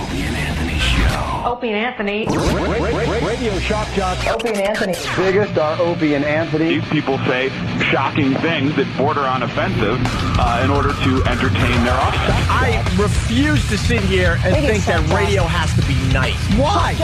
Opie and Anthony Show. Opie and Anthony. Radio Shock Jocks. Opie and Anthony. Biggest are Opie and Anthony. These people say shocking things that border on offensive in order to entertain their offspring. I refuse to sit here and think that radio has to be nice. Why?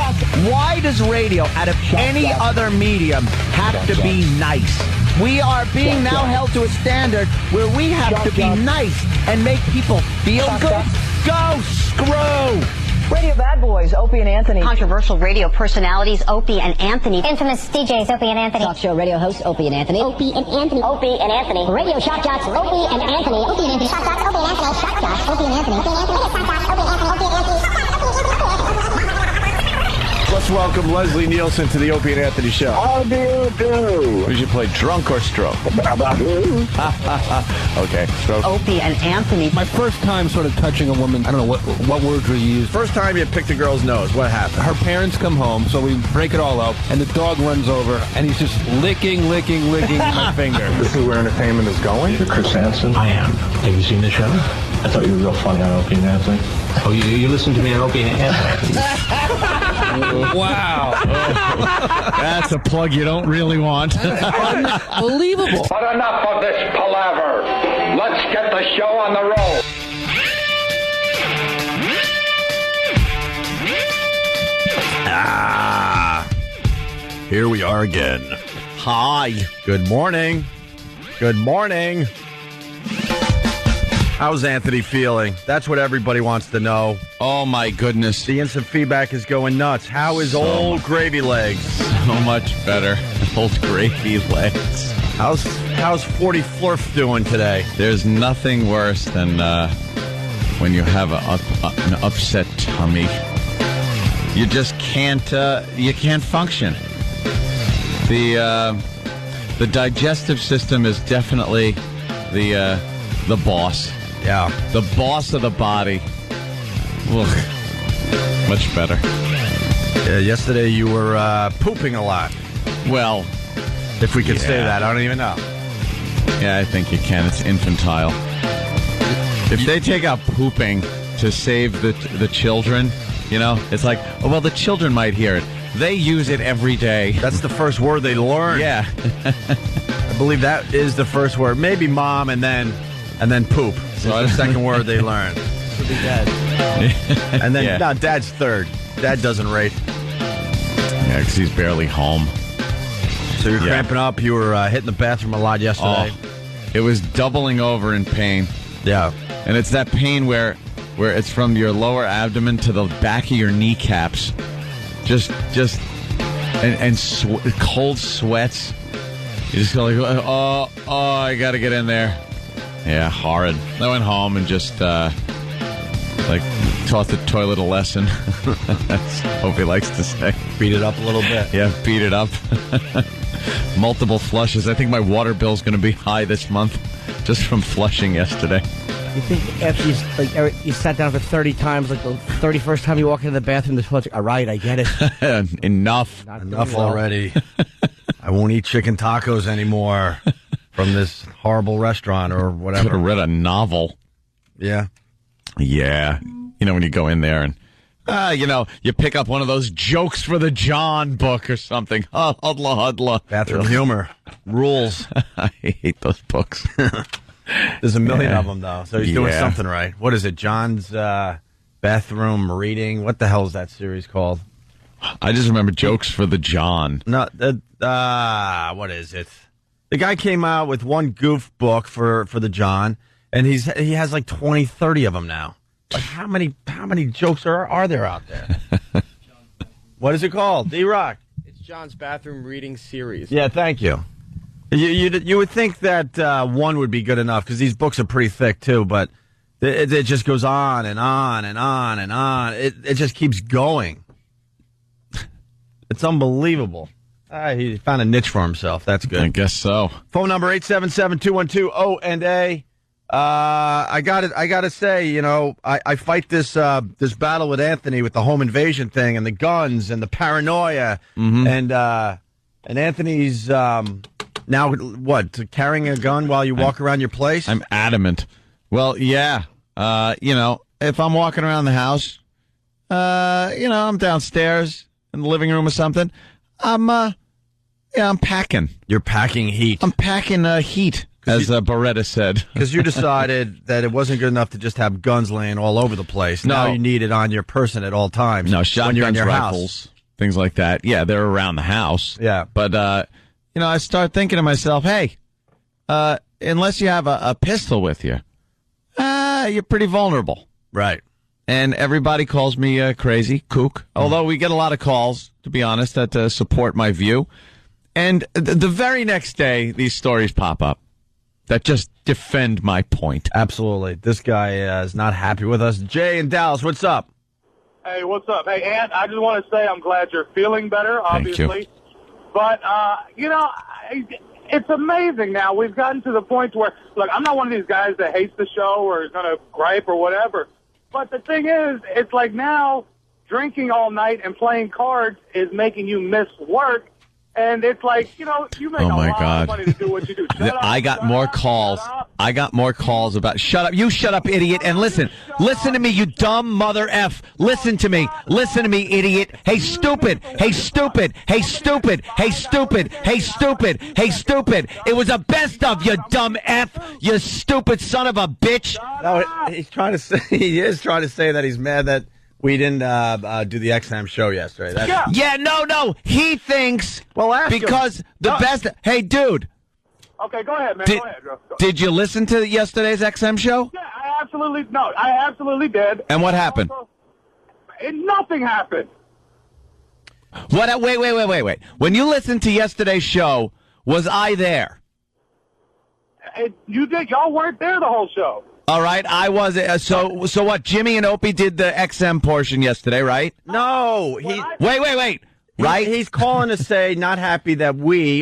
Why does radio, out of any other medium, have to be nice? We are being now held to a standard where we have to be nice and make people feel good. Go screw! Radio Bad Boys, Opie and Anthony. Controversial radio personalities, Opie and Anthony. Infamous DJs, Opie and Anthony. Talk show radio hosts, Opie and Anthony. Opie and Anthony. Opie and Anthony. Radio Shock Jocks, Opie and Anthony. Opie and Anthony. Shock Jocks, Opie and Anthony. Shock Jocks, Opie and Anthony. Opie and Anthony. Shock Jocks, Opie and Anthony. Opie and Anthony. Let's welcome Leslie Nielsen to the Opie and Anthony Show. How do you do? We should play drunk or stroke. How about you? Okay, stroke. Opie and Anthony. My first time sort of touching a woman, I don't know what words were used. First time you picked a girl's nose, what happened? Her parents come home, so we break it all up, and the dog runs over, and he's just licking my finger. This is where entertainment is going. You're Chris Hansen. I am. Have you seen the show? I thought you were real funny on Opie and Anthony. Oh, you listen to me on Opie and Anthony. Wow. That's a plug you don't really want. Unbelievable. But enough of this palaver. Let's get the show on the road. Here we are again. Hi. Good morning. Good morning. How's Anthony feeling? That's what everybody wants to know. Oh, my goodness. The instant feedback is going nuts. How is old Gravy Legs? So much better. Old Gravy Legs. How's 40 Flurf doing today? There's nothing worse than when you have an upset tummy. You just can't function. The digestive system is definitely the boss. Yeah. The boss of the body. Ugh. Much better. Yeah, yesterday you were pooping a lot. Well, if we could say that, I don't even know. Yeah, I think you can. It's infantile. If they take out pooping to save the children, it's like, oh, well, the children might hear it. They use it every day. That's the first word they learn. Yeah. I believe that is the first word. Maybe mom and then poop. So the second word they learn. Should be dad. And then, no, dad's third. Dad doesn't rate. Yeah, because he's barely home. So you're cramping up. You were hitting the bathroom a lot yesterday. Oh, it was doubling over in pain. Yeah. And it's that pain where it's from your lower abdomen to the back of your kneecaps. Cold sweats. You just go like, oh, I got to get in there. Yeah, horrid. I went home and just, taught the toilet a lesson. That's what he likes to say. Beat it up a little bit. Yeah, beat it up. Multiple flushes. I think my water bill's going to be high this month just from flushing yesterday. You think after you sat down for 30 times, like the 31st time you walk into the bathroom, the toilet's like, all right, I get it. Enough already. I won't eat chicken tacos anymore from this horrible restaurant or whatever. Could have read a novel. Yeah. Yeah. When you go in there and, you pick up one of those Jokes for the John book or something. Hudla. Bathroom humor. Rules. I hate those books. There's a million of them, though, so he's doing something right. What is it, John's Bathroom Reading? What the hell is that series called? I just remember Jokes for the John. No, what is it? The guy came out with one goof book for the John, and he has like 20, 30 of them now. Like, how many jokes are there out there? What is it called? D-Rock. It's John's Bathroom Reading Series. Yeah, thank you. You would think that one would be good enough because these books are pretty thick too, but it just goes on and on and on and on. It just keeps going. It's unbelievable. He found a niche for himself. That's good. I guess so. Phone number 877-212-O&A. I gotta say, I fight this battle with Anthony with the home invasion thing and the guns and the paranoia, and Anthony's now what, carrying a gun while you walk around your place? I'm adamant. Well, yeah, if I'm walking around the house, I'm downstairs in the living room or something. I'm packing. You're packing heat. I'm packing heat, as Beretta said. Because you decided that it wasn't good enough to just have guns laying all over the place. No. Now you need it on your person at all times. No, when you're in shotguns, your rifles, things like that. Yeah, they're around the house. Yeah. But, I start thinking to myself, hey, unless you have a pistol with you, you're pretty vulnerable. Right. And everybody calls me crazy, kook. Although we get a lot of calls, to be honest, that support my view. And the very next day, these stories pop up that just defend my point. Absolutely. This guy is not happy with us. Jay in Dallas, what's up? Hey, what's up? Hey, Ant, I just want to say I'm glad you're feeling better, obviously. Thank you. But, it's amazing now. We've gotten to the point where, look, I'm not one of these guys that hates the show or is going to gripe or whatever. But the thing is, it's like now drinking all night and playing cards is making you miss work. And it's like, you make a lot of money to do what you do. I got more calls. I got more calls about, shut up, you shut up, idiot, and listen to me, you dumb mother F. Listen to me, idiot. Hey, stupid, hey, stupid, hey, stupid, hey, stupid, hey, stupid, hey, stupid. It was a best of, you dumb F, you stupid son of a bitch. No, he is trying to say that he's mad that we didn't do the XM show yesterday. No. He thinks because the best. Hey, dude. Okay, go ahead, man. Go ahead. Go. Did you listen to yesterday's XM show? Yeah, I absolutely did. And what happened? Nothing happened. What? Wait. When you listened to yesterday's show, was I there? You did. Y'all weren't there the whole show. All right, I was. So what? Jimmy and Opie did the XM portion yesterday, right? No. Wait. Right? He's calling to say not happy that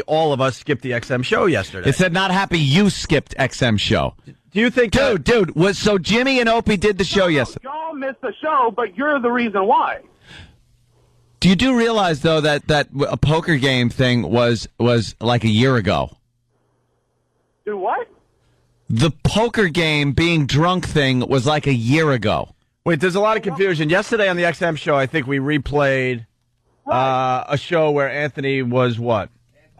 all of us, skipped the XM show yesterday. It said not happy you skipped XM show. Do you think... Dude, so Jimmy and Opie did the show yesterday? Y'all missed the show, but you're the reason why. Do you realize, though, that a poker game thing was like a year ago? Do what? The poker game being drunk thing was like a year ago. Wait, there's a lot of confusion. Yesterday on the XM show, I think we replayed a show where Anthony was what?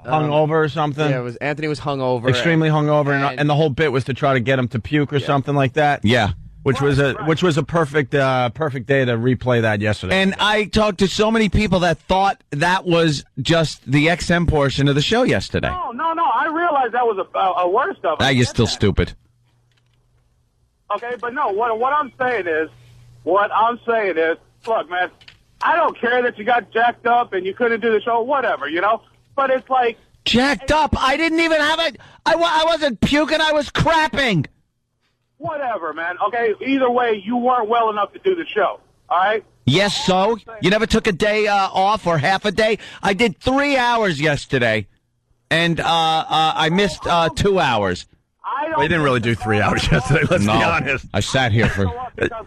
Hungover or something? Yeah, Anthony was hungover. Extremely hungover, and the whole bit was to try to get him to puke or something like that. Yeah. Which was a perfect day to replay that yesterday. And I talked to so many people that thought that was just the XM portion of the show yesterday. No. I realized that was a worse stuff. You're still stupid. Okay, but no, what I'm saying is, look, man, I don't care that you got jacked up and you couldn't do the show, whatever, But it's like... Jacked up? I didn't even have it. I wasn't puking, I was crapping. Whatever, man. Okay, either way, you weren't well enough to do the show, all right? Yes, so? You never took a day off or half a day? I did 3 hours yesterday, and I missed 2 hours. Well, you didn't really do 3 hours yesterday, let's be honest. I sat here for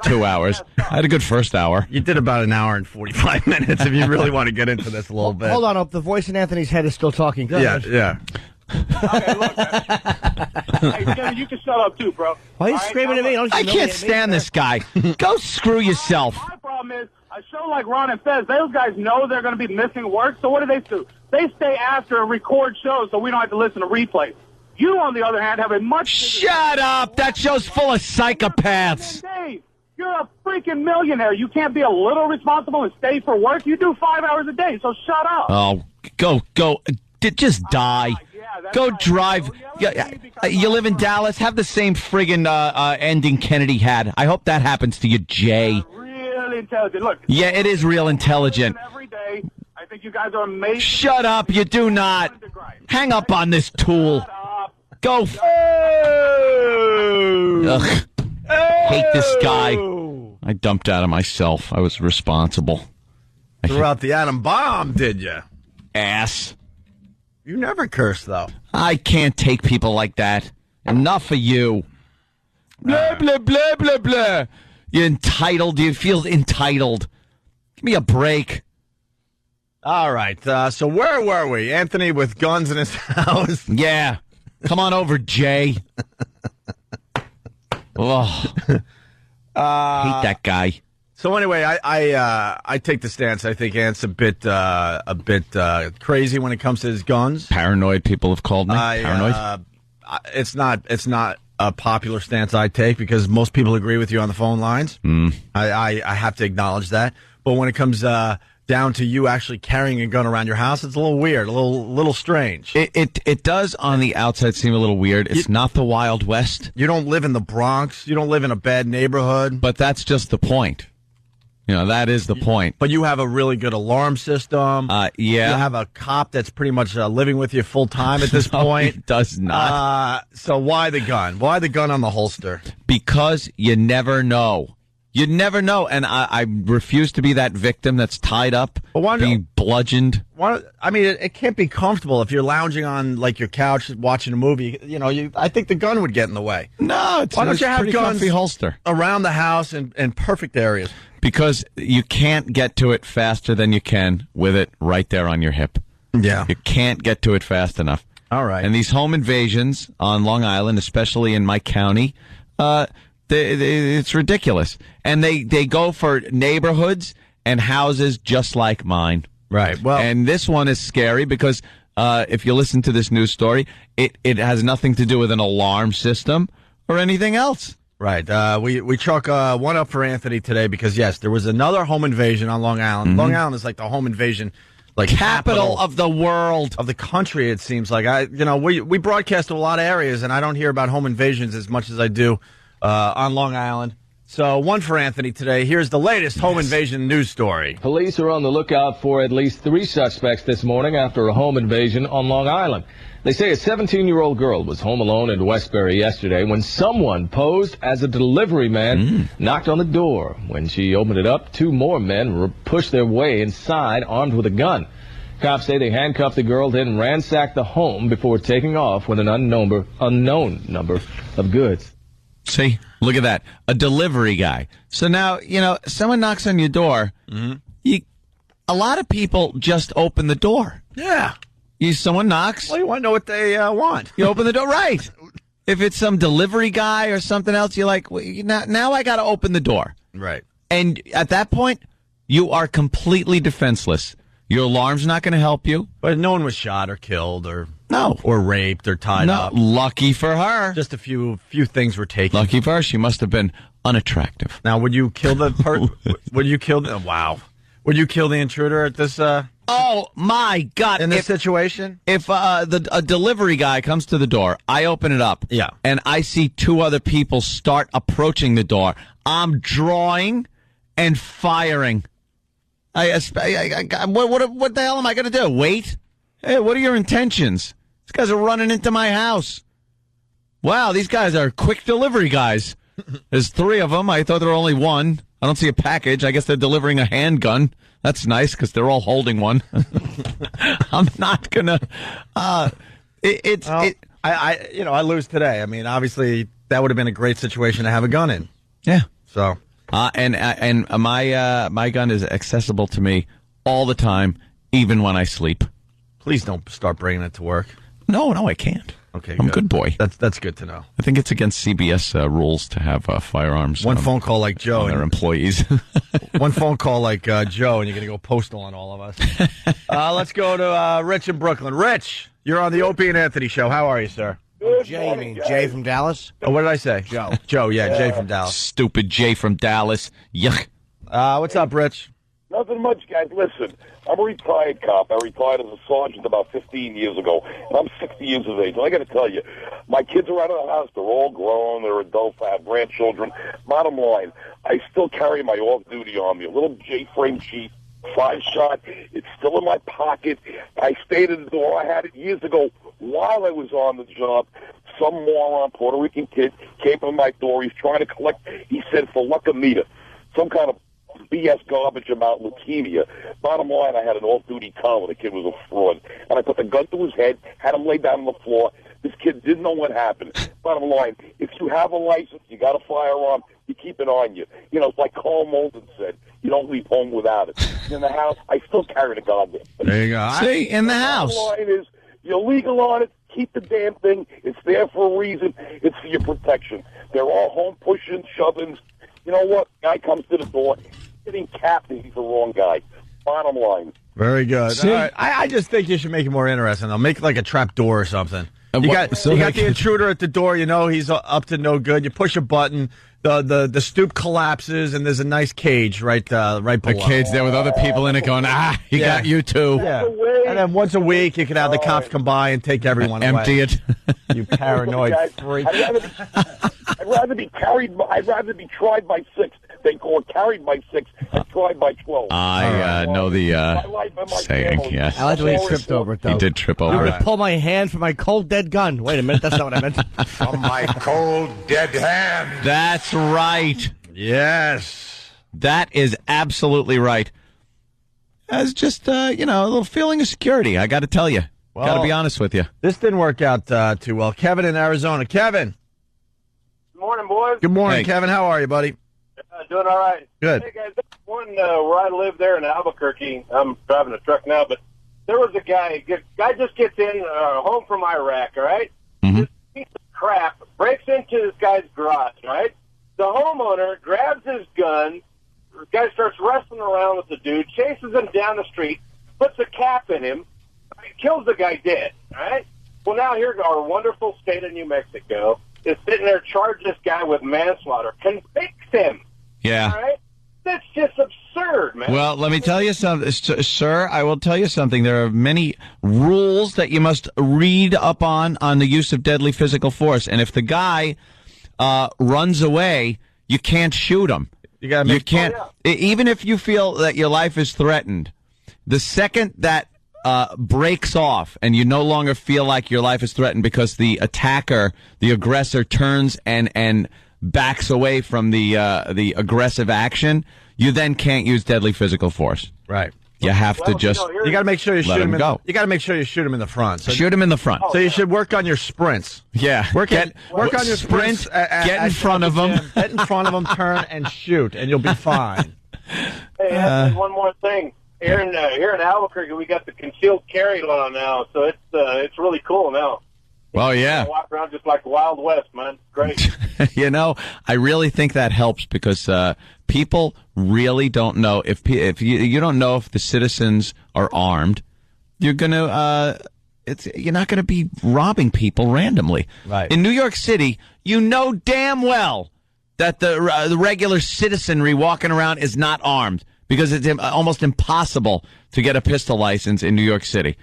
2 hours. I had a good first hour. You did about an hour and 45 minutes if you really want to get into this a little bit. Hold on, the voice in Anthony's head is still talking. Go ahead. Yeah. Okay, look, man. Hey, Jimmy, you can shut up too, bro. Why are you screaming at me? I can't stand this guy. Go screw yourself. My problem is, a show like Ron and Fez, those guys know they're going to be missing work, so what do? They stay after and record shows so we don't have to listen to replays. You, on the other hand, have a much... Shut up! That show's full of psychopaths. Dave, you're a freaking millionaire. You can't be a little responsible and stay for work. You do 5 hours a day, so shut up. Oh, go. Just die. Go drive. You live in Dallas. Have the same friggin' ending Kennedy had. I hope that happens to you, Jay. Really intelligent. Look. Yeah, it is real intelligent. Every day. I think you guys are amazing. Shut up. You do not. Hang up on this tool. Go. Ugh. Hate this guy. I dumped out of myself. I was responsible. Threw out the atom bomb, did you? Ass. You never curse, though. I can't take people like that. Enough of you. Blah, blah, blah, blah, blah. You're entitled. You feel entitled. Give me a break. All right. So where were we? Anthony with guns in his house. Yeah. Come on over, Jay. Oh. Hate that guy. So anyway, I take the stance. I think Ant's a bit crazy when it comes to his guns. Paranoid. People have called me paranoid. It's not a popular stance I take because most people agree with you on the phone lines. I have to acknowledge that. But when it comes down to you actually carrying a gun around your house, it's a little weird, a little strange. It does on the outside seem a little weird. It's not the Wild West. You don't live in the Bronx. You don't live in a bad neighborhood. But that's just the point. That is the point. But you have a really good alarm system. Yeah. You have a cop that's pretty much living with you full time at this No, point. it does not. So why the gun? Why the gun on the holster? Because you never know. You never know. And I refuse to be that victim that's tied up, being bludgeoned. It can't be comfortable if you're lounging on like your couch watching a movie. I think the gun would get in the way. No, why don't you have pretty guns comfy holster around the house in perfect areas? Because you can't get to it faster than you can with it right there on your hip. Yeah. You can't get to it fast enough. All right. And these home invasions on Long Island, especially in my county, it's ridiculous. And they go for neighborhoods and houses just like mine. Right. Well, and this one is scary because if you listen to this news story, it has nothing to do with an alarm system or anything else. Right. We chalk one up for Anthony today because, yes, there was another home invasion on Long Island. Long Island is like the home invasion, like capital of the world, of the country. It seems like we broadcast to a lot of areas, and I don't hear about home invasions as much as I do on Long Island. So one for Anthony today. Here's the latest home invasion news story. Police are on the lookout for at least 3 suspects this morning after a home invasion on Long Island. They say a 17-year-old girl was home alone in Westbury yesterday when someone posed as a delivery man knocked on the door. When she opened it up, 2 more men pushed their way inside armed with a gun. Cops say they handcuffed the girl, then ransacked the home before taking off with an unknown number of goods. See, look at that. A delivery guy. So now, someone knocks on your door. A lot of people just open the door. Yeah. Someone knocks. Well, you want to know what they want. You open the door, right. If it's some delivery guy or something else, you're like, well, now I got to open the door. Right. And at that point, you are completely defenseless. Your alarm's not going to help you. But no one was shot or killed or raped or tied up. Lucky for her. Just a few things were taken. Lucky for her. She must have been unattractive. Now, would you kill the wow. Would you kill the intruder at this Oh my God! In this situation, if a delivery guy comes to the door, I open it up, and I see 2 other people start approaching the door, I'm drawing and firing. What the hell am I going to do? Wait? Hey, what are your intentions? These guys are running into my house. Wow, these guys are quick delivery guys. There's 3 of them. I thought there were only 1. I don't see a package. I guess they're delivering a handgun. That's nice because they're all holding one. I'm not gonna. I lose today. I mean, obviously that would have been a great situation to have a gun in. Yeah. So. And my gun is accessible to me all the time, even when I sleep. Please don't start bringing it to work. No, I can't. Okay, I'm a good boy. That's good to know. I think it's against CBS rules to have firearms. One phone call like Joe. And their employees. One phone call like Joe, and you're going to go postal on all of us. Let's go to Rich in Brooklyn. Rich, you're on the Opie and Anthony show. How are you, sir? Jay from Dallas? Oh, what did I say? Joe, yeah, Jay from Dallas. Stupid Jay from Dallas. Yuck. What's up, Rich? Nothing much, guys. Listen, I'm a retired cop. I retired as a sergeant about 15 years ago, and I'm 60 years of age. And I got to tell you, my kids are out of the house. They're all grown. They're adults. I have grandchildren. Bottom line, I still carry my off-duty on me, a little J-frame Chief 5-shot. It's still in my pocket. I stayed at the door. I had it years ago while I was on the job. Some moron, Puerto Rican kid, came to my door. He's trying to collect, he said, for Lucamita, some kind of BS garbage about leukemia. Bottom line, I had an off-duty collar. The kid was a fraud. And I put the gun to his head, had him lay down on the floor. This kid didn't know what happened. Bottom line, if you have a license, you got a firearm, you keep it on you. It's like Carl Malden said, you don't leave home without it. In the house, I still carry the gun there. There you go. See, in the house. Bottom line is, you're legal on it. Keep the damn thing. It's there for a reason. It's for your protection. They're all home pushing, shoving. You know what? Guy comes to the door. getting captain, he's the wrong guy. Bottom line. Very good. See? All right. I just think you should make it more interesting. Though. Make like a trap door or something. You got the intruder at the door. You know he's up to no good. You push a button. The stoop collapses, and there's a nice cage right below. A cage there with other people in it going, he got you too. Yeah. And then once a week, you can have the cops come by and take everyone Empty away. it. You paranoid freak. I'd rather be tried by 6 than carried by 6 and tried by 12. I know the saying, yes. I like the way he tripped over it, though. He did trip over it. Pull my hand from my cold, dead gun. Wait a minute, that's not what I meant. From my cold, dead hand. That's right. Yes. That is absolutely right. As just, a little feeling of security, I got to tell you. Well, got to be honest with you. This didn't work out too well. Kevin in Arizona. Kevin. Good morning, boys. Good morning, Hey. Kevin. How are you, buddy? Doing all right. Good. Hey, guys, one where I live there in Albuquerque, I'm driving a truck now, but there was a guy just gets in home from Iraq, all right? Mm-hmm. This piece of crap breaks into this guy's garage, right? The homeowner grabs his gun, the guy starts wrestling around with the dude, chases him down the street, puts a cap in him, kills the guy dead, all right? Well, now here our wonderful state of New Mexico is sitting there, charge this guy with manslaughter, convicts him. Yeah. All right? That's just absurd, man. Well, let me tell you something, sir. I will tell you something. There are many rules that you must read up on the use of deadly physical force. And if the guy runs away, you can't shoot him. You can't. Even if you feel that your life is threatened, the second that breaks off and you no longer feel like your life is threatened because the attacker, the aggressor, turns and backs away from the aggressive action, you then can't use deadly physical force. Right. You have to just. You got to make sure you let shoot him. go. You got to make sure you shoot him in the front. So shoot him in the front. So you should work on your sprints. Yeah. Work on your sprints. Get in front of him. Get in front of him. Turn and shoot, and you'll be fine. Hey, Anthony, one more thing. Here in Albuquerque, we got the concealed carry law now, so it's really cool now. Well, yeah. Walk around just like Wild West, man. Great. I really think that helps because people really don't know if you don't know if the citizens are armed, you're not gonna be robbing people randomly. Right. In New York City, you know damn well that the regular citizenry walking around is not armed because it's almost impossible to get a pistol license in New York City.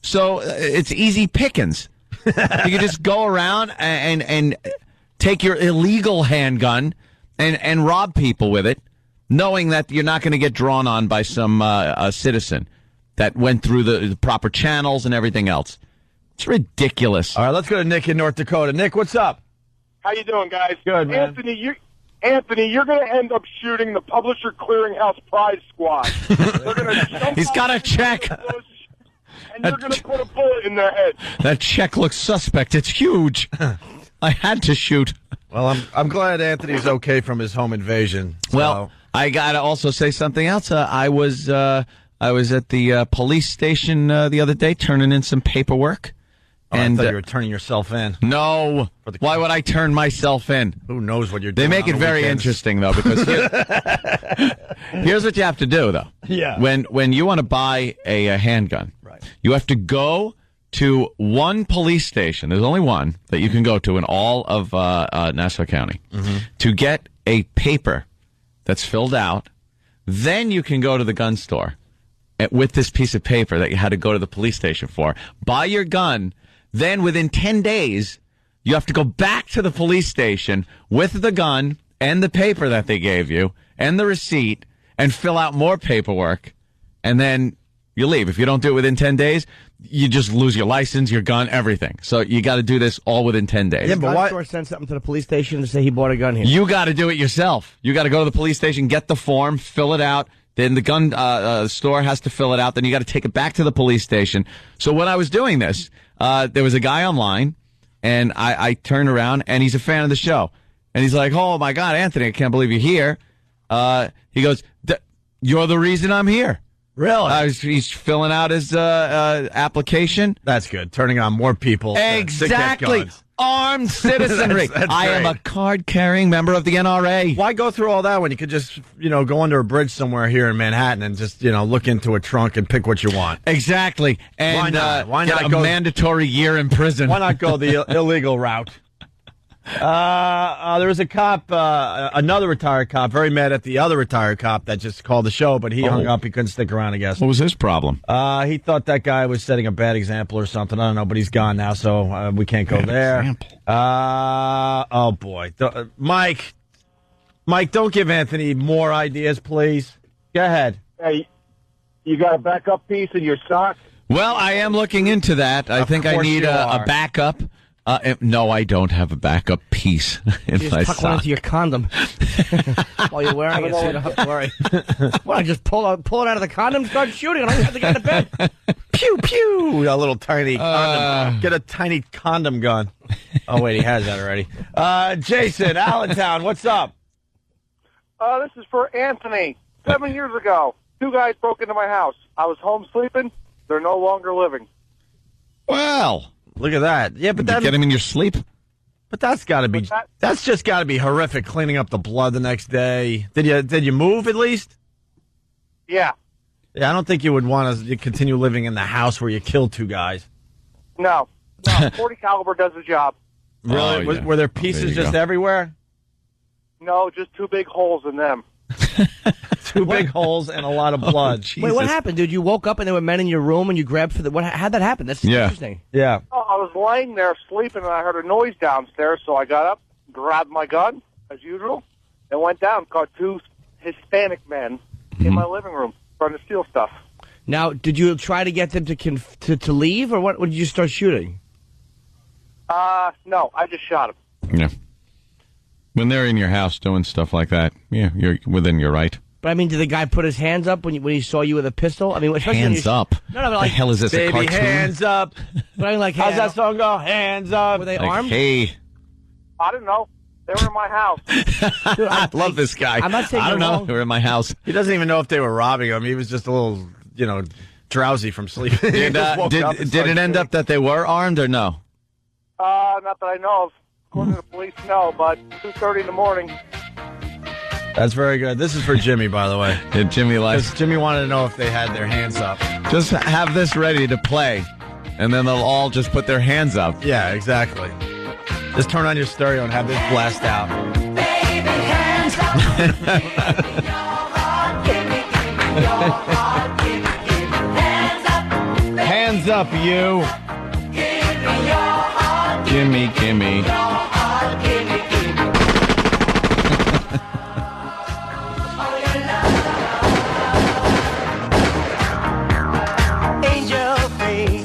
So it's easy pickings. You can just go around and take your illegal handgun and rob people with it, knowing that you're not going to get drawn on by some citizen that went through the proper channels and everything else. It's ridiculous. All right, let's go to Nick in North Dakota. Nick, what's up? How you doing, guys? Good, man. Anthony, you're going to end up shooting the Publisher Clearinghouse Prize Squad. They're going to He's got a check. And you're going to put a bullet in their head. That check looks suspect. It's huge. I had to shoot. Well, I'm glad Anthony's okay from his home invasion. So. Well, I got to also say something else. I was at the police station the other day turning in some paperwork. I thought you were turning yourself in. No. Why would I turn myself in? Who knows what you're doing? They make it very interesting, though, because here's what you have to do, though. Yeah. When you want to buy a handgun, right, you have to go to one police station. There's only one that you can go to in all of Nassau County to get a paper that's filled out. Then you can go to the gun store with this piece of paper that you had to go to the police station for. Buy your gun. Then within 10 days, you have to go back to the police station with the gun and the paper that they gave you and the receipt and fill out more paperwork. And then you leave. If you don't do it within 10 days, you just lose your license, your gun, everything. So you got to do this all within 10 days. Yeah, but why store send something to the police station to say he bought a gun here? You got to do it yourself. You got to go to the police station, get the form, fill it out. Then the gun store has to fill it out. Then you got to take it back to the police station. So when I was doing this, there was a guy online, and I turned around, and he's a fan of the show. And he's like, "Oh, my God, Anthony, I can't believe you're here." He goes, "You're the reason I'm here." Really? He's filling out his application. That's good. Turning on more people. Exactly. armed citizenry. That's I am a great. card-carrying member of the NRA. Why go through all that when you could just, go under a bridge somewhere here in Manhattan and just, look into a trunk and pick what you want? Exactly. And Why not? Why get not a go mandatory year in prison? Why not go the illegal route? There was a cop, another retired cop, very mad at the other retired cop that just called the show, but he hung up. He couldn't stick around, I guess. What was his problem? He thought that guy was setting a bad example or something. I don't know, but he's gone now, so we can't go there. Oh, boy. Mike, don't give Anthony more ideas, please. Go ahead. Hey, you got a backup piece in your sock? Well, I am looking into that. I think I need a backup. No, I don't have a backup piece in You my just tuck one sock. into your condom while you're wearing it, so you don't have to worry. Well, just pull it out of the condom, start shooting, and I don't have to get into bed. Pew, pew. A little tiny condom. Get a tiny condom gun. Oh, wait, he has that already. Jason, Allentown, what's up? This is for Anthony. 7 years ago, 2 guys broke into my house. I was home sleeping. They're no longer living. Well, look at that. Yeah, but did you get him in your sleep? But that's got to be. That's just got to be horrific. Cleaning up the blood the next day. Did you move at least? Yeah. Yeah, I don't think you would want to continue living in the house where you killed 2 guys. No. 40 caliber does the job. Really? Oh, yeah. Were there pieces just everywhere? No, just 2 big holes in them. 2 big holes and a lot of blood. Wait, what happened, dude? You woke up and there were men in your room and you grabbed for the... How'd that happen? That's interesting. Yeah. Oh, I was laying there sleeping and I heard a noise downstairs, so I got up, grabbed my gun, as usual, and went down, caught 2 Hispanic men in my living room trying to steal stuff. Now, did you try to get them to leave, or what? Did you start shooting? No, I just shot him. Yeah. When they're in your house doing stuff like that, yeah, you're within your right. But I mean, did the guy put his hands up when he saw you with a pistol? I mean, especially when Hands up. No, but the like, hell is this? Baby, a cartoon? hands up. But I mean, like, how's that song go? Hands up. Were they Like, armed? hey, I don't know. They were in my house. Dude, I love this guy. I'm not saying I don't you're know. wrong. They were in my house. He doesn't even know if they were robbing him. He was just a little, drowsy from sleep. He Did just woke up and it started end up that they were armed or no? Not that I know of. According to the police, no, but 2:30 in the morning. That's very good. This is for Jimmy, by the way. Did Jimmy like? Because Jimmy wanted to know if they had their hands up. Just have this ready to play, and then they'll all just put their hands up. Yeah, exactly. Just turn on your stereo and have this blast out. Hands up, you. Gimme, gimme.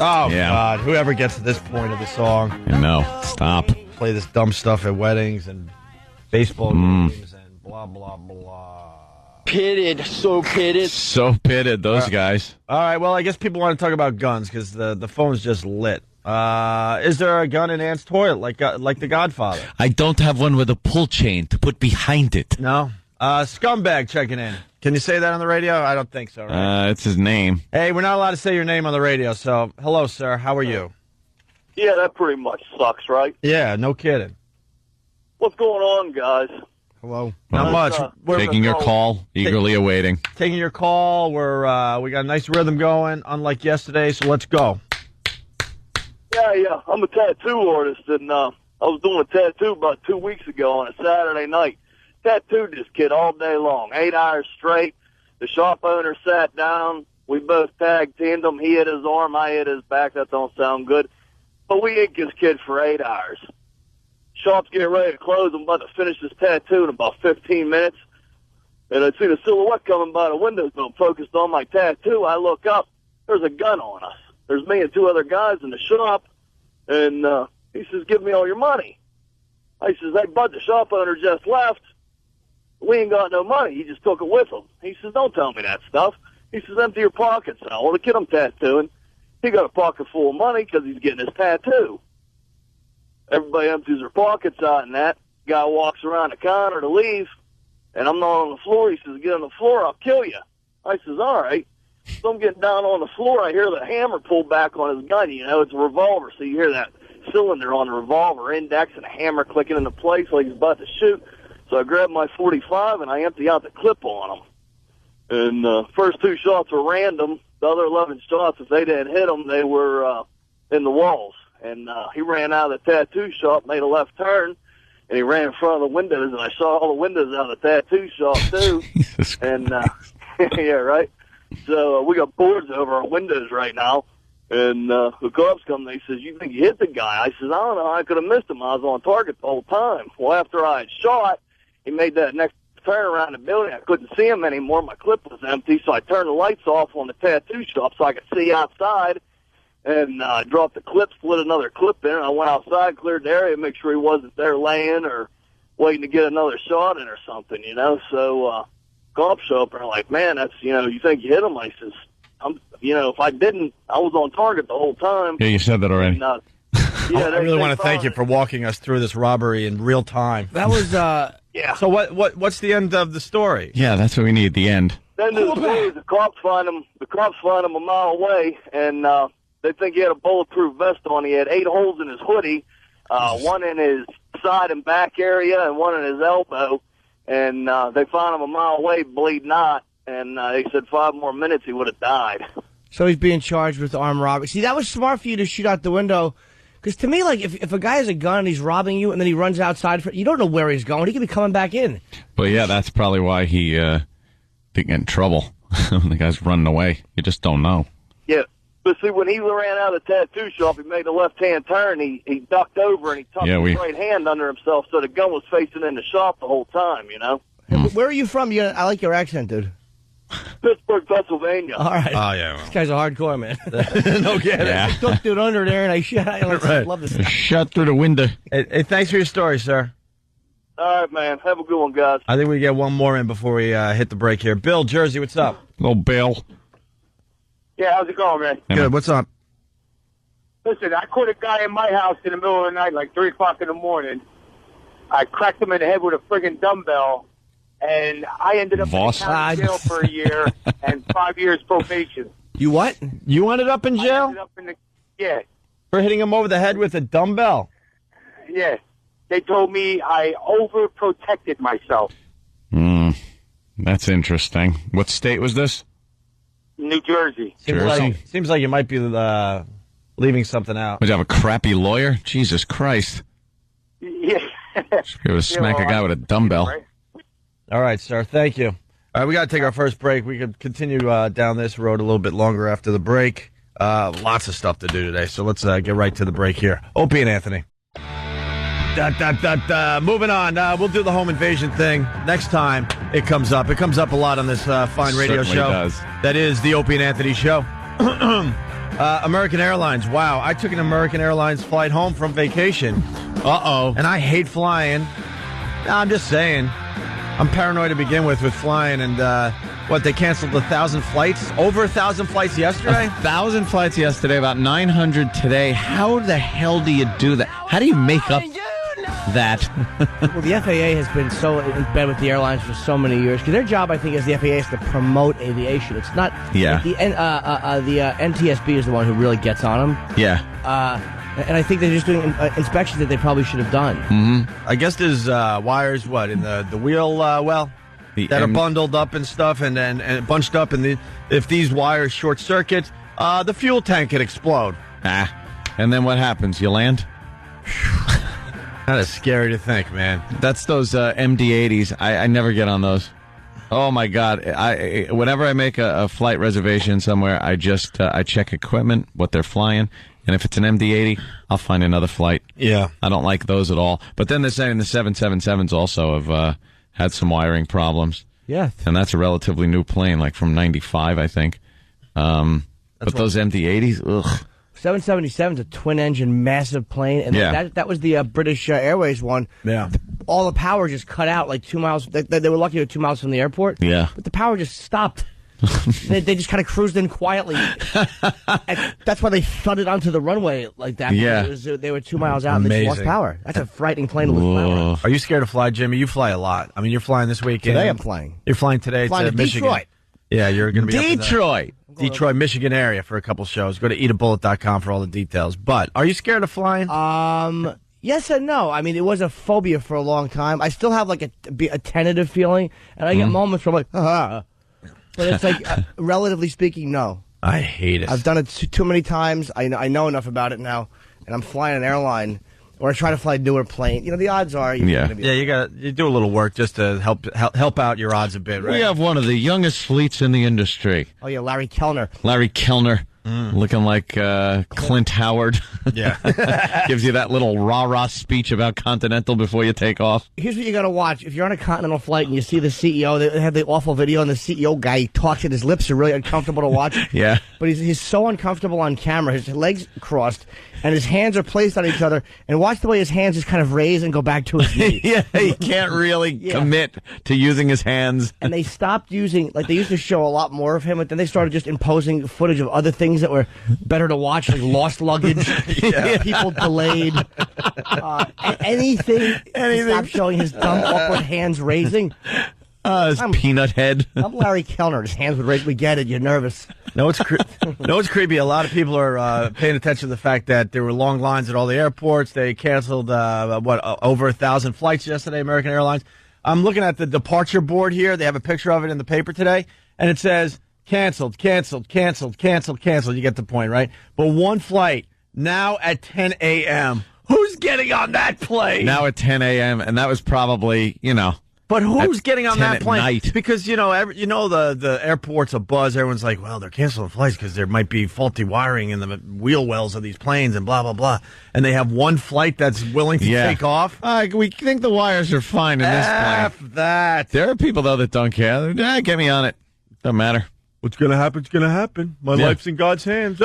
Oh, Yeah. God. Whoever gets to this point of the song. I know. Stop. Play this dumb stuff at weddings and baseball games and blah, blah, blah. Pitted, so pitted. So pitted, those guys. All right, well, I guess people want to talk about guns because the phone's just lit. Is there a gun in Ant's toilet like The Godfather? I don't have one with a pull chain to put behind it. No? Scumbag checking in. Can you say that on the radio? I don't think so, right? It's his name. Hey, we're not allowed to say your name on the radio, so hello, sir. How are you? Yeah, that pretty much sucks, right? Yeah, no kidding. What's going on, guys? Hello. Well, Not much. We're Taking your call, eagerly awaiting. taking your call. We got a nice rhythm going, unlike yesterday, so let's go. Yeah. I'm a tattoo artist, and I was doing a tattoo about 2 weeks ago on a Saturday night. Tattooed this kid all day long, 8 hours straight. The shop owner sat down. We both tag teamed him. He hit his arm, I hit his back. That don't sound good. But we inked this kid for 8 hours. Shop's getting ready to close. I'm about to finish this tattoo in about 15 minutes. And I see the silhouette coming by the window, so I'm focused on my tattoo. I look up. There's a gun on us. There's me and 2 other guys in the shop. And he says, give me all your money. I says, hey, bud, the shop owner just left. We ain't got no money. He just took it with him. He says, don't tell me that stuff. He says, empty your pockets now. Well, the kid I'm tattooing, he got a pocket full of money because he's getting his tattoo. Everybody empties their pockets out and that. Guy walks around the counter to leave, and I'm not on the floor. He says, get on the floor, I'll kill you. I says, all right. So I'm getting down on the floor. I hear the hammer pull back on his gun. You know, it's a revolver, so you hear that cylinder on the revolver index and a hammer clicking into place like he's about to shoot. So I grabbed my .45 and I empty out the clip on him. And the first 2 shots were random. The other 11 shots, if they didn't hit him, they were in the walls. And he ran out of the tattoo shop, made a left turn, and he ran in front of the windows. And I saw all the windows out of the tattoo shop, too. And, yeah, right? So we got boards over our windows right now. And the cops come and they says, "You think you hit the guy?" I says, "I don't know. I could have missed him. I was on target the whole time." Well, after I had shot, he made that next turn around the building. I couldn't see him anymore. My clip was empty, so I turned the lights off on the tattoo shop so I could see outside. And I dropped the clip, slid another clip in, and I went outside, cleared the area, make sure he wasn't there laying or waiting to get another shot in or something, you know. So cops show up and are like, "Man, that's, you know, you think you hit him?" I says, you know, if I didn't, I was on target the whole time. Yeah, you said that already. And, I really want to thank you for walking us through this robbery in real time. That was, yeah. So what's the end of the story? Yeah, that's what we need, the end. Then the cops find him a mile away, and they think he had a bulletproof vest on. He had 8 holes in his hoodie, one in his side and back area and one in his elbow. And they found him a mile away, bleeding out. And they said 5 more minutes he would have died. So he's being charged with armed robbery. See, that was smart for you to shoot out the window. Because to me, like, if a guy has a gun and he's robbing you and then he runs outside, you don't know where he's going. He could be coming back in. But, yeah, that's probably why he didn't get in trouble. The guy's running away. You just don't know. Yeah. But, see, when he ran out of the tattoo shop, he made a left-hand turn. He ducked over and he tucked his right hand under himself, so the gun was facing in the shop the whole time, you know? Where are you from? I like your accent, dude. Pittsburgh, Pennsylvania. All right. Oh, yeah. This guy's a hardcore, man. No kidding. I took dude under there, and I love this. Shot through the window. Hey, thanks for your story, sir. All right, man. Have a good one, guys. I think we get one more in before we hit the break here. Bill, Jersey, what's up? Little Bill. Yeah, how's it going, man? Good. What's up? Listen, I caught a guy in my house in the middle of the night, like 3 o'clock in the morning. I cracked him in the head with a friggin' dumbbell, and I ended up in county jail for a year and 5 years probation. You what? You ended up in jail? I ended up in yeah. For hitting him over the head with a dumbbell? Yeah. They told me I overprotected myself. That's interesting. What state was this? New Jersey. Seems like you might be leaving something out. Would you have a crappy lawyer? Jesus Christ. Yeah. Should be able to smack a guy with a dumbbell. Right. All right, sir. Thank you. All right, we got to take our first break. We could continue down this road a little bit longer after the break. Lots of stuff to do today, so let's get right to the break here. Opie and Anthony. Moving on. We'll do the home invasion thing next time it comes up. It comes up a lot on this fine radio show. Does. That is the Opie and Anthony show. American Airlines. Wow, I took an American Airlines flight home from vacation. Uh-oh. And I hate flying. I'm just saying. I'm paranoid to begin with flying, and they canceled 1,000 flights? Over 1,000 flights yesterday? 1,000 flights yesterday, about 900 today. How the hell do you do that? How do you make up that? Well, the FAA has been so in bed with the airlines for so many years, because their job, I think, as the FAA is to promote aviation. It's not... Yeah. The NTSB is the one who really gets on them. Yeah. And I think they're just doing inspections that they probably should have done. Mm-hmm. I guess there's wires, in the wheel that are bundled up and stuff and bunched up. And if these wires short circuit, the fuel tank could explode. And then what happens? You land? That is scary to think, man. That's those MD-80s. I never get on those. Oh, my God. Whenever I make a flight reservation somewhere, I just I check equipment, what they're flying. And if it's an MD-80, I'll find another flight. Yeah. I don't like those at all. But then they're saying the 777s also have had some wiring problems. Yeah. And that's a relatively new plane, like from 95, I think. But those MD-80s, ugh. 777 is a twin-engine, massive plane. And that was the British Airways one. Yeah. All the power just cut out like 2 miles. They were lucky to 2 miles from the airport. Yeah. But the power just stopped. they just kind of cruised in quietly. And that's why they thudded onto the runway like that. Yeah. They were 2 miles out and they just lost power. That's a frightening plane to lose power. Are you scared to fly, Jimmy? You fly a lot. I mean, you're flying this weekend. Today I'm flying. You're flying today flying to Michigan. Detroit. Yeah, you're going to be Detroit. Detroit, Michigan area for a couple shows. Go to eatabullet.com for all the details. But are you scared of flying? Yes and no. I mean, it was a phobia for a long time. I still have like a tentative feeling, and I get moments where I'm like, ah. But it's like, relatively speaking, no. I hate it. I've done it too many times. I know enough about it now, and I'm flying an airline, or I try to fly a newer plane. The odds are you're going to be... Yeah, you do a little work just to help out your odds a bit, right? We have one of the youngest fleets in the industry. Oh, yeah, Larry Kellner. Looking like Clint Howard. Yeah. Gives you that little rah-rah speech about Continental before you take off. Here's what you got to watch. If you're on a Continental flight and you see the CEO, they have the awful video, and the CEO guy talks and his lips are really uncomfortable to watch. Yeah. But he's so uncomfortable on camera. His legs crossed, and his hands are placed on each other. And watch the way his hands just kind of raise and go back to his knee. Yeah, he can't really commit to using his hands. And they stopped using, like they used to show a lot more of him, but then they started just imposing footage of other things that were better to watch, like lost luggage, people delayed, anything. Stop showing his dumb, awkward hands raising. His peanut head. I'm Larry Kellner. His hands would raise. We get it. You're nervous. No, it's creepy. A lot of people are paying attention to the fact that there were long lines at all the airports. They canceled over 1,000 flights yesterday. American Airlines. I'm looking at the departure board here. They have a picture of it in the paper today, and it says canceled, canceled, canceled, canceled, canceled. You get the point, right? But one flight now at 10 a.m. Who's getting on that plane? Now at 10 a.m., and that was probably, But who's getting on that plane? Night. Because, the airport's a buzz. Everyone's like, well, they're canceling flights because there might be faulty wiring in the wheel wells of these planes and blah, blah, blah. And they have one flight that's willing to take off. We think the wires are fine in this plane. F that. There are people, though, that don't care. Get me on it. Doesn't matter. What's going to happen's going to happen. My life's in God's hands.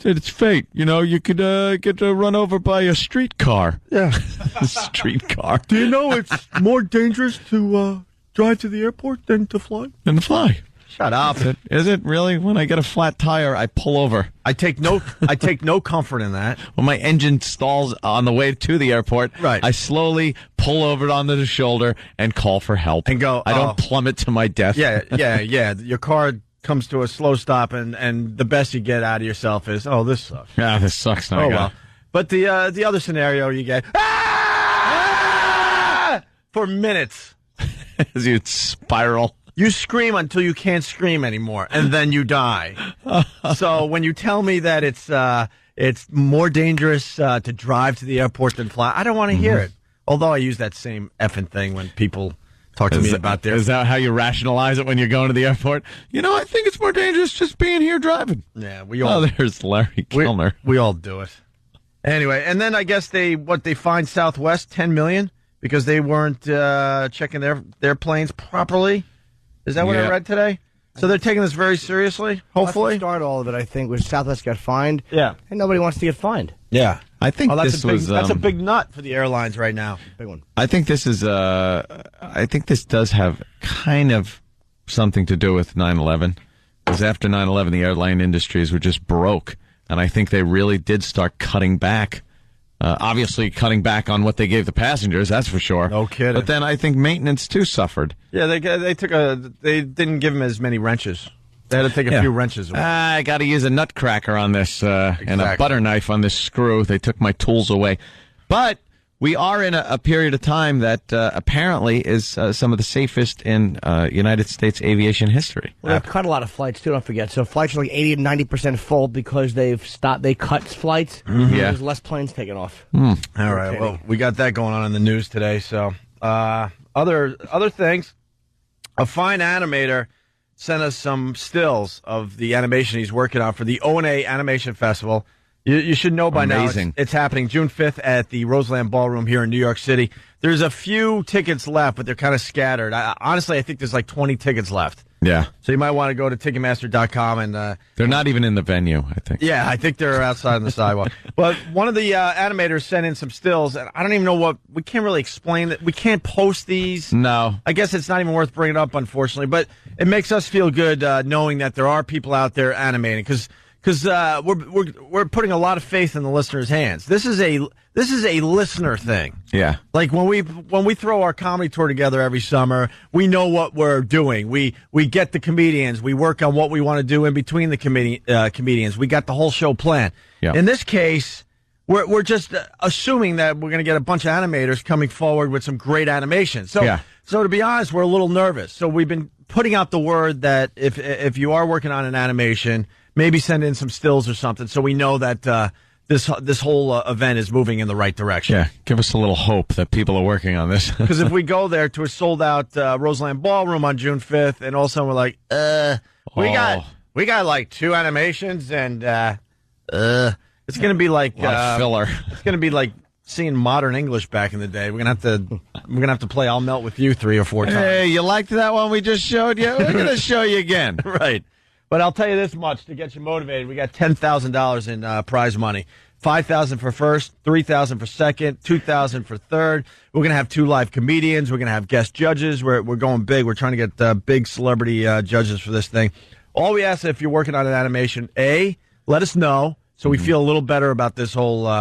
It's fate. You could get run over by a streetcar. Yeah. Streetcar. Do you know it's more dangerous to drive to the airport than to fly? Shut up. Is it really? When I get a flat tire, I pull over. I take no comfort in that. When my engine stalls on the way to the airport, I slowly pull over onto the shoulder and call for help. And go, I don't plummet to my death. Yeah. Your car comes to a slow stop, and the best you get out of yourself is, oh, this sucks. Yeah, this sucks. Oh, well. But the other scenario you get, for minutes. As you spiral. You scream until you can't scream anymore, and then you die. So when you tell me that it's more dangerous to drive to the airport than fly, I don't want to hear it. Although I use that same effing thing when people talk to me about their... Is that how you rationalize it when you're going to the airport? I think it's more dangerous just being here driving. Yeah, we all... Oh, there's Larry Kellner. We all do it. Anyway, and then I guess they fined Southwest $10 million because they weren't checking their planes properly. Is that what I read today? So they're taking this very seriously, hopefully? That's the start of all of it, I think, was Southwest got fined. Yeah. And nobody wants to get fined. Yeah. I think that's a big nut for the airlines right now. Big one. I think this is I think this does have kind of something to do with 9/11. Because after 9/11, the airline industries were just broke. And I think they really did start cutting back. Obviously cutting back on what they gave the passengers, that's for sure. No kidding. But then I think maintenance too suffered. Yeah, they didn't give them as many wrenches. They had to take a few wrenches away. I got to use a nutcracker on this and a butter knife on this screw. They took my tools away. But we are in a period of time that apparently is some of the safest in United States aviation history. Well, they've cut a lot of flights, too, don't forget. So flights are like 80 and 90% full because they cut flights. Mm-hmm. There's less planes taking off. All right, well, we got that going on in the news today. So other things, a fine animator sent us some stills of the animation he's working on for the O&A Animation Festival. You should know by now it's happening June 5th at the Roseland Ballroom here in New York City. There's a few tickets left, but they're kind of scattered. Honestly, I think there's like 20 tickets left. Yeah. So you might want to go to Ticketmaster.com and... they're not even in the venue, I think. Yeah, I think they're outside on the sidewalk. But one of the animators sent in some stills, and I don't even know what... We can't really explain that. We can't post these. No. I guess it's not even worth bringing up, unfortunately. But it makes us feel good knowing that there are people out there animating, because because we're putting a lot of faith in the listeners' hands. This is a listener thing. Yeah. Like when we throw our comedy tour together every summer, we know what we're doing. We get the comedians. We work on what we want to do in between the comedians. We got the whole show planned. Yeah. In this case, we're just assuming that we're going to get a bunch of animators coming forward with some great animation. So to be honest, we're a little nervous. So we've been putting out the word that if you are working on an animation, maybe send in some stills or something, so we know that this whole event is moving in the right direction. Yeah, give us a little hope that people are working on this. Because if we go there to a sold-out Roseland Ballroom on June 5th, and all of a sudden we're like, we got like 2 animations, and it's going to be like a lot of filler. It's going to be like seeing Modern English back in the day. We're gonna have to play I'll Melt With You 3 or 4 times. Hey, you liked that one we just showed you? We're going to show you again. Right. But I'll tell you this much to get you motivated. We got $10,000 in prize money. $5,000 for first, $3,000 for second, $2,000 for third. We're going to have 2 live comedians. We're going to have guest judges. We're going big. We're trying to get big celebrity judges for this thing. All we ask, if you're working on an animation, A, let us know so we feel a little better about this whole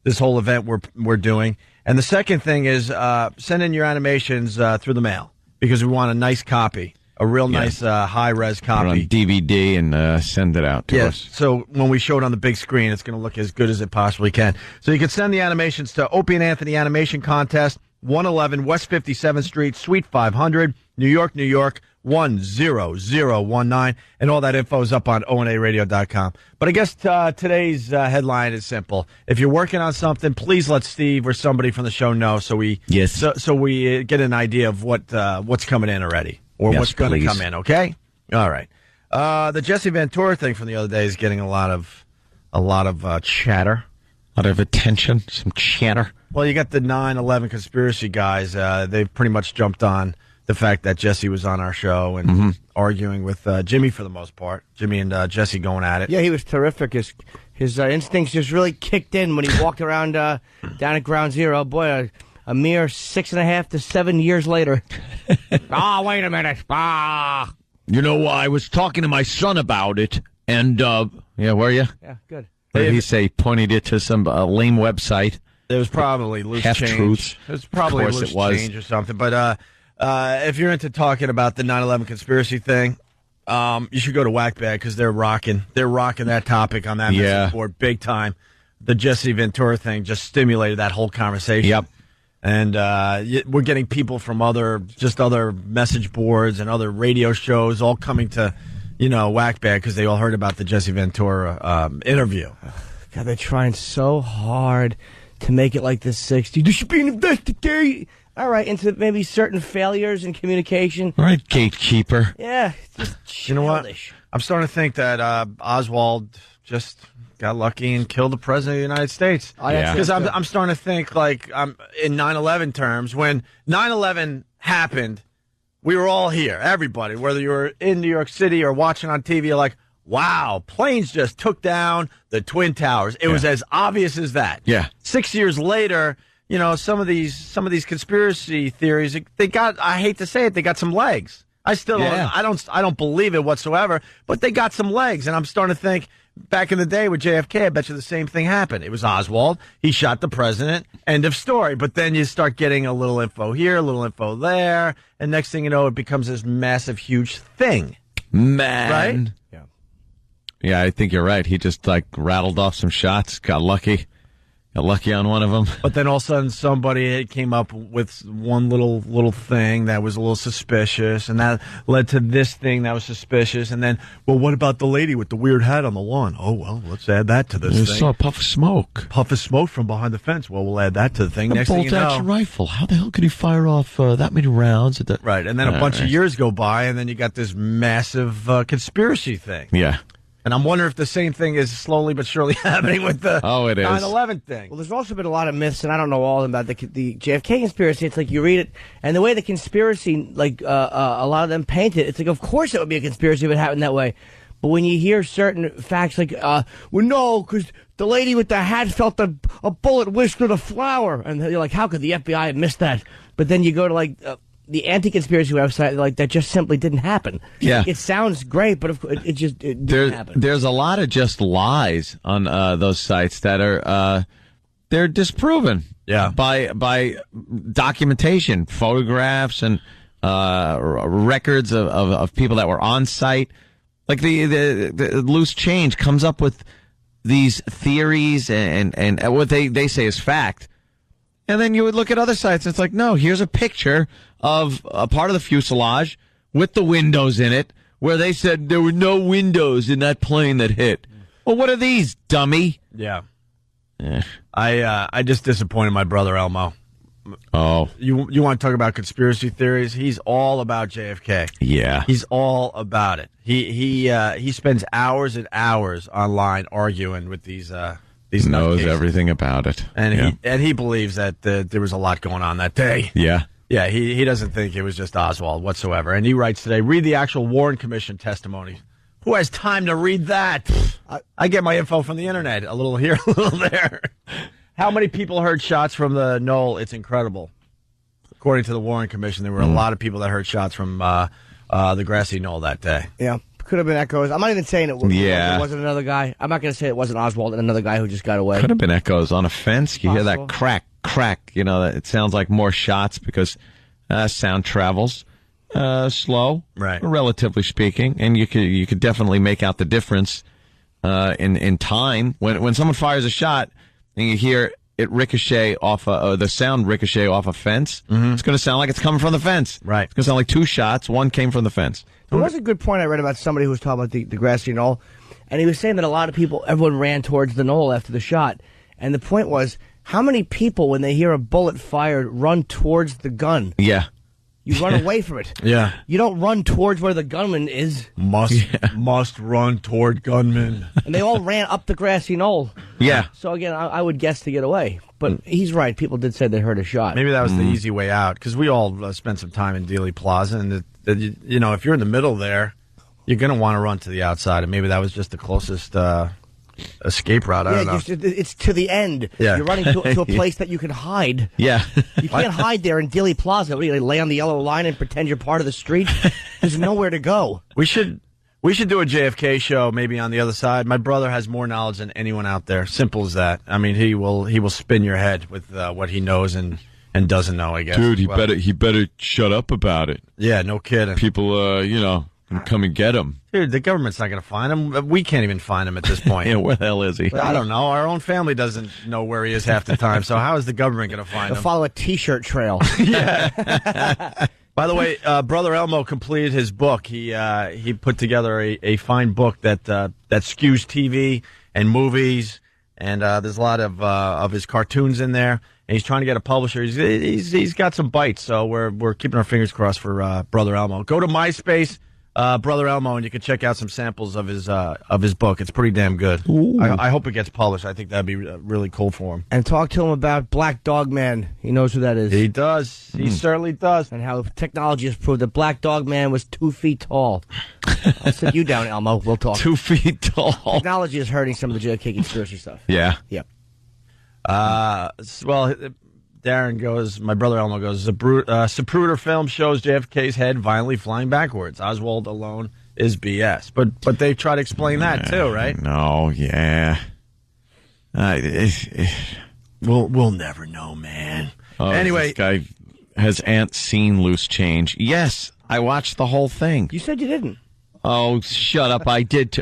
event we're doing. And the second thing is send in your animations through the mail, because we want a nice copy. A real nice high-res copy. Put it on DVD and send it out to us. So when we show it on the big screen, it's going to look as good as it possibly can. So you can send the animations to Opie and Anthony Animation Contest, 111 West 57th Street, Suite 500, New York, New York, 10019. And all that info is up on onaradio.com. But I guess today's headline is simple. If you're working on something, please let Steve or somebody from the show know so we get an idea of what's coming in already. Or what's going to come in, okay? All right. The Jesse Ventura thing from the other day is getting a lot of chatter. A lot of attention, some chatter. Well, you got the 9/11 conspiracy guys. They've pretty much jumped on the fact that Jesse was on our show and arguing with Jimmy for the most part. Jimmy and Jesse going at it. Yeah, he was terrific. His instincts just really kicked in when he walked around down at Ground Zero. Boy, a mere 6.5 to 7 years later. Wait a minute. You know, I was talking to my son about it, and, were you? Yeah, good. What did he say? Pointed it to some lame website. There was probably loose change. Half-truths. It was probably loose change or something. But if you're into talking about the 9/11 conspiracy thing, you should go to Whackbag, because they're rocking that topic on that message board big time. The Jesse Ventura thing just stimulated that whole conversation. Yep. And we're getting people from other message boards and other radio shows all coming to, Whackbag, because they all heard about the Jesse Ventura interview. God, they're trying so hard to make it like the 60s. There should be an investigation. All right, into maybe certain failures in communication. All right, gatekeeper. Yeah, just childish. You know what? I'm starting to think that Oswald just got lucky and killed the president of the United States. Because I'm starting to think, like, in 9/11 terms, when 9/11 happened, we were all here, everybody, whether you were in New York City or watching on TV, you're like, wow, planes just took down the Twin Towers. It was as obvious as that. Yeah. 6 years later, some of these conspiracy theories, they got, I hate to say it, they got some legs. I still I don't believe it whatsoever, but they got some legs, and I'm starting to think, back in the day with JFK, I bet you the same thing happened. It was Oswald. He shot the president. End of story. But then you start getting a little info here, a little info there, and next thing you know, it becomes this massive, huge thing. Man. Right? Yeah. Yeah, I think you're right. He just, rattled off some shots, got lucky. Got lucky on one of them. But then all of a sudden somebody came up with one little thing that was a little suspicious, and that led to this thing that was suspicious. And then, well, what about the lady with the weird hat on the lawn? Oh, well, let's add that to this thing. I saw a puff of smoke. Puff of smoke from behind the fence. Well, we'll add that to the thing. Next thing you know, bolt-action rifle. How the hell could he fire off that many rounds? Right, and then a bunch of years go by, and then you got this massive conspiracy thing. Yeah. And I'm wondering if the same thing is slowly but surely happening with the 9/11 thing. Well, there's also been a lot of myths, and I don't know all of them, about the JFK conspiracy. It's like you read it, and the way the conspiracy, a lot of them paint it, it's like, of course it would be a conspiracy if it happened that way. But when you hear certain facts, like, no, because the lady with the hat felt a bullet whisk through the flower. And you're like, how could the FBI have missed that? But then you go to, the anti-conspiracy website, like, that just simply didn't happen. Yeah. It sounds great, but it didn't happen. There's a lot of just lies on those sites that are they're disproven. Yeah. By documentation, photographs, and records of people that were on site. Like the Loose Change comes up with these theories and what they say is fact. And then you would look at other sites and it's like, no, here's a picture of a part of the fuselage with the windows in it where they said there were no windows in that plane that hit. Well, what are these, dummy? Yeah. I just disappointed my brother Elmo. Oh. You want to talk about conspiracy theories? He's all about JFK. Yeah. He's all about it. He spends hours and hours online arguing with these knows nutcases. Everything about it. And he believes that there was a lot going on that day. Yeah. Yeah, he doesn't think it was just Oswald whatsoever. And he writes today, read the actual Warren Commission testimony. Who has time to read that? I get my info from the internet. A little here, a little there. How many people heard shots from the Knoll? It's incredible. According to the Warren Commission, there were a lot of people that heard shots from the grassy knoll that day. Yeah, could have been echoes. I'm not even saying it wasn't another guy. I'm not going to say it wasn't Oswald and another guy who just got away. Could have been echoes on a fence. You hear that crack, crack. You know, it sounds like more shots because sound travels slow, right? Relatively speaking, and you could definitely make out the difference in time when someone fires a shot and you hear it ricochet off the sound ricochet off a fence. Mm-hmm. It's going to sound like it's coming from the fence. Right. It's going to sound like two shots. One came from the fence. There was a good point I read about somebody who was talking about the grassy knoll, and he was saying that a lot of people, everyone ran towards the knoll after the shot, and the point was, how many people, when they hear a bullet fired, run towards the gun? Yeah. You run away from it. Yeah. You don't run towards where the gunman is. Must run toward gunman. And they all ran up the grassy knoll. Yeah. So again, I would guess to get away. But he's right. People did say they heard a shot. Maybe that was the easy way out, because we all spent some time in Dealey Plaza, and you know, if you're in the middle there, you're going to want to run to the outside, and maybe that was just the closest escape route. I don't know. It's to the end. Yeah. You're running to a place that you can hide. Yeah. You can't hide there in Dealey Plaza. What, you lay on the yellow line and pretend you're part of the street? There's nowhere to go. We should do a JFK show maybe on the other side. My brother has more knowledge than anyone out there. Simple as that. I mean, he will spin your head with what he knows and doesn't know, I guess. Dude, he better shut up about it. Yeah, no kidding. People, can come and get him. Dude, the government's not going to find him. We can't even find him at this point. Yeah, where the hell is he? I don't know. Our own family doesn't know where he is half the time. So how is the government going to find him? They'll follow a T-shirt trail. Yeah. By the way, Brother Elmo completed his book. He put together a fine book that skews TV and movies, and there's a lot of his cartoons in there. And he's trying to get a publisher. He's got some bites, so we're keeping our fingers crossed for Brother Elmo. Go to MySpace. Brother Elmo, and you can check out some samples of his book. It's pretty damn good. I hope it gets published. I think that'd be really cool for him. And talk to him about Black Dog Man. He knows who that is. He does. He certainly does. And how technology has proved that Black Dog Man was 2 feet tall. I'll sit you down, Elmo. We'll talk. 2 feet tall. Technology is hurting some of the JFK conspiracy stuff. Yeah. Yep. Well, Darren goes, my brother Elmo goes, Zapruder film shows JFK's head violently flying backwards. Oswald alone is BS. But they try to explain that too, right? No, yeah. We'll never know, man. Anyway. This guy, has Aunt seen Loose Change? Yes, I watched the whole thing. You said you didn't. Oh, shut up. I did.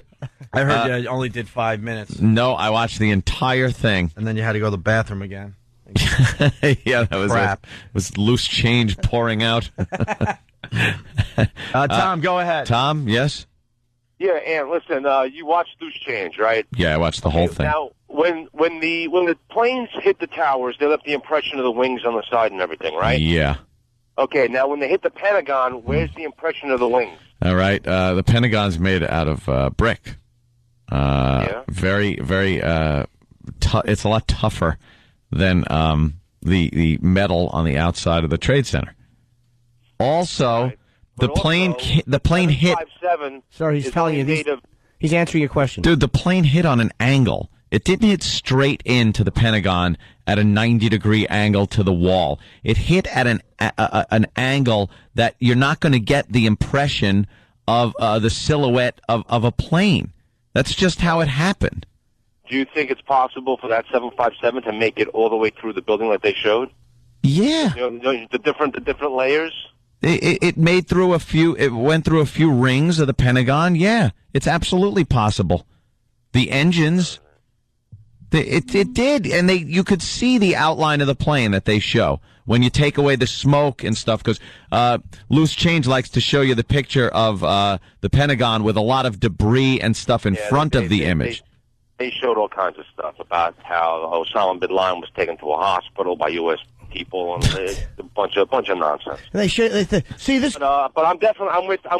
I heard you only did 5 minutes. No, I watched the entire thing. And then you had to go to the bathroom again. Yeah, that was crap. It was Loose Change pouring out. Tom, go ahead. Tom, yes? Yeah, and listen, you watched Loose Change, right? Yeah, I watched the whole thing. Now, when the planes hit the towers, they left the impression of the wings on the side and everything, right? Yeah. Okay, now when they hit the Pentagon, where's the impression of the wings? All right, the Pentagon's made out of brick. Very, very, it's a lot tougher than the metal on the outside of the Trade Center. Also, the plane hit. Sorry, he's telling you. He's answering your question. Dude, the plane hit on an angle. It didn't hit straight into the Pentagon at a 90-degree angle to the wall. It hit at an angle that you're not going to get the impression of the silhouette of a plane. That's just how it happened. Do you think it's possible for that 757 to make it all the way through the building like they showed? Yeah. The different layers? It went through a few rings of the Pentagon. Yeah, it's absolutely possible. The engines, it did, and you could see the outline of the plane that they show when you take away the smoke and stuff. Because Loose Change likes to show you the picture of the Pentagon with a lot of debris and stuff in front of the image. They showed all kinds of stuff about how Osama bin Laden was taken to a hospital by U.S. people and a bunch of nonsense. They should see this, but I'm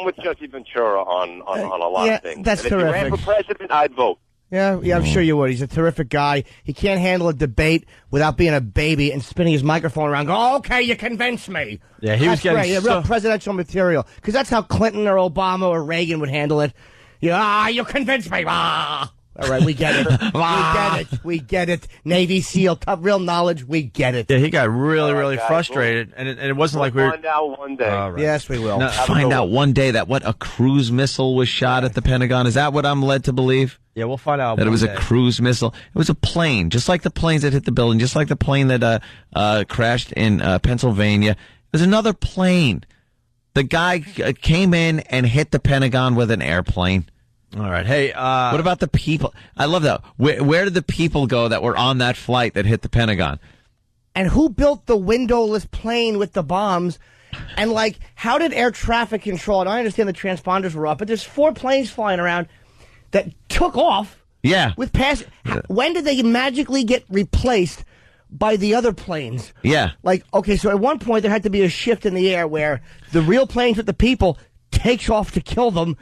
with Jesse Ventura on a lot of things. That's and terrific. If he ran for president, I'd vote. Yeah, I'm sure you would. He's a terrific guy. He can't handle a debate without being a baby and spinning his microphone around. Go, okay, you convinced me. Yeah, he was getting real presidential material. Because that's how Clinton or Obama or Reagan would handle it. You convinced me. All right, we get it. We get it. Navy SEAL, tough, real knowledge. We get it. Yeah, he got really frustrated, and it wasn't like we were. Find out one day. Right. Yes, we will. Find out one day that a cruise missile was shot at the Pentagon. Is that what I'm led to believe? Yeah, we'll find out. That it was a cruise missile. It was a plane, just like the planes that hit the building, just like the plane that crashed in Pennsylvania. It was another plane. The guy came in and hit the Pentagon with an airplane. All right. Hey, what about the people? I love that. Where did the people go that were on that flight that hit the Pentagon? And who built the windowless plane with the bombs? And, how did air traffic control it? I understand the transponders were up, but there's 4 planes flying around that took off. Yeah. With when did they magically get replaced by the other planes? Yeah. So at one point there had to be a shift in the air where the real planes with the people takes off to kill them.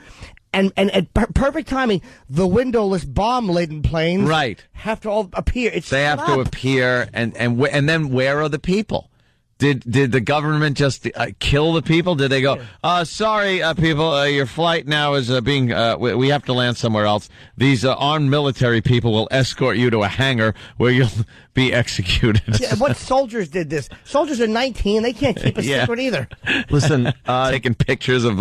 And at perfect timing, the windowless bomb-laden planes have to all appear. They have to appear, and then where are the people? Did the government just kill the people? Did they go, sorry, people, your flight now is being, we have to land somewhere else. These armed military people will escort you to a hangar where you'll be executed. Yeah, what soldiers did this? Soldiers are 19. They can't keep a secret either. Listen, taking pictures of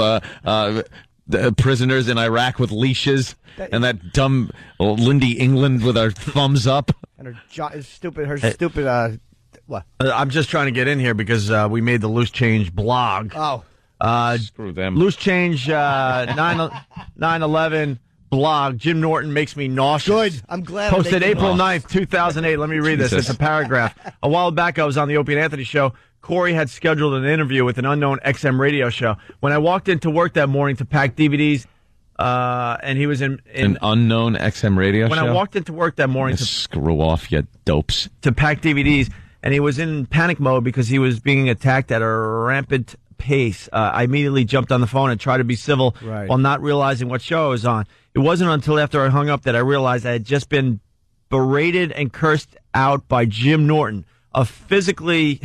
the prisoners in Iraq with leashes, and that dumb Lindy England with her thumbs up. And her stupid, what? I'm just trying to get in here because we made the Loose Change blog. Oh. Screw them. Loose Change 9/11 blog. Jim Norton makes me nauseous. Good. I'm glad. Posted April 9th, 2008. Let me read this. It's a paragraph. A while back, I was on the Opie and Anthony show. Corey had scheduled an interview with an unknown XM radio show. When I walked into work that morning to pack DVDs, and he was in an unknown XM radio show. When I walked into work that morning, screw off, you dopes, to pack DVDs, and he was in panic mode because he was being attacked at a rampant pace. I immediately jumped on the phone and tried to be civil while not realizing what show I was on. It wasn't until after I hung up that I realized I had just been berated and cursed out by Jim Norton. Physically.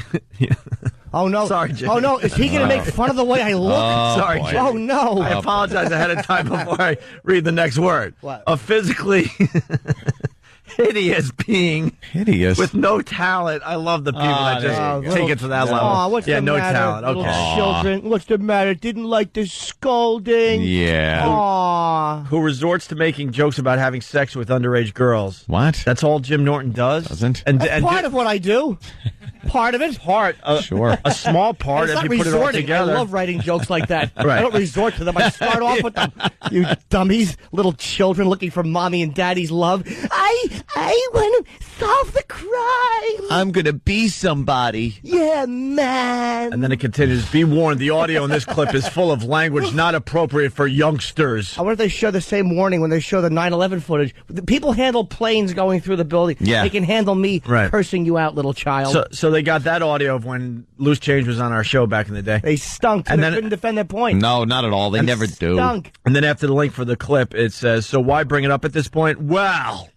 Oh no! Sorry, Jim. Oh no! Is he going to make fun of the way I look? Sorry, Jim. Oh no! I apologize ahead of time before I read the next word. What? A physically hideous being. Hideous. With no talent. I love the people that just take it to that level. Oh, what's the no matter? Talent. Okay. Little children. What's the matter? Didn't like the scolding. Yeah. Aww. Who resorts to making jokes about having sex with underage girls. What? That's all Jim Norton does? Doesn't. That's part of what I do. Part of it. Sure. A small part if you put it all together. I love writing jokes like that. Right. I don't resort to them. I start off with them. You dummies, little children looking for mommy and daddy's love. I want to solve the crime. I'm going to be somebody. Yeah, man. And then it continues, be warned, the audio in this clip is full of language not appropriate for youngsters. I wonder if they show the same warning when they show the 9/11 footage. People handle planes going through the building. Yeah. They can handle me cursing you out, little child. So they got that audio of when Loose Change was on our show back in the day. They stunk, and they couldn't defend their point. No, not at all. They never do. Stunk. And then after the link for the clip, it says, so why bring it up at this point? Well,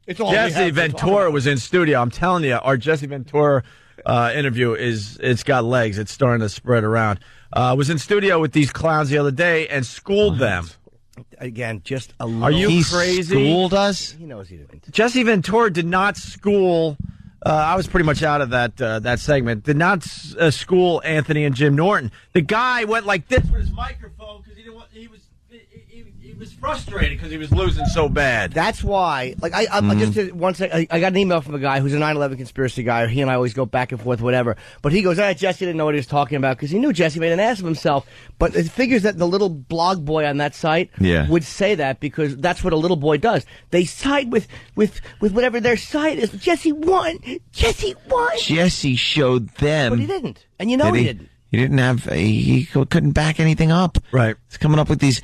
it's all Jesse Ventura was in studio. I'm telling you, our Jesse Ventura interview it's got legs. It's starting to spread around. Was in studio with these clowns the other day and schooled them. Again, just a little. Are you he crazy? Schooled us? He knows he didn't. Jesse Ventura did not school I was pretty much out of that segment. Did not school Anthony and Jim Norton. The guy went like this with his microphone because he was frustrated because he was losing so bad. That's why. Like I just did one second. I got an email from a guy who's a 9/11 conspiracy guy. He and I always go back and forth, whatever. But he goes, Jesse didn't know what he was talking about because he knew Jesse made an ass of himself. But it figures that the little blog boy on that site would say that because that's what a little boy does. They side with whatever their side is. Jesse won. Jesse won. Jesse showed them, but he didn't, and you know he didn't. He didn't have. He couldn't back anything up. Right. He's coming up with these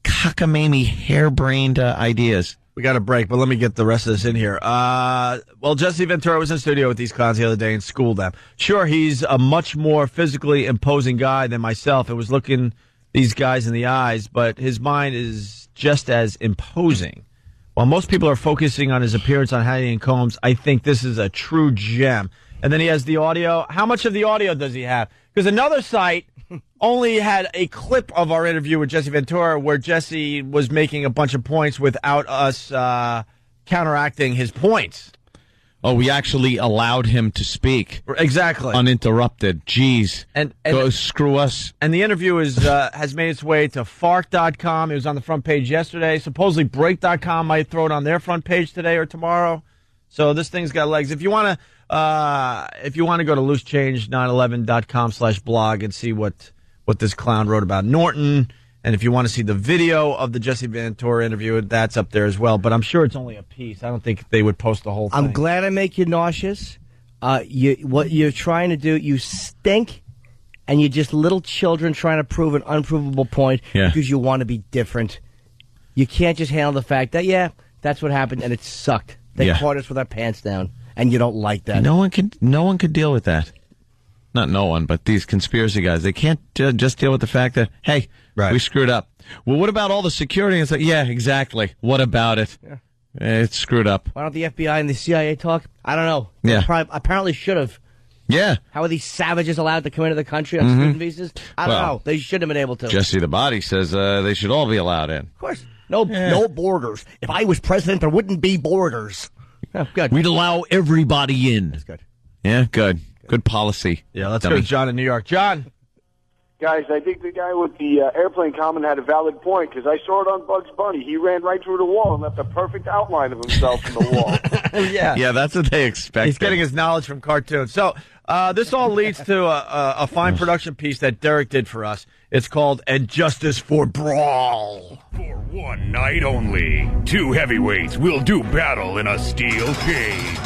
cockamamie, harebrained ideas. We got a break, but let me get the rest of this in here. Well, Jesse Ventura was in studio with these clowns the other day and schooled them. Sure, he's a much more physically imposing guy than myself. It was looking these guys in the eyes, but his mind is just as imposing. While most people are focusing on his appearance on Hannity and Combs, I think this is a true gem. And then he has the audio. How much of the audio does he have? Because another site only had a clip of our interview with Jesse Ventura where Jesse was making a bunch of points without us counteracting his points. Oh, we actually allowed him to speak. Exactly. Uninterrupted. Jeez. And go screw us. And the interview is has made its way to Fark.com. It was on the front page yesterday. Supposedly Break.com might throw it on their front page today or tomorrow. So this thing's got legs. If you want to go to loosechange911.com/blog and see what this clown wrote about Norton, and if you want to see the video of the Jesse Ventura interview, that's up there as well. But I'm sure it's only a piece. I don't think they would post the whole thing. I'm glad I make you nauseous. What you're trying to do, you stink, and you're just little children trying to prove an unprovable point because you want to be different. You can't just handle the fact that, that's what happened, and it sucked. They caught us with our pants down, and you don't like that. No one could deal with that. Not no one, but these conspiracy guys. They can't just deal with the fact that, hey, we screwed up. Well, what about all the security? It's like, yeah, exactly. What about it? Yeah. It's screwed up. Why don't the FBI and the CIA talk? I don't know. Yeah. Apparently should have. Yeah. How are these savages allowed to come into the country on student visas? I don't know. They should have been able to. Jesse the Body says they should all be allowed in. Of course. No borders. If I was president, there wouldn't be borders. Oh, good. We'd allow everybody in. That's good. Yeah, good. Good policy. Yeah, let's go to John in New York. John. Guys, I think the guy with the airplane comment had a valid point because I saw it on Bugs Bunny. He ran right through the wall and left a perfect outline of himself in the wall. Yeah, that's what they expect. He's getting his knowledge from cartoons. So this all leads to a fine production piece that Derek did for us. It's called And Justice for Brawl. For one night only, two heavyweights will do battle in a steel cage.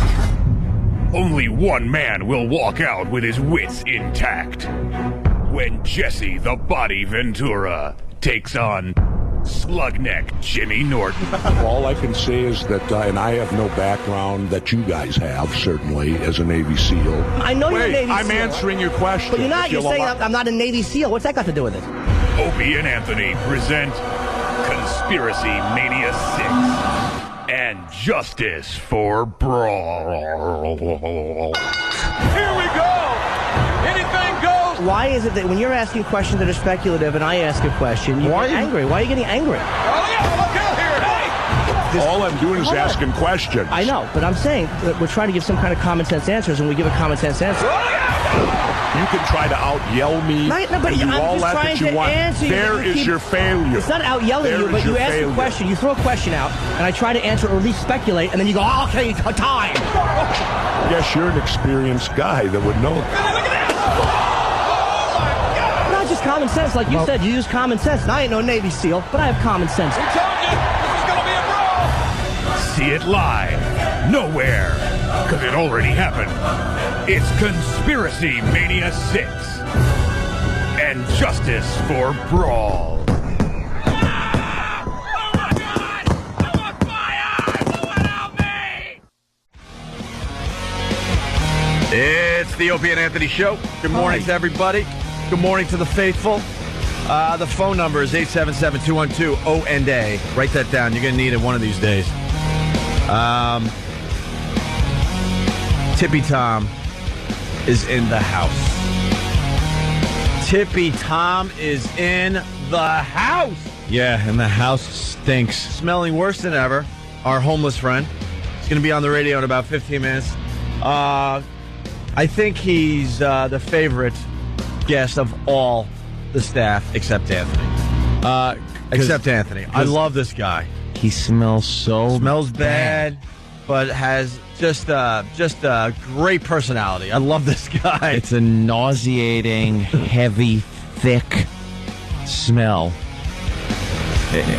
Only one man will walk out with his wits intact. When Jesse the Body Ventura takes on Slugneck Jimmy Norton. All I can say is that, and I have no background that you guys have, certainly, as a Navy SEAL. I know you're a Navy SEAL. I'm answering your question. But you're not. You're saying I'm not a Navy SEAL. What's that got to do with it? Opie and Anthony present Conspiracy Mania 6 and Justice for Brawl. Here we go! Anything goes! Why is it that when you're asking questions that are speculative and I ask a question, you get angry? Why are you getting angry? Oh, yeah, look out here! Hey! All I'm doing is asking questions. I know, but I'm saying that we're trying to give some kind of common sense answers, and we give a common sense answer. You can try to out-yell me. No, but and do I'm all just that trying you to want. answer you. There is your failure. It's not out-yelling you, but you ask a question, you throw a question out, and I try to answer or at least speculate, and then you go, oh, okay, time. Yes, you're an experienced guy that would know. Not just common sense. Like you said, you use common sense. And I ain't no Navy SEAL, but I have common sense. We told you this was going to be a brawl. See it live. Nowhere. Because it already happened. It's Conspiracy Mania 6 and Justice for Brawl. It's the Opie and Anthony Show. Good morning to everybody. Good morning to the faithful. The phone number is 877-212-ONDA. Write that down. You're going to need it one of these days. Tippy Tom is in the house. Tippy Tom is in the house. Yeah, and the house stinks. Smelling worse than ever. Our homeless friend. He's going to be on the radio in about 15 minutes. I think he's the favorite guest of all the staff except Anthony. Except Anthony. I love this guy. He smells Smells bad, but has just a great personality. I love this guy. It's a nauseating, heavy, thick smell.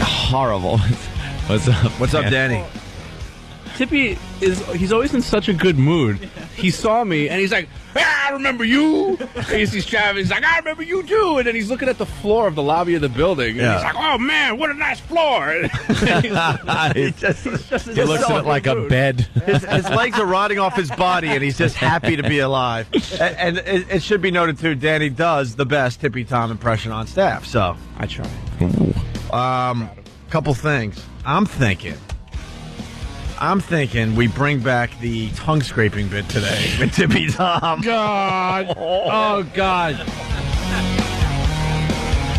Horrible. What's up, Danny? Tippy he's always in such a good mood. He saw me and he's like, I remember you. And he sees Travis, he's like, I remember you too. And then he's looking at the floor of the lobby of the building. And he's like, oh man, what a nice floor. He looks at it like a bed. His legs are rotting off his body, and he's just happy to be alive. And it should be noted too, Danny does the best Tippy Tom impression on staff. So I try. Couple things. I'm thinking we bring back the tongue scraping bit today with Tippy Tom. God. Oh, God.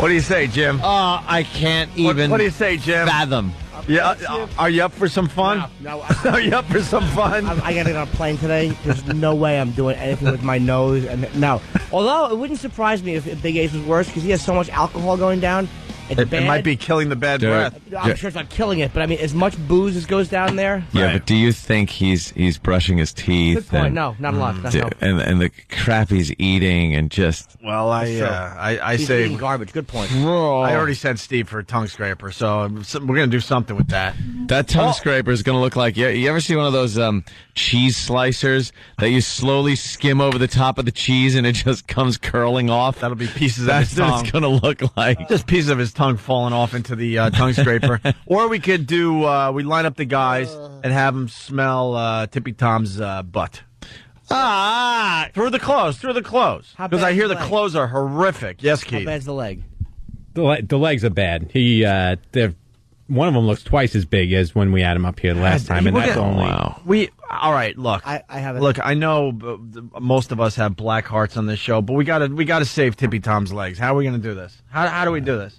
What do you say, Jim? I can't even. What do you say, Jim? Fathom. Yeah, are you up for some fun? No. Are you up for some fun? I got to get on a plane today. There's no way I'm doing anything with my nose. No. Although it wouldn't surprise me if Big Ace was worse because he has so much alcohol going down. It might be killing the bad breath. I'm sure it's not killing it, but I mean, as much booze as goes down there. Yeah, but do you think he's brushing his teeth? Good point. No, not a lot. And the crap he's eating and just. Well, I he's say eating garbage. Good point. I already sent Steve for a tongue scraper, so we're gonna do something with that. That tongue scraper is gonna look like you ever see one of those cheese slicers that you slowly skim over the top of the cheese and it just comes curling off? That'll be pieces of his tongue. That's what it's gonna look like. Just pieces of his tongue falling off into the tongue scraper. Or we could do we line up the guys and have them smell Tippy Tom's butt. Through the clothes. Because I hear the clothes are horrific. Yes, Keith. How bad's the leg? The legs are bad. One of them looks twice as big as when we had him up here last time, and that's only. Wow. All right. Look, I have it. Look, I know most of us have black hearts on this show, but we gotta save Tippy Tom's legs. How are we gonna do this? How do we do this?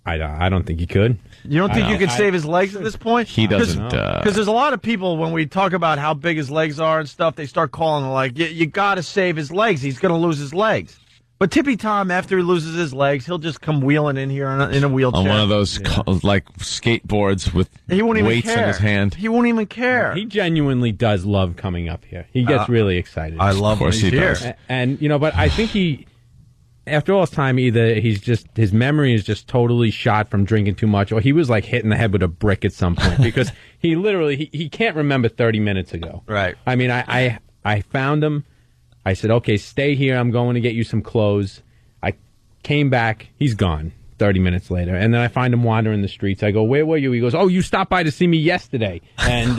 I don't think you could. You don't think you could save his legs at this point? He doesn't. Because there's a lot of people, when we talk about how big his legs are and stuff, they start calling like, you got to save his legs. He's going to lose his legs. But Tippy Tom, after he loses his legs, he'll just come wheeling in here in a wheelchair. On one of those like skateboards with weights in his hand. He won't even care. He genuinely does love coming up here. He gets really excited. I love when he's here. And but I think after all this time, either his memory is just totally shot from drinking too much, or he was like hitting the head with a brick at some point because he literally he can't remember 30 minutes ago. Right. I mean, I found him. I said, okay, stay here. I'm going to get you some clothes. I came back. He's gone 30 minutes later. And then I find him wandering the streets. I go, where were you? He goes, oh, you stopped by to see me yesterday. And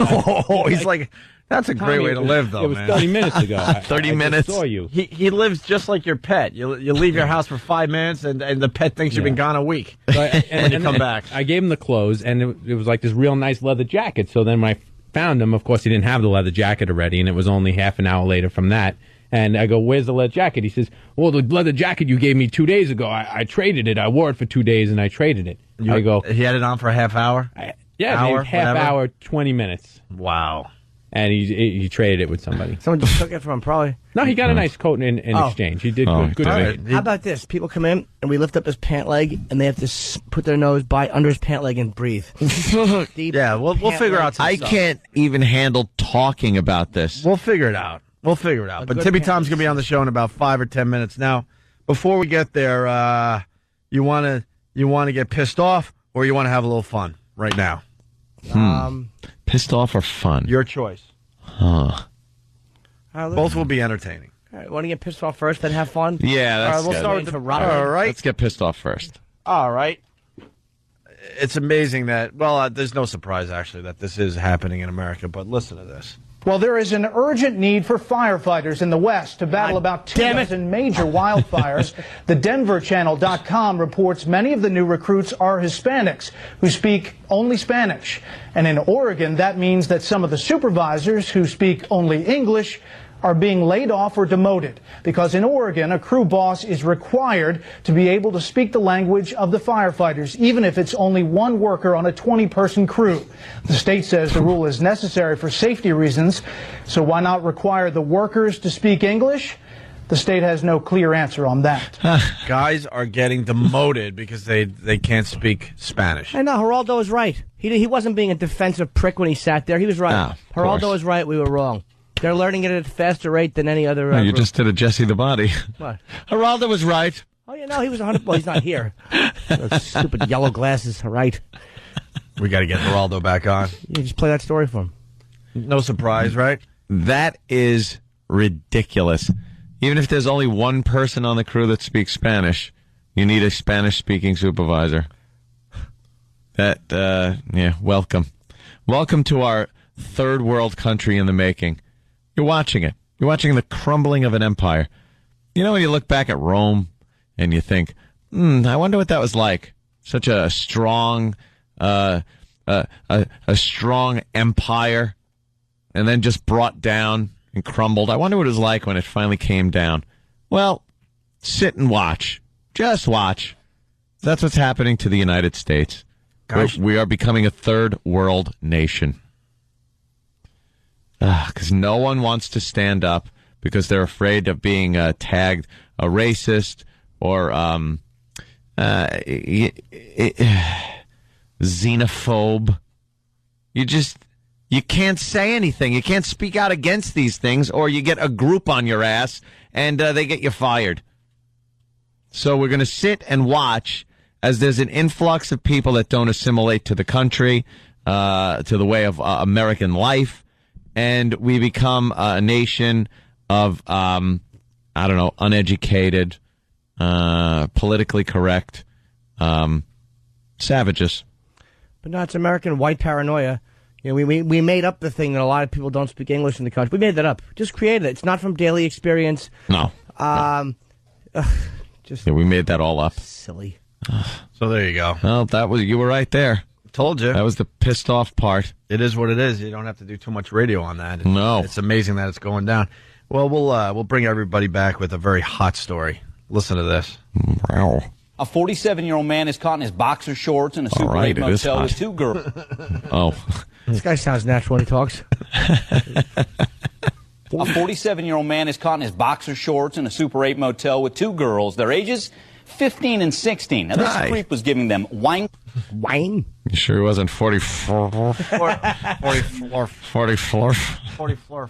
he's like, that's a great way to live, though, man. It was 30 minutes ago. 30 minutes? I saw you. He lives just like your pet. You leave your house for 5 minutes, and the pet thinks you've been gone a week when you come back. I gave him the clothes, and it was like this real nice leather jacket. So then when I found him, of course, he didn't have the leather jacket already, and it was only half an hour later from that. And I go, where's the leather jacket? He says, well, the leather jacket you gave me 2 days ago, I traded it. I wore it for 2 days, and I traded it. I go, he had it on for a half hour? Half hour, 20 minutes. Wow. And he traded it with somebody. Someone just took it from him, probably. No, he got a nice coat in exchange. He did good. Right. How about this? People come in, and we lift up his pant leg, and they have to put their nose under his pant leg and breathe. Yeah, we'll figure out some stuff. I can't even handle talking about this. We'll figure it out. But Tippy Tom's going to be on the show in about 5 or 10 minutes. Now, before we get there, you want to get pissed off, or you want to have a little fun right now? Pissed off or fun? Your choice. Huh. Both will be entertaining. All right, want to get pissed off first, then have fun? Yeah, that's we'll good. start with all right. Let's get pissed off first. All right. It's amazing that, there's no surprise, actually, that this is happening in America, but listen to this. Well, there is an urgent need for firefighters in the West to battle about 2 dozen major wildfires. The DenverChannel.com reports many of the new recruits are Hispanics who speak only Spanish. And in Oregon, that means that some of the supervisors who speak only English are being laid off or demoted because in Oregon, a crew boss is required to be able to speak the language of the firefighters, even if it's only one worker on a 20-person crew. The state says the rule is necessary for safety reasons, so why not require the workers to speak English? The state has no clear answer on that. Guys are getting demoted because they can't speak Spanish. I know, Geraldo is right. He wasn't being a defensive prick when he sat there. He was right. Geraldo is right. We were wrong. They're learning it at a faster rate than any other. You just did a Jesse the Body. What? Geraldo was right. Oh, yeah, no, he was 100. Well, he's not here. Those stupid yellow glasses, right? We got to get Geraldo back on. You just play that story for him. No surprise, right? That is ridiculous. Even if there's only one person on the crew that speaks Spanish, you need a Spanish-speaking supervisor. Welcome. Welcome to our third world country in the making. You're watching it. You're watching the crumbling of an empire. You know when you look back at Rome and you think, I wonder what that was like. Such a strong, a strong empire, and then just brought down and crumbled. I wonder what it was like when it finally came down. Well, sit and watch. Just watch. That's what's happening to the United States. We are becoming a third world nation. Because no one wants to stand up because they're afraid of being tagged a racist or xenophobe. You can't say anything. You can't speak out against these things, or you get a group on your ass and they get you fired. So we're going to sit and watch as there's an influx of people that don't assimilate to the country, to the way of American life, and we become a nation of, uneducated, politically correct savages. But no, it's American white paranoia. You know, we made up the thing that a lot of people don't speak English in the country. We made that up. Just created it. It's not from daily experience. No. We made that all up. Silly. So there you go. Well, you were right there. Told you. That was the pissed off part. It is what it is. You don't have to do too much radio on that. No. It's amazing that it's going down. Well, we'll bring everybody back with a very hot story. Listen to this. Wow. A 47-year-old man is caught in his boxer shorts in a Super 8 motel with two girls. Oh. This guy sounds natural when he talks. A 47-year-old man is caught in his boxer shorts in a Super 8 motel with two girls. Their ages, 15 and 16. Now, this creep was giving them wine. Wine? You sure he wasn't 44? 44. 44. 44.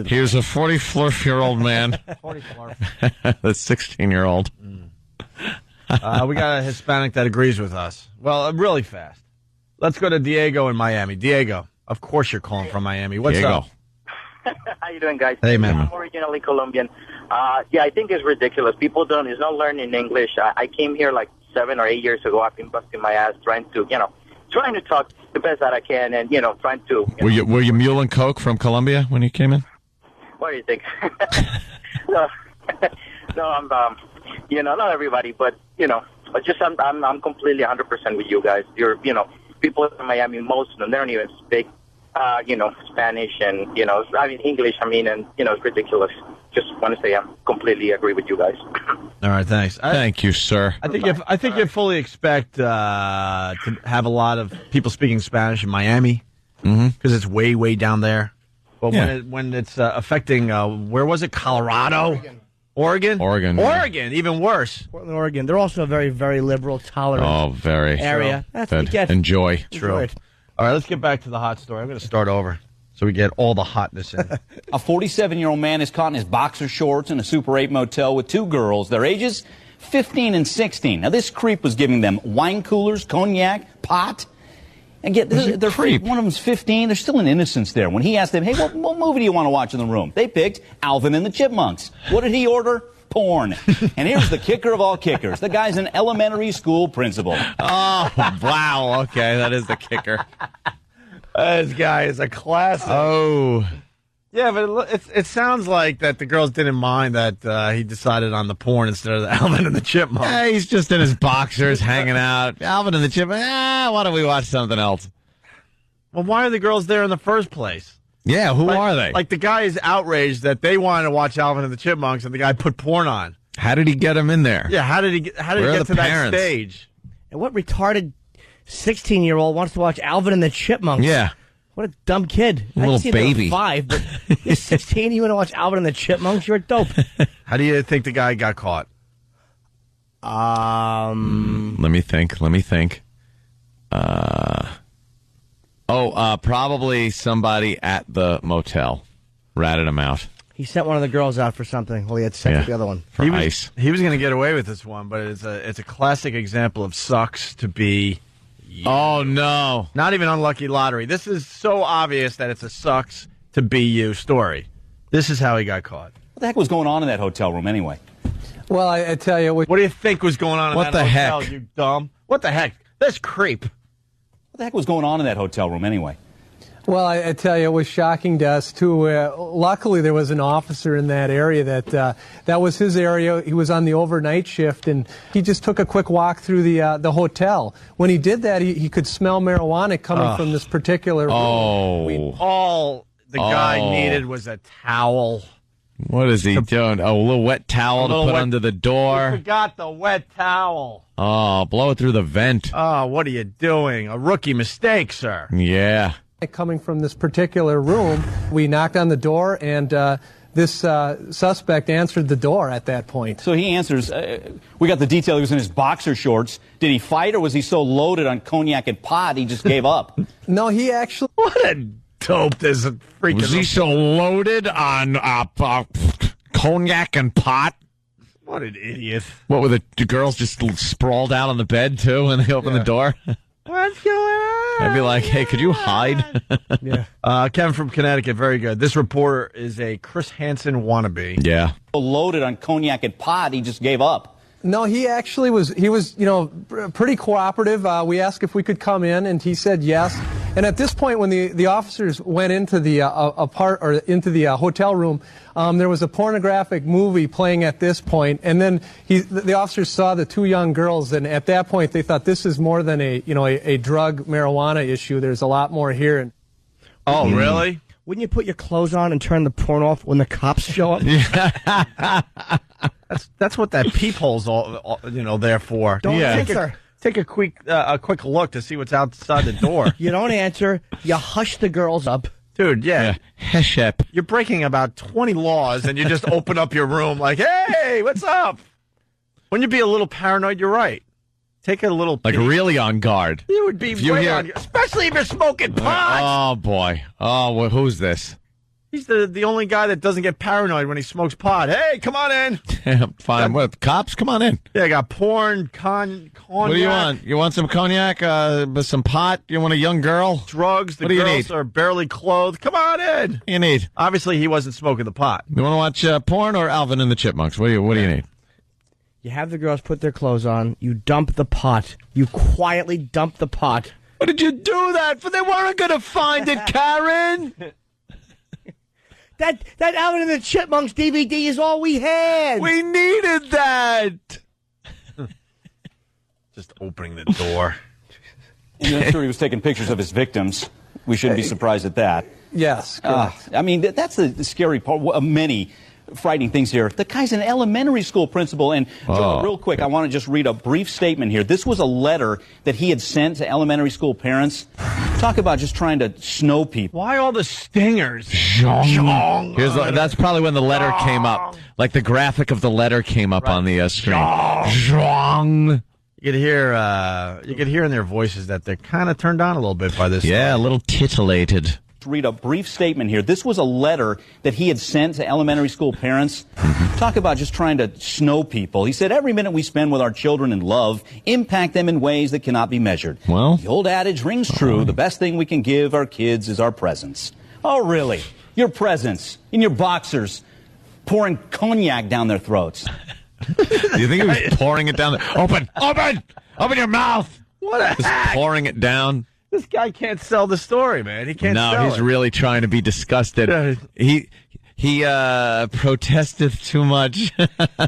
He was a 44-year-old man. 44. The 16-year-old. We got a Hispanic that agrees with us. Well, really fast. Let's go to Diego in Miami. Diego, of course you're calling from Miami. What's Diego. up? How you doing, guys? Hey, man. I'm originally Colombian. I think it's ridiculous. People is not learning English. I came here like 7 or 8 years ago. I've been busting my ass trying to talk the best that I can and, trying to... Were you mule and coke from Colombia when you came in? What do you think? No, I'm, not everybody, but, I'm completely 100% with you guys. People in Miami, most of them, they don't even speak, Spanish and, English, and, it's ridiculous. Just want to say I completely agree with you guys. All right, thanks. Thank you, sir. I think you fully expect to have a lot of people speaking Spanish in Miami because it's way, way down there. But when it's affecting, where was it? Colorado? Oregon? Oregon, even worse. Portland, Oregon. They're also a very, very liberal, tolerant very area. That's what you get. Enjoy. True. All right, let's get back to the hot story. I'm going to start over so we get all the hotness in. A 47-year-old man is caught in his boxer shorts in a Super 8 motel with two girls. Their ages, 15 and 16. Now, this creep was giving them wine coolers, cognac, pot. And one of them's 15. There's still an innocence there. When he asked them, hey, what movie do you want to watch in the room? They picked Alvin and the Chipmunks. What did he order? Porn. And here's the kicker of all kickers. The guy's an elementary school principal. Oh, wow. Okay, that is the kicker. This guy is a classic. Oh. Yeah, but it sounds like that the girls didn't mind that he decided on the porn instead of the Alvin and the Chipmunks. Yeah, he's just in his boxers hanging out. Alvin and the Chipmunks, why don't we watch something else? Well, why are the girls there in the first place? Yeah, who are they? Like the guy is outraged that they wanted to watch Alvin and the Chipmunks, and the guy put porn on. How did he get him in there? Yeah, how did he get to that stage? And what retarded 16-year-old wants to watch Alvin and the Chipmunks? Yeah. What a dumb kid. Little baby. 5, but you're 16, you want to watch Alvin and the Chipmunks? You're dope. How do you think the guy got caught? Let me think. Probably somebody at the motel ratted him out. He sent one of the girls out for something. Well, he had sex with the other one. For ice. He was going to get away with this one, but it's a classic example of sucks to be you. Oh, no. Not even unlucky lottery. This is so obvious that it's a sucks to be you story. This is how he got caught. What the heck was going on in that hotel room anyway? Well, I tell you. What do you think was going on in What that the hotel, heck? you dumb? What the heck? This creep. What the heck was going on in that hotel room anyway? Well, I tell you, it was shocking to us, too. Luckily, there was an officer in that area that was his area. He was on the overnight shift, and he just took a quick walk through the hotel. When he did that, he could smell marijuana coming from this particular room. All the guy needed was a towel. What is he doing? A little wet towel to put under the door. You forgot the wet towel. Oh, blow it through the vent. Oh, what are you doing? A rookie mistake, sir. Yeah. Coming from this particular room, we knocked on the door, and this suspect answered the door at that point. So he answers, we got the detail, he was in his boxer shorts. Did he fight, or was he so loaded on cognac and pot he just gave up? No, he actually... What a dope this freaking... Was he so loaded on cognac and pot? What an idiot. What, were the girls just sprawled out on the bed, too, when they opened the door? What's going on? I'd be like, hey, could you hide? Yeah. Kevin from Connecticut, very good. This reporter is a Chris Hansen wannabe. Yeah. So loaded on cognac and pot he just gave up. No, he actually was, pretty cooperative. We asked if we could come in, and he said yes. And at this point, when the officers went into the hotel room, there was a pornographic movie playing at this point, and then the officers saw the two young girls, and at that point they thought this is more than a drug marijuana issue. There's a lot more here. Oh, really? Wouldn't you put your clothes on and turn the porn off when the cops show up? That's what that peephole's all there for. Don't answer. Take a quick look to see what's outside the door. You don't answer. You hush the girls up. Dude, yeah. Hush up. You're breaking about 20 laws, and you just open up your room like, hey, what's up? Wouldn't you be a little paranoid? You're right. Take a little peek. Like really on guard. You would be way on, especially if you're smoking pot. Oh, boy. Oh, well, who's this? He's the only guy that doesn't get paranoid when he smokes pot. Hey, come on in. Fine. What, cops? Come on in. Yeah, I got porn, cognac. What do you want? You want some cognac, some pot? You want a young girl? Drugs. The what do you girls need? Are barely clothed. Come on in. What do you need? Obviously, he wasn't smoking the pot. You want to watch porn or Alvin and the Chipmunks? What do you need? You have the girls put their clothes on. You dump the pot. You quietly dump the pot. What did you do that for? They weren't going to find it, Karen. That Alvin and the Chipmunks DVD is all we had. We needed that. Just opening the door. I'm sure he was taking pictures of his victims. We shouldn't be surprised at that. Yes. I mean, that's the scary part of many frightening things here. The guy's an elementary school principal. And, Joe, real quick, I want to just read a brief statement here. This was a letter that he had sent to elementary school parents. Talk about just trying to snow people. Why all the stingers? That's probably when the letter came up. Like the graphic of the letter came up on the screen. You could hear in their voices that they're kind of turned on a little bit by this. Yeah, a little titillated. Read a brief statement here. This was a letter that he had sent to elementary school parents. Talk about just trying to snow people. He said, every minute we spend with our children in love impact them in ways that cannot be measured. Well, the old adage rings true. The best thing we can give our kids is our presents. Oh, really? Your presents in your boxers, pouring cognac down their throats. Do you think he was pouring it down there? Open your mouth. What a hack. Pouring it down. This guy can't sell the story, man. He can't sell it. No, he's really trying to be disgusted. He protested too much.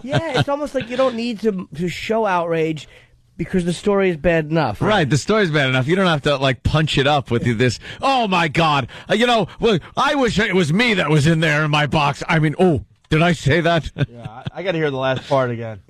Yeah, it's almost like you don't need to show outrage. Because the story is bad enough. Right, the story's bad enough. You don't have to, like, punch it up with this, oh, my God. Well, I wish it was me that was in there in my box. I mean, did I say that? Yeah, I got to hear the last part again.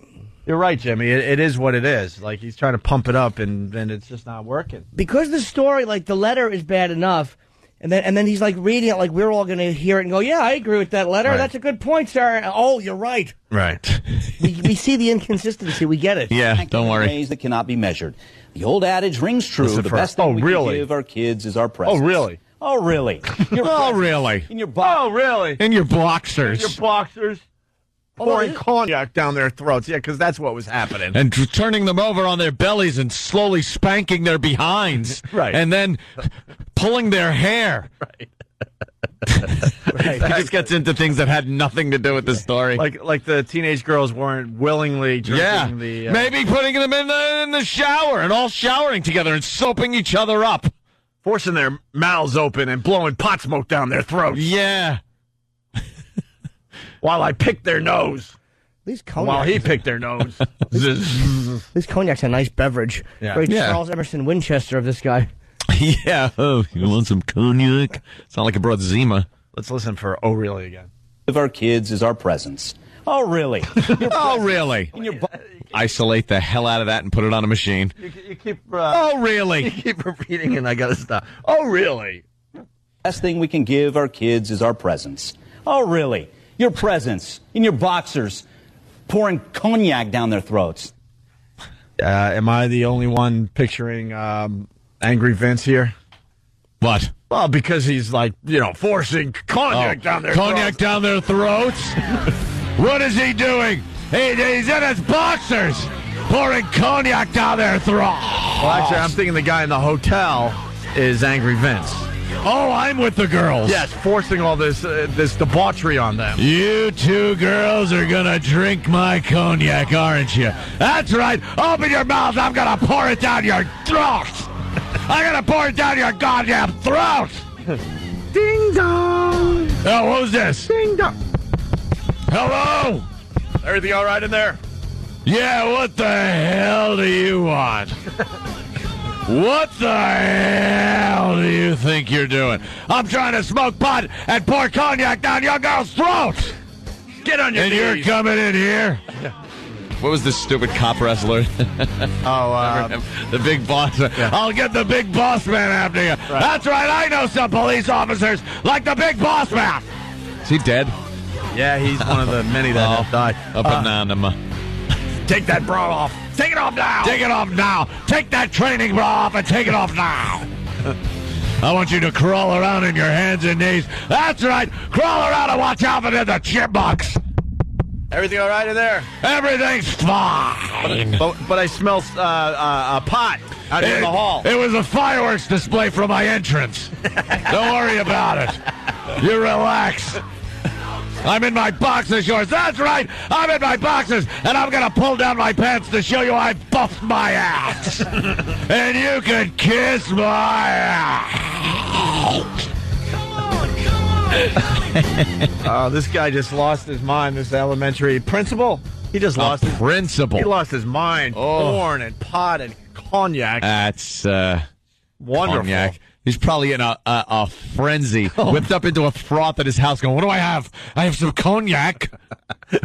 You're right, Jimmy. It is what it is. Like, he's trying to pump it up, and it's just not working. Because the story, like, the letter is bad enough, and then he's, like, reading it like we're all going to hear it and go, yeah, I agree with that letter. Right. That's a good point, sir. Oh, you're right. Right. we see the inconsistency. We get it. Yeah, don't worry. Ways that cannot be measured. The old adage rings true. Listen The for- best thing Oh, we really? can give our kids is our presents. Oh, really? Oh, really? Oh, really? In your box. Oh, really? In your boxers. Your boxers. Pouring cognac down their throats. Yeah, because that's what was happening. And turning them over on their bellies and slowly spanking their behinds. Right. And then pulling their hair. Right. It just gets into things that had nothing to do with the story. Like the teenage girls weren't willingly drinking the... Maybe putting them in the shower and all showering together and soaping each other up. Forcing their mouths open and blowing pot smoke down their throats. Yeah. While I picked their nose. These cognac. While he picked their nose. This cognac's a nice beverage. Yeah. Great Yeah. Charles Emerson Winchester of this guy. Yeah. Oh, you want some cognac? Sound like it brought Zima. Let's listen for Oh Really again. Give our kids is our presents. Oh, really? Oh, really? Isolate the hell out of that and put it on a machine. You keep... Oh, really? You keep repeating and I gotta stop. Oh, really? Best thing we can give our kids is our presents. Oh, really? Your presents in your boxers, pouring cognac down their throats. Am I the only one picturing Angry Vince here? What? Well, because he's like, forcing cognac down their Cognac throats. down their throats? What is he doing? He's in his boxers, pouring cognac down their throats. Well, actually, I'm thinking the guy in the hotel is Angry Vince. Oh, I'm with the girls. Yes, forcing all this debauchery on them. You two girls are gonna drink my cognac, aren't you? That's right. Open your mouth. I'm gonna pour it down your throat. I'm gonna pour it down your goddamn throat. Ding dong. Oh, who's this? Ding dong. Hello? Everything all right in there? Yeah, what the hell do you want? What the hell do you think you're doing? I'm trying to smoke pot and pour cognac down your girl's throat. Get on your And knees. you're coming in here? What was this stupid cop wrestler? The big boss. I'll get the big boss man after you. Right. That's right, I know some police officers like the big boss man. Is he dead? Yeah, he's one of the many that have died. A banana. Take that bra off. Take it off now. Take it off now. Take that training bra off and take it off now. I want you to crawl around in your hands and knees. That's right. Crawl around and watch out for the chipmunks. Everything all right in there? Everything's fine. But I smell a pot out in the hall. It was a fireworks display from my entrance. Don't worry about it. You relax. I'm in my boxer shorts. That's right. I'm in my boxers, and I'm going to pull down my pants to show you I buffed my ass. And you can kiss my ass. Oh, this guy just lost his mind, this elementary principal. He just lost his principal. He lost his mind. Corn and pot and cognac. That's wonderful. Cognac. He's probably in a frenzy, whipped up into a froth at his house going, what do I have? I have some cognac.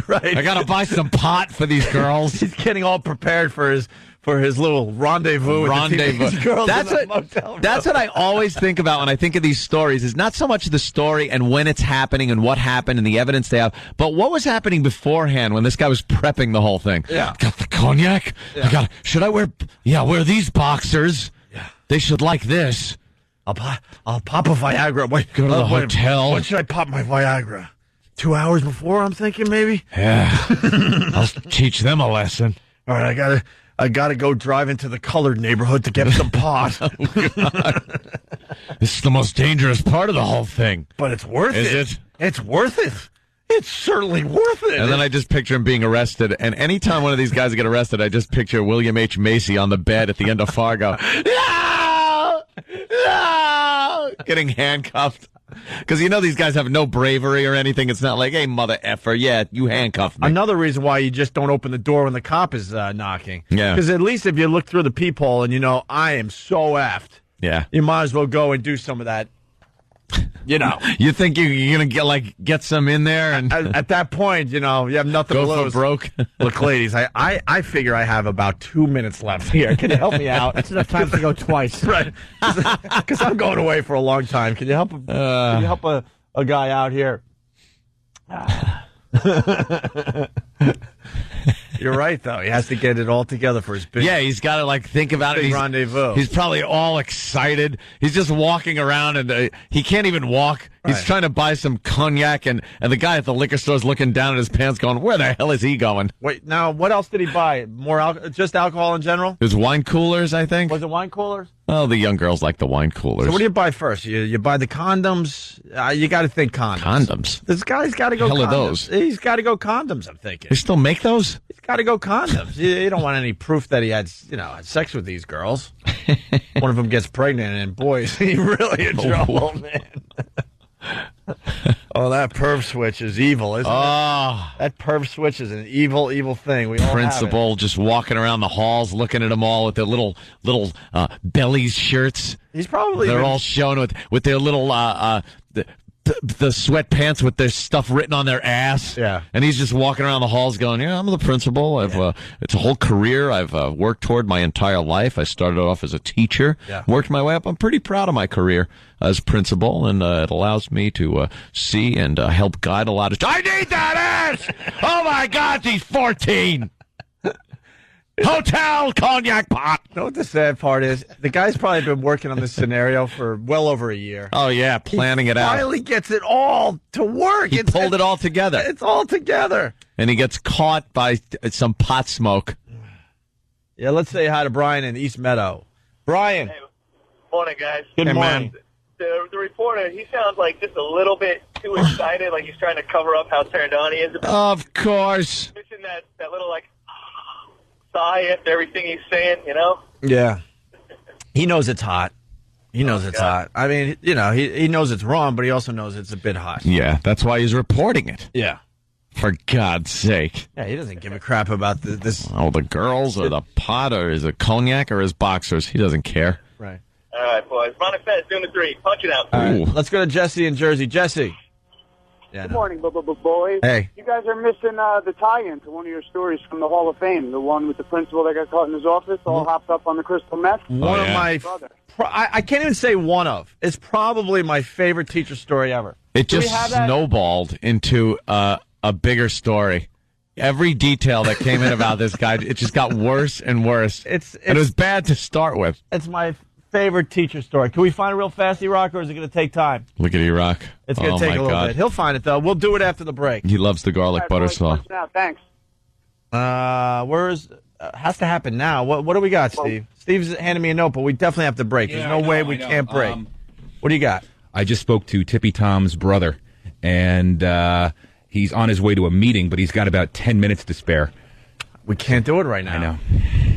Right. I got to buy some pot for these girls. He's getting all prepared for his little rendezvous. With the teenage girls That's in the what. motel room. That's what I always think about when I think of these stories. Is not so much the story and when it's happening and what happened and the evidence they have, but what was happening beforehand when this guy was prepping the whole thing. Yeah. Got the cognac. Yeah. Should I wear? Yeah, wear these boxers. Yeah. They should like this. I'll pop a Viagra. Wait, Go to the hotel. When should I pop my Viagra? 2 hours before, I'm thinking, maybe? Yeah. I'll teach them a lesson. All right, I gotta go drive into the colored neighborhood to get some pot. This is the most dangerous part of the whole thing. But it's worth it. Is it? It's worth it. It's certainly worth it. And then I just picture him being arrested. And anytime one of these guys get arrested, I just picture William H. Macy on the bed at the end of Fargo. No! No! Getting handcuffed. Because these guys have no bravery or anything. It's not like, hey, mother effer, yeah, you handcuffed me. Another reason why you just don't open the door when the cop is knocking. Yeah. Because at least if you look through the peephole and I am so effed, yeah, you might as well go and do some of that. You think you're gonna get some in there, and at that point, you have nothing go to lose. for broke. Look, ladies, I figure I have about 2 minutes left here. Can you help me out? That's enough time to go twice, right? Because I'm going away for a long time. Can you help? Can you help a guy out here? You're right, though. He has to get it all together for his big. Yeah, he's got to think about it. Rendezvous. He's probably all excited. He's just walking around, and he can't even walk. He's Right. trying to buy some cognac, and the guy at the liquor store is looking down at his pants, going, "Where the hell is he going?" Wait, now what else did he buy? More just alcohol in general? There's wine coolers, I think. Was it wine coolers? Oh, the young girls like the wine coolers. So what do you buy first? You buy the condoms. You got to think condoms. Condoms. This guy's got to go. Hell are condoms. those? He's got to go condoms. I'm thinking. They still make those? He's got to go condoms. You don't want any proof that he had sex with these girls. One of them gets pregnant, and boys, he really in trouble, man. Oh, that perv switch is evil, isn't it? That perv switch is an evil, evil thing. We all have Principal just walking around the halls, looking at them all with their little bellies shirts. He's probably they're all shown with their little the sweatpants with their stuff written on their ass. Yeah. And he's just walking around the halls going, I'm the principal. It's a whole career I've worked toward my entire life. I started off as a teacher, worked my way up. I'm pretty proud of my career as principal, and it allows me to see and help guide a lot of... I need that ass! Oh, my God, she's 14! Hotel cognac pot. You know what the sad part is? The guy's probably been working on this scenario for well over a year. Oh, yeah, planning it out. Finally gets it all to work. He pulled it all together. It's all together. And he gets caught by some pot smoke. Yeah, let's say hi to Brian in East Meadow. Brian. Hey, morning, guys. Good morning. The reporter, he sounds like just a little bit too excited, like he's trying to cover up how turned on he is. Of course. Missing that little, sigh after everything he's saying, Yeah. He knows it's hot. He knows it's hot. I mean, he knows it's wrong, but he also knows it's a bit hot. Yeah, that's why he's reporting it. Yeah. For God's sake. Yeah, he doesn't give a crap about this. Oh, the girls or the pot or is it cognac or his boxers. He doesn't care. Right. All right, boys. Ronnie Fez doing the 3. Punch it out. All right, let's go to Jesse in Jersey. Jesse. Yeah, Good morning, boys. Hey. You guys are missing the tie-in to one of your stories from the Hall of Fame, the one with the principal that got caught in his office, all hopped up on the crystal meth. One of my... I can't even say one of. It's probably my favorite teacher story ever. It just snowballed into a bigger story. Every detail that came in about this guy, it just got worse and worse. And it was bad to start with. It's my favorite teacher story. Can we find it real fast, E-Rock, or is it going to take time? Look at E-Rock. It's going to take a little bit. He'll find it, though. We'll do it after the break. He loves the garlic butter sauce. Thanks. Has to happen now. What do we got, Steve? Steve's handing me a note, but we definitely have to break. There's no way we can't break. What do you got? I just spoke to Tippy Tom's brother, and he's on his way to a meeting, but he's got about 10 minutes to spare. We can't do it right now. I know.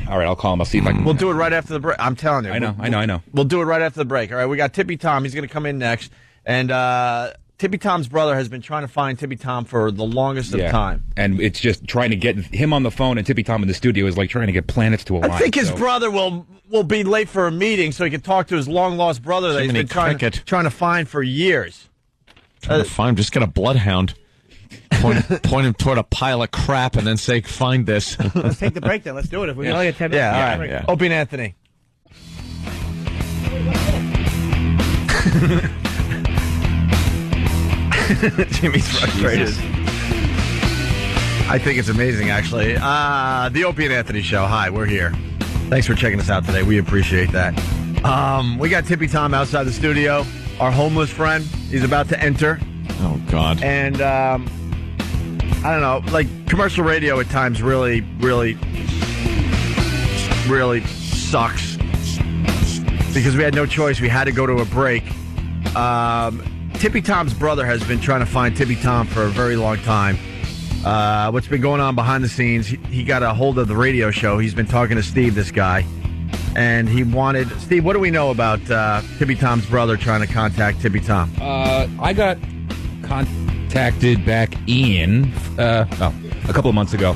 All right, I'll call him. I'll see if I can. We'll do it right after the break. I'm telling you. I know. We'll do it right after the break. All right, we got Tippy Tom. He's going to come in next. And Tippy Tom's brother has been trying to find Tippy Tom for the longest of time. And it's just trying to get him on the phone and Tippy Tom in the studio is like trying to get planets to align. I think his brother will be late for a meeting so he can talk to his long-lost brother that he's been trying to find for years. Trying to find, just get a bloodhound. Point him toward a pile of crap and then say, find this. Let's take the break then. Let's do it. If we can only get 10 minutes. Yeah, all right. Yeah. Opie and Anthony. Jimmy's frustrated. I think it's amazing, actually. The Opie and Anthony Show. Hi, we're here. Thanks for checking us out today. We appreciate that. We got Tippy Tom outside the studio. Our homeless friend. He's about to enter. Oh, God. And, I don't know, like, commercial radio at times really sucks. Because we had no choice. We had to go to a break. Tippy Tom's brother has been trying to find Tippy Tom for a very long time. What's been going on behind the scenes, he got a hold of the radio show. He's been talking to Steve, this guy. and he wanted... Steve, what do we know about Tippy Tom's brother trying to contact Tippy Tom? I got contacted back in a couple of months ago.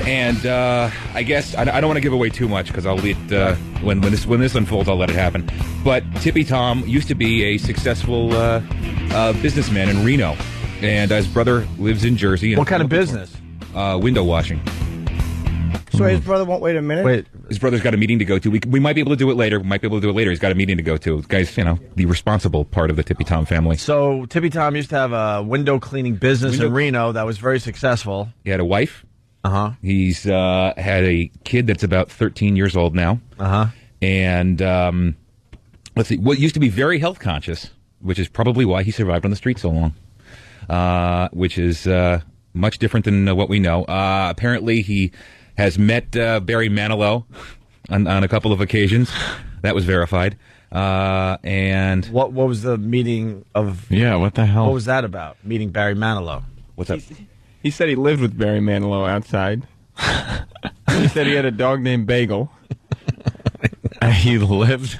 And I guess I don't want to give away too much because I'll let when this unfolds, I'll let it happen. But Tippy Tom used to be a successful businessman in Reno, and his brother lives in Jersey. What kind of business? Window washing. So his brother won't wait a minute? Wait. His brother's got a meeting to go to. We might be able to do it later. He's got a meeting to go to. The guy's, the responsible part of the Tippy Tom family. So Tippy Tom used to have a window cleaning business in Reno that was very successful. He had a wife. Uh-huh. He's had a kid that's about 13 years old now. Uh-huh. And let's see, what used to be very health conscious, which is probably why he survived on the street so long, which is much different than what we know. Apparently, he has met Barry Manilow on a couple of occasions. That was verified. And what was the meeting of? Yeah, what the hell? What was that about? Meeting Barry Manilow. What's up? He said he lived with Barry Manilow outside. He said he had a dog named Bagel. He lived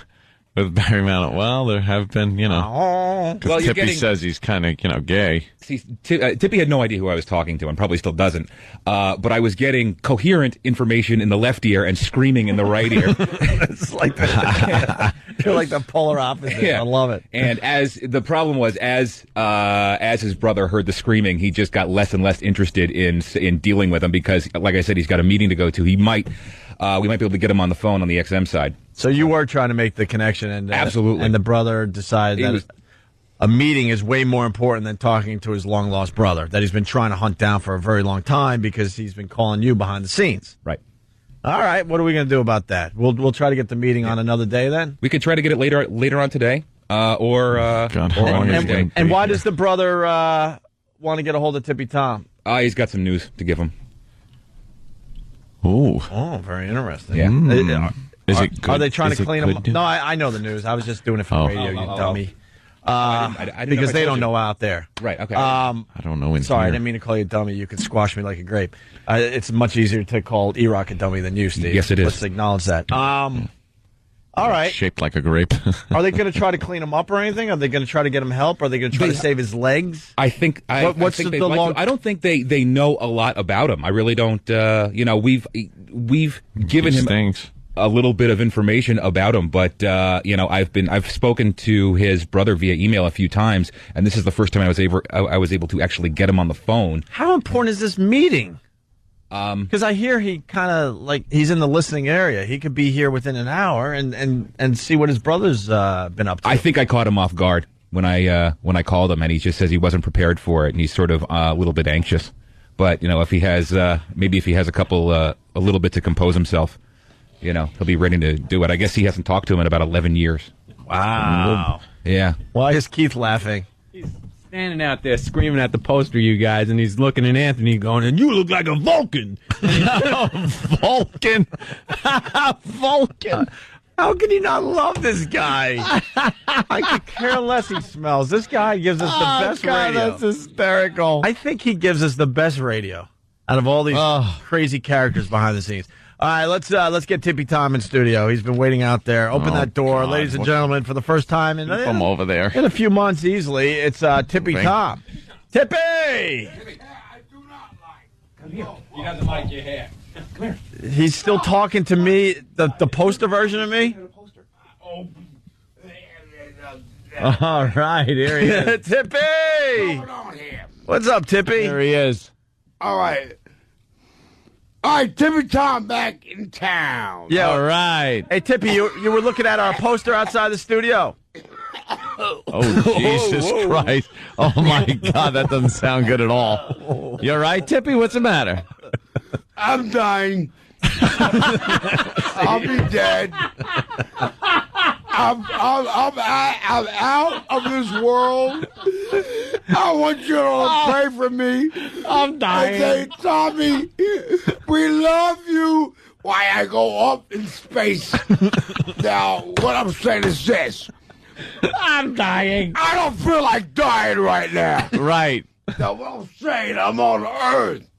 with Barry Manilow. Well, there have been, Well, Tippy says he's kind of, gay. See, Tippy had no idea who I was talking to, and probably still doesn't. But I was getting coherent information in the left ear and screaming in the right ear. It's like you're like the polar opposite. Yeah. I love it. And the problem was, as his brother heard the screaming, he just got less and less interested in dealing with him because, like I said, he's got a meeting to go to. We might be able to get him on the phone on the XM side. So you were trying to make the connection, and absolutely, and the brother decided that a meeting is way more important than talking to his long lost brother that he's been trying to hunt down for a very long time because he's been calling you behind the scenes. Right. All right. What are we going to do about that? We'll try to get the meeting on another day then. We could try to get it later on today, or and why does the brother want to get a hold of Tippy Tom? He's got some news to give him. Oh, very interesting. Yeah. Is it good? Are they trying to clean him up? News? No, I know the news. I was just doing it for radio, you dummy. I because they don't you. know out there. Right, okay. I don't know. Sorry, here. I didn't mean to call you a dummy. You can squash me like a grape. It's much easier to call E-Rock a dummy than you, Steve. Yes, it is. Let's acknowledge that. All right. Shaped like a grape. Are they going to try to clean him up or anything? Are they going to try to get him help? Are they going to try to save his legs? I think. I think the long? I don't think they know a lot about him. I really don't. We've given him a little bit of information about him, but I've spoken to his brother via email a few times, and this is the first time I was able to actually get him on the phone. How important is this meeting? Because I hear he kind of he's in the listening area. He could be here within an hour and see what his brother's been up to. I think I caught him off guard when I called him, and he just says he wasn't prepared for it, and he's sort of a little bit anxious. But if he has a little bit to compose himself, he'll be ready to do it. I guess he hasn't talked to him in about 11 years. Wow. Yeah. Why is Keith laughing? He's standing out there screaming at the poster, you guys, and he's looking at Anthony going, and you look like a Vulcan. Vulcan? Vulcan? How can you not love this guy? I could care less he smells. This guy gives us the best radio. That's hysterical. I think he gives us the best radio out of all these crazy characters behind the scenes. All right, let's get Tippy Tom in studio. He's been waiting out there. Open that door, God. ladies and gentlemen, for the first time From over there. in a few months easily. It's Tippy Tom. Tippy! He doesn't like your hair. Come here. He's still talking to me, the poster version of me? All right, here he is. Tippy! What's up, Tippy? There he is. All right. All right, Tippy Tom back in town. Yeah. All right. Hey, Tippy, you were looking at our poster outside the studio. Oh, Jesus Christ. Oh, my God. That doesn't sound good at all. You all right, Tippy? What's the matter? I'm dying. I'll be dead. I'm out of this world. I want you to pray for me. I'm dying. And say, Tommy, we love you. Why I go up in space. Now, what I'm saying is this. I'm dying. I don't feel like dying right now. Right. Now, what I'm saying, I'm on Earth.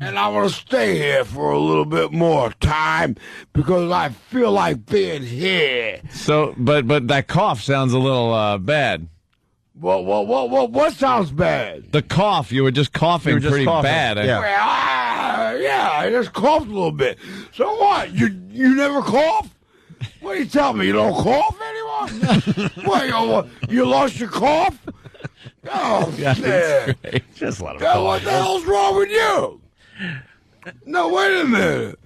And I want to stay here for a little bit more time because I feel like being here. So, but that cough sounds a little bad. What sounds bad? The cough. You were just coughing pretty bad. Yeah, I just coughed a little bit. So what? You never cough? What do you tell me? You don't cough anymore? What, you lost your cough? Oh, man. Just let him go. What the hell's wrong with you? No, wait a minute.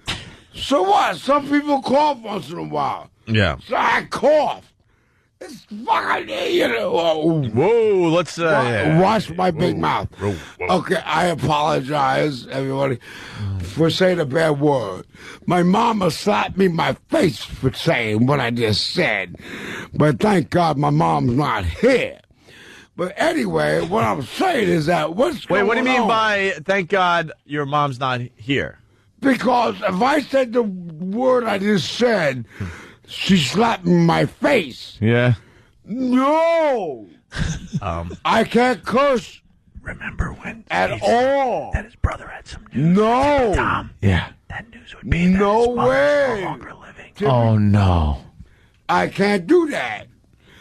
So what? Some people cough once in a while. Yeah. So I cough. It's fucking, Whoa, let's wash my big mouth. Okay, I apologize, everybody, for saying a bad word. My mama slapped me in my face for saying what I just said. But thank God my mom's not here. But anyway, what I'm saying is that Wait, what do you mean by thank God your mom's not here? Because if I said the word I just said, she slapped me in my face. Yeah. No. I can't curse. Remember when at all that his brother had some news? No. Tom, yeah. That news would be no that his mother's way. no longer living. Oh no. I can't do that.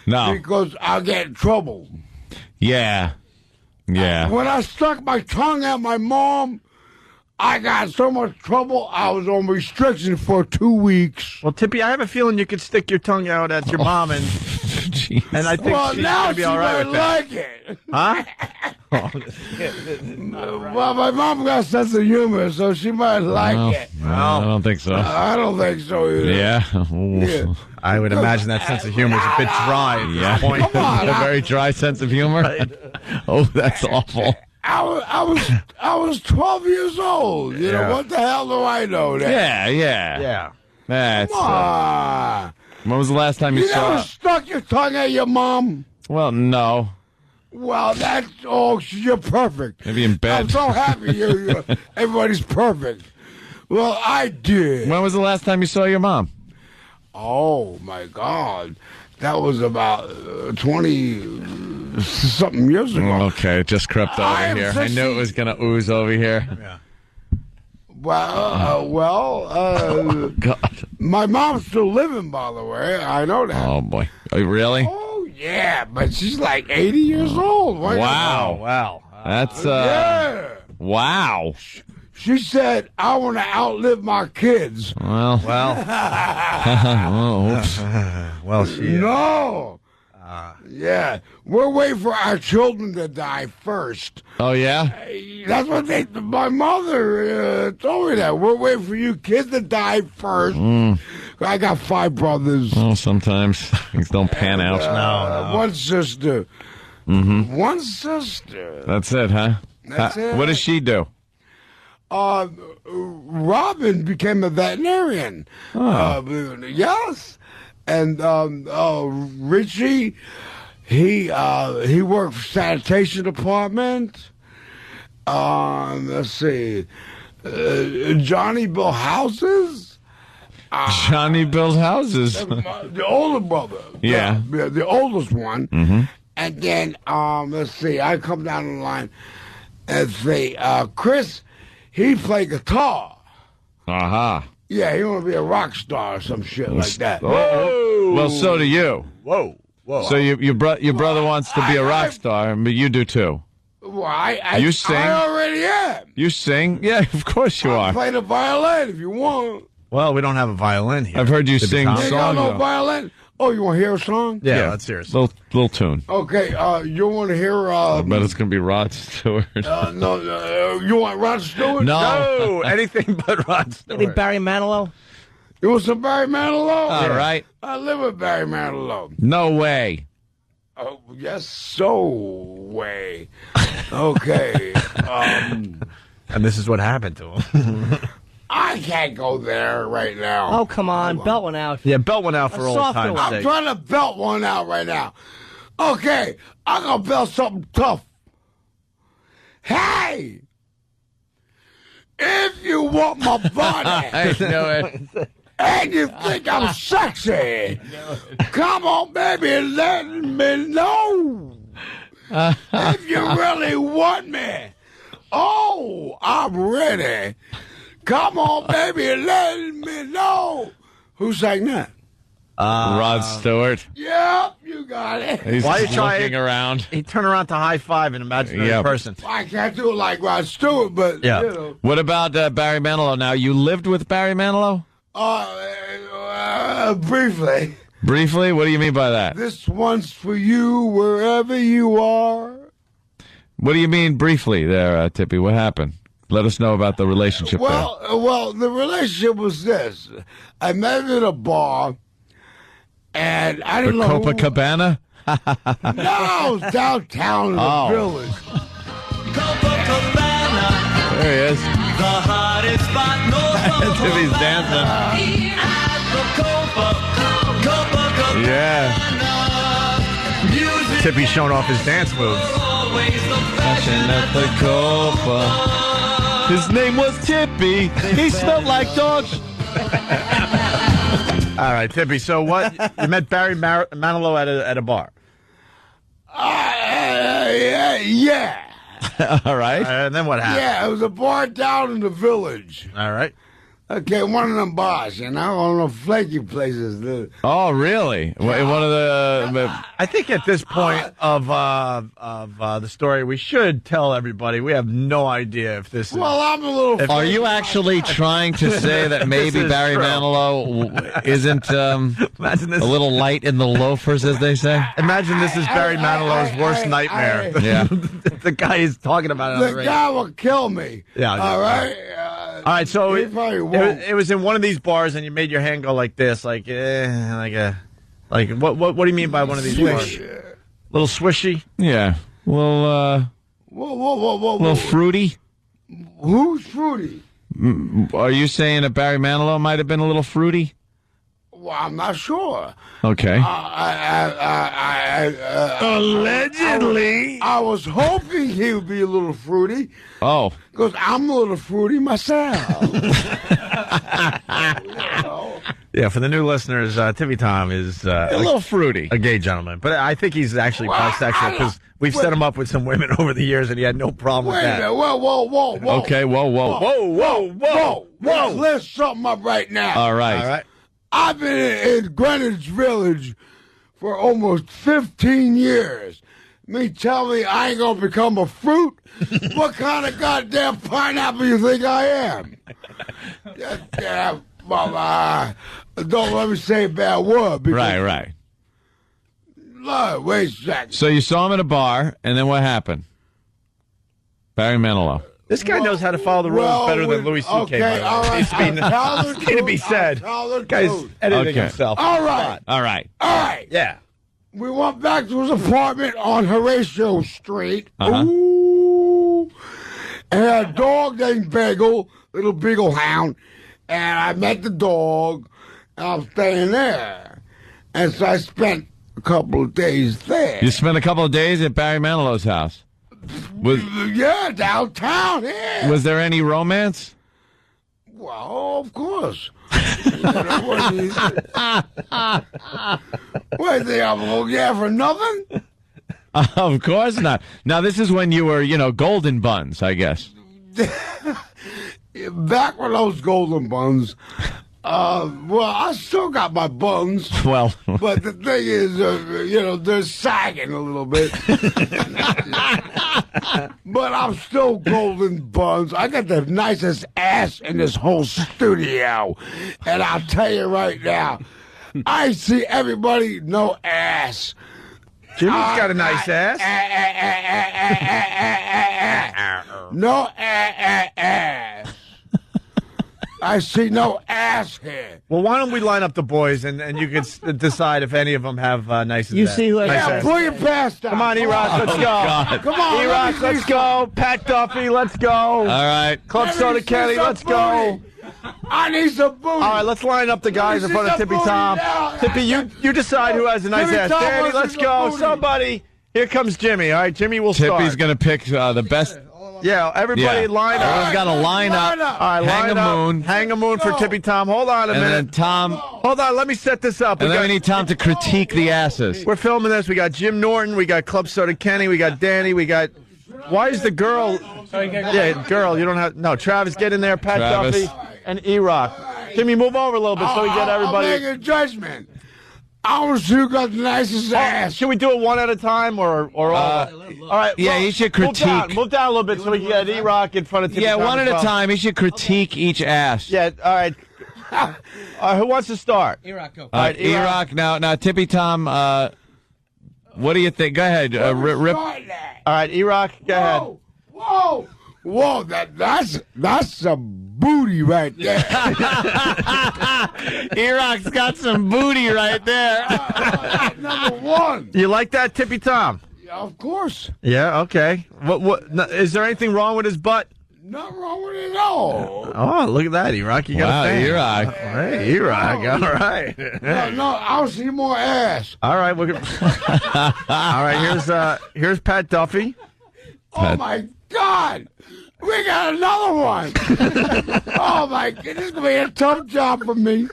No. Because I'll get in trouble. Yeah. Yeah. When I stuck my tongue at my mom, I got so much trouble, I was on restriction for 2 weeks. Well, Tippy, I have a feling you could stick your tongue out at your mom, and I think she's now going to be all right with that. like it. Huh? Well, my mom got a sense of humor, so she might like it. No, I don't think so. I don't think so either. Yeah. I would imagine that sense of humor is a bit dry at this point. Come on, A very dry sense of humor. Oh, that's awful. I was 12 years old. You know, what the hell do I know that? Yeah. That's, Come on. when was the last time you You saw never stuck your tongue at your mom? Well, no. Well, you're perfect. Maybe in bed. I'm so happy everybody's perfect. Well, I did. When was the last time you saw your mom? Oh, my God. That was about 20-something years ago. Okay, it just crept over here. I knew it was going to ooze over here. Yeah. Well, oh, God. My mom's still living, by the way. I know that. Oh, boy. Oh, really? Oh, yeah, but she's like 80 years old. Wow. That's, yeah. Wow. She said, I want to outlive my kids. Well. Oh, oops. Well, she... No. Yeah. We're waiting for our children to die first. Oh, yeah? That's what my mother told me that. We're waiting for you kids to die first. I got 5 brothers. Well, sometimes things don't pan out. No. One sister. Mm-hmm. One sister. That's it, huh? That's it. What does she do? Robin became a veterinarian. Yes. And Richie, he worked for sanitation department. Let's see, Johnny built houses. Johnny built houses. The older brother. Yeah. The oldest one. Mm-hmm. And then let's see, I come down the line and say, Chris, he played guitar. Uh-huh. Yeah, he want to be a rock star or some shit like that. Whoa. Well, so do you. Whoa. So your brother wants to be a rock star, but you do too. Well, You sing? I already am. You sing? Yeah, of course you are. Play the violin if you want. Well, we don't have a violin here. I've heard you sing You got songs. no violin? Oh, you want to hear a song? Yeah, let's hear it. Little tune. Okay, you want to hear... I bet it's going to be Rod Stewart. No, you want Rod Stewart? No. Anything but Rod Stewart. You think Barry Manilow? You want some Barry Manilow? All right. I live with Barry Manilow. No way. Oh, yes, so way. Okay. And this is what happened to him. I can't go there right now. Oh, come on. Belt one out. Yeah, belt one out for old time's I'm sake. trying to belt one out right now. Okay, I'm going to belt something tough. Hey! If you want my body... I know it. And you think I'm sexy, come on, baby, let me know. If you really want me, Oh, I'm ready. Come on, baby, let me know. Who sang that? Rod Stewart. Yep, you got it. He's Why you just try looking it? around. He turned around to high five an imaginary Yep. person. I can't do it like Rod Stewart, but, Yeah. you know. What about Barry Manilow? Now, you lived with Barry Manilow? Briefly. Briefly? What do you mean by that? This one's for you wherever you are. What do you mean briefly there, Tippy? What happened? Let us know about the relationship Well, the relationship was this. I met him at a bar, and I there. didn't know who- Copacabana? No, it was downtown in the Oh. village. There he is. The hottest spot north of Tippy's dancing. Yeah. Tippy's showing off his dance moves. Dancing at the Copa. His name was Tippy. He smelled like dog. All right, Tippy. So what? You met Barry Manilow at a bar. Yeah. All right. And then what happened? Yeah, it was a bar down in the village. All right. Okay, one of them bars, you know, one of the flaky places. Oh, really? One of the... I think at this point of the story, we should tell everybody we have no idea if this is... Well, I'm a little... Are you actually trying to say that maybe is Barry true. Manilow isn't Imagine this. a little light in the loafers, as they say? Imagine this is Barry Manilow's worst nightmare. Yeah. The guy is talking about it on the The radio. guy will kill me. Yeah, All right? All right, so he it probably won't. was in one of these bars, and you made your hand go like this, like what do you mean by one of these bars? Little swishy. Yeah. Well, Whoa. little fruity. Who's fruity? Are you saying that Barry Manilow might have been a little fruity? Well, I'm not sure. Okay. Allegedly. I was hoping he would be a little fruity. Oh. Because I'm a little fruity myself. Yeah, for the new listeners, Tippy Tom is A little fruity. a gay gentleman, but I think he's actually bisexual because we've set him up with some women over the years, and he had no problem Wait with a that. minute. Whoa. Okay, whoa. Let's clear something up right now. All right. I've been in Greenwich Village for almost 15 years. Tell me I ain't gonna become a fruit? What kind of goddamn pineapple you think I am? Yeah, Mama, don't let me say a bad word. because- Right. Look, wait a second. So you saw him at a bar, and then what happened? Barry Manilow. This guy knows how to follow the rules better than Louis C.K. Okay, by the way. all right. Needs to be- I'll tell the needs to be truth. said. I'll tell the Guy's truth. editing Okay. himself. All right. All right. Yeah. We went back to his apartment on Horatio Street. Uh-huh. Ooh. And had a dog named Bagel, little beagle hound. And I met the dog, and I'm staying there. And so I spent a couple of days there. You spent a couple of days at Barry Manilow's house. Yeah, downtown, yeah. Was there any romance? Well, of course. What do you think? What, you think I'm going to get for nothing? Of course not. Now, this is when you were, golden buns, I guess. Back when those golden buns, well, I still got my buns. Well, But the thing is, they're sagging a little bit. But I'm still golden buns. I got the nicest ass in this whole studio. And I'll tell you right now, I see everybody no ass. Jimmy's got a nice ass. No ass. I see no ass here. Well, why don't we line up the boys and you can decide if any of them have nice ass. You see who has nice Yeah, ass. pull your pants down. Come on, E-Rock, let's go. God. Come on, E-Rock, let's go. Pat Duffy, let's go. All right. Club Let me Soda see Kelly, some let's go. booty. I need some booty. All right, let's line up the guys in front of Tippy Tom. Tippy, you decide who has a nice Tippy ass. Tom Danny, wants let's some go. booty. Somebody. Here comes Jimmy. All right, Jimmy will start. Tippy's going to pick the best. Yeah, everybody line up. Everyone's got to line up. All right, Hang line a up. moon. Hang a moon for Tippy Tom. Hold on a And minute. then Tom. Hold on, let me set this up. And then we need Tom to critique the asses. We're filming this. We got Jim Norton. We got Club Soda Kenny. We got Danny. We got Why is the girl? Yeah, girl. You don't have. No, Travis, get in there. Pat Travis. Duffy and E-Rock. Timmy, move over a little bit so we get everybody. I'll make a judgment. I want to see who got the nicest ass. Should we do it one at a time or all? All right. Yeah, he should critique. Move down a little bit so we can get E-Rock in front of Timmy. Yeah, Tom one as at a well. time. He should critique each ass. Yeah. All right. Who wants to start? E-Rock, go. All right, E-Rock. Now, Tippy Tom. What do you think? Go ahead. Rip. All right, E-Rock. Go ahead. Whoa! That's some booty right there. E-Rock's got some booty right there. Number one. You like that, Tippy Tom? Yeah, of course. Yeah. Okay. What? Is there anything wrong with his butt? Nothing wrong with it at all. Oh, look at that, E-Rock. You got Wow, a fan. E-Rock. Hey, E-Rock. All right. No, I'll see more ass. All right. All right. Here's Pat Duffy. Oh my God! We got another one. Oh my God! This is gonna be a tough job for me.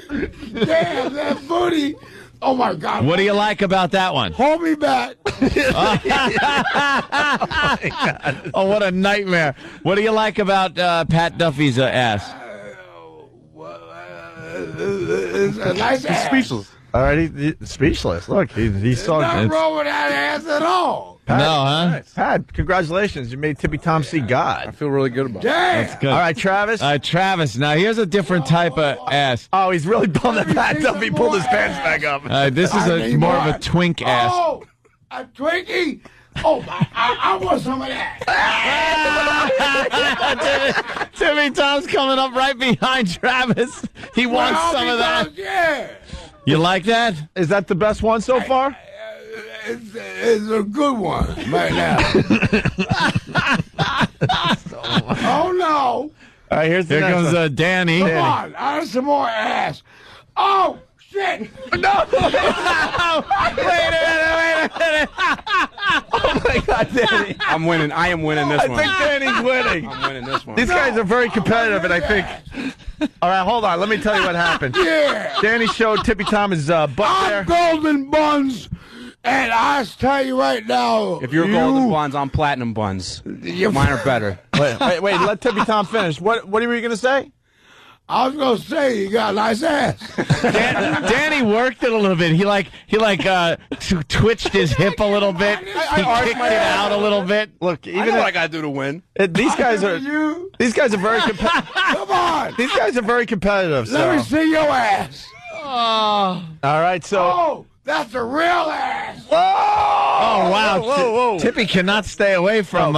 Damn that booty! Oh my God! What do you like about that one? Hold me back. Oh, what a nightmare. What do you like about Pat Duffy's ass? It's a nice ass. Speechless. All right. He's speechless. Look, he's so. Nothing wrong with that ass at all. Pat, No, huh? nice. Pat, congratulations. You made Tippy Tom see God. I feel really good about it. Damn. Good. All right, Travis. Travis, now here's a different type of ass. Oh, he's really bummed that Pat Duffy pulled his pants back up. This is more of a twink ass. Oh, a Twinkie. Oh my! I want some of that. Timmy Tom's coming up right behind Travis. He wants some of that. Yeah. You like that? Is that the best one so far? It's a good one right now. Oh no! All right, here comes Danny. Come on, I want some more ass. Oh shit! No! Wait a minute! Oh my God, Danny! I'm winning. I am winning this one. I think Danny's winning. I'm winning this one. These guys are very competitive, and I think. All right, hold on. Let me tell you what happened. Yeah. Danny showed Tippy Tom his butt there. I'm golden buns, and I tell you right now. If you're golden buns, I'm platinum buns. Mine are better. Wait. Let Tippy Tom finish. What were you going to say? I was gonna say you got a nice ass. Danny worked it a little bit. He twitched his hip a little bit. He kicked it out a little bit. Look, I know what I gotta do to win. These guys are very competitive. Come on. These guys are very competitive. Let me see your ass. All right, so. Oh, that's a real ass. Oh wow! Whoa. Tippy cannot stay away from.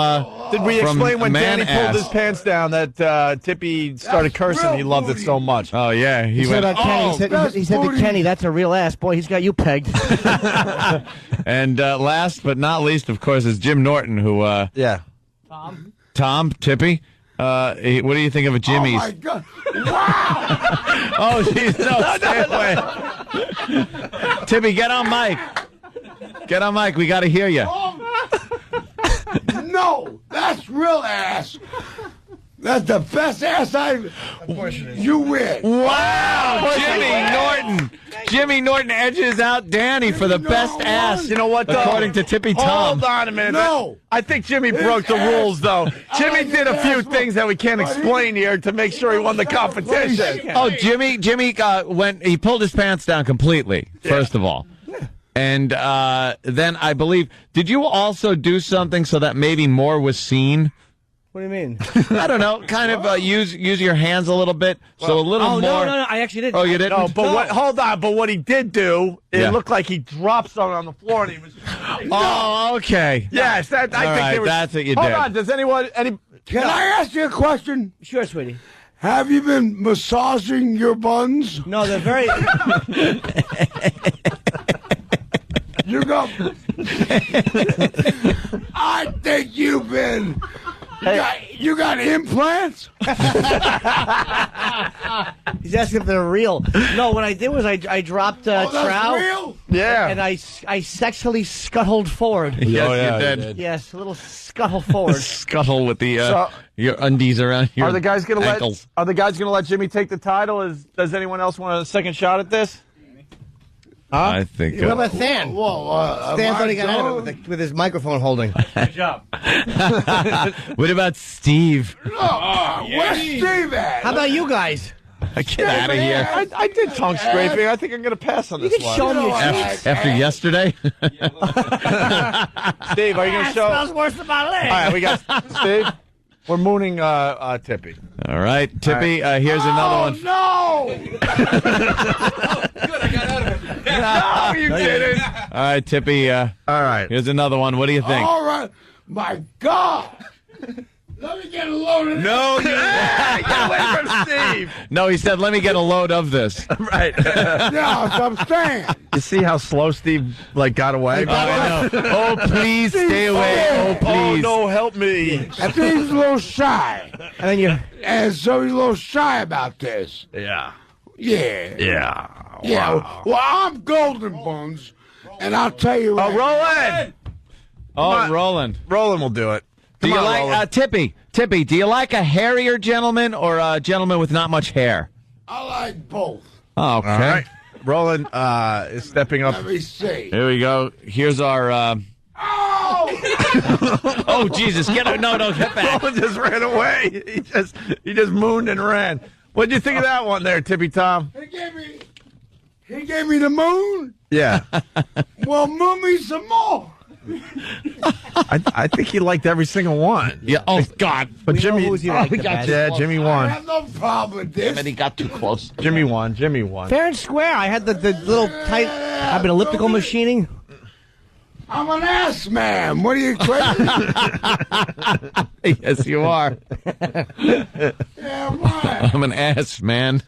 Did we from explain when man Danny pulled ass. his pants down that Tippy started cursing? He loved it so much. Oh yeah, He said, Kenny, he said to Kenny, "That's a real ass, boy. He's got you pegged." And last but not least, of course, is Jim Norton, who. Yeah. Tom, Tippy. What do you think of a Jimmy's? Oh my God! Wow! Oh, jeez, no, stay away. Tippy, get on mic. Get on mic. We got to hear you. No, that's real ass. That's the best ass You win. Wow, Jimmy Norton edges out Danny for the best ass. You know what, though? According to Tippy Tom. Hold on a minute. No. I think Jimmy broke the rules, though. Jimmy did a few things that we can't explain here to make sure he won the competition. Oh, Jimmy he pulled his pants down completely, first of all. And then I believe, did you also do something so that maybe more was seen? What do you mean? I don't know. Kind of use your hands a little bit, so a little more. No, I actually didn't. Oh, you didn't? No, but hold on. But what he did do, it looked like he dropped something on the floor, and he was. Oh, okay. Yes, I think right, that's what you did. Hold on. Does anyone? Can I ask you a question? Sure, sweetie. Have you been massaging your buns? No, they're very. You go. I think you've been. You got implants? He's asking if they're real. No, what I did was I dropped that's trout. real? Yeah. And I sexually scuttled forward. Yes, you did. Yes, a little scuttle forward. Scuttle with the your undies around your Are the guys going to let ankles. Jimmy take the title? Does anyone else want a second shot at this? I think. What about Stan? Stan thought he got out of it with his microphone holding. Good job. What about Steve? Where's Steve at? How about you guys? Get out of here. I did tongue scraping. I think I'm going to pass on this can one. show me your After yesterday? Steve, are you going to show? Smells worse than my leg. All right, we got Steve. We're mooning Tippy. All right, Tippy, here's another one. No! No, you didn't. All right, Tippy, All right. here's another one. What do you think? All right. My God. Let me get a load of this. No, Get away from Steve. no, he said, let me get a load of this. Right. Yeah, that's what I'm saying. You see how slow Steve got away? I know. Oh, please stay away. Oh, please. Oh, no, help me. Steve's a little shy. And then you. And so he's a little shy about this. Yeah. Yeah. Yeah. Yeah. Wow. Well, I'm Golden Buns, and I'll tell you Oh, right Roland. Oh, Roland. Roland will do it. Do Come you on, like Roland. Tippy? Do you like a hairier gentleman or a gentleman with not much hair? I like both. Oh, okay. All right. Roland is stepping up. Let me see. Here we go. Here's our. Oh! Oh, Jesus! Get back. Roland just ran away. He just mooned and ran. What'd you think of that one there, Tippy Tom? He gave me the moon. Yeah. Well, moon me some more. I think he liked every single one. Yeah. Oh God. But We know Jimmy, who's he liked the best. Jimmy I won. have no problem with this. He got too close. Jimmy won. Jimmy won. Fair and square. I had the little tight. I've been elliptical machining. I'm an ass man. What are you crazy? Yes, you are. Yeah, right. I'm an ass, man.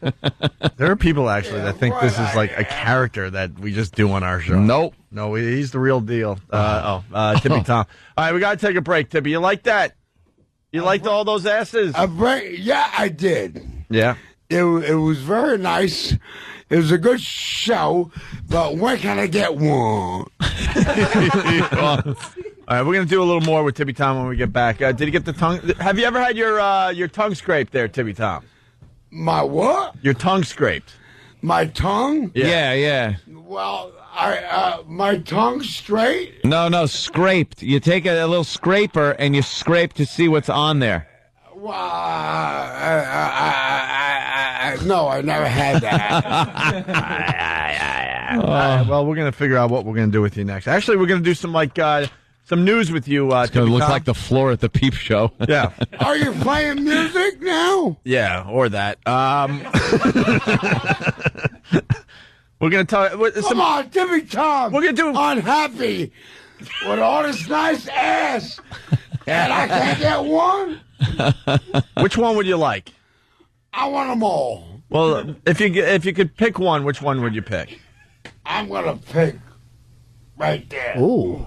There are people actually that think this is like a character that we just do on our show. Nope. No, he's the real deal. Tippy Tom. All right, we got to take a break, Tippy. You like that? You liked all those asses? A break? Yeah, I did. Yeah. It was very nice. It was a good show, but when can I get one? All right, we're going to do a little more with Tippy Tom when we get back. Did you get the tongue? Have you ever had your tongue scraped there, Tippy Tom? My what? Your tongue scraped. My tongue? Yeah. Well, my tongue straight? No, scraped. You take a little scraper and you scrape to see what's on there. Well, no, I never had that. All right, well, we're going to figure out what we're going to do with you next. Actually, we're going to do some some news with you. It's going to look like the floor at the Peep Show. Yeah. Are you playing music now? Yeah, or that. We're going to tell you. Come on, Tippy Tom. We're going to do. Unhappy with all this nice ass, and I can't get one? Which one would you like? I want them all. Well, if you could pick one, which one would you pick? I'm gonna pick right there. Ooh.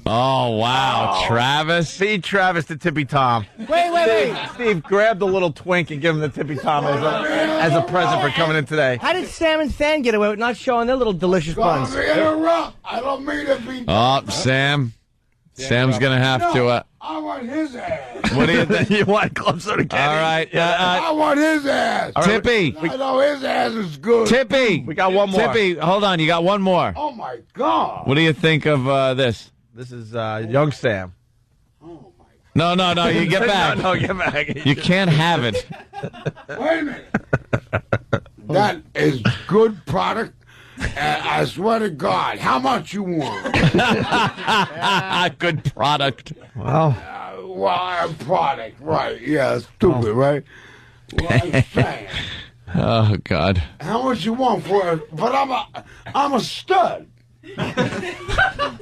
Oh, wow. Travis? Feed Travis to Tippy Tom. Wait. Steve, grab the little twink and give him the Tippy Tom as a present for coming in today. How did Sam and Stan get away with not showing their little delicious buns? I don't mean to be. Oh, Sam. Sam's going to have to. I want his ass. What do you think? You want Club Soda Candy? All right. I want his ass. Tippy. I know his ass is good. Tippy. We got one more. Tippy, hold on. You got one more. Oh, my God. What do you think of this? This is young Sam. No. You get back. No, get back. You can't have it. Wait a minute. That is good product. I swear to God. How much you want? Good product. Well, product. Right. Yeah, stupid, right? Well, I'm saying. Oh, God. How much you want for it? But I'm a stud.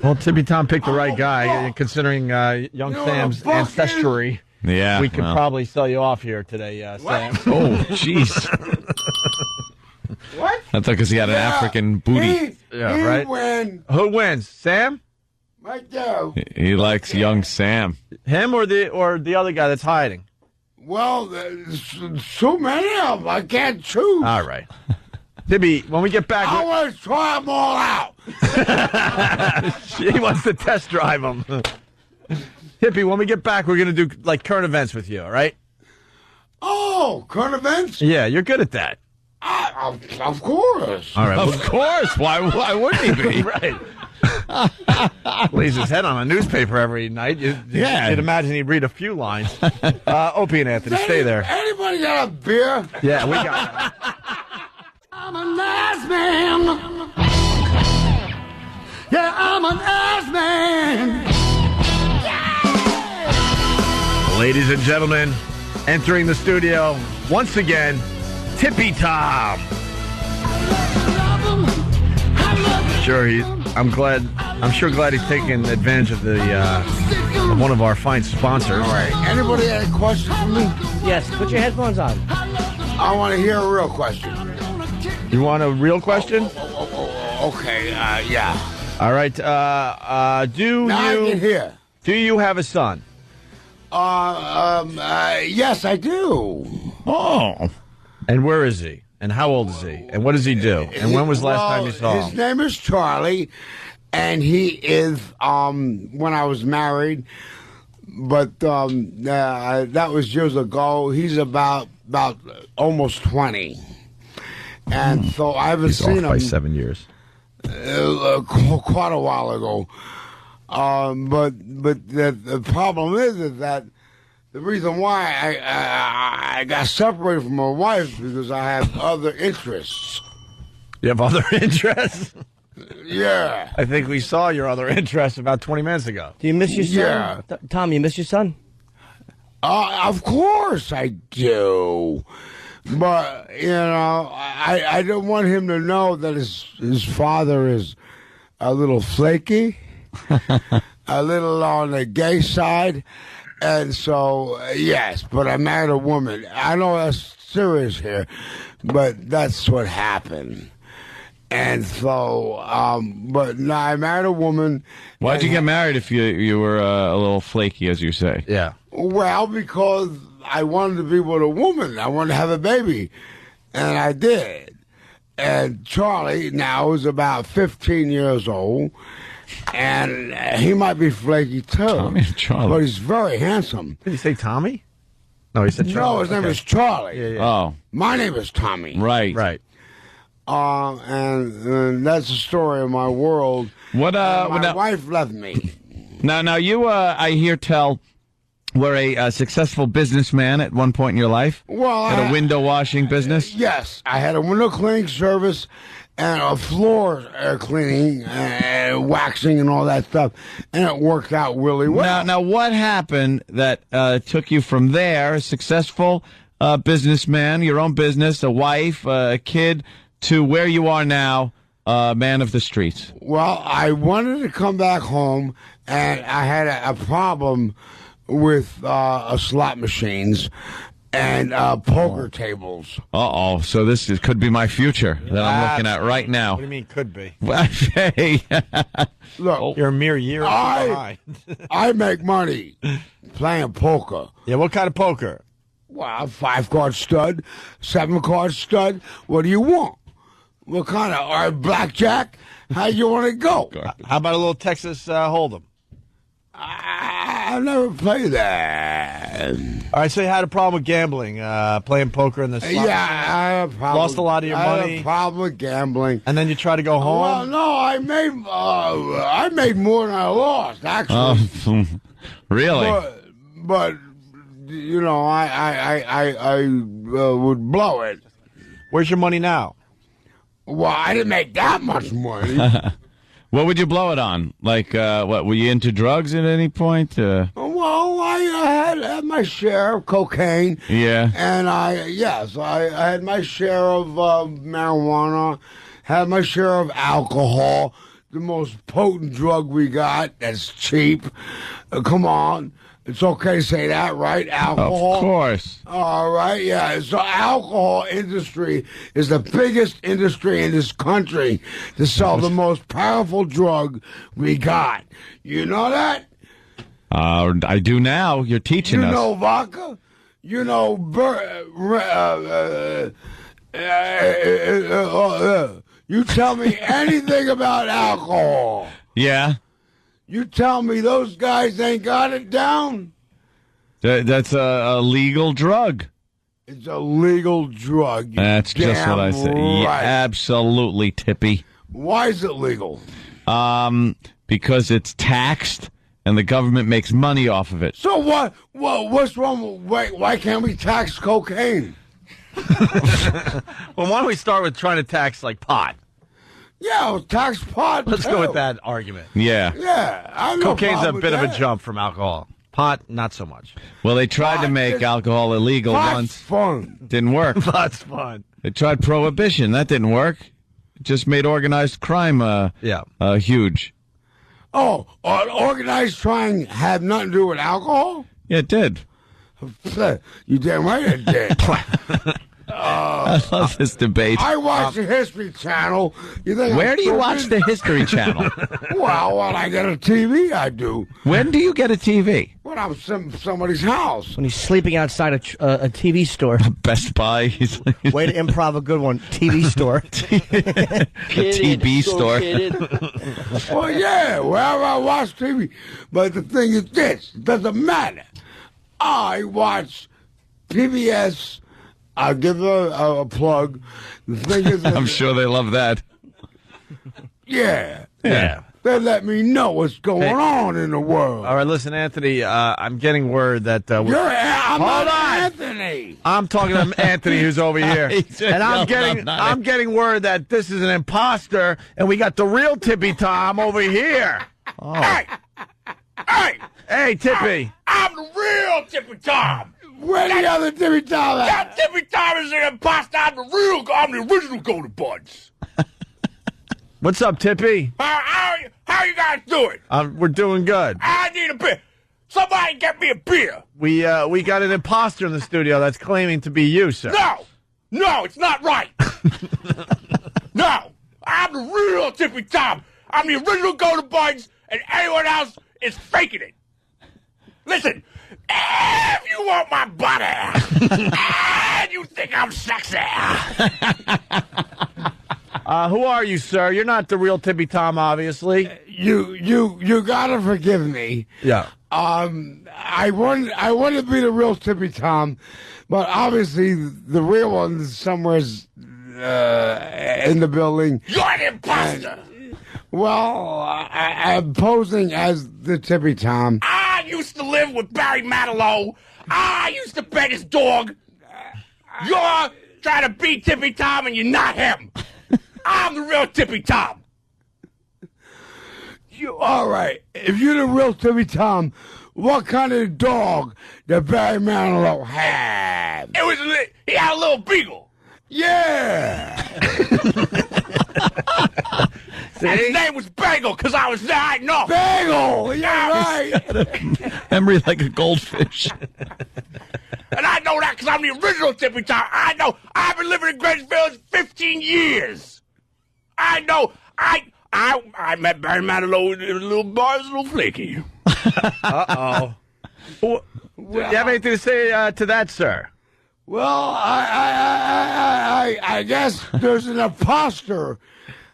well, Tippy Tom picked the right guy, considering young Sam's ancestry. Yeah. We could probably sell you off here today, Sam. Oh, jeez. What? That's because he had an African booty. Right? Who wins? Sam? Right there. He likes young Sam. Him or the other guy that's hiding? Well, there's so many of them. I can't choose. All right. Tibby, when we get back... I want to try them all out. He wants to test drive them. Hippie, when we get back, we're going to do, current events with you, all right? Oh, current events? Yeah, you're good at that. Of course. All right. Of course. Why wouldn't he be? Right. Lays his head on a newspaper every night. You'd imagine he'd read a few lines. Opie and Anthony, stay there. Anybody got a beer? Yeah, we got I'm a nice man. Yeah, I'm a nice man. Ladies and gentlemen, entering the studio once again, Tippy Tom. I'm sure glad he's taking advantage of the of one of our fine sponsors. All right. Anybody had a question for me? Yes. Put your headphones on. I want to hear a real question. You want a real question? Okay. Yeah. All right. Do you have a son? Yes, I do. Oh. And where is he? And how old is he? And what does he do? And when was the last time you saw him? His name is Charlie, and he is, when I was married, but that was years ago. He's about almost 20. And so I haven't seen him. By 7 years. Quite a while ago. But the problem is that the reason why I got separated from my wife because I have other interests. You have other interests? Yeah. I think we saw your other interests about 20 minutes ago. Do you miss your son? Yeah. Tom, you miss your son? Of course I do. But, I don't want him to know that his father is a little flaky, a little on the gay side. And so, yes, but I married a woman. I know that's serious here, but that's what happened. And so, but no, I married a woman. Why'd you get married if you were a little flaky, as you say? Yeah. Well, because I wanted to be with a woman. I wanted to have a baby. And I did. And Charlie now is about 15 years old. And he might be flaky too. Tommy and Charlie. But he's very handsome. Did he say Tommy? No, he said Charlie. No, his name is Charlie. Yeah. Oh. My name is Tommy. Right. And that's the story of my world. My wife left me. Now you, I hear tell, were a successful businessman at one point in your life. Well, had a window washing business. Yes, I had a window cleaning service and a floor cleaning and waxing and all that stuff, and it worked out really well. Now, what happened that took you from there, a successful businessman, your own business, a wife, a kid, to where you are now, man of the streets? Well, I wanted to come back home, and I had a problem with slot machines and poker tables. Uh-oh. So this could be my future that I'm looking at right now. What do you mean could be? Hey. Look, you're a mere year behind. I make money playing poker. Yeah, what kind of poker? Well, 5-card stud, 7-card stud. What do you want? What kind of blackjack? How you want to go? How about a little Texas Hold'em? I never played that. All right, so you had a problem with gambling, playing poker in the slot machine? I had a problem. Lost a lot of your money? I had a problem with gambling. And then you tried to go home? Well, no, I made more than I lost, actually. Really? But I would blow it. Where's your money now? Well, I didn't make that much money. What would you blow it on? Like, what, were you into drugs at any point? Well, I had my share of cocaine. Yeah. And I had my share of marijuana, had my share of alcohol, the most potent drug we got that's cheap. Come on. It's okay to say that, right? Alcohol? Of course. All right, yeah. So alcohol industry is the biggest industry in this country to sell the most powerful drug we got. You know that? I do now. You're teaching us. You know vodka? You know you tell me anything about alcohol. Yeah. You tell me those guys ain't got it down? That's a legal drug. It's a legal drug. That's just what I say. Right. Yeah, absolutely, Tippy. Why is it legal? Because it's taxed and the government makes money off of it. So what? What's wrong? Why can't we tax cocaine? Well, why don't we start with trying to tax like pot? Yeah, well, tax pot. Let's too. go with that argument. Yeah. Yeah, I have no Cocaine's a problem with bit of a that. jump from alcohol. Pot, not so much. Well, they tried to make alcohol illegal Pot's once. fun. Didn't work. Pot's fun. They tried prohibition. That didn't work. It just made organized crime huge. Oh, organized crime had nothing to do with alcohol? Yeah, it did. You damn right it did. I love this debate. I watch the History Channel. You think Where I'm do you watch stupid? the History Channel? Well, when I get a TV, I do. When do you get a TV? When I'm somebody's house. When he's sleeping outside a TV store. Best Buy. Way to improv a good one. TV store. TB store. Well, yeah, wherever I watch TV. But the thing is this, it doesn't matter. I watch PBS. I'll give a plug. The thing is, I'm sure they love that. Yeah. Yeah. They let me know what's going on in the world. All right, listen, Anthony, I'm getting word that... I'm Hold not on. Anthony. I'm talking to Anthony, who's over here. And I'm getting word that this is an imposter, and we got the real Tippy Tom over here. Oh. Hey, Tippy. I'm the real Tippy Tom. Where the other Tippy Tom at? That Tippy Tom is an imposter. I'm the original Golden Buds. What's up, Tippy? How you guys doing? We're doing good. I need a beer. Somebody get me a beer. We got an imposter in the studio that's claiming to be you, sir. No, it's not right. No, I'm the real Tippy Tom. I'm the original Golden Buds, and anyone else is faking it. Listen, if you want my butter and you think I'm sexy. Who are you, sir? You're not the real Tippy Tom, obviously. You gotta forgive me. Yeah. I want to be the real Tippy Tom, but obviously the real one is somewhere in the building. You're an imposter. Well, I'm posing as the Tippy Tom. I used to live with Barry Manilow. I used to pet his dog. You're trying to be Tippy Tom and you're not him. I'm the real Tippy Tom. All right. If you're the real Tippy Tom, what kind of dog did Barry Manilow have? He had a little beagle. Yeah. And his name was Bagel because I was there. I know. Bagel. Yeah, right. Memory like a goldfish. And I know that because I'm the original Tippy Tom. I know. I've been living in Greenwich Village 15 years. I know. I met Barry Manilow in a little bar. It was a little flaky. Uh-oh. Do you have anything to say to that, sir? Well, I guess there's an imposter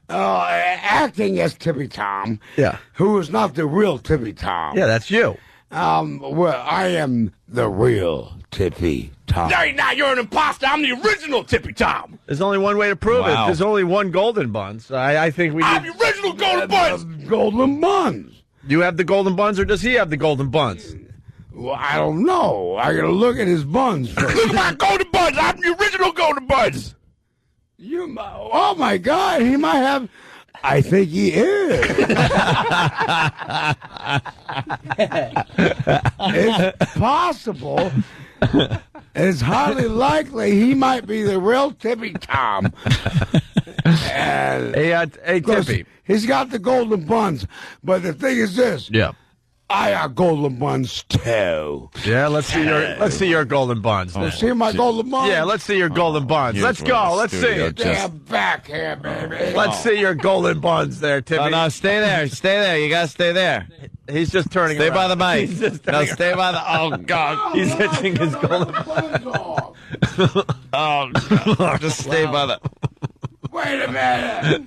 acting as Tippy Tom. Yeah. Who is not the real Tippy Tom. Yeah, that's you. Well, I am the real Tippy Tom. No, you're not. You're an imposter. I'm the original Tippy Tom. There's only one way to prove it. Wow. There's only one Golden Buns. I think we I'm need... the original Golden Buns. Golden Buns. Do you have the Golden Buns, or does he have the Golden Buns? Well, I don't know. I gotta look at his buns first. Look at my Golden Buns. I'm the original Golden Buns. Oh my God, he might have. I think he is. It's possible. It's highly likely he might be the real Tippy Tom. And Hey, Tippy. He's got the golden buns, but the thing is this. Yeah. I got golden buns too. Yeah, let's see your Golden Buns. Let's see my golden buns. Yeah, let's see your Golden Buns. Let's go. Let's see it. Damn back here, baby. Let's see your Golden Buns there, Tippy. No, stay there. Stay there. You gotta stay there. He's just turning Stay around. by the mic. He's just No, turning stay by the... Oh, God. He's hitching his Golden Buns. Oh, God. Just stay by the... Wait a minute.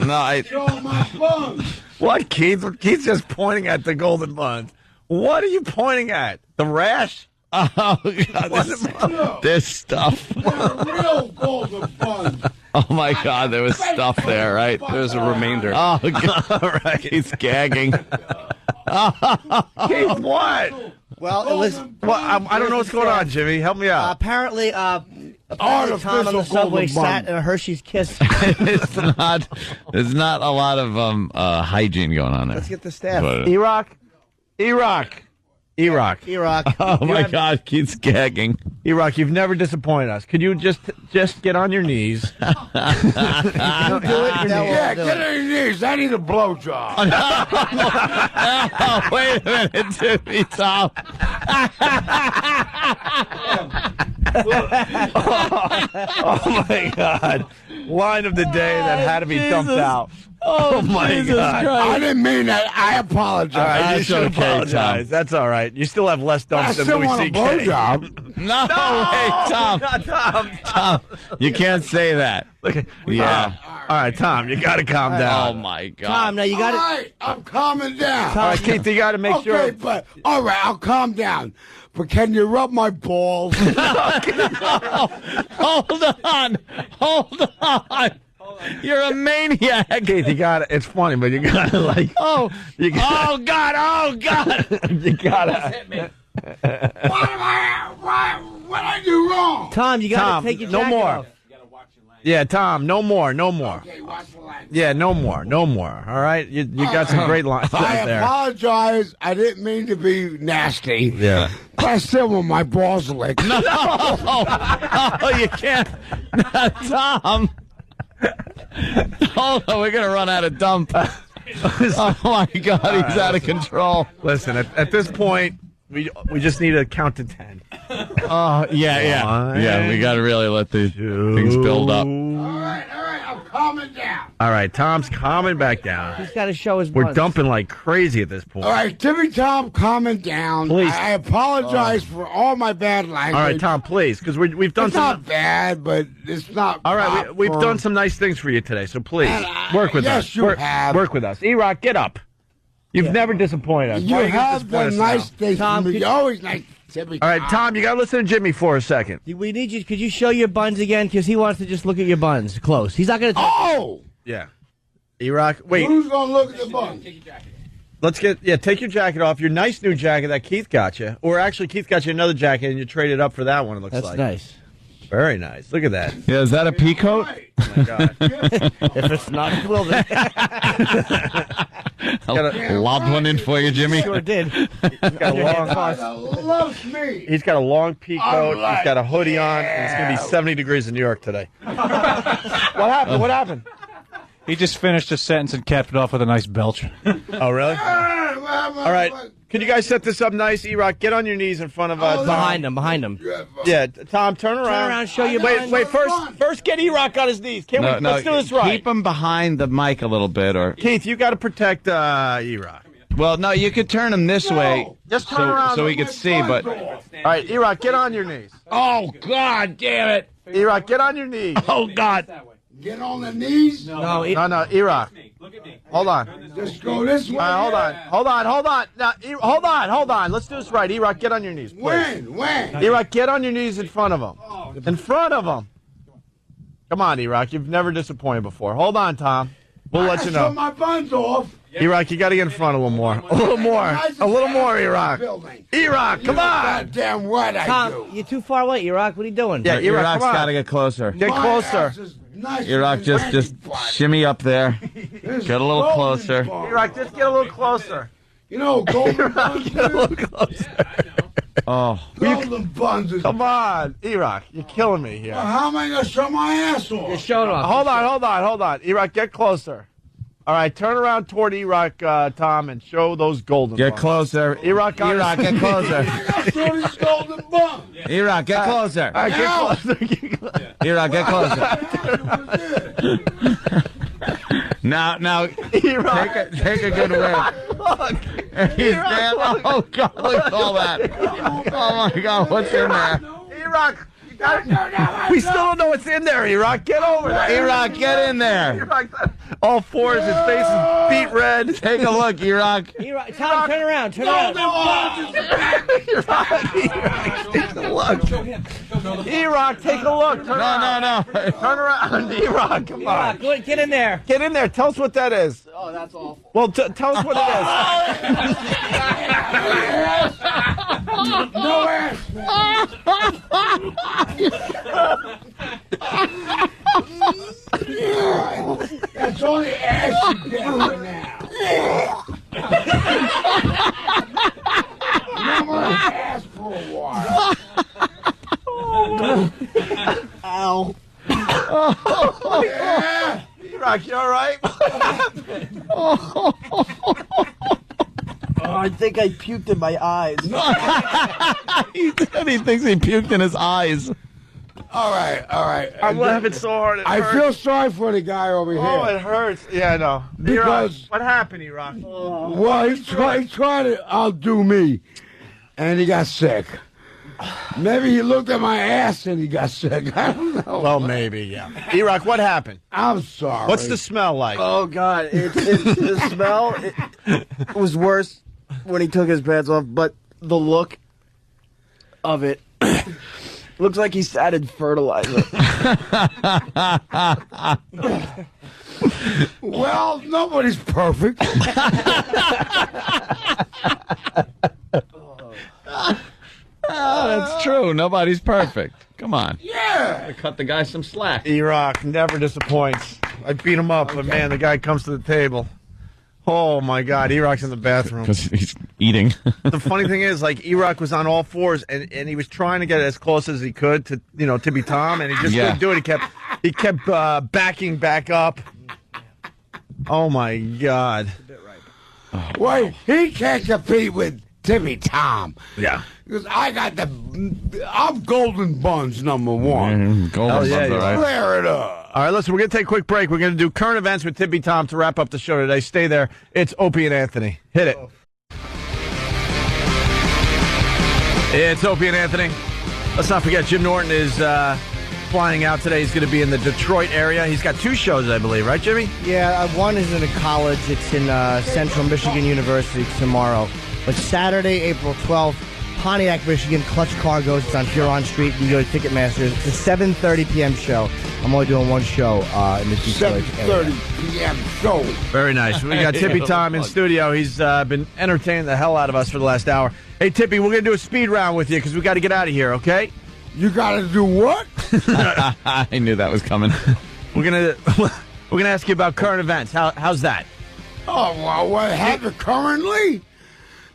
No, Show my buns. What, Keith? Keith's just pointing at the Golden Buns. What are you pointing at? The rash? Oh, God, this stuff. Real golden buns. Oh, my God, there was stuff there, right? There was a remainder. Oh, God, right. He's gagging. Keith, what? Well, listen. Well, I don't know what's going on, Jimmy. Help me out. Apparently, Tom on the subway sat in a Hershey's Kiss. There's not a lot of hygiene going on there. Let's get the staff. E-Rock. Oh, my God, Keith's gagging. E-Rock, you've never disappointed us. Could you just get on your knees? Yeah, get on your knees. I need a blowjob. Oh, wait a minute, Jimmy, Tom. Oh, my God. Line of the day that had to be dumped out. Oh, my Jesus God. Christ. I didn't mean that. I apologize. All right, you That's should okay, apologize. Tom. That's all right. You still have less dumps than Louis C.K. blowjob. No, wait, Tom. Not Tom. Tom, you can't say that. Yeah. All right, Tom, you got to calm down. Oh, my God. Tom, now you got All right, I'm calming down. All right, Keith, you got to make sure. Okay, but all right, I'll calm down. But can you rub my balls? Hold on. You're a maniac. Keith, you got to. It's funny, but you got to you gotta, Oh, God. you got to. What I do wrong? Tom, you got Tom, to take your no jacket more. off. Yeah, Tom, no more. Okay, watch the line. Yeah, no more. All right, you got some great lines I there. apologize. I didn't mean to be nasty. Yeah. But I still want my balls licked. No, you can't. Tom. Hold on, we're going to run out of dump. Oh, my God, he's out of control. Listen, at this point, we just need to count to 10. Oh, yeah, we got to really let these things build up. All right, I'm calming down. All right, Tom's calming back down. He's got to show his We're buns. dumping like crazy at this point. All right, Timmy Tom, calming down. Please. I apologize for all my bad language. All right, Tom, please, because we've done It's some. not bad, but it's not. All right, we've proper. done some nice things for you today, so please work with yes, us. you have. Work with us. E-Rock, get up. You've never disappointed us. You Why have disappoint done us nice now? things. Tom, You're always nice. Timmy All right, Tom, you got to listen to Jimmy for a second. We need you. Could you show your buns again? Because he wants to just look at your buns close. He's not going to. Oh! Yeah. E-Rock, wait. Who's going to look at the bun? Take your jacket off. Your nice new jacket that Keith got you. Or actually, Keith got you another jacket and you traded up for that one, it looks That's like. nice. Very nice. Look at that. Yeah, is that a pea coat? Oh, my God. If it's not, it will be. Lobbed one in for you, Jimmy. Sure did. He's got Loves me. He's got a long pea coat. All right. He's got a hoodie on. And it's going to be 70 degrees in New York today. What happened? What happened? He just finished a sentence and capped it off with a nice belch. Oh, really? All right. Can you guys set this up nice? E-Rock, get on your knees in front of Tom. Behind him. Yeah, Tom, turn around. Show your buns. Wait, first get E-Rock on his knees. Let's do this right. Keep him behind the mic a little bit. Or Keith, you got to protect E-Rock. Well, no, you could turn him this way Just turn around. so he could see, but... All right, E-Rock, get on your knees. Oh, God damn it. E-Rock, get on your knees. Oh, God. Get on the knees? No, E-Rock. Hold on. Just go this way. Hold on. Now, hold on. Let's do this right. E-Rock, get on your knees, please. When? E-Rock, get on your knees in front of him. In front of him. Come on, E-Rock. You've never disappointed before. Hold on, Tom. We'll let you know. Took my buns off. E-Rock, you got to get in front a little more. A little more, E-Rock. E-Rock, come on. Goddamn what I Tom, do. you're too far away, E-Rock. What are you doing? Yeah, E-Rock, Rock's come on. got to get closer. Get closer. E-Rock, just shimmy up there. Get a little closer. E-Rock, just get a little closer. You know, golden buns. Get a little closer. Oh. Golden buns is. Come on, E-Rock, you're killing me here. How am I going to show my ass off? You're showing off. Hold on. E-Rock, get closer. All right, turn around toward E-Rock, Tom, and show those golden Get buns. closer. E-Rock, get closer. Show these golden buns. E-Rock, get closer. All right, get closer. E-Rock, get closer. Now, E-Rock. take a good whiff. He's there. Oh, God, look at all that. Oh, my God, what's in there? E-Rock, We still don't know what's in there, E-Rock. Get over there. E-Rock, get in there. E-Rock, all fours, his face is beet red. Take a look, E-Rock. E-Rock, Tom, turn around. Turn around. E-Rock, take a look. E-Rock, take a look. Turn around. No. Turn around. E-Rock, come on. E-Rock, get in there. Get in there. Tell us what that is. Oh, that's awful. Well, tell us what it No ass. That's only ass you get right now. No more ass for a while. Ow. Yeah. E-Rock, you all right? I think I puked in my eyes. He thinks he puked in his eyes. All right. I'm laughing so hard. I feel sorry for the guy over here. Oh, it hurts. Yeah, I know. Because what happened, E-Rock? Well, he tried to outdo me, and he got sick. Maybe he looked at my ass and he got sick. I don't know. Well, maybe, yeah. E-Rock, what happened? I'm sorry. What's the smell like? Oh, God. The smell it was worse when he took his pants off, but the look of it looks like he sat in fertilizer. Well, nobody's perfect. Oh, that's true. Nobody's perfect. Come on. Yeah. Cut the guy some slack. E-Rock never disappoints. I beat him up, but man, the guy comes to the table. Oh my God, E-Rock's in the bathroom. Because he's eating. The funny thing is, like, E-Rock was on all fours, and he was trying to get as close as he could to, Tippy Tom, and he just couldn't do it. He kept backing back up. Oh my God. Wait, he can't compete with Tippy Tom. Yeah. Because I'm Golden Buns #1. Golden Buns, all right. Clear it up. All right, listen, we're going to take a quick break. We're going to do current events with Tippy Tom to wrap up the show today. Stay there. It's Opie and Anthony. Hit it. It's Opie and Anthony. Let's not forget, Jim Norton is flying out today. He's going to be in the Detroit area. He's got 2 shows, I believe, right, Jimmy? Yeah, one is in a college. It's in Central Michigan University tomorrow. But Saturday, April 12th, Pontiac, Michigan, Clutch Cargoes. It's on Huron Street. You can go to Ticketmaster. It's a 7:30 p.m. show. I'm only doing one show in the Detroit area. 7:30 p.m. show. Very nice. We got Tippy Tom in studio. He's been entertaining the hell out of us for the last hour. Hey, Tippy, we're going to do a speed round with you because we got to get out of here, okay? You got to do what? I knew that was coming. We're gonna ask you about current events. How's that? Oh, well, what happened currently?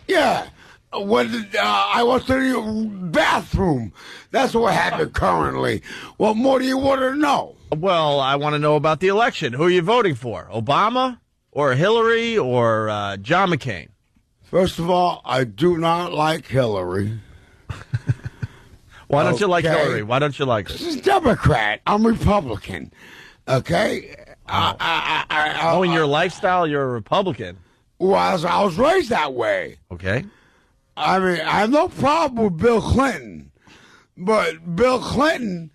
Yeah. I went to the bathroom. That's what happened currently. What more do you want to know? Well, I want to know about the election. Who are you voting for? Obama or Hillary or John McCain? First of all, I do not like Hillary. Why don't you like Hillary? Why don't you like her? She's a Democrat. I'm Republican. Okay? In your lifestyle, you're a Republican. Well, I was raised that way. Okay. I mean, I have no problem with Bill Clinton. But Bill Clinton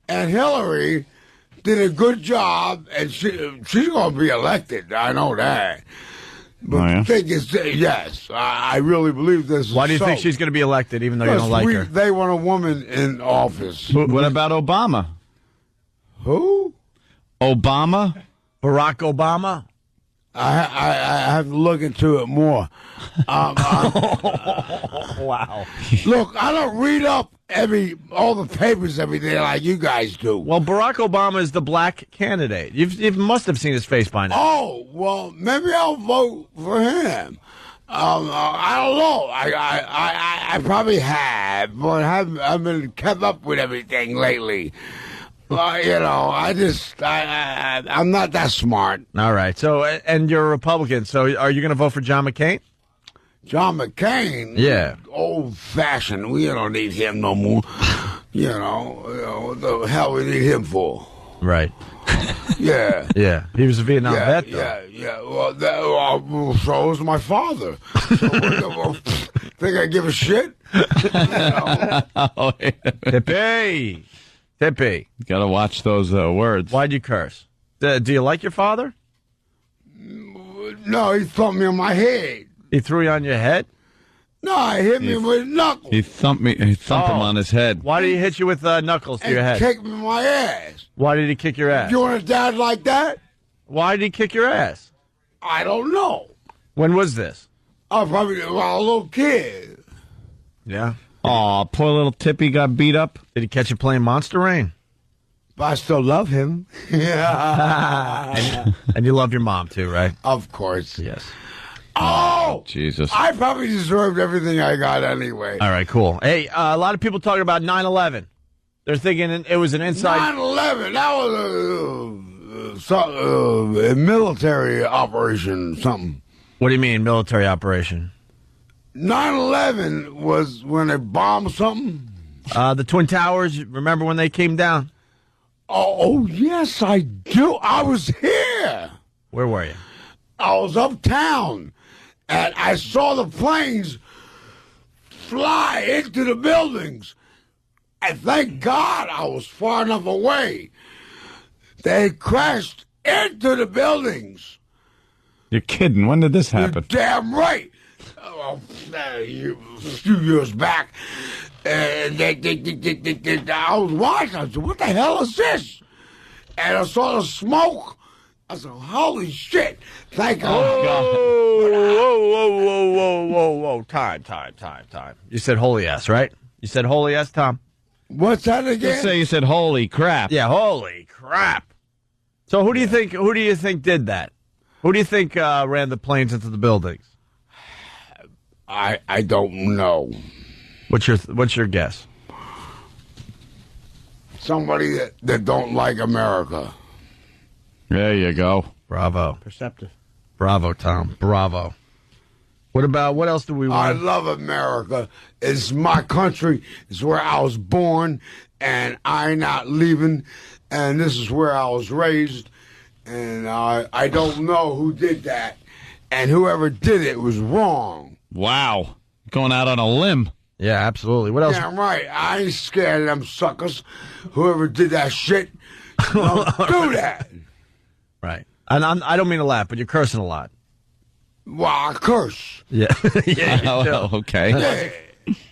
and Hillary did a good job, and she's going to be elected. I know that. But the thing is, yes, I really believe this. Why do you think she's going to be elected, even though you don't like her? They want a woman in office. What about Obama? Who? Obama? Barack Obama? I have to look into it more. Wow. Look, I don't read up all the papers every day like you guys do. Well, Barack Obama is the black candidate. You must have seen his face by now. Oh, well, maybe I'll vote for him. I don't know. I probably have, but I've been kept up with everything lately. I'm not that smart. All right. So, and you're a Republican. So, are you going to vote for John McCain? John McCain? Yeah. Old-fashioned. We don't need him no more. What the hell we need him for? Right. Yeah. Yeah. He was a Vietnam vet, though. Yeah. Well, so was my father. Think I give a shit? Tippy. Tippy. Got to watch those words. Why'd you curse? Do you like your father? No, he thumped me on my head. He threw you on your head? No, he hit me with knuckles. He thumped him on his head. Why did he hit you with knuckles to your head? Kicked me in my ass. Why did he kick your ass? You want a dad like that? Why did he kick your ass? I don't know. When was this? I was probably a little kid. Yeah. Aw, poor little Tippy got beat up. Did he catch you playing Monster Rain? But I still love him. Yeah. and you love your mom, too, right? Of course. Yes. Oh! Jesus. I probably deserved everything I got anyway. All right, cool. Hey, a lot of people talking about 9/11. They're thinking it was an inside... 9/11, that was a military operation, something. What do you mean, military operation? 9/11 was when they bombed something? The Twin Towers, remember when they came down? Oh, yes, I do. I was here. Where were you? I was uptown, and I saw the planes fly into the buildings. And thank God I was far enough away. They crashed into the buildings. You're kidding. When did this happen? You're damn right. A few years back, I was watching. I said, what the hell is this? And I saw the smoke. I said, holy shit. Thank God. Whoa. Time. You said holy ass, right? You said holy ass, Tom? What's that again? Just say you said holy crap. Yeah, holy crap. So who do you think did that? Who do you think ran the planes into the buildings? I don't know. What's your guess? Somebody that don't like America. There you go. Bravo. Perceptive. Bravo, Tom. Bravo. What else do we want? I love America. It's my country. It's where I was born, and I'm not leaving. And this is where I was raised. And I don't know who did that. And whoever did it was wrong. Wow. Going out on a limb. Yeah, absolutely. What else? Damn right. I ain't scared of them suckers. Whoever did that shit, don't do that. Right. And I don't mean to laugh, but you're cursing a lot. Well, I curse. Yeah. Yeah, you do. Okay. Yeah.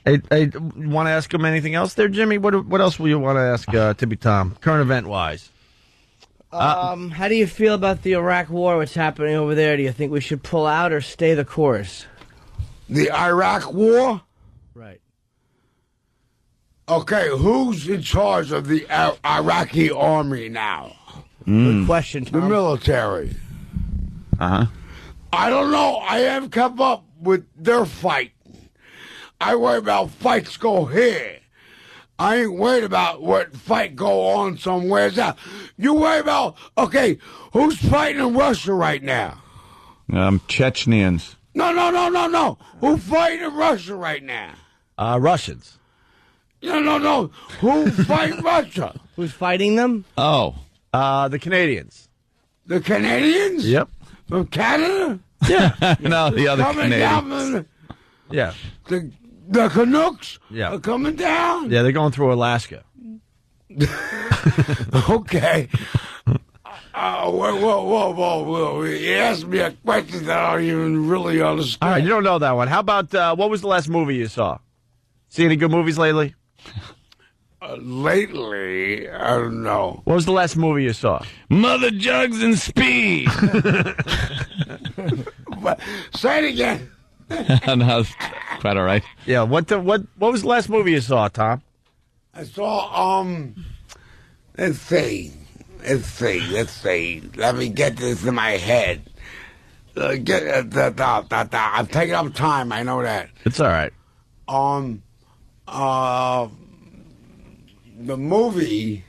Hey, want to ask him anything else there, Jimmy? What else will you want to ask Tippy Tom, current event-wise? How do you feel about the Iraq War, what's happening over there? Do you think we should pull out or stay the course? The Iraq War? Right. Okay, who's in charge of the Iraqi army now? Good question, Tom. The military. Uh-huh. I don't know. I haven't kept up with their fight. I worry about fights go here. I ain't worried about what fight go on somewhere else. You worry about, okay, who's fighting in Russia right now? Chechens. No. Who's fighting in Russia right now? Russians. No. Who fight Russia? Who's fighting them? Oh. The Canadians. The Canadians? Yep. From Canada? Yeah. No, the other Coming Canadians. down Yeah. the Canucks Yeah. are coming down? Yeah, they're going through Alaska. Okay. Whoa. You asked me a question that I don't even really understand. All right, you don't know that one. How about, what was the last movie you saw? See any good movies lately? Lately, I don't know. What was the last movie you saw? Mother Jugs and Speed. Say it again. No, that's quite all right. Yeah, what was the last movie you saw, Tom? I saw, let's see. Let me get this in my head. I'm taking up time, I know that. It's all right. The movie.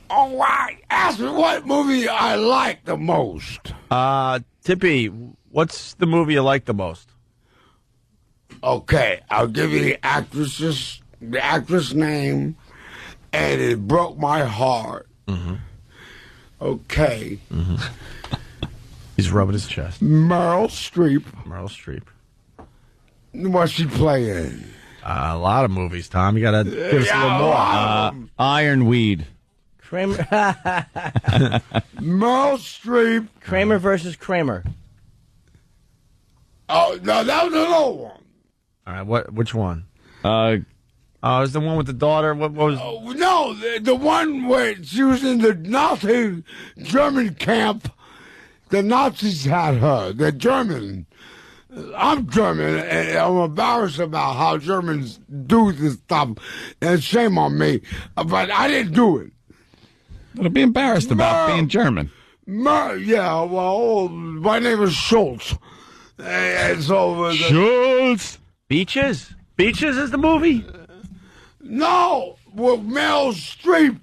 Oh, wow. Ask me what movie I like the most. Tippy, what's the movie you like the most? Okay, I'll give you the actress name, and it broke my heart. Mm-hmm. Okay. Mm-hmm. He's rubbing his chest. Meryl Streep. What's she playing? A lot of movies, Tom. You got to give us a little more. Ironweed. Kramer. Meryl Streep. Kramer versus Kramer. Oh, no, that was another one. All right, which one? It was the one with the daughter. What was? No, the one where she was in the Nazi German camp. The Nazis had her. The German. I'm German, and I'm embarrassed about how Germans do this stuff, and shame on me. But I didn't do it. Don't be embarrassed about being German. Yeah, well, my name is Schultz. And so Schultz. Beaches? Beaches is the movie? No, with Meryl Streep.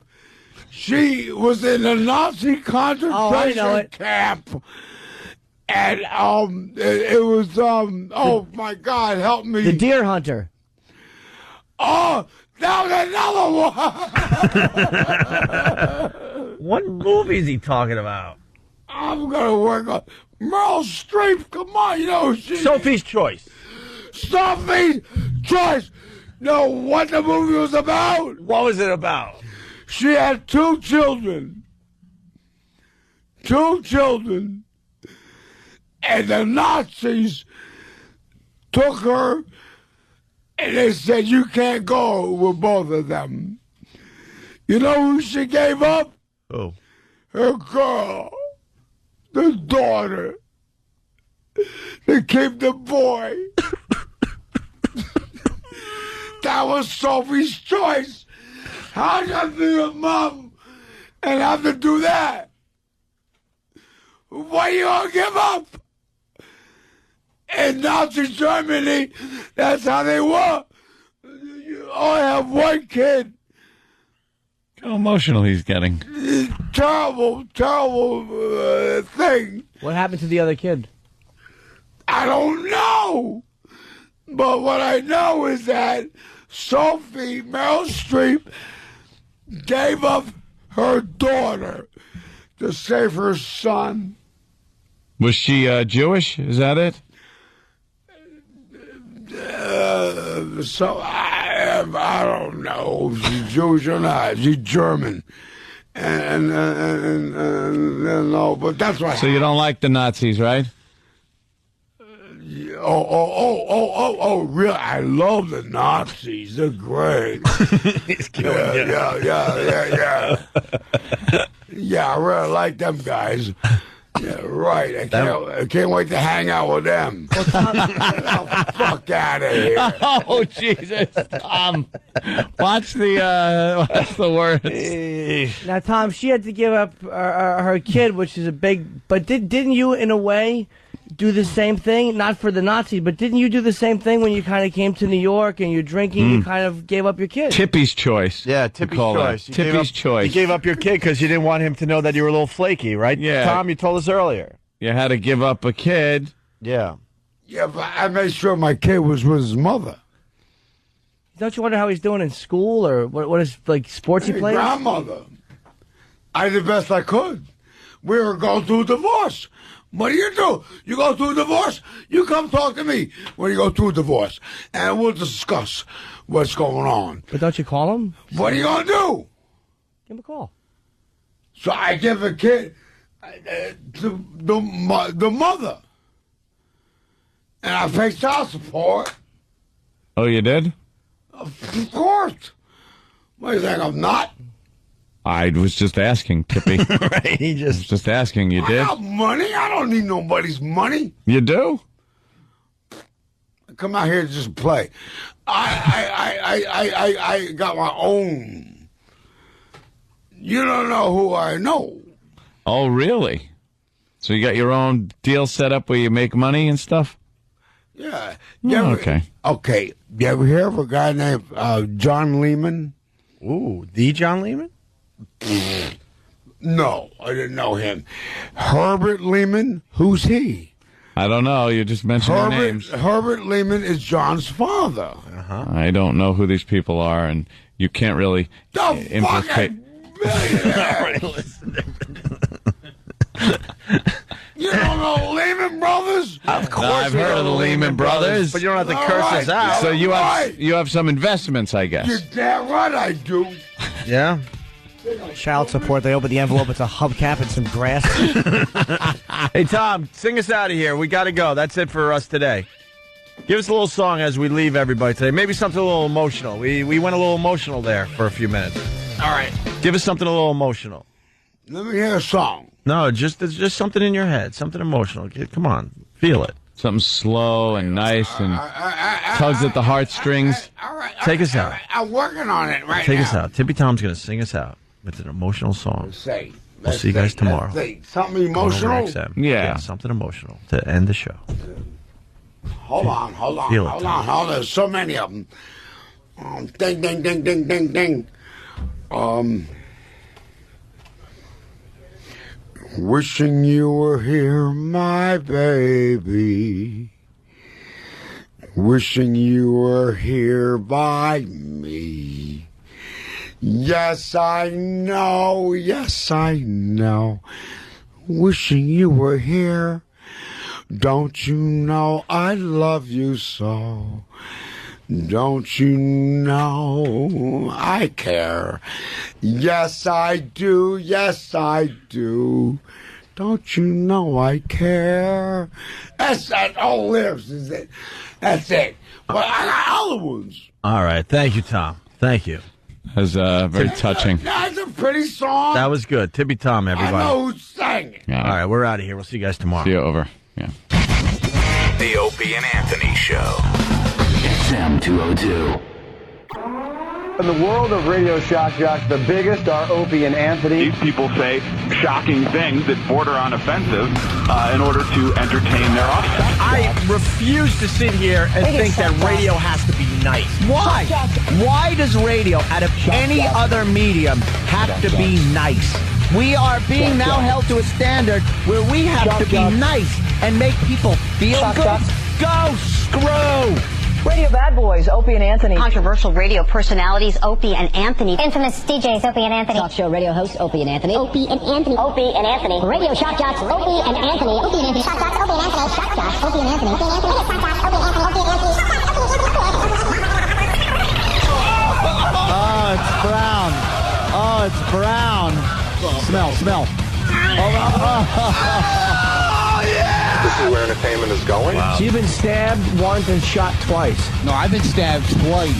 She was in a Nazi concentration camp. And it was oh my God, help me! The Deer Hunter. Oh, that was another one. What movie is he talking about? I'm gonna work on Meryl Streep. Come on, you know Sophie's Choice. Sophie's Choice. Know what the movie was about? What was it about? She had 2 children. 2 children. And the Nazis took her, and they said, you can't go with both of them. You know who she gave up? Who? Her girl, the daughter, to keep the boy. That was Sophie's Choice. How do you be a mom and have to do that? Why you gonna give up? In Nazi Germany, that's how they were. You only have one kid. How emotional he's getting. Terrible, terrible thing. What happened to the other kid? I don't know. But what I know is that Sophie, Meryl Streep, gave up her daughter to save her son. Was she Jewish? Is that it? So I don't know if she's Jewish or not. She's German, and no, but that's what. So you don't like the Nazis, right? Oh, really? I love the Nazis. They're great. He's killing you. Yeah. Yeah, I really like them guys. Yeah, right. I can't wait to hang out with them. Oh, fuck out of here. Oh, Jesus. Watch the words. Now, Tom, she had to give up her kid, which is a big... But didn't you, in a way, do the same thing? Not for the Nazis, but didn't you do the same thing when you kind of came to New York and you're drinking, you kind of gave up your kid? Tippy's choice. Yeah, Tippy's choice. Tippy's choice. You gave up your kid because you didn't want him to know that you were a little flaky, right? Yeah. Tom, you told us earlier. You had to give up a kid. Yeah. Yeah, but I made sure my kid was with his mother. Don't you wonder how he's doing in school or what is, like, sports he plays? Grandmother. I did the best I could. We were going through a divorce. What do? You go through a divorce? You come talk to me when you go through a divorce, and we'll discuss what's going on. But don't you call him? What are you going to do? Give him a call. So I give a kid to the mother, and I pay child support. Oh, you did? Of course. What do you think, I'm not? I was just asking, Tippy. Right, he was just asking. You did? I got money. I don't need nobody's money. You do? I come out here to just play. I got my own. You don't know who I know. Oh, really? So you got your own deal set up where you make money and stuff? Yeah. Okay. Okay. You ever hear of a guy named John Lehman? Ooh, the John Lehman? No, I didn't know him. Herbert Lehman, who's he? I don't know. You just mentioned names. Herbert Lehman is John's father. I don't know who these people are, and you can't really implicate. All right, listen. You don't know Lehman Brothers? Of course, I've heard of the Lehman Brothers, but you don't have to curse us out. So you have some investments, I guess. You're damn right I do. Yeah. Child support. They open the envelope. It's a hubcap and some grass. Hey, Tom, sing us out of here. We got to go. That's it for us today. Give us a little song as we leave everybody today. Maybe something a little emotional. We went a little emotional there for a few minutes. All right. Give us something a little emotional. Let me hear a song. No, just something in your head. Something emotional. Come on. Feel it. Something slow and nice and tugs at the heartstrings. Take us out. I'm working on it right now. Take us out. Tippy Tom's going to sing us out with an emotional song. We'll see you guys tomorrow. Something emotional? Yeah, something emotional to end the show. Hold on. Feel it, Tom. There's so many of them. Ding, ding, ding, ding, ding, ding. Wishing you were here, my baby. Wishing you were here by me. Yes, I know. Yes, I know. Wishing you were here. Don't you know I love you so? Don't you know I care? Yes, I do. Yes, I do. Don't you know I care? That's all lives, is it? That's it. But I got other ones. All right. Thank you, Tom. Thank you. That was very touching. That's a pretty song. That was good. Tippy Tom, everybody. I know who sang it. All right. We're out of here. We'll see you guys tomorrow. See you over. Yeah. The Opie and Anthony Show. XM 202. In the world of radio shock jocks, the biggest are Opie and Anthony. These people say shocking things that border on offensive in order to entertain their audience. I refuse to sit here and think that radio has to be nice. Why? Why does radio, out of any other medium, have to be nice? We are being now held to a standard where we have to be nice and make people feel good. Go screw! Radio bad boys, Opie and Anthony. Controversial radio personalities, Opie and Anthony. Infamous DJs, Opie and Anthony. Talk show radio hosts, Opie and Anthony. Opie and Anthony. Opie and Anthony. Radio shock jocks, Opie and Anthony. Opie and Anthony. Shock jocks, Opie and Anthony. Shock jocks, Opie and Anthony. Opie and Anthony. Shock jocks, Opie and Anthony. Opie and Anthony. Oh, it's brown. Oh, it's brown. Smell. Oh, yeah! This is where entertainment is going. Wow. So you've been stabbed once and shot twice. No, I've been stabbed twice.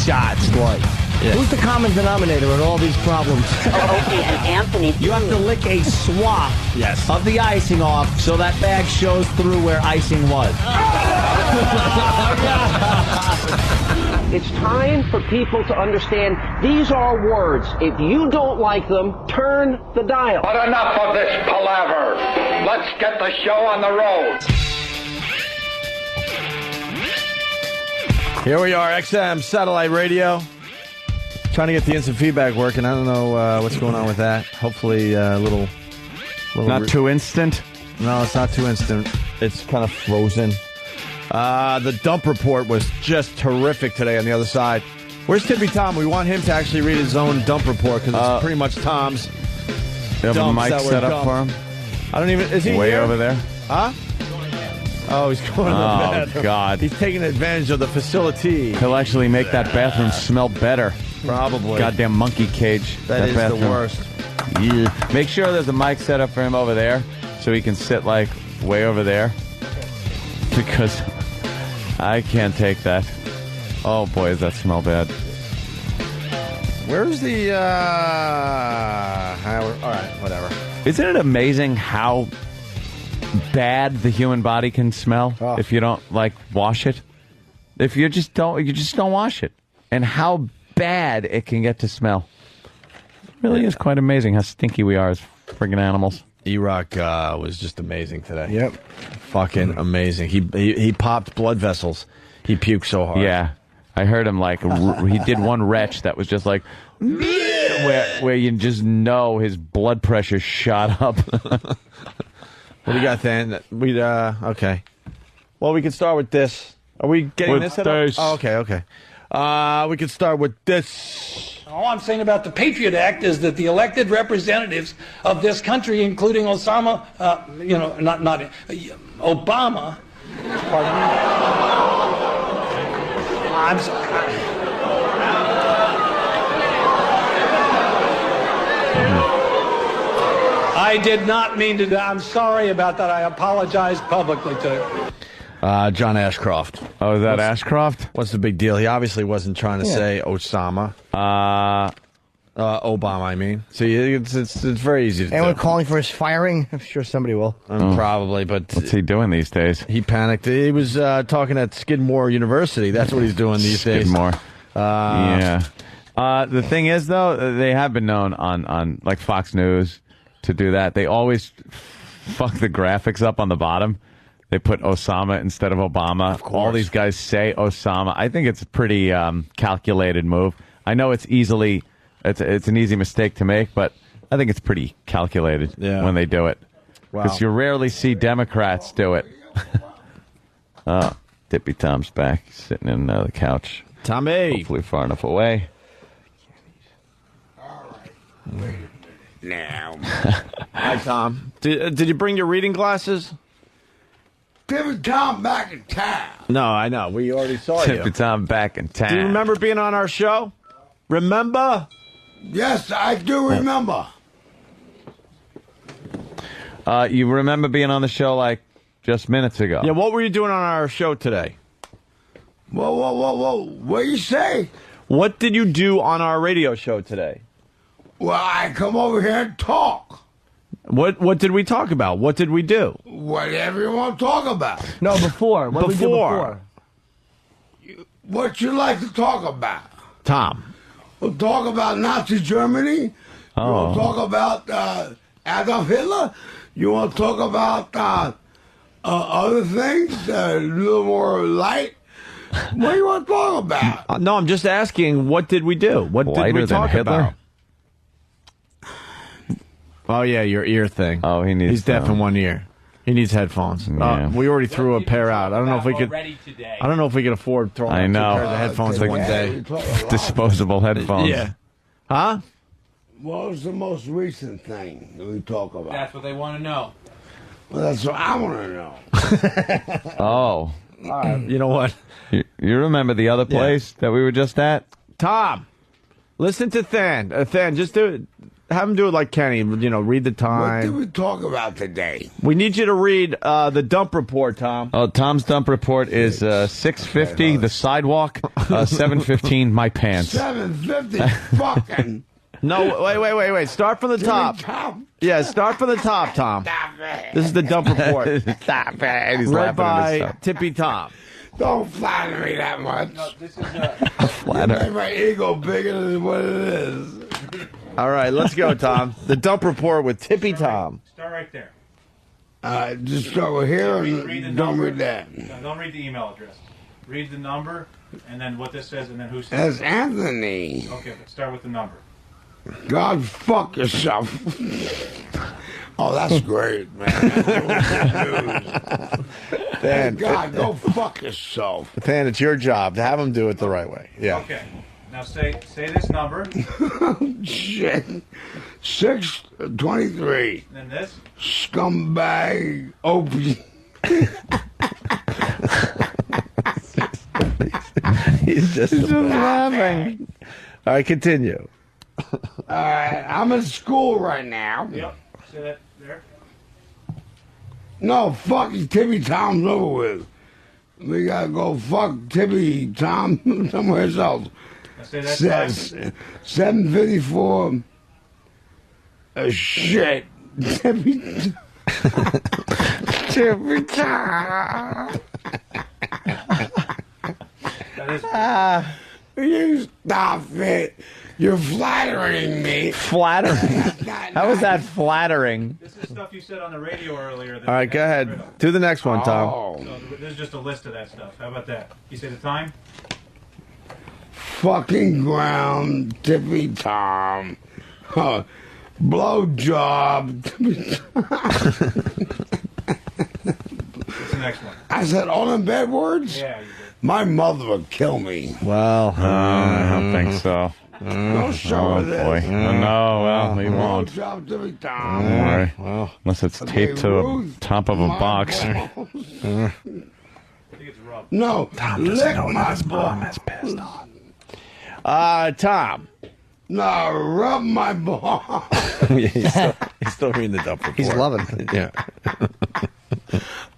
Shot twice. Yeah. Who's the common denominator in all these problems? Opie and Anthony. You have to lick a swath of the icing off so that bag shows through where icing was. It's time for people to understand these are words. If you don't like them, turn the dial. But enough of this palaver. Let's get the show on the road. Here we are, XM Satellite Radio. Trying to get the instant feedback working. I don't know what's going on with that. Hopefully a little not too instant? No, it's not too instant. It's kind of frozen. The dump report was just terrific today on the other side. Where's Tippy Tom? We want him to actually read his own dump report because it's pretty much Tom's. You have a mic set up for him? I don't even... Is he way here? Over there? Huh? Oh, he's going to the bathroom. Oh, God. He's taking advantage of the facility. He'll actually make that bathroom smell better. Probably. Goddamn monkey cage. That is bathroom. the worst. Yeah. Make sure there's a mic set up for him over there so he can sit, like, way over there. Because I can't take that. Oh, boy, does that smell bad. Where's the... all right, whatever. Isn't it amazing how bad the human body can smell if you don't, like, wash it? If you just don't wash it. And how bad it can get to smell. It really is quite amazing how stinky we are as friggin' animals. E-Rock was just amazing today. Yep. Fucking amazing. He popped blood vessels. He puked so hard. Yeah. I heard him, like, he did one retch that was just like, where you just know his blood pressure shot up. What do you got, Dan? Okay. Well, we can start with this. Are we getting this set up? Oh, okay. We can start with this. All I'm saying about the Patriot Act is that the elected representatives of this country, including Obama, pardon me. I'm sorry. I did not mean to. I'm sorry about that. I apologize publicly to you. John Ashcroft. Oh, is that Ashcroft? What's the big deal? He obviously wasn't trying to say Osama. Obama, I mean. See, it's very easy to Anyone do. calling for his firing? I'm sure somebody will. Probably, but... What's he doing these days? He panicked. He was talking at Skidmore University. That's what he's doing these days. Skidmore. Yeah. The thing is, though, they have been known on like Fox News to do that. They always fuck the graphics up on the bottom. They put Osama instead of Obama. Of course. All these guys say Osama. I think it's a pretty calculated move. I know it's an easy mistake to make, but I think it's pretty calculated when they do it. Because you rarely see Democrats do it. Tippy Tom's back, sitting in the couch. Tommy! Hopefully far enough away. Now. Hi, Tom. Did you bring your reading glasses? Tippy Tom back in town. No, I know. We already saw you. Tippy Tom back in town. Do you remember being on our show? Remember? Yes, I do remember. You remember being on the show like just minutes ago? Yeah, what were you doing on our show today? Whoa. What you say? What did you do on our radio show today? Well, I come over here and talk. What did we talk about? What did we do? Whatever you want to talk about. No, before. What did we do before? What you like to talk about? Tom. We'll talk about Nazi Germany. Oh. You want to talk about Adolf Hitler? You want to talk about other things? A little more light? What do you want to talk about? No, I'm just asking, what did we do? What did we talk about? Oh, yeah, your ear thing. Oh, he's deaf in one ear. He needs headphones. Yeah. We already threw a pair out. I don't know if we could. I don't know if we could afford throwing out 2 pairs of headphones in one day. Disposable headphones. Yeah. Huh? What was the most recent thing that we talk about? That's what they want to know. Well, that's what I want to know. Oh. You know what? You remember the other place that we were just at? Tom, listen to Than. Than, just do it. Have him do it like Kenny. Read the time. What did we talk about today? We need you to read the dump report, Tom. Oh, Tom's dump report is 6:50, the sidewalk. 7:15, my pants. 7:50, fucking. No, wait. Start from the top. Yeah, start from the top, Tom. This is the dump report. Stop it. He's Read laughing at by himself. Tippy Tom. Don't flatter me that much. No, this is You make my ego bigger than what it is. All right, let's go, Tom. The dump report with Tippy Tom. Start right there. Just start with here Read the and don't number. read that. No, don't read the email address. Read the number, and then what this says, and then who That's says it. Anthony. Okay, but start with the number. God, fuck yourself. Oh, that's great, man. Than, God, go fuck yourself. Than, it's your job to have him do it the right way. Yeah. Okay. Now say this number. Shit. 623. And then this. Scumbag opium. He's just laughing. All right, continue. All right, I'm in school right now. Yep. Say that there. No, fucking Tippy Tom's over with. We gotta go fuck Tippy Tom somewhere else. Say that twice. 7:54. Shit. Tippy Tom. You stop it. You're flattering me. Flattering? How is that flattering? This is stuff you said on the radio earlier. All right, go ahead. Do the next one, Tom. So this is just a list of that stuff. How about that? You say the time? Fucking ground, Tippy Tom. Blow job. What's the next one? I said all them bad words? Yeah, you did. My mother would kill me. Well, I don't think so. Don't show her this. Boy. No, well, he won't. Show it to me, Don't Tom. worry. Well, unless it's taped to the top of a box. No, Tom doesn't lick know my that his mom balls. is pissed on. Tom. No, rub my balls. Yeah, he's still reading the dump report. He's loving it. Yeah.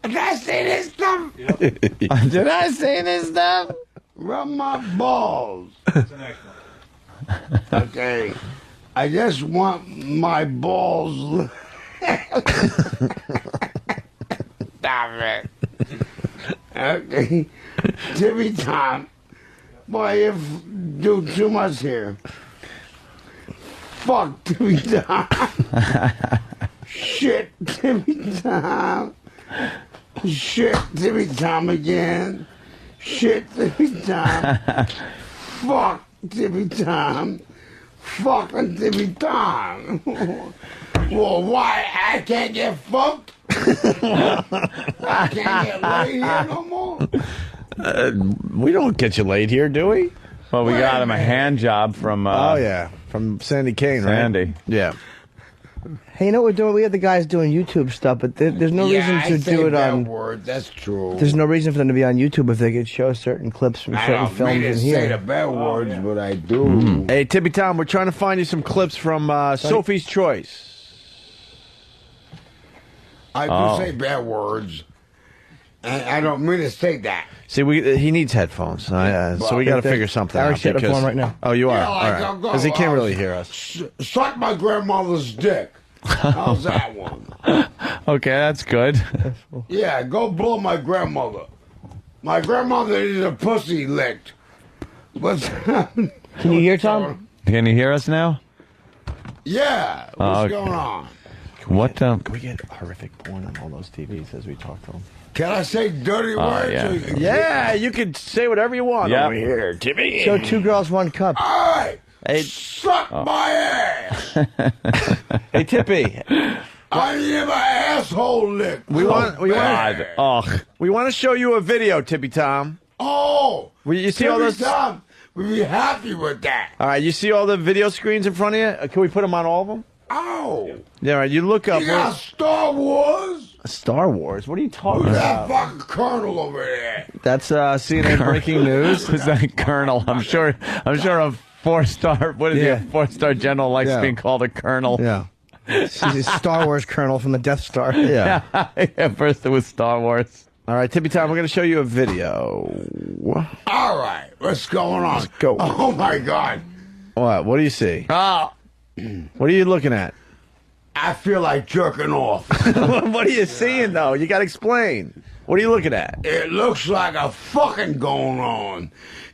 Did I say this stuff? Did I say this stuff? Rub my balls. Okay. I just want my balls. Stop it. Okay. Timmy Tom. Boy, you do too much here. Fuck Timmy Tom. Shit, Timmy Tom. Shit, Timmy Tom again. Shit, Timmy Tom. Fuck Timmy Tom. Fucking Timmy Tom. Well, why? I can't get fucked? I can't get laid here no more? We don't get you laid here, do we? Well, we got him a hand job from... oh, yeah. From Sandy Kane, right? Sandy. Yeah. Hey, you know what we're doing? We have the guys doing YouTube stuff, but there's no reason to do it on. Word. That's true. There's no reason for them to be on YouTube if they could show certain clips from I certain don't films mean in to here. say the bad words, but I do. Hey, Tippy Tom, we're trying to find you some clips from Sophie's Choice. I do say bad words, and I don't mean to say that. See, he needs headphones, so we got to figure something out. Eric's getting a phone right now. Oh, you are? Yeah, All like, right. go, Because he can't really hear us. Suck my grandmother's dick. How's that one? Okay, that's good. Yeah, go blow my grandmother. My grandmother needs a pussy licked. What's happening? Can you hear Tom? Can you hear us now? Yeah, what's going on? What? Can we get horrific porn on all those TVs as we talk to them? Can I say dirty words? yeah. Yeah, you can say whatever you want over here, Tippy. Show 2 girls, 1 cup. All right, Hey, suck my ass. hey, Tippy. I need my asshole licked. We want to show you a video, Tippy Tom. Oh, Will you see all Timmy those? Tom, we'd be happy with that. All right, you see all the video screens in front of you? Can we put them on all of them? Oh, Yeah, all right. You look up. you got Star Wars? Star Wars. What are you talking Who's that about? fucking colonel over there? That's CNN breaking news. Who's that colonel? I'm sure a 4-star. What is he? A 4-star general likes being called a colonel. Yeah. She's a Star Wars colonel from the Death Star. Yeah. Yeah, first it was Star Wars. All right, Tippy Tom, we're going to show you a video. All right, what's going on? Let's go. Oh my God, What? What do you see? oh, What are you looking at? I feel like jerking off. What are you seeing, though? You got to explain. What are you looking at? It looks like a fucking going on,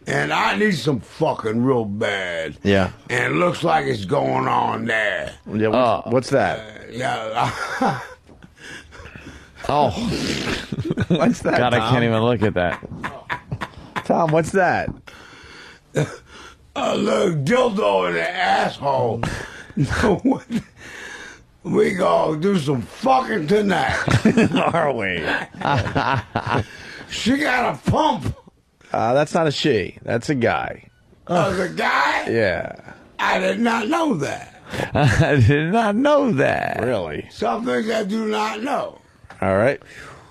and I need some fucking real bad. Yeah. And it looks like it's going on there. Yeah. What's that? Yeah. Oh. What's that? God, Tom? I can't even look at that. Tom, what's that? A little dildo in the asshole. We gonna do some fucking tonight. Are we? She got a pump. That's not a she. That's a guy. The guy? Yeah. I did not know that. I did not know that. Really? Some things I do not know. All right.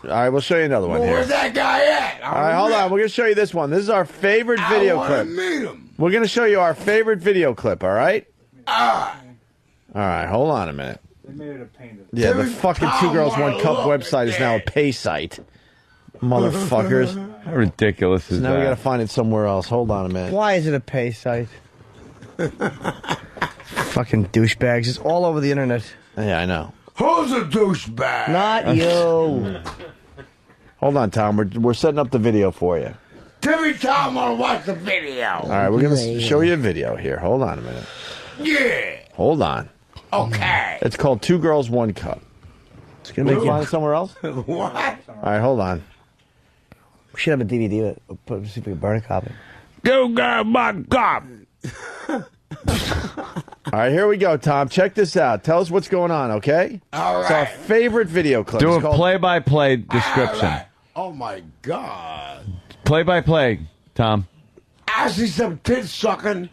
All right, we'll show you another one Well, here. where's that guy at? All right, hold on. We're going to show you this one. This is our favorite video I clip. want to meet him. We're going to show you our favorite video clip, all right? All right, hold on a minute. They made it a pain. Yeah, the fucking 2 Girls 1 Cup website is now a pay site. Motherfuckers. How ridiculous is So now we that? got to find it somewhere else. Hold on a minute. Why is it a pay site? Fucking douchebags. It's all over the internet. Yeah, I know. Who's a douchebag? Not you. Hold on, Tom. We're setting up the video for you. Timmy Tom want to watch the video. All right, we're going to show you a video here. Hold on a minute. Yeah. Hold on. Okay. It's called 2 Girls 1 Cup. It's going to make you find it somewhere else? What? All right, hold on. We should have a DVD. Put see if we can burn a copy. Go get my cop. All right, here we go, Tom. Check this out. Tell us what's going on, okay? All It's our right. favorite video clip. Do It's a called- play-by-play description. All right. Oh my God. Play-by-play, Tom. I see some tits sucking.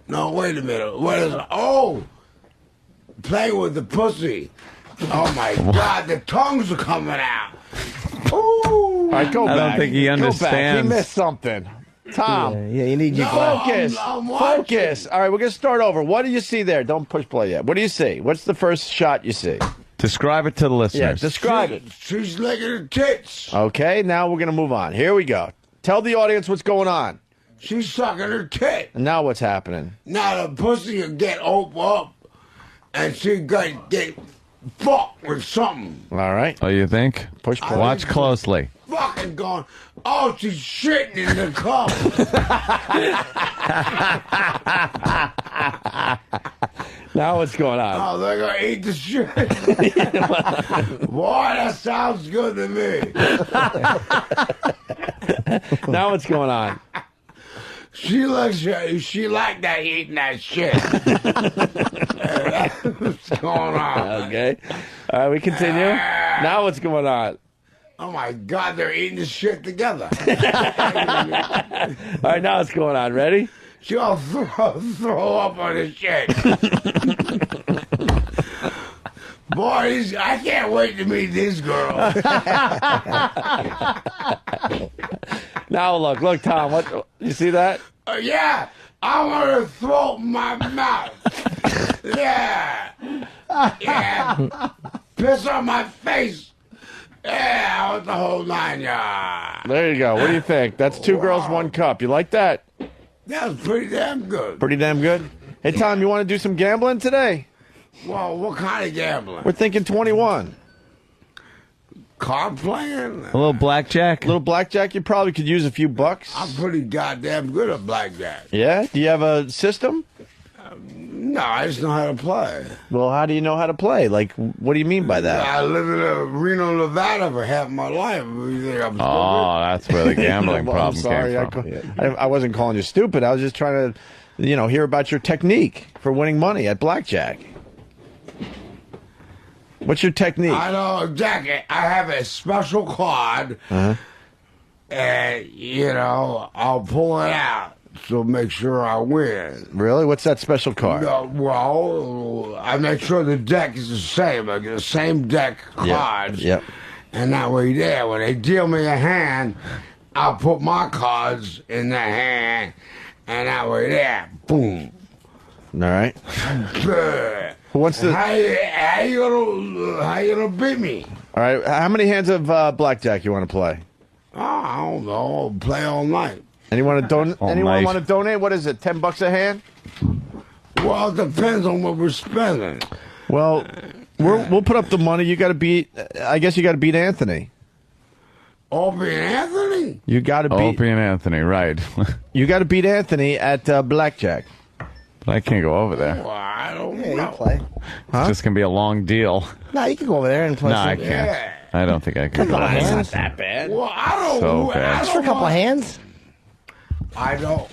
No, wait a minute. What is it? Oh, playing with the pussy. Oh my God, the tongues are coming out. Ooh. All right, go back. I don't think he Go back. understands. He missed something. Tom. Yeah, you need your Focus. I'm watching. Focus. All right, we're going to start over. What do you see there? Don't push play yet. What do you see? What's the first shot you see? Describe it to the listeners. Yeah, describe it. She's licking her tits. Okay, now we're going to move on. Here we go. Tell the audience what's going on. She's sucking her tit. And now what's happening? Now the pussy will get open up, and she got get fucked with something. All right. Oh, you think? Push play. Watch closely. Fucking going. Oh, she's shitting in the cup. Now what's going on? Oh, they're gonna eat the shit. Boy, that sounds good to me. Now what's going on? She likes that eating that shit. That's what's going on. Okay. All right, we continue. Now what's going on? Oh my God, they're eating the shit together. All right, now what's going on? Ready? She'll throw up on the shit. Boys, I can't wait to meet this girl. Now look, Tom. What you see that? Yeah, I want to throw my mouth. Yeah, yeah. Piss on my face. Yeah, I want the whole 9 yards. There you go. What do you think? That's two girls, one cup. You like that? That was pretty damn good. Pretty damn good. Hey, Tom, you want to do some gambling today? Well, what kind of gambling? We're thinking 21. Card playing? A little blackjack. A little blackjack. You probably could use a few bucks. I'm pretty goddamn good at blackjack. Yeah? Do you have a system? No, I just know how to play. Well, how do you know how to play? Like, what do you mean by that? I lived in Reno, Nevada for half my life. You think I'm stupid? Oh, that's where the gambling Well, I'm problem sorry. came from. I wasn't calling you stupid. I was just trying to, hear about your technique for winning money at blackjack. What's your technique? I know exactly. I have a special card, and, I'll pull it out. So make sure I win. Really? What's that special card? Well, I make sure the deck is the same. I get the same deck cards. Yep. And that way there, when they deal me a hand, I'll put my cards in the hand. And that way there, boom. All right. What's the? How you gonna beat me? All right. How many hands of blackjack you want to play? Oh, I don't know. I'll play all night. Anyone want to donate? Anyone night. want to donate? What is it? $10 a hand? Well, it depends on what we're spending. Well, we'll put up the money. You got to beat. I guess you got to beat Anthony. Opie and Anthony? You got to beat Opie and Anthony, right? You got to beat Anthony at blackjack. But I can't go over there. Well, I don't Yeah, know. you play. It's just gonna be a long deal. No, you can go over there and play. No, I some- can't. Yeah. I don't think I can. Couple of go over there. hands. That bad. Well, I don't. So bad. I Just for a don't couple of want- hands. I don't.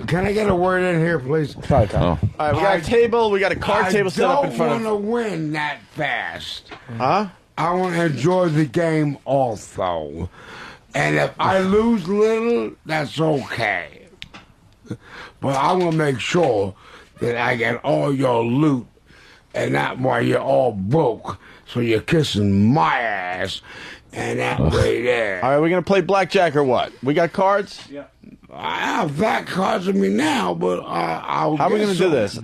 Can I get a word in here, please? Sorry, Tom. Oh, All right, we got a table. We got a card table set up in front I of. don't want to win that fast. Huh? I want to enjoy the game also. And if I lose little, that's okay. But I want to make sure that I get all your loot and not while you're all broke. So you're kissing my ass. And that way there. All right, we're gonna play blackjack or what? We got cards. Yeah. I have fat cards in me now, but I'll. How are we get gonna do some. this?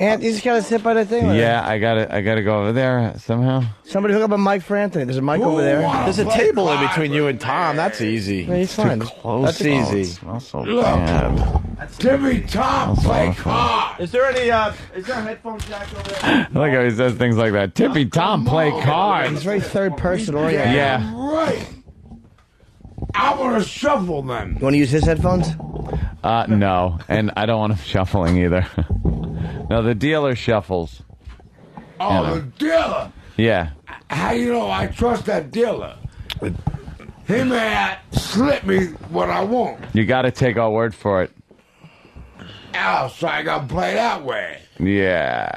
And you just gotta sit by the thing. yeah. I gotta go over there somehow. Somebody hook up a mic for Anthony. There's a mic over there. There's a table in between you and Tom. That's easy. Yeah, he's fine. Close. That's easy. It smells so Look. bad. Timmy Tom play cards. Is there any? Is there a headphone jack over there? I like how he says things like that. Tippy Tom play He's cards. very third person oriented. Yeah. Right. I want to shuffle them. You want to use his headphones? No, and I don't want him shuffling either. No, the dealer shuffles. Oh, the dealer. Yeah. How you know I trust that dealer? He may slip me what I want. You got to take our word for it. Oh, so I got to play that way. Yeah.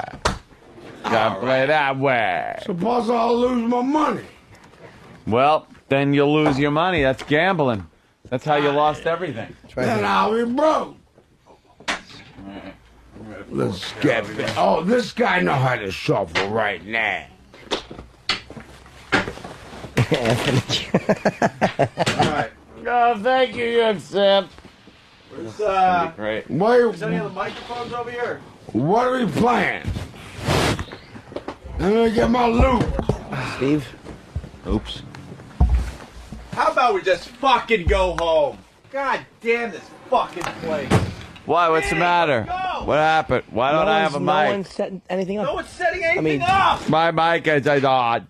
Got to play that way. Suppose I'll lose my money. Well, then you'll lose your money. That's gambling. That's how you lost everything. Then I'll be broke. Let's get back. Oh, this guy know how to shuffle right now. Oh, thank you, young Sam. Where's, Great. Wait, is any of the microphones over here? what are we playing? I'm gonna get my loot. Steve? Oops. How about we just fucking go home? God damn this fucking place. Why? What's the matter? What happened? Why don't I have a No mic? one's setting anything up. No one's setting anything mean- up. My mic is odd.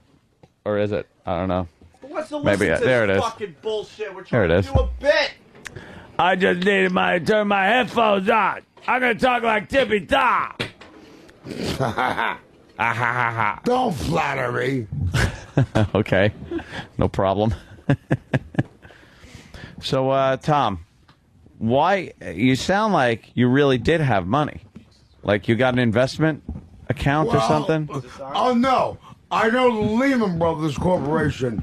Or is it? I don't know. What's the Maybe, listen to there this it is. fucking bullshit? We're There trying it to is. do a bit. I just needed to turn my headphones on. I'm going to talk like Tippy Top. Don't flatter me. Okay. No problem. So, Tom, why? You sound like you really did have money. Like you got an investment account or something? Oh, no. I know the Lehman Brothers Corporation,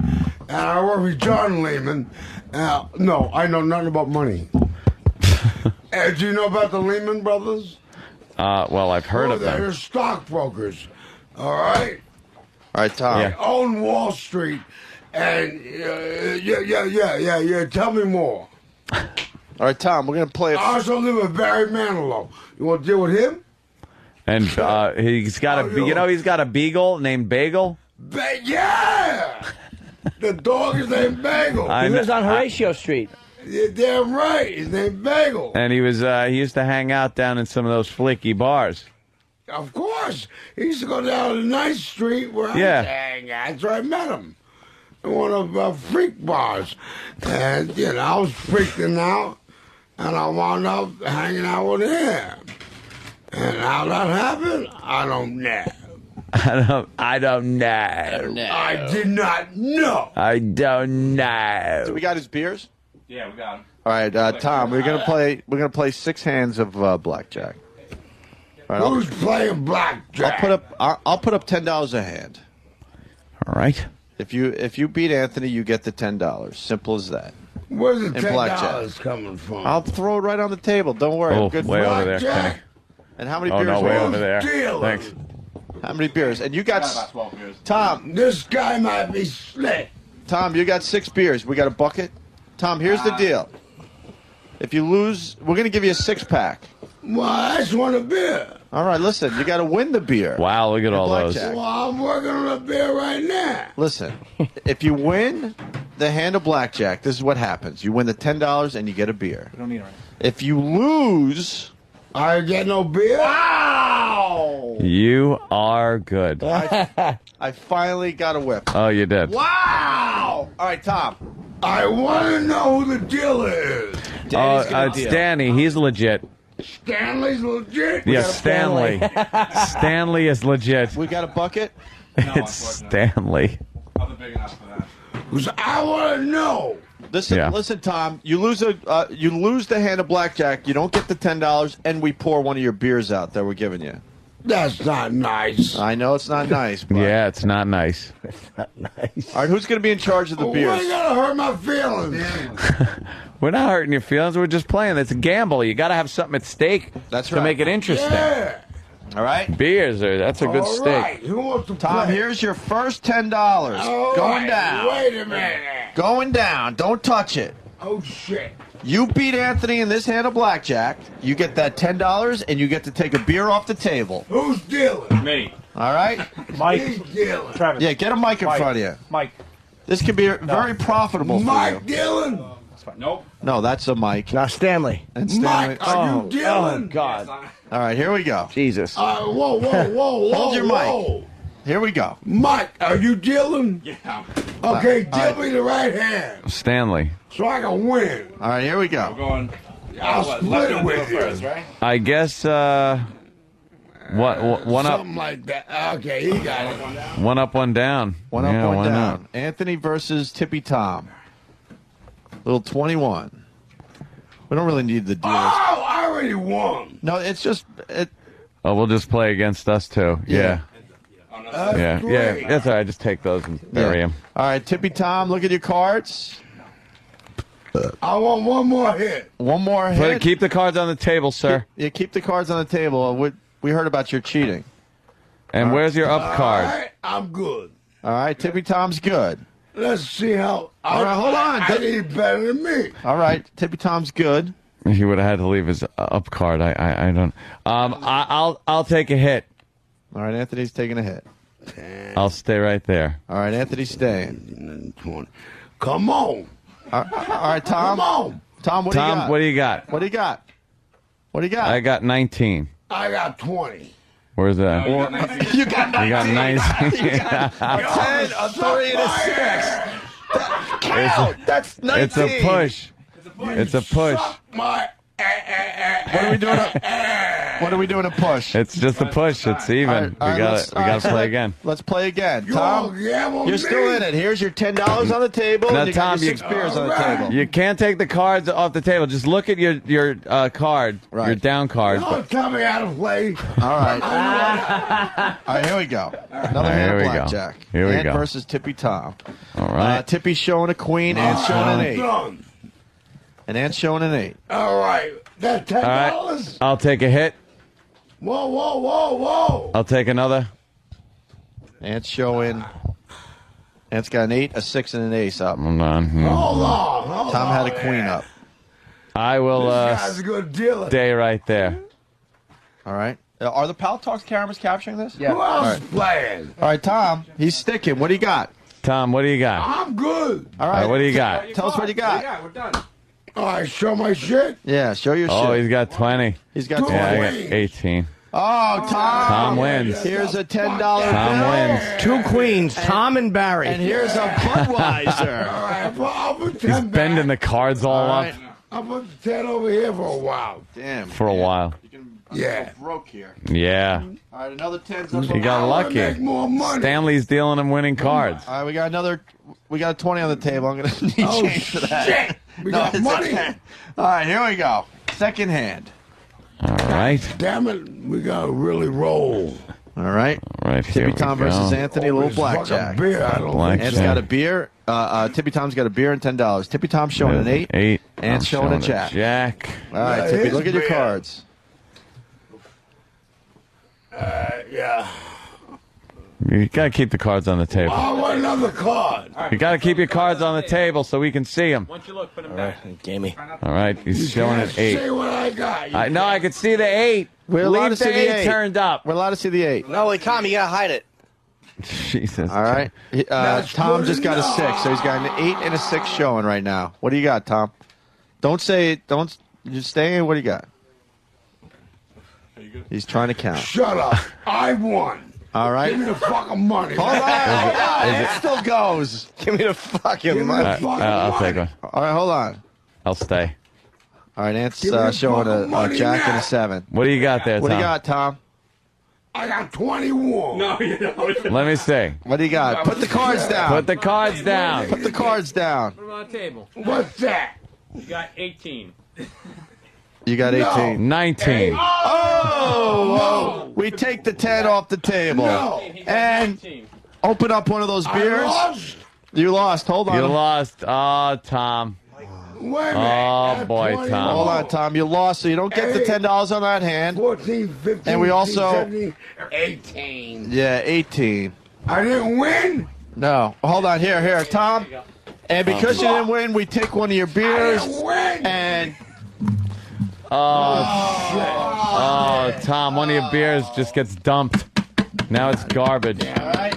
and I work with John Lehman. No, I know nothing about money. Do you know about the Lehman Brothers? Well, I've heard of They're them. stockbrokers. All right? All right, Tom. They own Wall Street. And, yeah. Tell me more. All right, Tom, we're going to play I also live with Barry Manilow. You want to deal with him? And he's got he's got a beagle named Bagel. Yeah! The dog is named Bagel. He lives on Horatio Street. You're damn right. His name's Bagel. And he used to hang out down in some of those flicky bars. Of course. He used to go down to Ninth Street where I Yeah. was hanging out. That's where I met him. In one of freak bars. And, I was freaking out. And I wound up hanging out with him. And how that happened, I don't know. I don't know. I did not know. I don't know. So we got his beers? Yeah, we got him. All right, Tom, we're gonna play 6 hands of blackjack. All right, Who's playing blackjack? I'll put up $10 a hand. All right. If you beat Anthony, you get the $10. Simple as that. Where's the In $10 blackjack. coming from? I'll throw it right on the table. Don't worry. Oh, Good way for over there, blackjack. Kenny. And how many Oh, beers? no, way are over there. Deal. Thanks. How many beers? And you got About 12 beers. Tom. This guy might be slick. Tom, you got 6 beers. We got a bucket. Tom, here's the deal. If you lose, we're going to give you a 6-pack. Well, I just want a beer. All right, listen. You got to win the beer. Wow, look at all those. blackjack. Well, I'm working on a beer right now. Listen, if you win the hand of blackjack, this is what happens. You win the $10 and you get a beer. We don't need it right If you lose, I get no beer. wow! You are good. I finally got a whip. Oh, you did. Wow! All right, Tom. I want to know who the dealer is. It's Danny. He's legit. Stanley's legit. Yes, Stanley. Stanley is legit. We got a bucket. It's Stanley. Nothing big enough for that. Because I want to know. Listen, Tom. You lose the hand of blackjack. You don't get the $10, and we pour one of your beers out that we're giving you. That's not nice. I know it's not nice. But... Yeah, it's not nice. It's not nice. All right, who's going to be in charge of the Why beers? you gotta hurt my feelings? We're not hurting your feelings. We're just playing. It's a gamble. You got to have something at stake That's to right. make it interesting. Yeah. All right. Beers, that's a good All stake. right. Who wants to Tom, play? here's your first $10. All Going right. down. Wait a minute. Going down. Don't touch it. Oh, shit. You beat Anthony in this hand of blackjack. You get that $10, and you get to take a beer off the table. Who's dealing? Me. All right? He's dealing. Travis. Yeah, get a mic in front of you. Mike. This could be very profitable for Mike you. dealing? Nope. No, that's a mic. Now, Stanley. And Stanley. Mike, are you dealing? God. All right, here we go. Jesus. Whoa. Hold your mic. Whoa. Here we go. Mike, are you dealing? Yeah. Okay, All right. deal me the right hand Stanley. so I can win. All right, here we We're go. going. I'll Left split it and with middle you. first, right? I guess one up, Something like that. Okay, he got it. one up, one down. One up, Yeah, one why down. not? Anthony versus Tippy Tom. Little 21. We don't really need the dealers. Oh, I already won. No, it's just... Oh, we'll just play against us too. Yeah. That's Yeah. great. That's all right. Just take those and bury them. All right, Tippy Tom, look at your cards. I want one more hit. One more hit. Keep the cards on the table, sir. Yeah, keep the cards on the table. We heard about your cheating. And where's your up card? All right, I'm good. All right, Tippy Tom's good. Let's see how. All right, hold on. I need better than me. All right, Tippy Tom's good. He would have had to leave his up card. I don't. I'll take a hit. All right, Anthony's taking a hit. I'll stay right there. All right, Anthony's staying. Come on. All right, Tom. Come on. Tom, what do you got? What do you got? What do you got? What do you got? I got 19. I got 20. Where's that? You got 19. You got 19. You got a 10, a 3, and a 6. Count. That's 19. It's a push. It's a push. What are we doing? What are we doing? A push. It's just a push. It's even. We got to play again. Let's play again. Tom, you're still in it. Here's your $10 on the table. Now, and you Tom, got your 6 beers on the table. You can't take the cards off the table. Just look at your card, your down card. Don't tell me how to play. All right. All right, here we go. Another hand of blackjack. Here we Ant go. versus Tippy Tom. All right. Tippy's showing a queen, Ant's showing an 8. Done. And Ant's showing an 8. All right. That's $10. All right. I'll take a hit. Whoa, whoa, whoa, whoa. I'll take another. Ant's showing. Ant's got an 8, a 6, and an ace up. Hold on. Hold on. Tom had a queen up. I will This guy's a good dealer. stay right there. All right. Are the Pal Talks cameras capturing this? Who else is playing? All right, Tom. He's sticking. What do you got? Tom, what do you got? I'm good. All right. What do you got? Tell us what you got. We're done. All right, show my shit. Yeah, show your Oh, shit. he's got 20. He's got 20. Yeah, I got 18. Oh, Tom. Tom wins. Here's a $10 Tom bill. wins. 2 queens, Tom and Barry. And here's a Budweiser. All right, I'll put He's 10 bending the cards all All up right. I'll put 10 over here for a while. Damn. for a while. Yeah. Broke here. Yeah. All right, another 10's He got lucky. Make more money. Stanley's dealing him winning cards. All right, we got a 20 on the table. I'm going to need Oh, change for that. shit. We got it's a money. 10. All right, here we go. Second hand. All right. Damn it, we got to really roll. All right. All right. Here Tippy we Tom go. versus Anthony, a little This fucking blackjack. beer, I don't Blackjack. Ant's got a beer. Tippy Tom's got a beer and $10. Tippy Tom's showing an 8. 8. Ant's I'm showing a jack. Jack. All right, Yeah, Tippy, his look at your beer. cards. Yeah. You got to keep the cards on the table. I want another card. You got to keep your cards on the table so we can see them. Once you look, put them back. Jamie. All right. He's showing an Can't 8. see what I got. No, I could see the 8. We're allowed Leave to the see the 8 8. turned up. We're allowed to see the 8. No, wait, Tom, you gotta hide it. Jesus. All right. Tom good just got a enough. 6, so he's got an 8 and a 6 showing right now. What do you got, Tom? Don't say it. Don't. Just stay in. What do you got? He's trying to count. Shut up. I won. All right. Give me the fucking money. Hold on. Hold on. It still goes. Give me the fucking Give me money. the fucking I'll take money. one. All right. Hold on. I'll stay. All right. Ant's Give me the showing fucking a money jack now. and a 7. What do you got there, What do Tom? you got, Tom? I got 21. No, you don't. Let me see. What do you got? Put the cards down. Put the cards down. Put the cards down. Put them on the table. What's that? You got 18. You got 18. 19. Oh! We take the 10 off the table. No. And open up one of those I beers. lost. You lost. Hold on. You lost. Oh, Tom. Wait a minute. Oh, That's boy, 21. Tom. Hold on, Tom. You lost, so you don't get the $10 on that hand. 14, 15, And we also- 17, 18. Yeah, 18. I didn't win. No. Hold on. Here, Tom. And because you didn't win, we take one of your I beers. didn't win. And Oh, Tom, one of your beers just gets dumped. Now it's garbage. all right.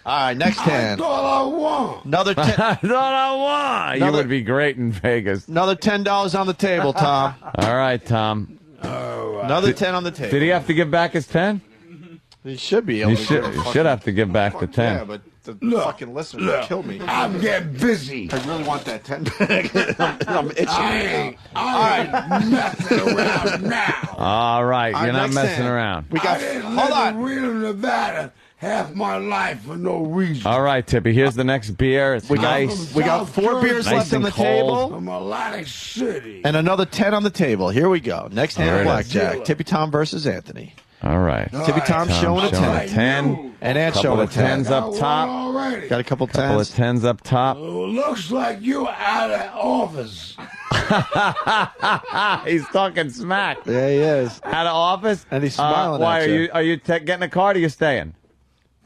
All right, next I hand. thought I won. Another I thought I won. You Another- would be great in Vegas. another $10 on the table, Tom. All right, Tom. Another 10 on the table. Did he have to give back his 10? He should be able He to. should, get a he fucking- should have to give back the Yeah, 10. but the Look, fucking listeners will kill me. I'm getting busy. I really want that 10 back. I'm itching. I ain't messing around now. All right, All you're right, not next messing hand. around. We got. I didn't Hold live on. in Reno, Nevada half my life for no reason. All right, Tippy, here's the next beer. It's We got, nice. we got 4 beers Nice left on and the cold. table. From Atlantic City. And another 10 on the table. Here we go. Next hand There of it is. blackjack. Tippy Tom versus Anthony. All right. Tippy Tom showing a 10. 10. And Ant Couple showing a of 10. 10s up top. Already. Got a couple 10s. Couple of 10s up top. Looks like you out of office. He's talking smack. Yeah, he is. Out of office? And he's smiling why at you. Are you getting a card or are you staying?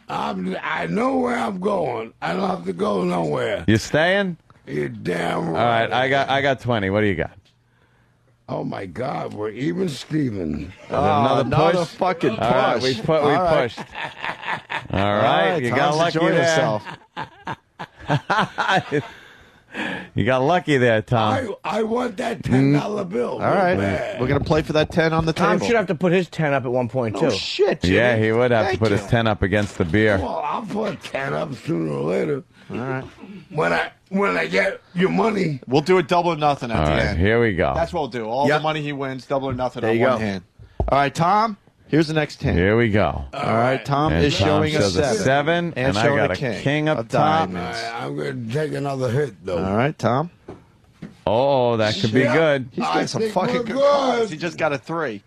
I know where I'm going. I don't have to go nowhere. You staying? You're damn All right. right, I got 20. What do you got? Oh my God, we're even Steven. Another fucking push. All right, we pushed. All right, you got Tom's lucky enjoying there. himself. You got lucky there, Tom. I want that $10 bill. All right, we're gonna play for that 10 on the Tom table. should have to put his 10 up at one point, too. Oh shit! Jimmy. Yeah, he would have Thank to put you. his 10 up against the beer. Well, I'll put 10 up sooner or later. All right. When I get your money. We'll do it double or nothing at All the right, end. here we go. That's what we'll do. All the money he wins, double or nothing There on you one go. hand. All right, Tom. Here's the next 10. Here we go. All right, Tom And is Tom showing a shows a 7. 7, and I showing got a king up of top. diamonds. I'm going to take another hit, though. All right, Tom. Oh, that could be good. He's got some fucking good cards. He just got a 3.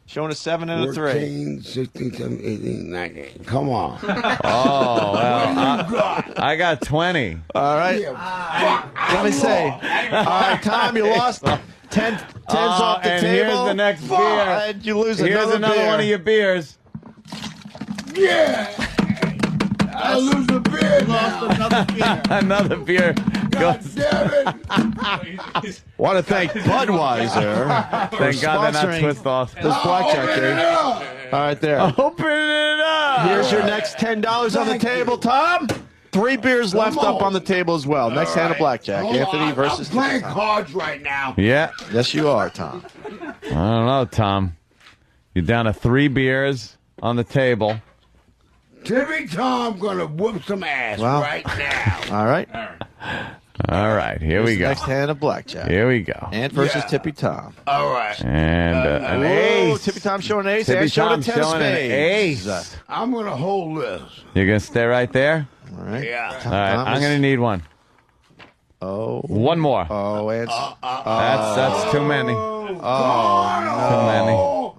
Showing a 7 and a 3. 14, 16, 17, 18, 19. Come on. Oh, well, I got 20. All right. Let me say. All right, Tom, you lost 10's off the and table. here's the next beer. And you lose Here's another beer. one of your beers. Yeah. I lose the beer now. Another beer. Another beer. God damn it. Want to thank Budweiser. Thank God they're not sponsoring twist off. this blackjack Open it game. up. All right, there. Open it up. Here's your next $10 on the table, Tom. 3 beers left up on the table as well. Next hand of blackjack. Hold Anthony on, versus I'm playing Tom. cards right now. Yeah. Yes, you are, Tom. I don't know, Tom. You're down to 3 beers on the table. Timmy Tom gonna whoop some ass Well. right now. All right. All right, here we Here's the go. Next hand of blackjack. Here we go. Ant versus Yeah. Tippy Tom. All right. And an Ooh, ace. Tippy Tom showing an ace. Tippy Ant showing a Tom 10 showing an spades. ace. I'm gonna hold this. You're going to stay right there? All right. Yeah. All right, Tom I'm is- going to need one. Oh. One more. Oh, Ant. That's too many. Too many.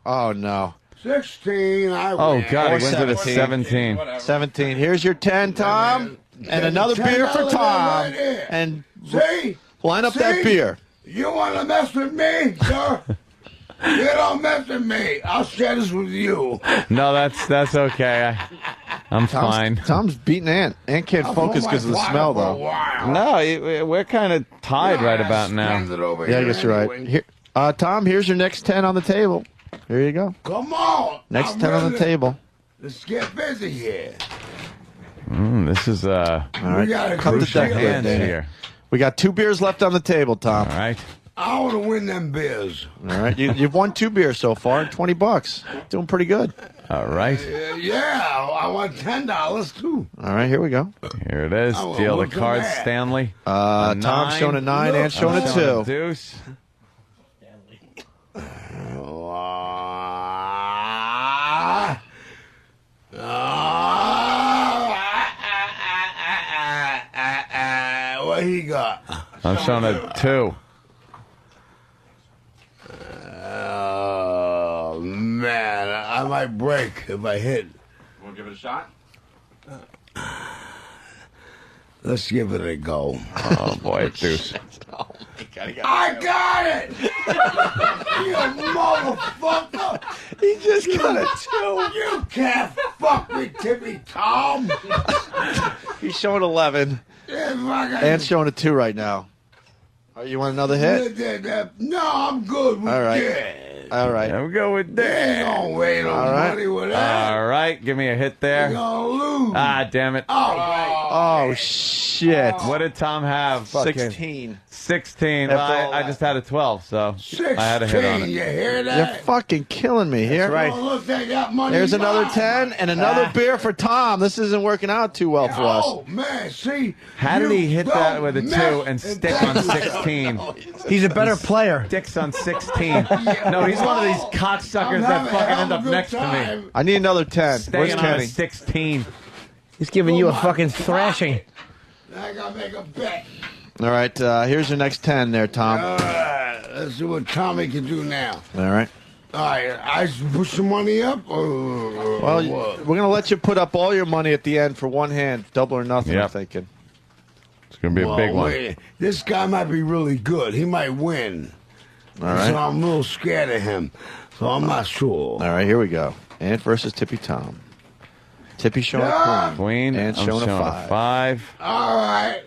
Oh, no. 16. I Oh, win. God, Or he went to the 17. 17. 17. Here's your 10, Tom. And another beer for $10 Tom. right here. And See? line up that See? beer. You want to mess with me, sir? You don't mess with me. I'll share this with you. No, that's okay. I'm fine. Tom's beating Ant. Ant can't I'll focus hold because of my the water smell, for a though. while. No, we're kind of tied right about now. Spend it over Yeah, I here guess you're right. anyway. Here, Tom, here's your next 10 on the table. Here you go. Come on. Next I'm 10 on the ready. table. Let's get busy here. This is All right. gotta Cut the crucial deck hands there. here. We got 2 beers left on the table, Tom. All right. I want to win them beers. All right. You've won 2 beers so far, $20. Doing pretty good. All right. Yeah, I want $10 too. All right, here we go. Here it is. Oh, Deal the look at cards, that. Stanley. Tom's showing a 9, Ant's showing a 2. Deuce. What he got? I'm showing a 2. Oh man, I might break if I hit. Want to give it a shot? Let's give it a go. Oh, boy, Deuce. I got it! You motherfucker! He just got a 2. You can't fuck me, Timmy Tom! He's showing 11. Ant's showing a 2 right now. All right, you want another hit? No, I'm good with All right. that. All right. I'll go with Ain't that. gonna wait on All right. money with that. All right. Give me a hit You're there. gonna lose. Ah, damn it. Oh, shit. What did Tom have? 16. 16. After Well, all I that. just had a 12, so 16, I had a hit on it. you hear You're that? fucking killing me here. Oh, look, they got money. There's another now. 10 and another beer for Tom. This isn't working out too well for us. Oh, man, see? How did you he hit that don't with a 2 mess and in stick on that- 16? He's a better player. Sticks on 16. No, he's one of these cocksuckers that fucking end up next to me. I need another 10. Where's Staying on a Kenny? 16. He's giving you a fucking thrashing. I gotta make a bet. All right, here's your next 10 there, Tom. All right, let's see what Tommy can do now. All right. All right, I should put some money up? Or Well, what? we're going to let you put up all your money at the end for one hand, double or nothing, I'm Yep. thinking. It's going to be a big one. Wait, this guy might be really good. He might win. All right. So I'm a little scared of him. So I'm not sure. All right, here we go. Ant versus Tippy Tom. Tippy showing a queen. Queen. Ant I'm showing a showing five. a 5. All right.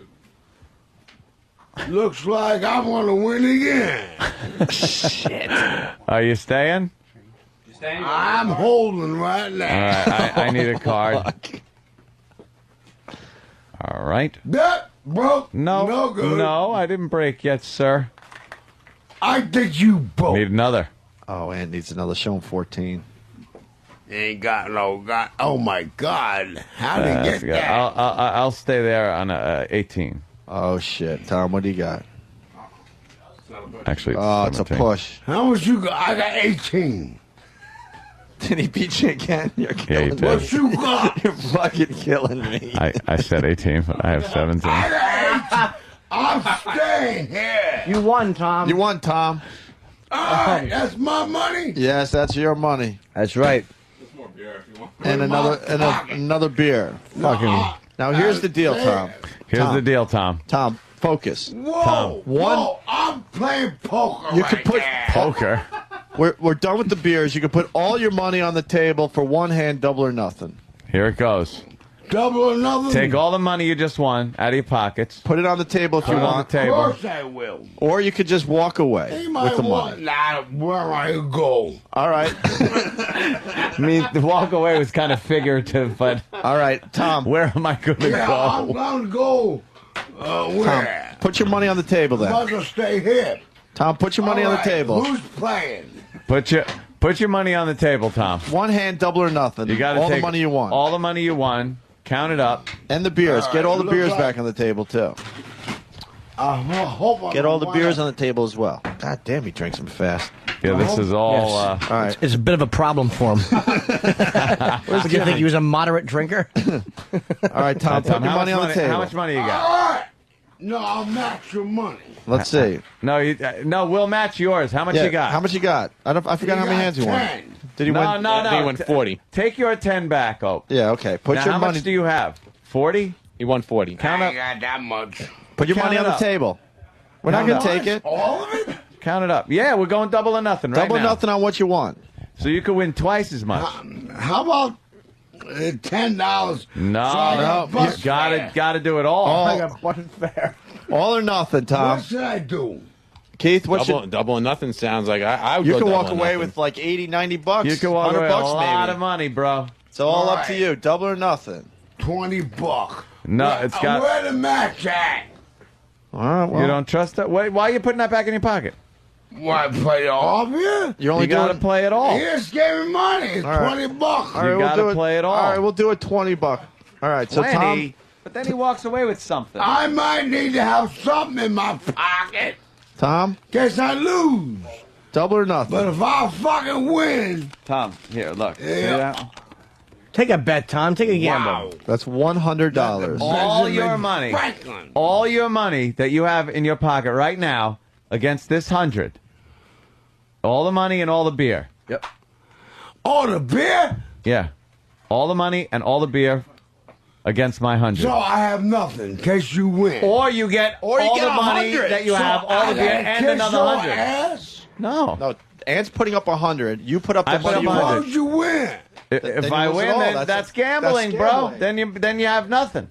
Looks like I'm going to win again. Shit. Are you staying? I'm holding right now. All right, I need a card. All right. That broke. No, No good. no, I didn't break yet, sir. I think you broke. Need another. Oh, Ant needs another. Show him 14. Ain't got no God. Oh my God! How did you get That's good. that? I'll stay there on 18. Oh, shit. Tom, what do you got? Actually, Oh, it's a 17. push. How much you got? I got 18. Did he beat you again? You're Yeah, killing you me. did. What you got? You're fucking killing me. I said 18, but I have 17. I got 18. I'm staying here. You won, Tom. You won, Tom. All right, that's my money. Yes, that's your money. That's right. And another beer. Fucking. Now here's the deal, Tom. Here's the deal, Tom. Tom, focus. Whoa, One- whoa! I'm playing poker. You right can put now. Poker. We're done with the beers. You can put all your money on the table for one hand, double or nothing. Here it goes. Double or nothing. Take all the money you just won out of your pockets. Put it on the table if Put you it on want, the Of table. course I will. or you could just walk away He with might the want money. not where I go. All right, I mean, the walk away was kind of figurative, but all right, Tom. where am I going to Yeah, I'm go? gonna go. Tom, Where? put your money on the table I'm then. gonna stay here. Tom, put your money All on the right, table. Who's playing? Put your money on the table, Tom. One hand, double or nothing. You got to all take the money you want, All the money you won. Count it up. and the beers. All Get right, all the looks beers like- back on the table too. I hope I Get all the don't beers wanna- on the table as well. God damn, he drinks them fast. Yeah, this is all. Yes. All right, It's a bit of a problem for him. What, do you think he was a moderate drinker? all right, Tom. Put your how money much on the table. How much money you All got? right. No, I'll match your money. Let's see. No, we'll match yours. How much Yeah, you got? How much you got? I forgot how many hands you won. 10. Did he win? No. He won 40. Take your 10 back, Ope. Yeah, okay. Put Now, your how money. much do you have? 40? He won 40. Count I up. ain't got that much. Put your Count money it on the up. table. We're not Count going it to up. take it. All of it? Count it up. Yeah, we're going double or nothing right Double now. nothing on what you want. So you could win twice as much. How about $10? No, you gotta do it all. All- I got button fare. All or nothing, Tom. What should I do? Keith, what should Double or nothing sounds like I would you go can double walk or away nothing. with like 80, 90 bucks. You can walk 100 away bucks with a lot maybe. of money, bro. It's all All up to right. you. Double or nothing. $20. No, it's got. Where the match at? All right, well, You don't trust that? Why are you putting that back in your pocket? Why play it off here? you're only You got to doing. play it all. He just gave me money. It's All right. $20. All right, You we'll gotta do it. play it all. All right, we'll do it $20. All right, so 20, Tom, but then he walks away with something. I might need to have something in my pocket. Tom, In case I lose. double or nothing. But if I fucking win, Tom, here, look. See Yeah. that? Take a bet, Tom. Take a gamble. wow. That's $100. All Benjamin your money. Franklin. All your money that you have in your pocket right now against this 100. All the money and all the beer. Yep. Oh, the beer? Yeah. All the money and all the beer against my 100. So I have nothing in case you win. Or you get Or you all get the money 100. that you So have, all I the beer, gotta and kiss another your 100. ass? No. No, Ant's putting up 100. You put up the I put money up you 100. Why want. would you win? If then I you lose win, it all. then that's gambling, that's bro. gambling. Then you have nothing.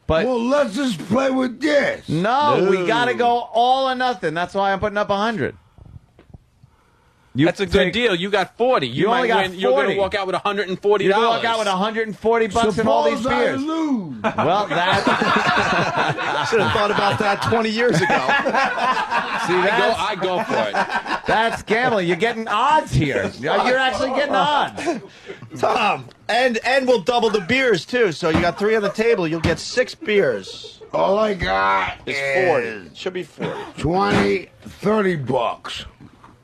But Well, let's just play with this. no, we No. got to go all or nothing. That's why I'm putting up 100. That's a good deal. You got 40. You, You might only got win. You're going 40. to walk out with $140. You're gonna walk out with 140 bucks and all these Suppose I beers. lose. Well, that Should have thought about that 20 years ago. see that's I go for it. that's gambling. You're getting odds here. You're actually getting odds. Tom, and we'll double the beers too. So you got 3 on the table. You'll get 6 beers. All I got It's is 40. Should be 40. 20, $30.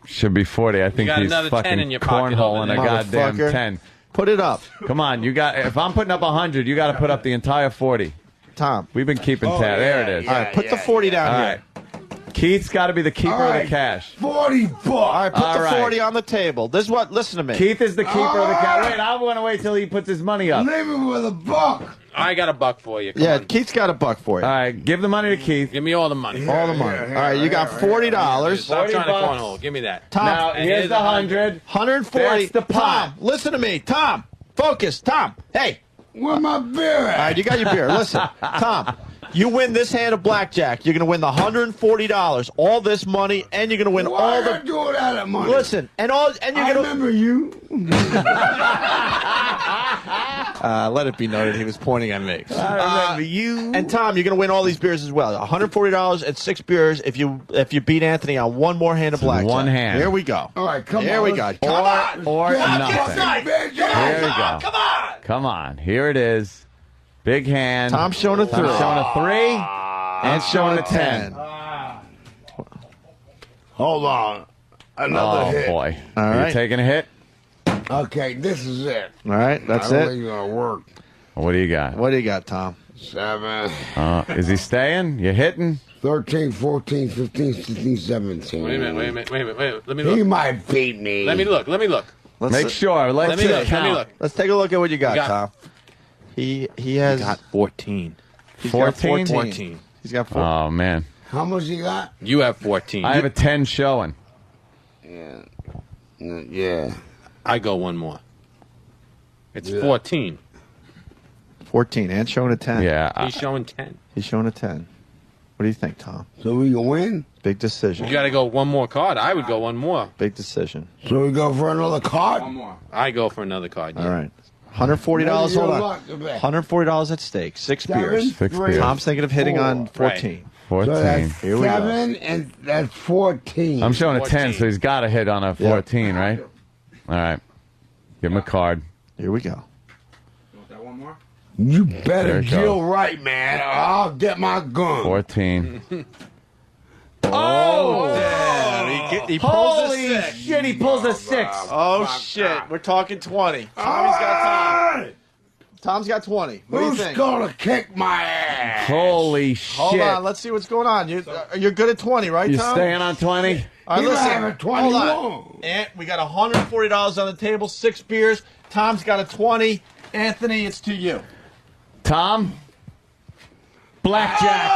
Should be 40. I think got he's another 10 fucking in your pocket cornholing over a there. goddamn Motherfucker. 10. Put it up, Come on, you got. If I'm putting up 100, you got to put up the entire 40. Tom. We've been keeping tab. There it is. All right, put the 40 down All here. right. Keith's got to be the keeper All right, of the cash. $40. All right, put All the right. 40 on the table. This is what. Listen to me. Keith is the keeper of the cash. right. Wait, I want to wait till he puts his money up. Leave me with $1. I got $1 for you. Come Yeah, on. Keith's got $1 for you. All right, give the money to Keith. Give me all the money. All the money. All right, you got $40. Stop trying to $40. cornhole. Give me that. Tom, Now, here's the 100. 140. That's the pot. Tom, listen to me. Tom, focus. Tom, hey. Where my beer at? All right, you got your beer. Listen, Tom, you win this hand of blackjack. You're going to win the $140, all this money, and you're going to win Why all I the. do all that money? Listen, and you're I going to. remember you. Let it be noted he was pointing at me. I remember you. And Tom, you're going to win all these beers as well. $140 and 6 beers if you beat Anthony on one more hand of blackjack. One hand. Here we go. All right, come Here on. we go. let's- Come on. Or Get nothing. inside, bitch. Here we go. Come on. Come on. Here it is. Big hand. Tom's showing a 3. Tom's showing a 3. And showing a 10. Hold on. Another Oh, hit. boy. All Are right. you taking a hit? Okay, this is it. All right, that's I don't it. think it's going to work. What do you got? What do you got, Tom? 7, Is he staying? You hitting? 13, 14, 15, 16, 17. Wait a minute. Let me He look. might beat me. Let me look. Make sure. Let's Let me see look. it count. Let me look. Let's take a look at what you got, You got- Tom. He has got 14. He's got 14? 14. He's got 4. Oh, man. How much you got? You have 14. I have a 10 showing. Yeah. I go one more. It's Yeah. 14. 14 and showing a 10. Yeah. He's showing 10. He's showing a 10. What do you think, Tom? So we can win? Big decision. You got to go one more card. I would go one more. Big decision. So we go for another card? I go for another card. All right. $140. Hold on. $140 at stake. 6 beers. 6 beers. Tom's thinking of hitting on 14. 14. So that's Here we go. 7 and that's 14. I'm showing a 10, 14. so he's got to hit on a 14, right? All right. Give him a card. Here we go. You There better it deal goes. right, man, or I'll get my gun. 14. Oh! He pulls a Holy 6. shit, he pulls a 6. Oh, shit. We're talking 20. Tommy's got Tom. Tom's got 20. What do you Who's think? gonna kick my ass? Holy shit. Hold on. Let's see what's going on. You're good at 20, right, You Tom? staying on 20? All right, You listen. have a Hold 21. on. And we got $140 on the table, 6 beers. Tom's got a 20. Anthony, it's to you. Tom? Blackjack.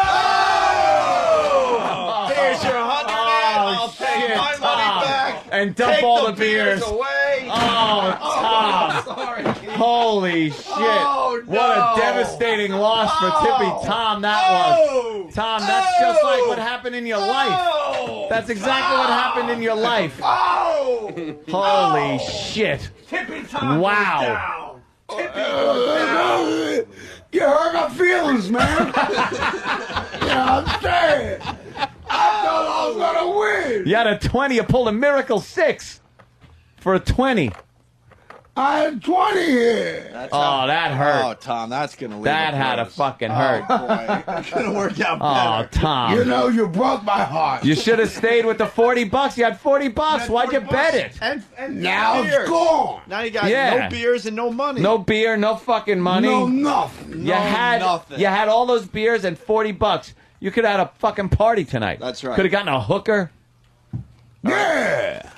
Oh! Here's your 100, man. I'll take my Tom. money back. And dump Take all the the beers. away. Oh, Tom. Sorry. Holy shit. Oh, What a no. devastating loss for Tippy Tom that was. Tom, that's just like what happened in your life. That's exactly what happened in your life. Oh! Holy shit. Tippy Tom Wow. goes down. Tippy You hurt my feelings, man. Yeah, I'm saying. I thought I was gonna win. You had a 20. You pulled a miracle 6 for a 20. I had 20 here. That hurt. Oh, Tom, that's going to leave That a had to bruise. fucking hurt. Oh, boy. It's going to work out Oh, better. Tom. You know, you broke my heart. You should have stayed with the $40. You had $40. Why'd you bet it? And Now beers. it's gone. Now you got Yeah. no beers and no money. No beer, no fucking money. No, nothing. You had nothing. You had all those beers and $40. You could have had a fucking party tonight. That's right. Could have gotten a hooker. Yeah.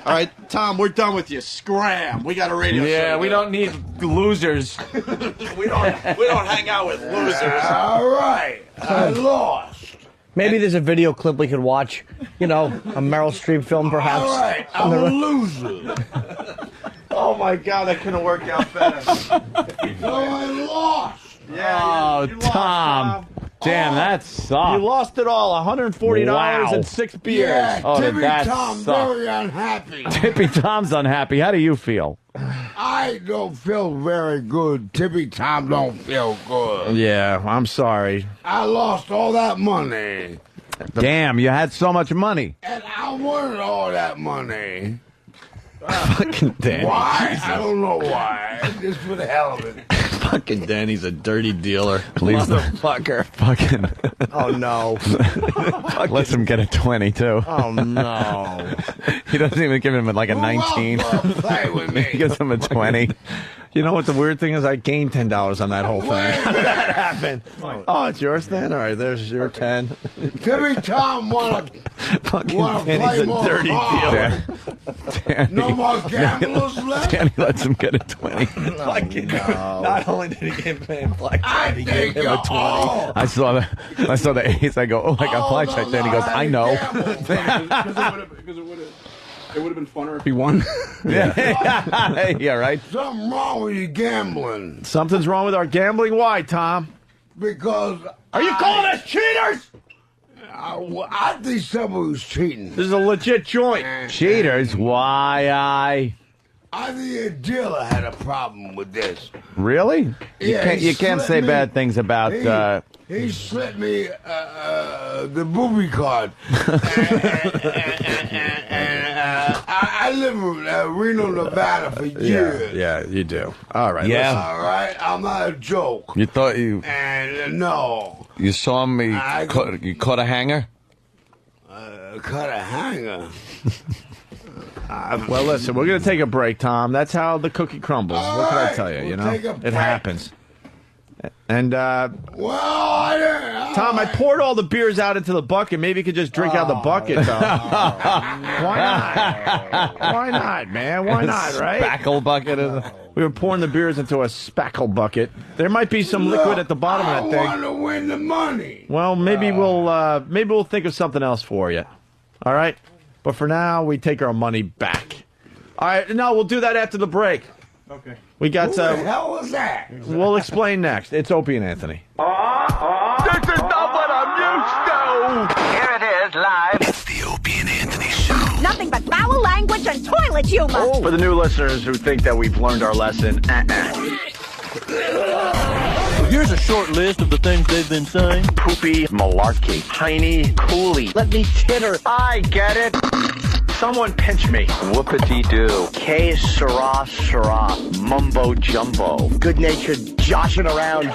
All right, Tom, we're done with you. Scram. We got a radio show. Yeah, to we do. don't need losers. we don't hang out with losers. All right. I lost. Maybe there's a video clip we could watch. You know, a Meryl Streep film, perhaps. All right. I'm a loser. Oh my God, that couldn't work out better. So I lost. Yeah, Oh, you lost, Tom. Damn, that sucked. You lost it all. $140 Wow. and 6 beers. Yeah, Oh, did Tippy that Tom suck? very unhappy. Tippy Tom's unhappy. How do you feel? I don't feel very good. Tippy Tom don't feel good. Yeah, I'm sorry. I lost all that money. Damn, you had so much money. And I wanted all that money. Fucking Danny. Why? I don't know why. Just for the hell of it. Fucking Danny's a dirty dealer. Please, Motherfucker. fucking. Oh, no. Lets him get a 20 too. Oh, no. He doesn't even give him like a 19. Play with me. He gives him a 20. You know what the weird thing is? I gained $10 on that whole thing. How did that happen? Oh, it's yours then? All right, there's your 10. Timmy Tom want to play Danny's more a dirty cards. dealer. No more gamblers left? Danny lets him get a 20. Fucking not only did he get paid blackjack, he gave him a 20. I saw the ace. I go, oh, I got blackjack. Then he goes, I know. It would have been funner if he won. Yeah, right. Something wrong with you gambling. Something's wrong with our gambling. Why, Tom? Because Are you calling us cheaters? I think someone was cheating. This is a legit joint. Cheaters? Why, I think a dealer had a problem with this. Really? Yeah, You can't say bad things about. He slipped me the booby card. I live in Reno, Nevada for years. Yeah, you do. All right. Yeah. listen. All right, I'm not a joke. You thought you No, you saw me? You caught a hanger? cut a hanger. Well, listen, we're going to take a break, Tom. That's how the cookie crumbles. All What can I right, tell you? You we'll know, take a it break. happens. And Well, Tom, I poured all the beers out into the bucket. Maybe you could just drink out of the bucket, though. Why not? Why not, man? Why not, right? Spackle bucket. We were pouring the beers into a spackle bucket. There might be some liquid at the bottom of that I thing. want to win the money. Well, maybe we'll think of something else for you. All right? But for now, we take our money back. All right, no, we'll do that after the break. Okay. We got Who the hell was that? We'll explain next. It's Opie and Anthony. This is not what I'm used to. Here it is, live. It's the Opie and Anthony Show. Nothing but foul language and toilet humor. For the new listeners who think that we've learned our lesson, Here's a short list of the things they've been saying. Poopy malarkey. Tiny coolie. Let me titter. I get it. Someone pinch me. Whoopity-doo. K Sarah Sarah. Mumbo jumbo. Good-natured joshing around.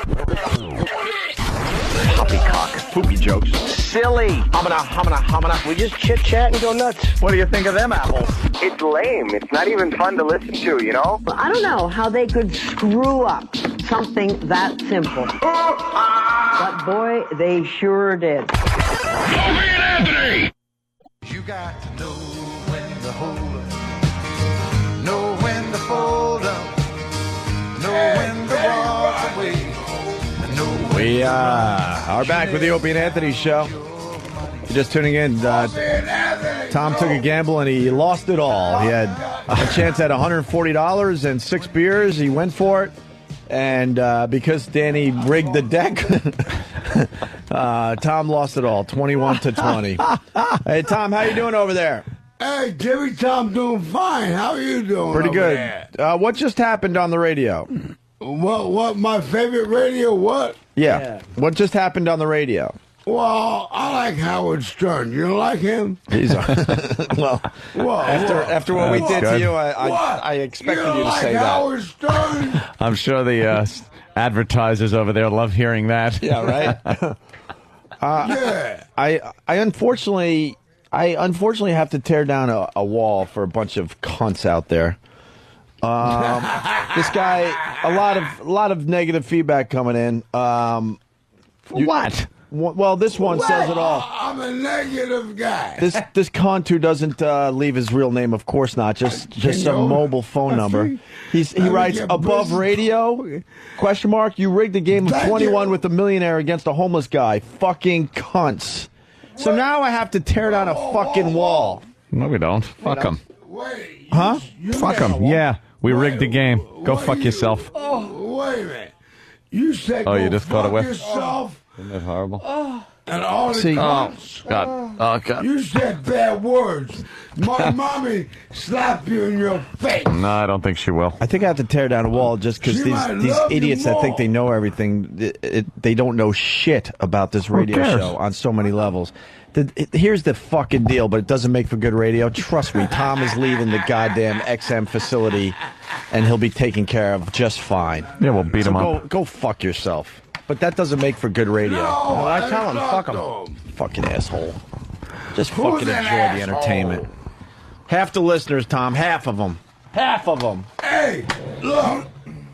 Poppycock. Poopy jokes. Silly. Humana. We just chit-chat and go nuts. What do you think of them apples? It's lame. It's not even fun to listen to, you know? I don't know how they could screw up something that simple. But boy, they sure did. Opie and Anthony! You got to know when to hold up, know when to fold up, know when to walk away. We are back with the Opie and Anthony Show. You're just tuning in. Tom took a gamble and he lost it all. He had a chance at $140 and 6 beers. He went for it. And because Danny rigged the deck, Tom lost it all, 21-20. Hey, Tom, how you doing over there? Hey, Jimmy Tom, doing fine. How are you doing? Pretty over good. there? What just happened on the radio? What? My favorite radio? What? Yeah. What just happened on the radio? Well, I like Howard Stern. You don't like him? He's well. After what we did to you, I expected you to like say Howard that. Stern? I'm sure the advertisers over there love hearing that. Yeah, right. Yeah. I unfortunately have to tear down a wall for a bunch of cunts out there. This guy, a lot of negative feedback coming in. What? Well, this one says it all. I'm a negative guy. This cunt who doesn't leave his real name, of course not, just some mobile phone number. He writes, above radio, ? You rigged a game of 21 with a millionaire against a homeless guy. Fucking cunts. So now I have to tear down a fucking wall. No, we don't. Fuck them. Huh? Fuck them. Yeah, we rigged the game. Go fuck yourself. Oh, wait a minute. You said Oh, go you just caught fuck it with? yourself Isn't that horrible? and all the See, cunts. God. Oh, God. You said bad words. My mommy slapped you in your face. No, I don't think she will. I think I have to tear down a wall just because She might these love you idiots that think more. they know everything, they don't know shit about this radio cares? show on so many levels. Here's the fucking deal, but it doesn't make for good radio. Trust me, Tom is leaving the goddamn XM facility, and he'll be taken care of just fine. Yeah, we'll beat him up. Go fuck yourself. But that doesn't make for good radio. No, I tell him, fuck him. Fucking asshole. Just Who's fucking an enjoy the asshole? entertainment. Half the listeners, Tom, half of them. Half of them. Hey, look.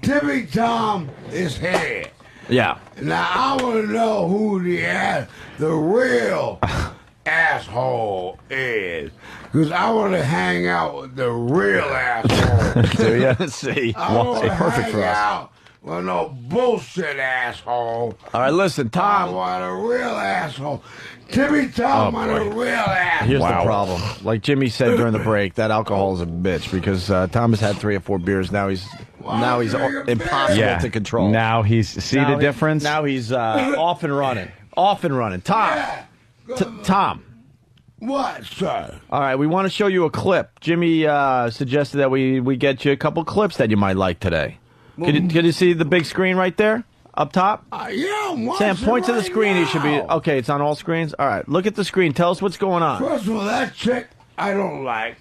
Timmy Tom is here. Yeah. Now I want to know who the real asshole is, because I want to hang out with the real asshole. Do you? See, I want to perfect hang for us. out with no bullshit asshole. All right, listen, Tom. I want a real asshole. Timmy Tom want a real asshole. Here's the problem. Like Jimmy said during the break, that alcohol is a bitch because Tom has had 3 or 4 beers. Now he's impossible to control. Now he's the difference. Now he's off and running. Off and running. Tom. Tom. What, sir? All right, we want to show you a clip. Jimmy suggested that we get you a couple clips that you might like today. Can you see the big screen right there? Up top? Yeah, I'm watching. Sam, point to the right screen. now. You should be okay. It's on all screens. All right, look at the screen. Tell us what's going on. First of all, that chick I don't like.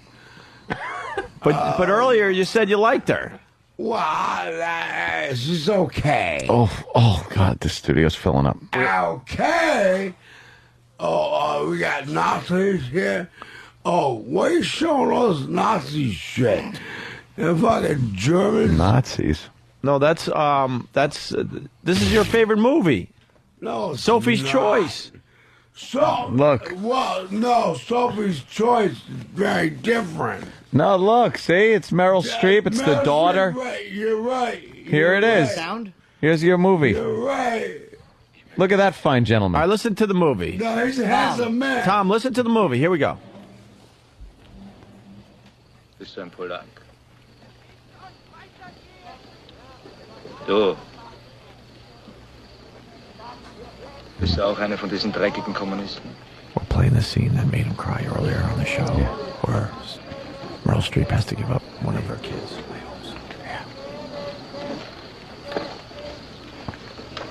But earlier you said you liked her. Well, she's okay. Oh, God, the studio's filling up. Okay. Oh, we got Nazis here. Oh, what are you showing us Nazi shit? The fucking Germans. Nazis. No, that's this is your favorite movie. No, it's Sophie's not. Choice. Look. Well, no, Sophie's Choice is very different. No, look, see, it's Meryl Streep. It's the daughter. You're right. Here it is. Sound? Here's your movie. You're right. Look at that fine gentleman. All right, listen to the movie. No, he's a handsome man. Tom, listen to the movie. Here we go. Bist du ein Polak? Du. Bist du auch einer von diesen dreckigen Kommunisten? We're playing the scene that made him cry earlier on the show, where Meryl Streep has to give up one of her kids.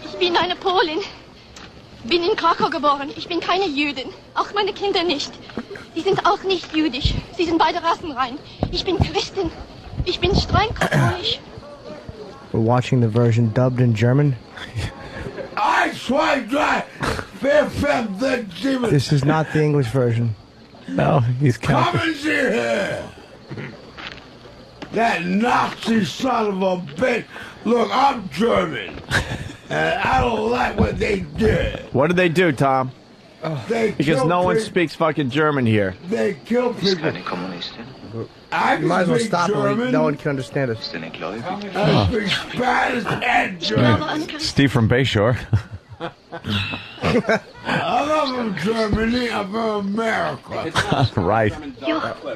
Ich bin eine Polin. Bin in Krakau geboren. Ich bin keine Jüdin. Auch meine Kinder nicht. Sie sind auch nicht jüdisch. Sie sind beide rassenrein. Ich bin Christin. Ich bin streng katholisch. We're watching the version dubbed in German. I swipe right. This is not the English version. No, he's Come and see here. That Nazi son of a bitch. Look, I'm German. And I don't like what they did. What did they do, Tom? They Because killed no one people. speaks fucking German here. They kill people. I You might as well speak stop German. it. No one can understand us. I speak Spanish and German. Steve from Bayshore. I'm not from Germany. I'm from America. Right.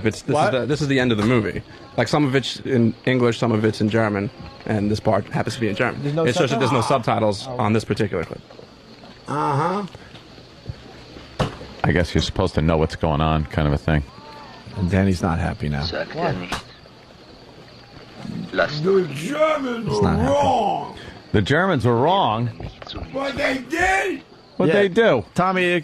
This is the end of the movie. Like some of it's in English, some of it's in German, and this part happens to be in German. There's no It's just that there's no subtitles? subtitles on this particular clip. Uh-huh. I guess you're supposed to know what's going on, kind of a thing. And Danny's not happy now. The Germans were not happy. wrong. The Germans were wrong. What they did? What'd they do? Tommy,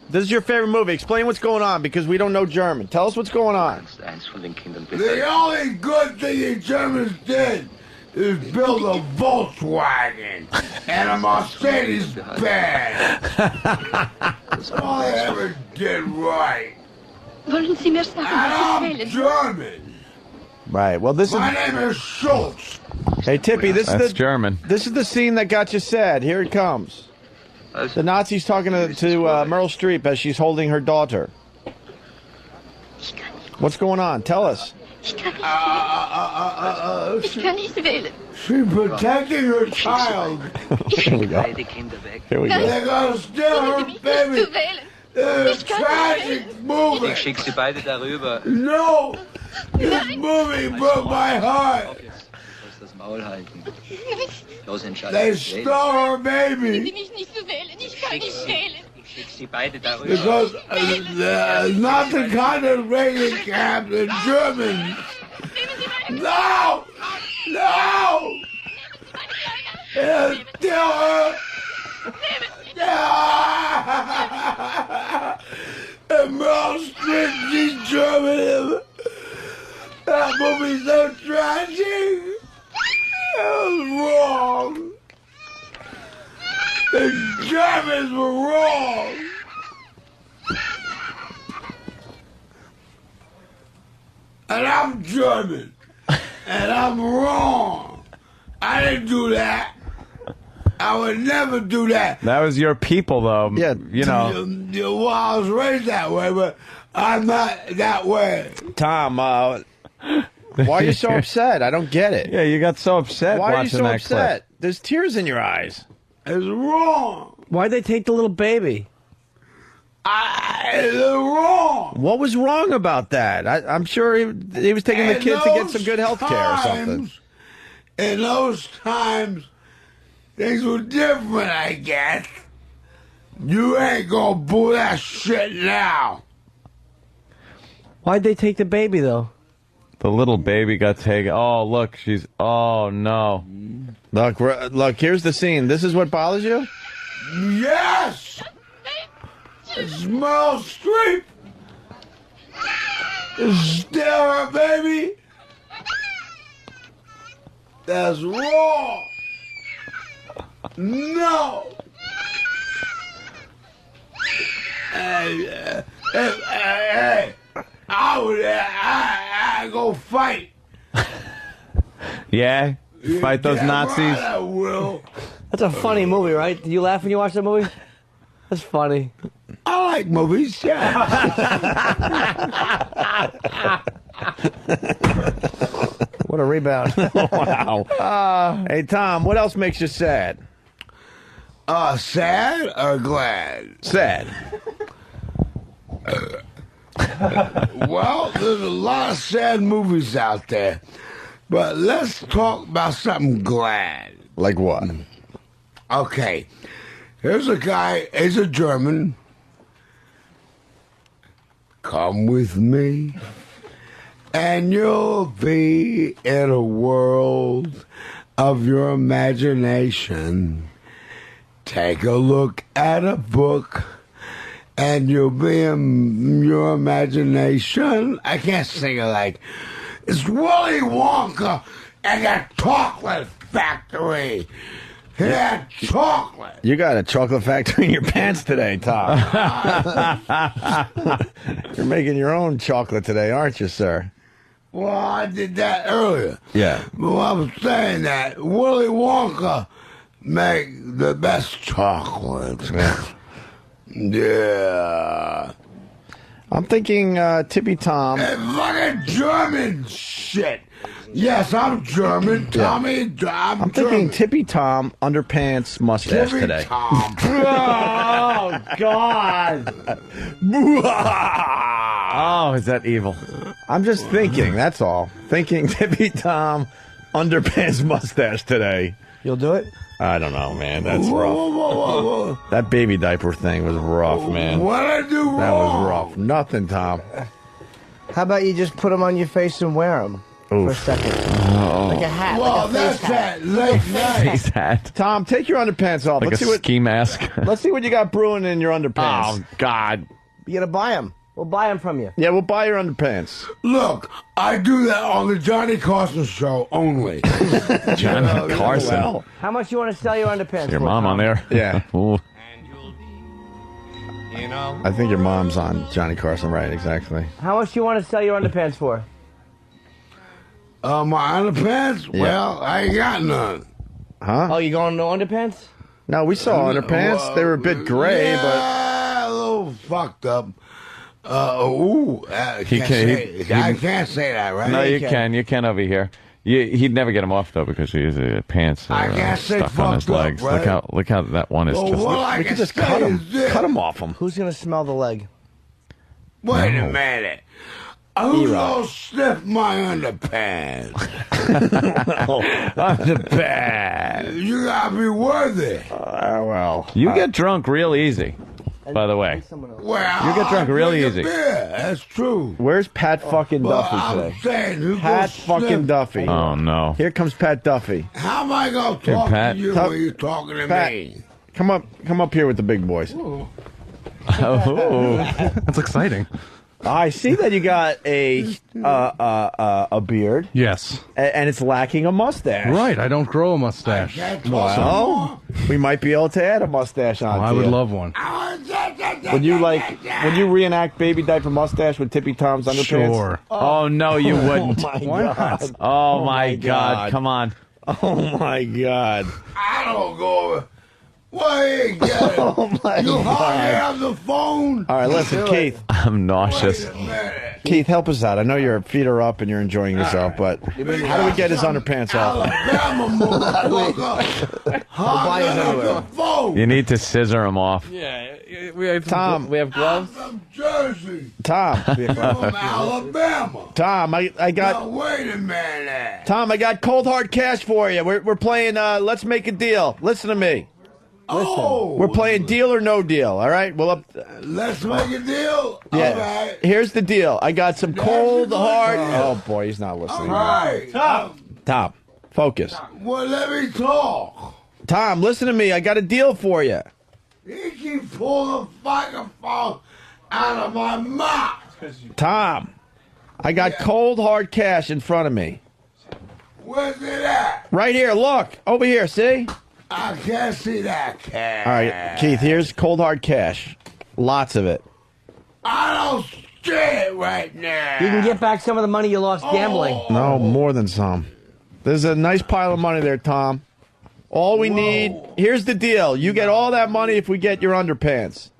this is your favorite movie. Explain what's going on because we don't know German. Tell us what's going on. The only good thing the Germans did is build a Volkswagen and a Mercedes Benz. That's all they ever did right. Wollen Sie mir sagen, And was I'm Sie wählen? German. Right. Well, this My is. name is Schultz. Hey, Tippy, this That's is the German. This is the scene that got you sad. Here it comes. The Nazis talking to Meryl Streep as she's holding her daughter. What's going on? Tell us. Ich kann nicht wählen. She's protecting her child. Here we go. Here we go. They're gonna steal her baby. It's a tragic movie. Ich schick sie beide darüber. No, this movie broke my heart. Das Maul halten. Los, entscheiden. They stole her Sie baby mich nicht zu wählen. Ich kann nicht wählen. Ich schick sie beide darüber. because not the concentration camps in Germany. No, no. Steal her. And Meryl Streep, she's German. That movie's so tragic. That was wrong. The Germans were wrong. And I'm German. And I'm wrong. I didn't do that. I would never do that. That was your people, though. Yeah, you know. Well, I was raised that way, but I'm not that way. Tom, why are you so upset? I don't get it. Yeah, you got so upset Why are you watching so that upset? clip. There's tears in your eyes. It's wrong. Why'd they take the little baby? It's wrong. What was wrong about that? I'm sure he was taking the In kids to get those some good health care or something. times- In those times, things were different, I guess. You ain't gonna pull that shit now. Why'd they take the baby, though? The little baby got taken. Oh, look, she's. Oh no. Look. Here's the scene. This is what bothers you. Yes! Meryl Streep is still her baby. That's wrong. No. Hey, I go fight. Yeah, fight those Yeah, Nazis. right, I will. That's a funny movie, right? Did you laugh when you watched that movie? That's funny. I like movies, yeah. What a rebound. Wow. Hey, Tom, what else makes you sad? Sad or glad? Sad. Well, there's a lot of sad movies out there. But let's talk about something glad. Like what? Okay. Here's a guy, he's a German. Come with me, and you'll be in a world of your imagination. Take a look at a book, and you'll be in your imagination. I can't sing it like it's Willy Wonka and the Chocolate Factory. Yeah, chocolate. You got a chocolate factory in your pants today, Tom. You're making your own chocolate today, aren't you, sir? Well, I did that earlier. Yeah. Well, I was saying that Willy Wonka make the best chocolate. Yeah. I'm thinking Tippy Tom. Fucking German shit. Yes, I'm German. Tommy, I'm thinking Tippy Tom underpants mustache Tippy today. Tom. Oh, God. Oh, is that evil? I'm just thinking, that's all. Thinking Tippy Tom underpants mustache today. You'll do it? I don't know, man. That's rough. Whoa. That baby diaper thing was rough, man. What'd I do wrong? That was rough. Nothing, Tom. How about you just put them on your face and wear them for a second? Like a hat. Well, like a face that's hat. that late night. Face hat. Tom, take your underpants off. Like Let's a see what ski mask. Let's see what you got brewing in your underpants. Oh, God. You gotta buy them. We'll buy them from you. Yeah, we'll buy your underpants. Look, I do that on the Johnny Carson show only. Johnny Carson. Well, How much you want to sell your underpants Your for, mom Tom? on there? Yeah. Ooh. You know? I think your mom's on Johnny Carson, right? Exactly. How much you want to sell your underpants for? My underpants? Yeah. Well, I ain't got none. Huh? Oh, you going no underpants? No, we saw underpants. They were a bit gray, yeah, a little fucked up. I He can't can't- say, I can't say that, right? No, you can. You can over here. He'd never get him off though because his pants I are can't say stuck on his fucked up, legs. right? Look how that one is Well, just. what I we can could just say cut him. is this. Cut him off him. Who's gonna smell the leg? Wait No. a minute. Who's gonna sniff my underpants? Underpants. You gotta be worthy. Well, You get drunk real easy. By the way, Well, you get drunk I really drink a easy. beer. That's true. Where's Pat fucking But Duffy I'm today? saying, who Pat goes fucking sniff? Duffy. Oh no. Here comes Pat Duffy. How am I gonna Hey, talk Pat. to you Talk- when you're talking to Pat. me? Come up here with the big boys. Oh. That's exciting. I see that you got a beard. Yes. And it's lacking a mustache. Right, I don't grow a mustache. Well, we might be able to add a mustache on. I would love one. Would you reenact baby diaper mustache with Tippy Tom's underpants? Sure. Oh no, you wouldn't. Oh my Why God. not? Oh my God! Come on. Oh my God! I don't go. Why you get it? Oh my You hardly God! have the phone. All right, listen, Keith. I'm nauseous. Keith, help us out. I know your feet are up and you're enjoying yourself, but how do we get his underpants off? You need to scissor him off. Yeah, we have Tom. We have gloves. From Jersey. Tom. From Alabama. Tom, I got. Now, wait a minute. Tom, I got cold hard cash for you. We're playing. Let's make a deal. Listen to me. Listen. Oh. We're playing deal or no deal. All right. Well, Let's make a deal. yeah. All right. Here's the deal. I got some cold hard. Oh boy, he's not listening. All right. Tom, focus. Well, let me talk. Tom, listen to me. I got a deal for you. He keeps pulling the microphone out of my mouth. Tom, I got cold hard cash in front of me. Where's it at? Right here. Look over here. See? I can't see that cash. All right, Keith. Here's cold hard cash. Lots of it. I don't see it right now. You can get back some of the money you lost gambling. No, more than some. There's a nice pile of money there, Tom. All we need. Here's the deal. You get all that money if we get your underpants.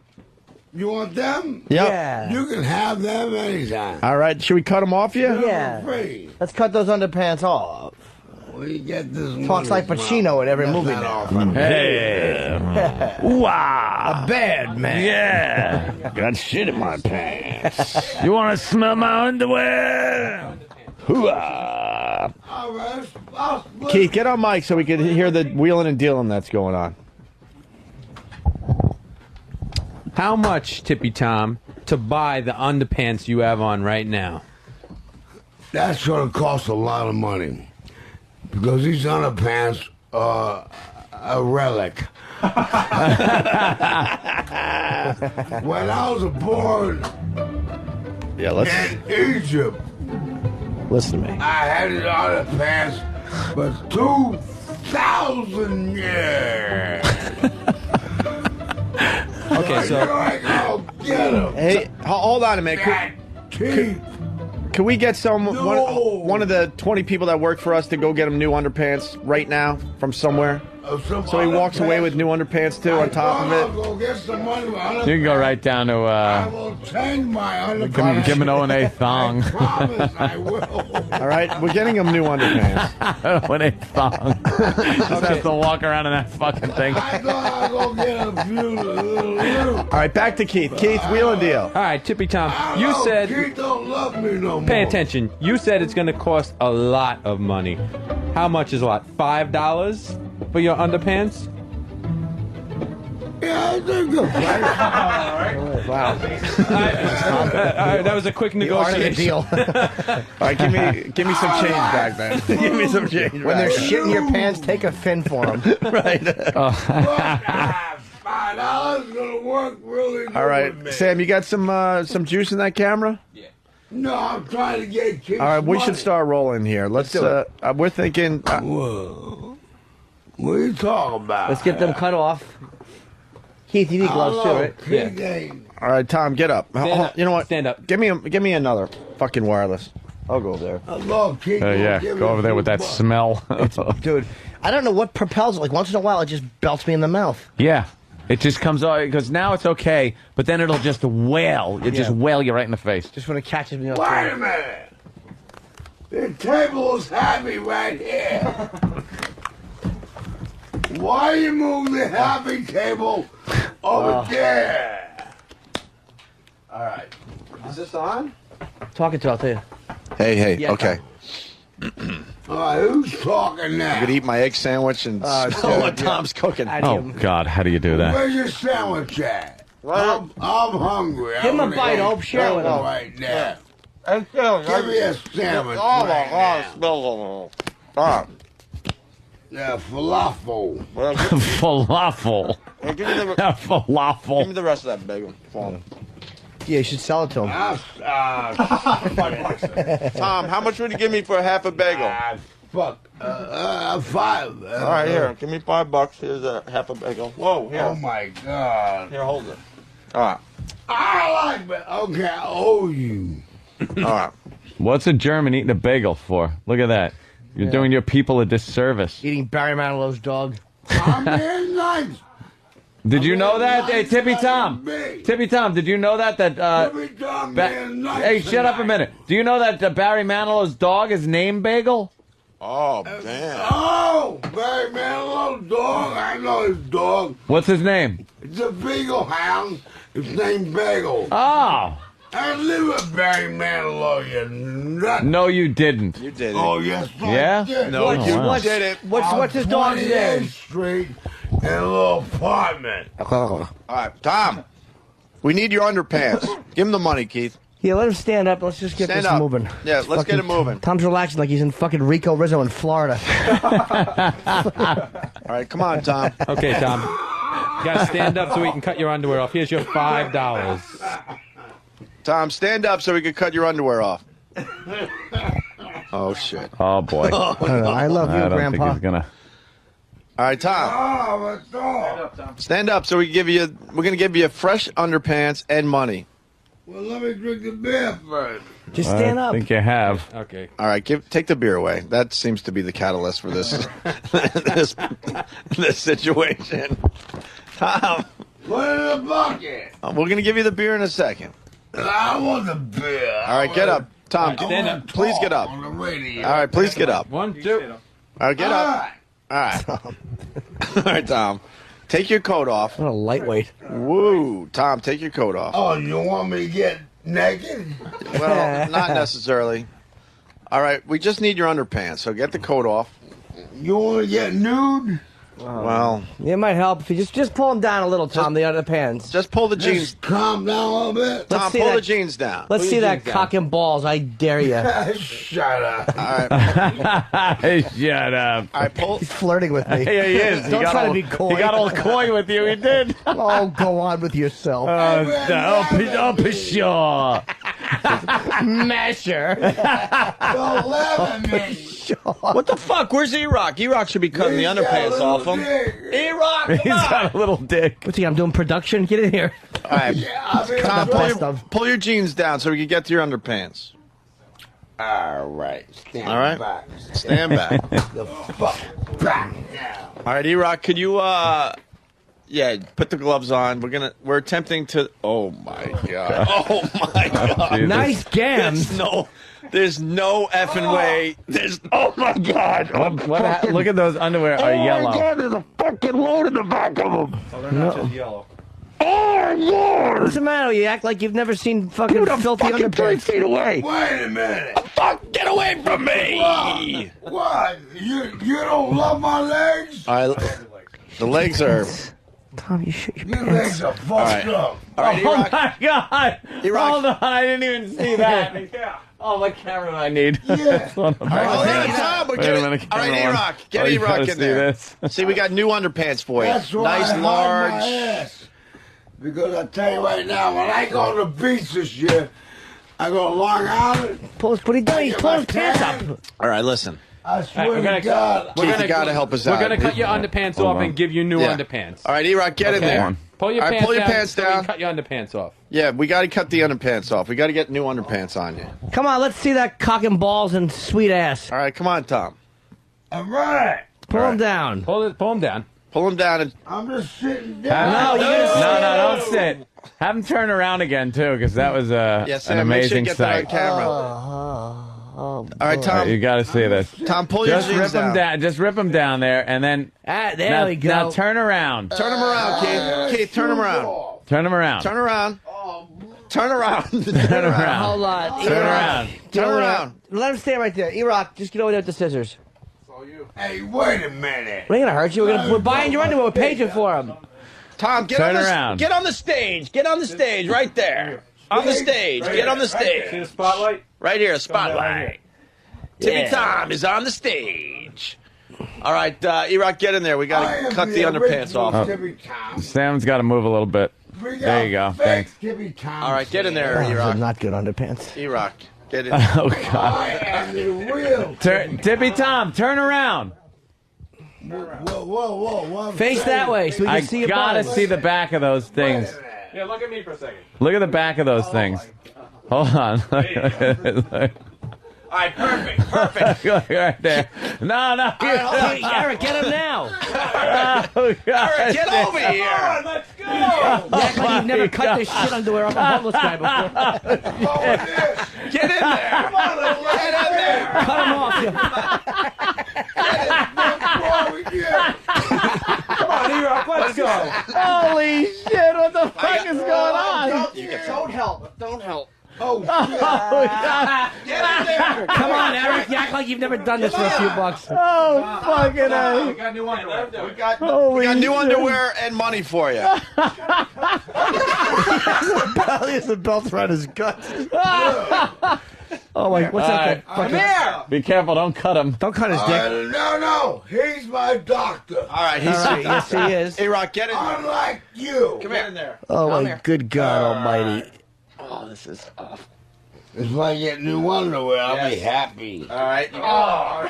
You want them? Yep. Yeah. You can have them anytime. All right. Should we cut them off you? Yeah. Free. Let's cut those underpants off. We get this Talks like Pacino in every movie now. Hey. Wow. A bad man. Yeah. Got shit in my pants. You want to smell my underwear? Hooah. All right. I'll split. Keith, get on mic so we can hear the wheeling and dealing that's going on. How much, Tippy Tom, to buy the underpants you have on right now? That's going to cost a lot of money. Because these underpants are a relic. When I was born in Egypt, listen to me. I had these underpants for 2,000 years. Okay, so I'll get 'em. Hey, hold on a minute. Can we get one of the 20 people that work for us to go get him new underpants right now from somewhere? So he walks away with new underpants too on top of it. Go get some money. You can go right down to I will change my underpants. give him an O&A thong. I promise I will. All right, we're getting him new underpants. O&A thong. Just have to walk around in that fucking thing. I thought I'd go get a few little. All right, back to Keith. Keith, wheel and deal. all right, Tippy Tom, you said. Keith don't love me no more. Pay attention. You said it's going to cost a lot of money. How much is a lot? $5 for your underpants? Yeah, I think the price. Wow. That was a quick negotiation. Deal. All right, give me some change back, man. Give me some change. When they're shit in your pants, take a fin for them. right. $5 gonna work really good. All right, with me. Sam, you got some juice in that camera? No, I'm trying to get Keith. All right, we money. should start rolling here. Let's do it. we're thinking. Whoa. What are you talking about? Let's get them cut off. Keith, you need gloves too, right? Yeah. All right, Tom, get up. up. You know what? Stand up. Give me another fucking wireless. I'll go there. Hello, Keith. Yeah, go over there with that smell. Dude, I don't know what propels it. Like, once in a while, it just belts me in the mouth. Yeah. It just comes out because now it's okay, but then it'll just wail. It just wail you right in the face. Just when it catches me off. Wait a minute. The table is heavy right here. Why you move the heavy table over there? All right. Is this on? Talking to, I'll tell you. Hey, Yeah. okay. All right, who's talking now? I'm gonna eat my egg sandwich and smell what Tom's cooking. Oh, God, how do you do that? Where's your sandwich at? I'm hungry. Give him a I wanna bite, eat Hope. Share with him. right now. Give me a sandwich. Yeah, falafel. Falafel. Give me the Falafel. rest of that bagel. Yeah, you should sell it to him. Tom, how much would you give me for half a bagel? Fuck. 5. All right, here. Give me $5. Here's a half a bagel. Whoa, here. Oh my God. Here, hold it. All right. I like it. Okay, I owe you. All right. What's a German eating a bagel for? Look at that. You're doing your people a disservice. Eating Barry Manilow's dog. I'm being nice. Did you know that? Hey, Tippy Tom. Tippy Tom, did you know that? Tippy Tom being nice Hey, shut up a tonight. minute. Do you know that Barry Manilow's dog is named Bagel? Oh, man. Oh, Barry Manilow's dog. I know his dog. What's his name? It's a Beagle Hound. It's named Bagel. Oh. I live with Barry Manilow, you nut. No, you didn't. You did it. Oh, yes, I Yeah? did. No, you did it. What's his dog's name? Street in a little apartment. All right, Tom. We need your underpants. Give him the money, Keith. Yeah, let him stand up. Let's just get Stand this up. moving. Yeah, let's get it moving. Tom's relaxing like he's in fucking Rico Rizzo in Florida. All right, come on, Tom. Okay, Tom. You gotta stand up so we can cut your underwear off. Here's your $5. Tom, stand up so we can cut your underwear off. Oh, shit. Oh, boy. I love you, I don't Grandpa. think he's gonna. All right, Tom. Oh, my dog. Stand up so we can give you. We're gonna give you fresh underpants and money. Well, let me drink the beer first. Just stand I up. think you have. Okay. All right, take the beer away. That seems to be the catalyst for this this situation. Tom, Put it in the bucket. we're gonna give you the beer in a second. I want the beer. All right, get up, Tom. Stand up. Please get up. On the radio. All right, please get up. 1, 2. All right, get up. All right. All right, Tom. Take your coat off. What a lightweight. Woo, Tom, take your coat off. Oh, you want me to get naked? Well, not necessarily. All right, we just need your underpants, so get the coat off. You want to get nude? Well, It might help if you just pull him down a little, Tom. The underpants. just pull the jeans. Just calm down a little bit. Tom, see pull that- the jeans down. Let's see that jeans down. cock and balls. I dare you. Shut up. All right, Hey, shut up. all right, pull. He's flirting with me. Yeah, he is. Don't try to be He coy. got all coy with you. He did. Oh, go on with yourself. Sure. Masher. Don't laugh at me. What the fuck? Where's E-Rock? E-Rock should be cutting the underpants off him. E-Rock, He's got a little dick. What's he? I'm doing production. Get in here. All right, Tom, the best of. pull your jeans down so we can get to your underpants. All right. Stand All right. back. Stand back. The fuck back now. All right, E-Rock, could you, put the gloves on. We're attempting to, oh my God. Oh my God. Jesus. Nice gams. There's no effing way. Oh my God. Look at those underwear are yellow. There's a fucking load in the back of them. Oh, they're not just yellow. Oh, Lord. What's the matter? You act like you've never seen fucking filthy underpants. Feet away. Wait a minute. Fuck, get away from me. What? You don't love my legs? All right, the legs are. Tom, you shit your Your pants. legs are fucked up. All right, Oh E-Rock. my God! E-Rock. Hold on, I didn't even see that. Oh, what camera do I need? Yeah. All right, Tom, Wait a minute, all right, camera E-Rock. one. Get Oh, you E-Rock gotta in see there. this. See, we got new underpants for you. That's why Nice, I hide large. my ass. Because I tell you right now, when I go to the beach this year, I go to Long Island. What are you doing? He's pulling his pants up. All right, listen. I swear All right, to God. Keith, you gotta help us out. We're gonna cut your underpants off and give you new Yeah. underpants. All right, E-Rock, get in Okay? there. Pull your All right, pants pull your down. pants so we can down. cut your underpants off. Yeah, we got to cut the underpants off. We got to get new underpants on you. Come on, let's see that cock and balls and sweet ass. All right, come on, Tom. All right. Pull him down. Pull him down. Pull him down. And... I'm just sitting down. No, don't sit. Have him turn around again too, because that was Sam, an make sure you amazing get that on sight. camera. All right, Tom. You got to see this. Tom, pull your Just jeans rip him down. down. Just rip him down there, and then there now, we go. Now turn around. Turn him around, Keith. Keith, turn him around. Turn him around. Turn around. Turn around. Turn around. Hold on. Turn around. Get over around. there. Let him stand right there. E-Rock, just get over there with the scissors. Hey, wait a minute. We ain't gonna hurt you. We're buying your underwear. We're paying for them. Tom, get Turn on the, around. Get on the stage. Get on the stage right there. On the stage. Get on the stage. See the spotlight? Right here, spotlight. Timmy Yeah. Tom is on the stage. All right, E-Rock, get in there. We got to cut the underpants off. Timmy Tom. Sam's got to move a little bit. There you go. Thanks. Timmy Tom. All right, get in there, Those are E-Rock. not good underpants. E-Rock, get in. Oh I God. am the real. Tippy Tom, turn around. Whoa. Face that way so we can I see your gotta butt. see the back of those things. Yeah, look at me for a second. Look at the back of those things. Hold on. All right, perfect. Right there. No. Eric, get him now. Oh, God. Eric, get over here. Come on, let's go. You act like you've never cut this shit underwear off a homeless guy before. Get in there. Come on, little lady. Get in there. Cut him off. Come on, E-Rock, let's go. Holy shit, what the fuck is going on? Don't help. Don't help. Oh, God. Get in there. Come on, Eric. You act like you've never done this for a few bucks. Oh, fucking A. We got new underwear. We got new underwear and money for you. He has a belt around his guts. Oh, my, what's that? Come here. Be careful, don't cut him. Don't cut his dick. No, he's my doctor. All right, he's Yes, he is. A-Rock, get in there. Unlike you. Come here. In there. Oh, my good God almighty. Oh, this is awful. If I get new underwear, I'll be happy. All right. All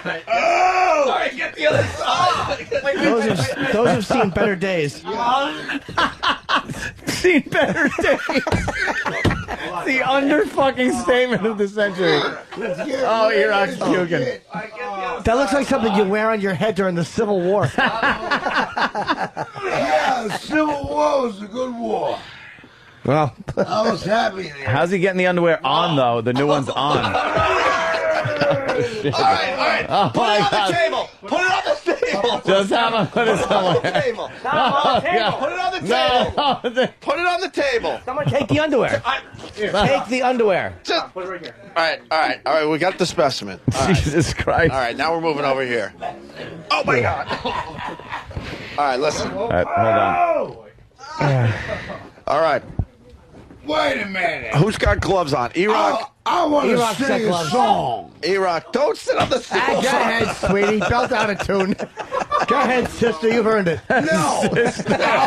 right, get the other side. Those have seen better days. Seen better days. The under-fucking statement of the century. Oh, E-Rock's puking. That looks like something you wear on your head during the Civil War. Yeah, the Civil War was a good war. Well, I was happy there. how's he getting the underwear on, though? The new one's on. All right. Oh, Put it on the table. Put it on the table. Just have him put his Put it on the table. Put it on the table. Put it on the table. Someone take the underwear. Take the underwear. Just, put it right here. All right. We got the specimen. Jesus Christ. All right, now we're moving over here. Oh, my God. All right, listen. All right, hold on. All right. Wait a minute. Who's got gloves on? E-Rock? I want to E-Rock sing a gloves. song. E-Rock, don't sit on the Go sofa. ahead, sweetie. Belt out a tune. Go ahead, sister. You've earned it. No. I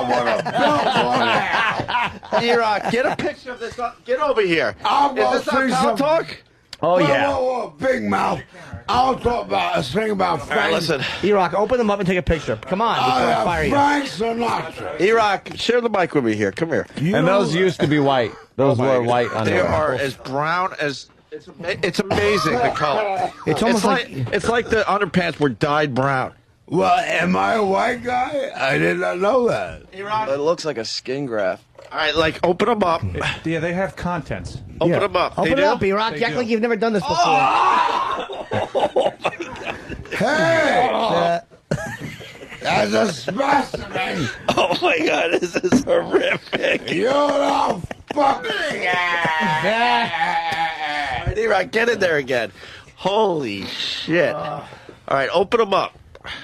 want to belt one out. E-Rock, get a picture of this. Get over here. I'm Is going this to not sing Pal some... Talk? Oh, yeah. Whoa, big mouth. I'll talk about sing about All right, Frank. listen. E-Rock, open them up and take a picture. Come on, before I fire you. Frank Sinatra. E-Rock, share the mic with me here. Come here. And those used to be white. Those were white They underwear. are as brown as... It's amazing, the color. It's almost It's like the underpants were dyed brown. Well, am I a white guy? I did not know that. It looks like a skin graft. All right, open them up. Yeah, they have contents. Open them up. Open They it do? up, E-Rock. You act like you've never done this before. Hey! That's a specimen. Oh, my God, this is horrific. You don't fucking... E-Rock, get in there again. Holy shit. All right, open them up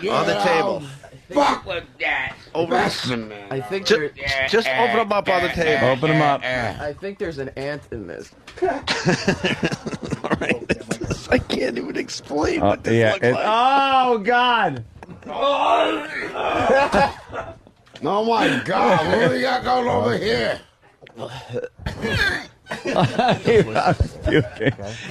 on the table. Fuck with that. Specimen. I think Just open them up on the table. Open them up. I think there's an ant in this. All right. I can't even explain what this Yeah. looks like. Oh, God. Oh, my God. What do you got going over here?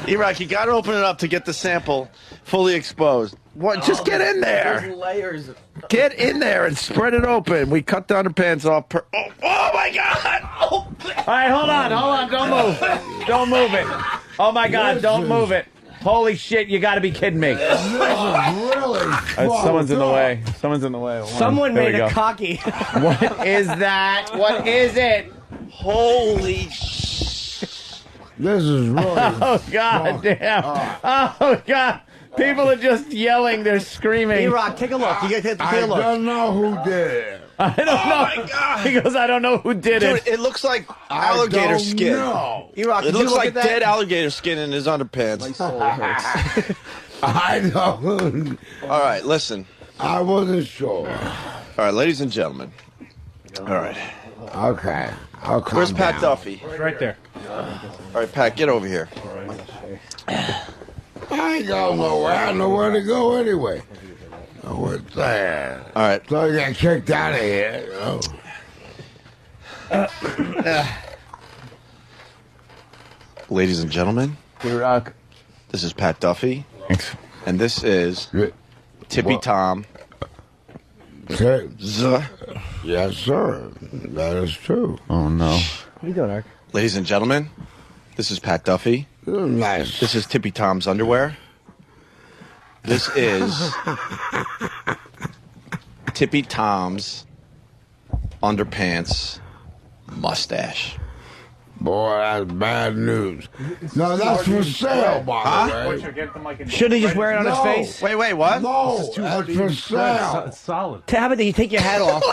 E-Rock, you got to open it up to get the sample fully exposed. What? Just get in there. There's layers. Get in there and spread it open. We cut the underpants off. Oh my God! Oh. All right, hold on. Don't move. Don't move it. Oh, my God, don't move it. Holy shit, you got to be kidding me. This is really Someone's in the way. Someone's in the way. Hold on. Someone There we made go. a cocky. What is that? What is it? Holy This is really... Oh, God damn. Oh, God. People are just yelling. They're screaming. E-Rock, take a look. You take a I look. don't know who did it. I don't know. my God. He goes, I don't know who did Dude, it. it looks like alligator skin. No. E-Rock, It did you looks look like at that? dead alligator skin in his underpants. I know. All right, listen. I wasn't sure. All right, ladies and gentlemen. All right. Okay. I'll calm Where's Pat down. Duffy? Right there. All right, Pat, get over here. I ain't going nowhere. I know where to go anyway. What's that? All right. So you get kicked out of here, you know? Ladies and gentlemen, E-Rock. this is Pat Duffy. Thanks. And this is Tippy What? Tom. Yes, sir. That is true. Oh, no. What are you doing, Eric? Ladies and gentlemen, this is Pat Duffy. Nice. This is Tippy Tom's underwear. This is Tippy Tom's underpants mustache. Boy, that's bad news. No, that's for sale, by the way. Shouldn't he just wear it on his face? Wait, what? No, that's for sale. It's solid. How about you take your hat off?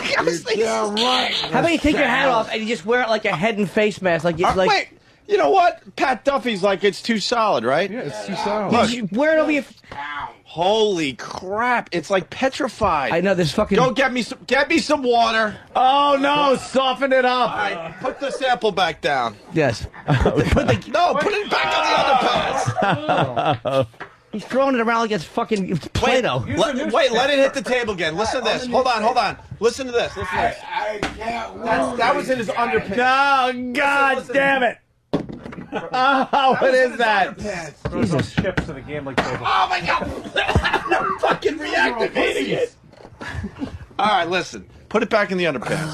Yeah, right. How about you take your hat off and you just wear it like a head and face mask? Like it's like. Wait, you know what? Pat Duffy's like, it's too solid, right? Yeah, it's too solid. Look. You wear it over your. Holy crap! It's like petrified. I know this fucking. Go get me some water. Oh no! Soften it up. All right, put the sample back down. Yes. Put it back on the underpants. He's throwing it around like it's fucking Play-Doh. Wait, let it hit the table again. Listen to this. Hold on. Listen to this. I can't That was in his underpants. No, God damn it! Oh, what is that? Throw those chips to the gambling table. Oh my God! I'm fucking reactivating it. All right, listen. Put it back in the underpants.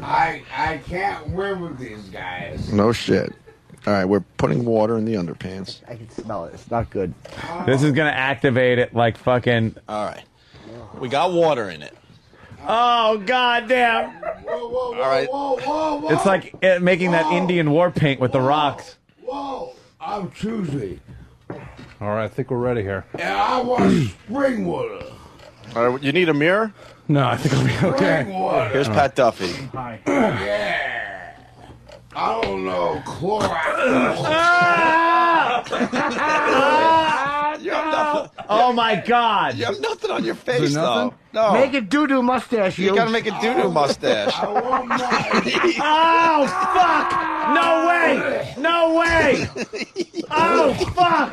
I can't win with these guys. No shit. All right, we're putting water in the underpants. I can smell it. It's not good. This is gonna activate it like fucking. All right, we got water in it. Oh God damn! All right. Whoa. It's like making that Indian war paint with the rocks. Whoa, I'm choosy. All right, I think we're ready here. And I want spring water. All right, you need a mirror? No, I think I'll be okay. Spring water. Here's Pat Duffy. Hi. Yeah. I don't know, Clorox. Oh my God! You have nothing on your face, though. No. Make a doo-doo mustache, you gotta make a doo-doo mustache. I want mine. Oh fuck! No way! No way! Oh fuck!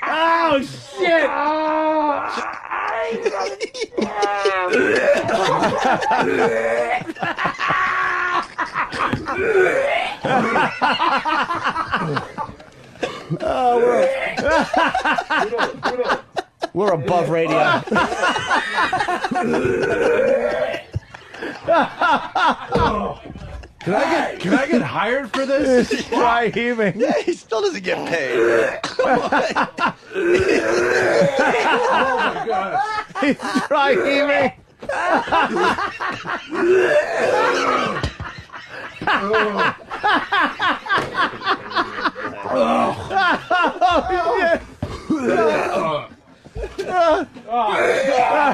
Oh shit! We're above radio. Can I get hired for this? Try heaving. Yeah, he still doesn't get paid. Come on. Oh my God. He's try heaving.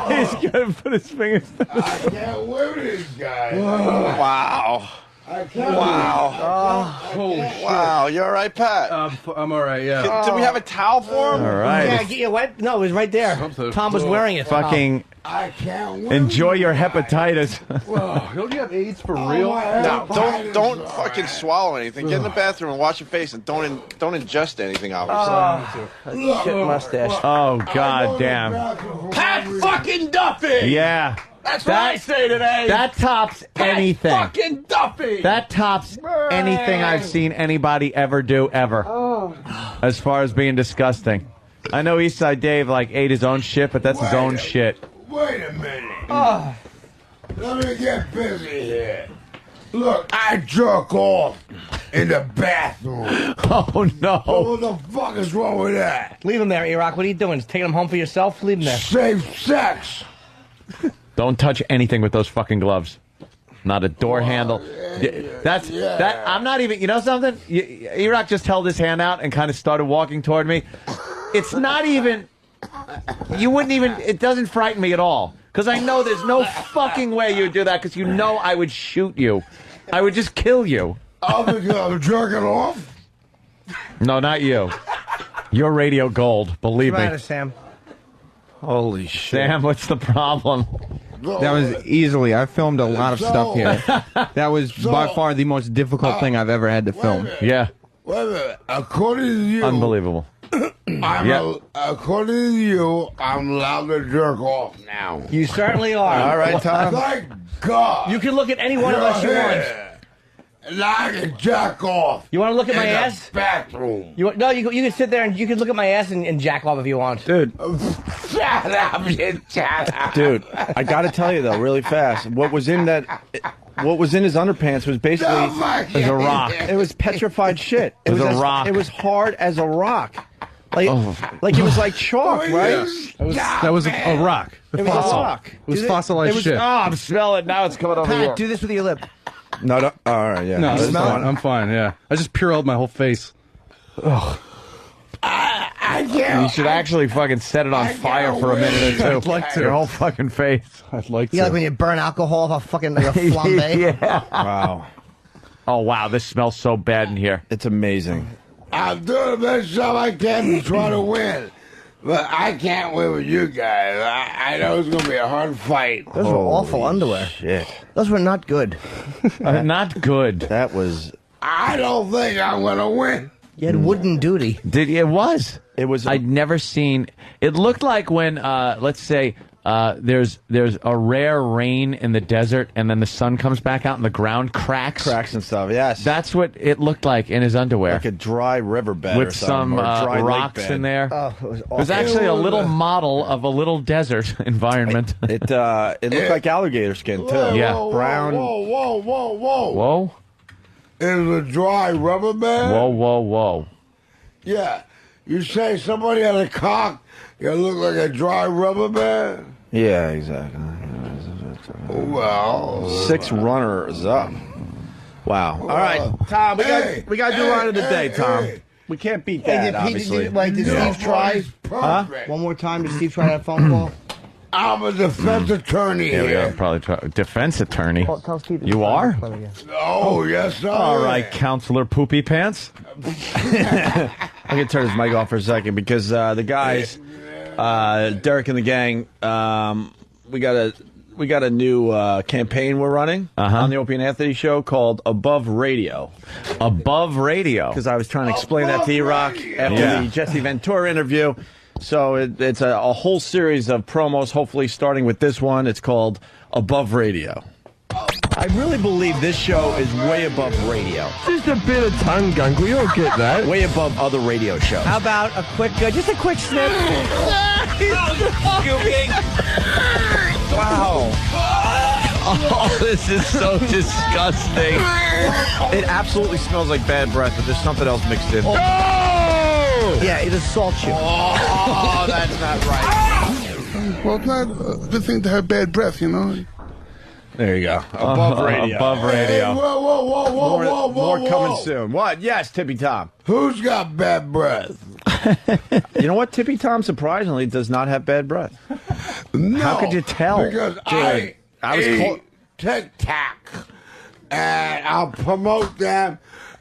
He's gonna put his fingers down. I can't win with these guys. Wow. I can't. Wow. Holy shit. Wow. You all right, Pat? I'm all right, yeah. Do we have a towel for him? All right. Yeah, get your wipe. No, it was right there. Tom was wearing it. Fucking I can't win. enjoy your hepatitis. Whoa, don't you have AIDS for real? No, don't fucking swallow anything. Get in the bathroom and wash your face, and don't ingest anything. Obviously. Shit mustache. Oh God damn. Pat fucking Duffy. Yeah. That's what I say today. That tops anything. Fucking Duffy. That tops anything I've seen anybody ever do ever. As far as being disgusting. I know Eastside Dave like ate his own shit, but that's his own shit. Wait a minute. Let me get busy here. Look, I jerk off in the bathroom. Oh no. What the fuck is wrong with that? Leave him there, E-Rock. What are you doing? Taking him home for yourself? Leave him there. Safe sex. Don't touch anything with those fucking gloves. Not a door handle. That. I'm not even. You know something? E-Rock just held his hand out and kind of started walking toward me. It's not even. You wouldn't even. It doesn't frighten me at all because I know there's no fucking way you would do that because you know I would shoot you. I would just kill you. I'm jerking off. No, not you. You're radio gold. Believe me. Right, Sam. Holy shit. Sam, what's the problem? That was easily. I filmed a lot of stuff here. That was by far the most difficult thing I've ever had to film. Yeah. Wait a minute. According to you, Unbelievable. According to you, I'm allowed to jerk off now. You certainly are. All right, Tom. Thank God. You can look at any one of us you want. And I can jack off. You want to look at my in the ass? bathroom. You can sit there and you can look at my ass and jack off if you want. Dude. Shut up, you shut up. Dude, I got to tell you, though, really fast. What was in that what was in his underpants was basically It was a rock. It was petrified shit. It was a rock. It was hard as a rock. Like it was like chalk, right? That was a rock. It was a rock. It was fossilized shit. Oh, I'm smelling it now. It's coming over here. Pat, do this with your lip. No, all right, yeah. No, That's it's fine. I'm fine. Yeah, I just Purelled my whole face. I can't. You should actually fucking set it on fire for a minute or two. I'd like to. Your whole fucking face. I'd like to. Yeah, like when you burn alcohol off a fucking like a flambe. Yeah. Wow. Oh wow, this smells so bad in here. It's amazing. I'm doing the best job I can to try to win. But I can't win with you guys. I know it's going to be a hard fight. Those were awful underwear. Shit. Those were not good. Not good. That was. I don't think I'm going to win. You had wooden duty. It was. It was. I'd never seen. It looked like when, let's say, there's a rare rain in the desert, and then the sun comes back out, and the ground cracks and stuff. Yes, that's what it looked like in his underwear, like a dry riverbed with or something, some or a dry rocks lake bed. in there. Oh, it was awful. It was actually a little model of a little desert environment. It looked like alligator skin too. Yeah, brown. Whoa! It was a dry rubber band. Whoa! Yeah, you say somebody had a cock, you look like a dry rubber band. Yeah, exactly. Well, 6 runners up. Wow. All right, Tom. We got to do line of the day, Tom. We can't beat that, obviously. Did Steve try? Huh? One more time, did Steve try that phone call? I'm a defense attorney Yeah, we here. gotta probably try. Defense attorney. Well, tell Steve to You try are? that phone again. Oh, yes, sir. All right, Counselor Poopy Pants. I'm gonna turn his mic off for a second because the guys, Derek and the gang, we got a new campaign we're running on the Opie and Anthony show called Above Radio. Above Radio. Because I was trying to explain that to E-Rock after the Jesse Ventura interview. So it's a whole series of promos, hopefully starting with this one. It's called Above Radio. I really believe this show is way above radio. Just a bit of tongue gunk. We all get that. Way above other radio shows. How about a quick, just a quick snip? Wow. Oh, this is so disgusting. It absolutely smells like bad breath, but there's something else mixed in. Yeah, it assaults you. Oh, that's not right. Well, it's not a good thing to have bad breath, you know. There you go. Above radio. Above radio. Hey, whoa, More coming soon. What? Yes, Tippy Tom. Who's got bad breath? You know what? Tippy Tom surprisingly does not have bad breath. No. How could you tell? Because I was eat Tic Tac, and I'll promote them,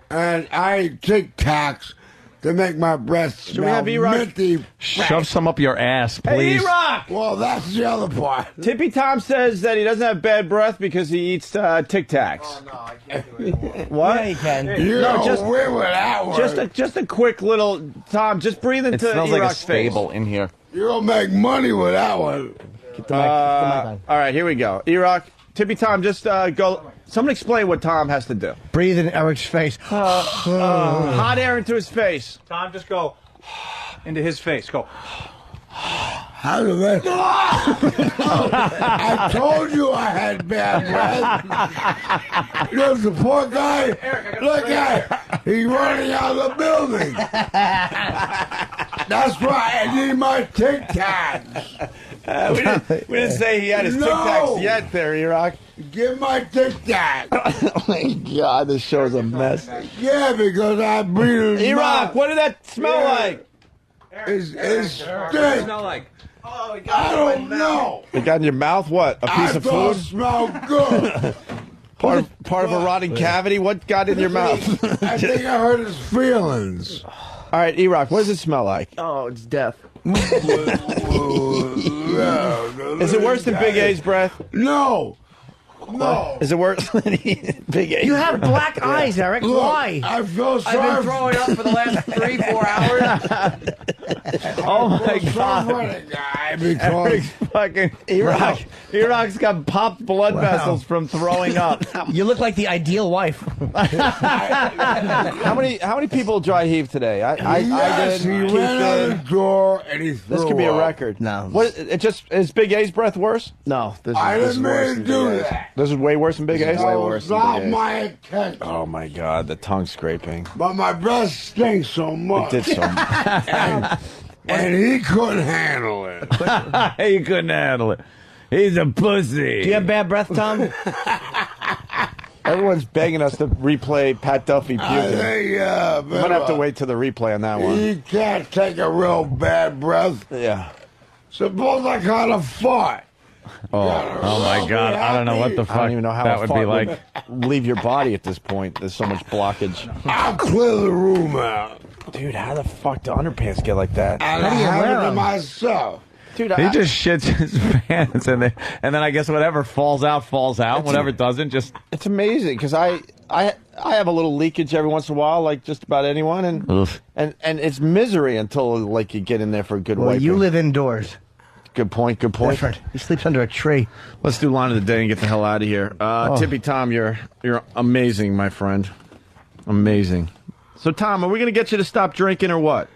and I eat Tic Tacs to make my breath Should we have smell E-Rock? minty. Shove some up your ass, please. Hey, E-Rock! Well, that's the other part. Tippy Tom says that he doesn't have bad breath because he eats Tic Tacs. Oh, no, I can't do it. What? Yeah, you can. You No, don't just- win with that one. Just a quick little Tom. Just breathe into It smells like a E-Rock's face. stable in here. You don't make money with that one. Get the mic on. All right, here we go. E-Rock, Tippy Tom, just go. Someone explain what Tom has to do. Breathe in Eric's face. Hot air into his face. Tom, just go into his face. Go. How do that? I told you I had bad breath. There's the poor guy. Look at him. He's running out of the building. That's right. I need my Tic Tacs. We didn't say he had his No. Tic Tacs yet there, E-Rock. Give my Tic Tac. Oh, my God, this show's a mess. Yeah, because I breathe. E-Rock, what did that smell like? It's What stink. does it smell like? I don't know. It got in your mouth? What? A piece I of thought it food? smelled good. Part of a rotting cavity? What got in your mouth? I think I hurt his feelings. All right, E-Rock, what does it smell like? Oh, it's death. Is it worse than Big A's breath? No. No. Is it worse than Big A's? You have black eyes, Eric. Look, Why? I feel sorry. I've been throwing up for the last 3-4 hours. Oh my God! Eric's fucking E-Rock's got popped blood vessels from throwing up. You look like the ideal wife. How many people dry heave today? I Yes, did. he Keith ran out did. the door and he threw This could be a up. record. No. What? It just is Big A's breath worse? No, This I is didn't worse mean than to do Big A's. that. This is way worse than Big A's. That was not my intention. Oh my God, the tongue scraping. But my breath stinks so much. It did so much. And he couldn't handle it. He couldn't handle it. He's a pussy. Do you have bad breath, Tom? Everyone's begging us to replay Pat Duffy puking. I think, I'm gonna have to wait till the replay on that one. You can't take a real bad breath. Yeah. Suppose I caught a fart. Oh my God! I don't know what the fuck. I don't even know how that a would fart be like. leave your body at this point. There's so much blockage. I'll clear the room out. Dude, how the fuck do underpants get like that? And I have it to myself. Dude, He just shits his pants, and then I guess whatever falls out. Whatever doesn't, just it's amazing because I have a little leakage every once in a while, like just about anyone, and it's misery until like you get in there for a good Well, wiping. you live indoors. Good point. Good point. Different. He sleeps under a tree. Let's do line of the day and get the hell out of here. Tippy Tom, you're amazing, my friend. Amazing. So Tom, are we going to get you to stop drinking or what?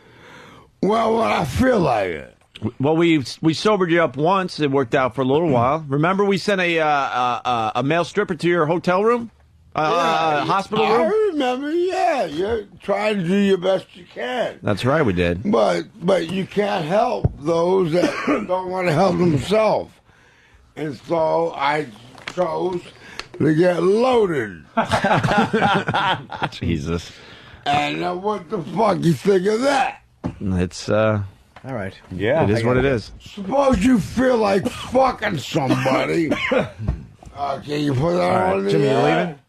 Well, when I feel like it. Well, we sobered you up once. It worked out for a little while. Remember, we sent a male stripper to your hotel room, hospital room. I remember. Yeah, you're trying to do your best you can. That's right, we did. But you can't help those that don't want to help themselves, and so I chose to get loaded. Jesus. And what the fuck you think of that? It's All right. Yeah, it is what it is. Suppose you feel like fucking somebody. Can you put that on the Jimmy, you air? leaving?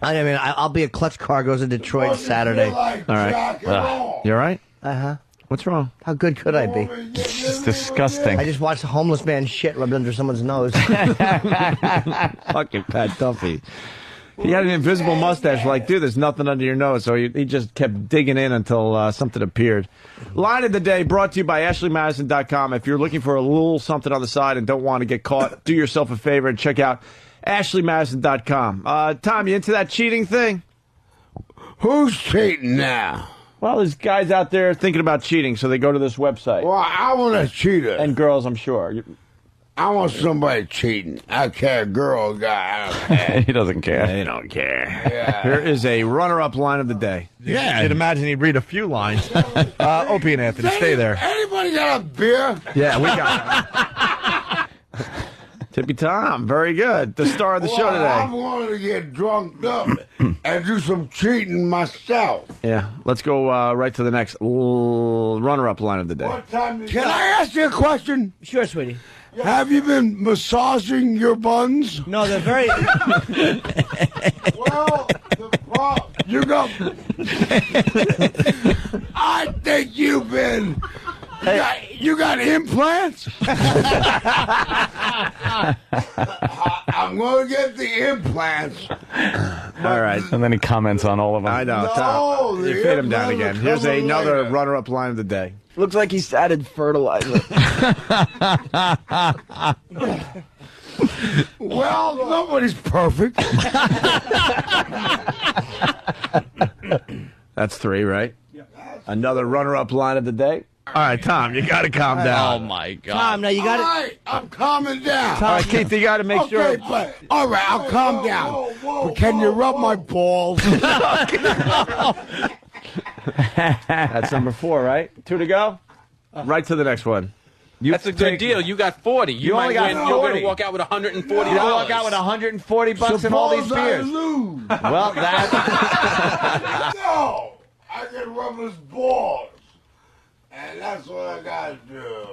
I mean, I'll be at Klutz Cargo's in Detroit Saturday. Like All right. Jack and all. You all right? Uh-huh. What's wrong? How good could I be? it's disgusting. I just watched a homeless man shit rubbed under someone's nose. Fucking Pat Duffy. He had an invisible mustache. Like, dude, there's nothing under your nose. So he just kept digging in until something appeared. Line of the day brought to you by AshleyMadison.com. If you're looking for a little something on the side and don't want to get caught, do yourself a favor and check out AshleyMadison.com. Tom, you into that cheating thing? Who's cheating now? Well, there's guys out there thinking about cheating, so they go to this website. Well, I want a cheater. And girls, I'm sure. I want somebody cheating. I care, girl, guy. I don't care. He doesn't care. They don't care. Yeah. Here is a runner-up line of the day. Yeah, you'd imagine he'd read a few lines. Opie and Anthony, stay there. Anybody got a beer? Yeah, we got it. Tippy Tom, very good. The star of the show I'm today. going to get drunk up and do some cheating myself. Yeah, let's go right to the next runner-up line of the day. What time Can I ask you a question? Sure, sweetie. Have you been massaging your buns? No, they're very... Well, you go. I think you've been. You got implants? I'm going to get the implants. All right. And then he comments on all of them. I know. No, Tom, the you fade him down implants again. are Here's coming another later. runner-up line of the day. Looks like he's added fertilizer. Well, nobody's perfect. That's three, right? Another runner-up line of the day. All right, Tom, you got to calm down. Oh my God. Tom, now you got All it. right, I'm calming down. All right, Keith, you got to make sure. Okay, but all right, I'll calm down. But can you rub my balls? That's number 4, right? 2 to go. Right to the next one. That's a good deal. You got 40. You only might got win. You're 40. going to walk out with $140. You walk out with $140 and all these Suppose I beers. lose. Well, that. No, I can rub his balls. And that's what I got to do.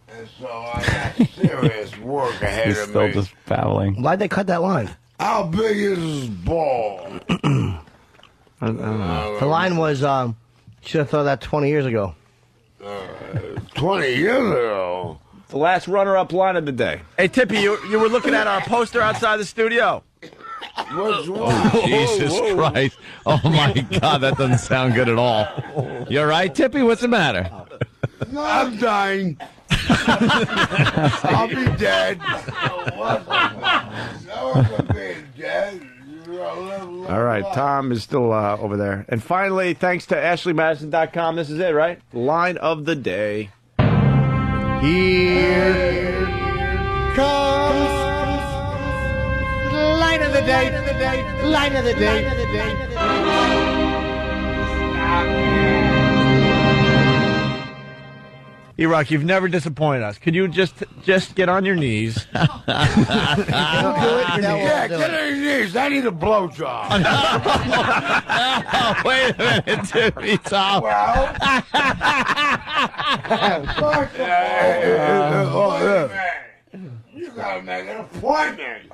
And so I got serious work ahead He's of still me. just babbling. Why'd they cut that line? How big is his ball? I don't know. The line was, should have thought that 20 years ago. 20 years ago. The last runner-up line of the day. Hey, Tippy, you were looking at our poster outside the studio. What's wrong? Oh, Jesus Christ. Oh, my God, that doesn't sound good at all. You're right, Tippy? What's the matter? No, I'm dying. I'll be dead. All right, Tom is still over there. And finally, thanks to AshleyMadison.com, this is it, right? Line of the day. Here comes line of the day. Line of the day. E-Rock, you've never disappointed us. Could you just get on your knees? Yeah, get on your knees. I need a blowjob. Wait a minute, Tippy Tom. You gotta make an appointment.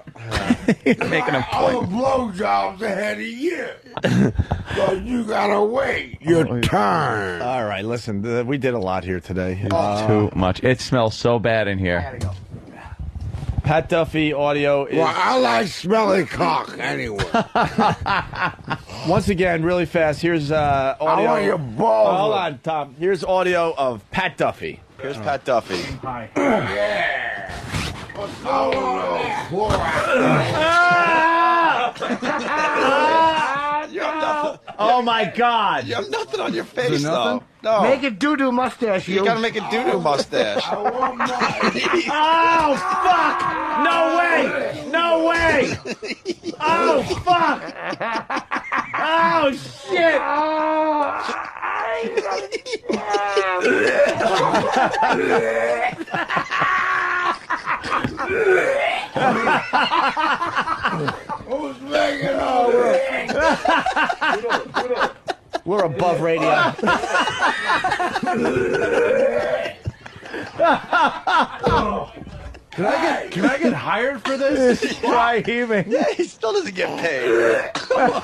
Make an All the blowjobs ahead of you. So you gotta wait your turn. All right, listen, we did a lot here today. Too much. It smells so bad in here. Pat Duffy audio is... Well, I like smelly cock anyway. Once again, really fast, here's audio. I want your balls. Hold on, Tom. Here's audio of Pat Duffy. Here's Pat Duffy. Hi. Yeah. Oh my God! You have nothing on your face, though. No. Make a doo-doo mustache. You gotta make a doo-doo mustache. Oh fuck! No way! No way! Oh fuck! Oh shit! Who's making all We're above radio. Can I get hired for this? Try heaving. Yeah, he still doesn't get paid. Come on.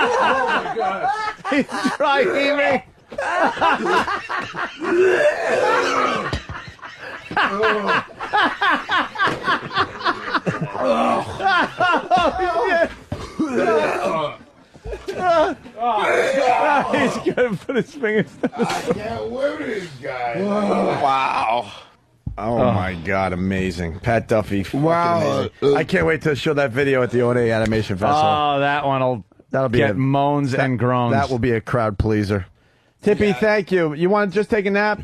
Oh my God! He's try heaving. He's gonna put his fingers down. I can't wear this guy. Wow. Oh my God, amazing. Pat Duffy. Wow. Amazing. I can't wait to show that video at the O&A Animation Festival. Oh, that one That'll be get moans and groans. That will be a crowd pleaser. Tippy, thank you. You want to just take a nap?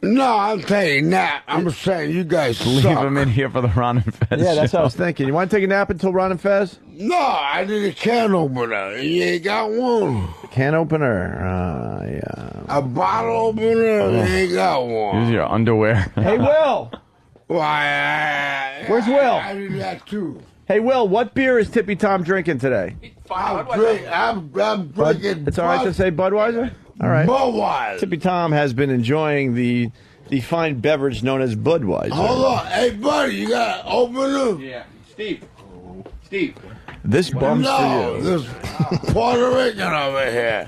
No, I'm taking a nap. I'm saying you guys Leave suck. him in here for the Ron and Fez Yeah, that's show. what I was thinking. You want to take a nap until Ron and Fez? No, I need a can opener. You ain't got one. Can opener. Yeah. A bottle opener. You ain't got one. Use your underwear. Hey, Will. Why? Where's Will? I need that too. Hey, Will, what beer is Tippy Tom drinking today? I'm drinking. It's all right to say Budweiser? All right. Budweiser. Tippy Tom has been enjoying the fine beverage known as Budweiser. Hold on. Hey, buddy, you got to open them? Yeah. Steve. This bums No, for you. this Puerto Rican over here.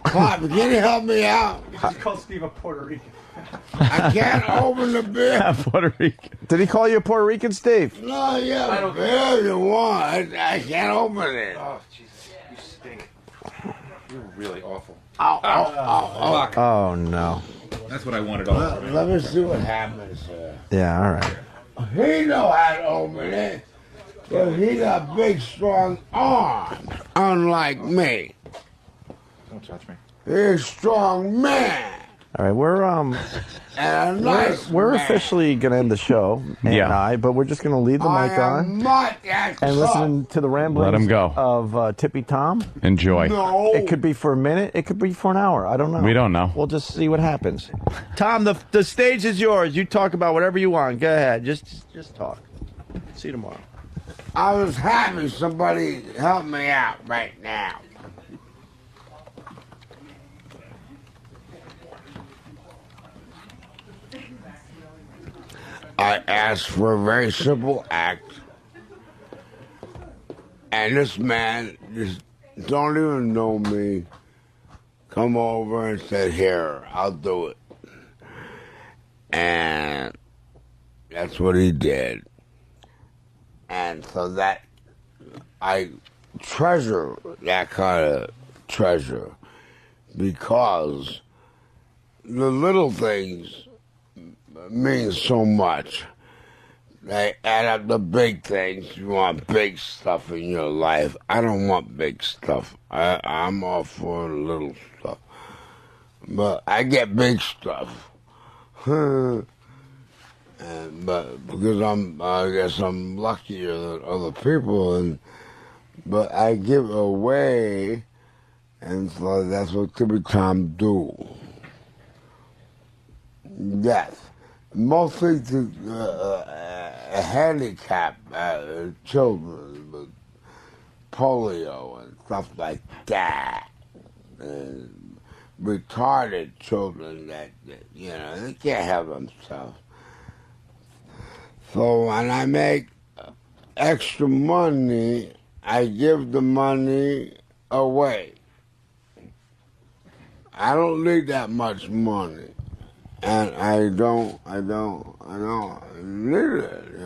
Pop, can you help me out? Just call Steve a Puerto Rican. I can't open the beer. Puerto Rican. Did he call you a Puerto Rican, Steve? No, yeah, the beer you want. I can't open it. Oh, Jesus. You stink. You're really awful. Oh, no. That's what I wanted all over. Let me see what happens here. Yeah, all right. He know how to open it. But he got big, strong arms, unlike me. Don't touch me. He's a strong man. All right, we're And a nice we're man. officially going to end the show, Yeah. but we're just going to leave the mic on not that and listen to the ramblings Let him go. of Tippy Tom. Enjoy. No. It could be for a minute. It could be for an hour. I don't know. We don't know. We'll just see what happens. Tom, the stage is yours. You talk about whatever you want. Go ahead. Just talk. See you tomorrow. I was happy somebody help me out right now. I asked for a very simple act, and this man just don't even know me. Come over and said, "Here, I'll do it," and that's what he did. And so that I treasure that kind of treasure because the little things mean so much. They add up to big things. You want big stuff in your life. I don't want big stuff. I'm all for the little stuff. But I get big stuff. But because I guess I'm luckier than other people, but I give away, and so that's what Timmy Tom do. Yes, mostly to handicapped children with polio and stuff like that, and retarded children that they can't help themselves. So when I make extra money, I give the money away. I don't need that much money. And I don't need it, I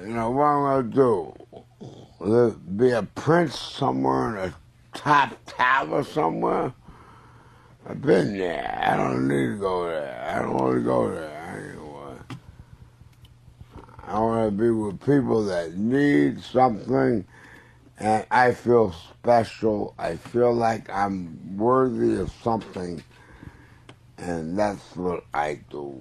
mean, what am I gonna do? Be a prince somewhere in a top tower somewhere? I've been there. I don't need to go there. I don't want to go there. I want to be with people that need something, and I feel special. I feel like I'm worthy of something, and that's what I do.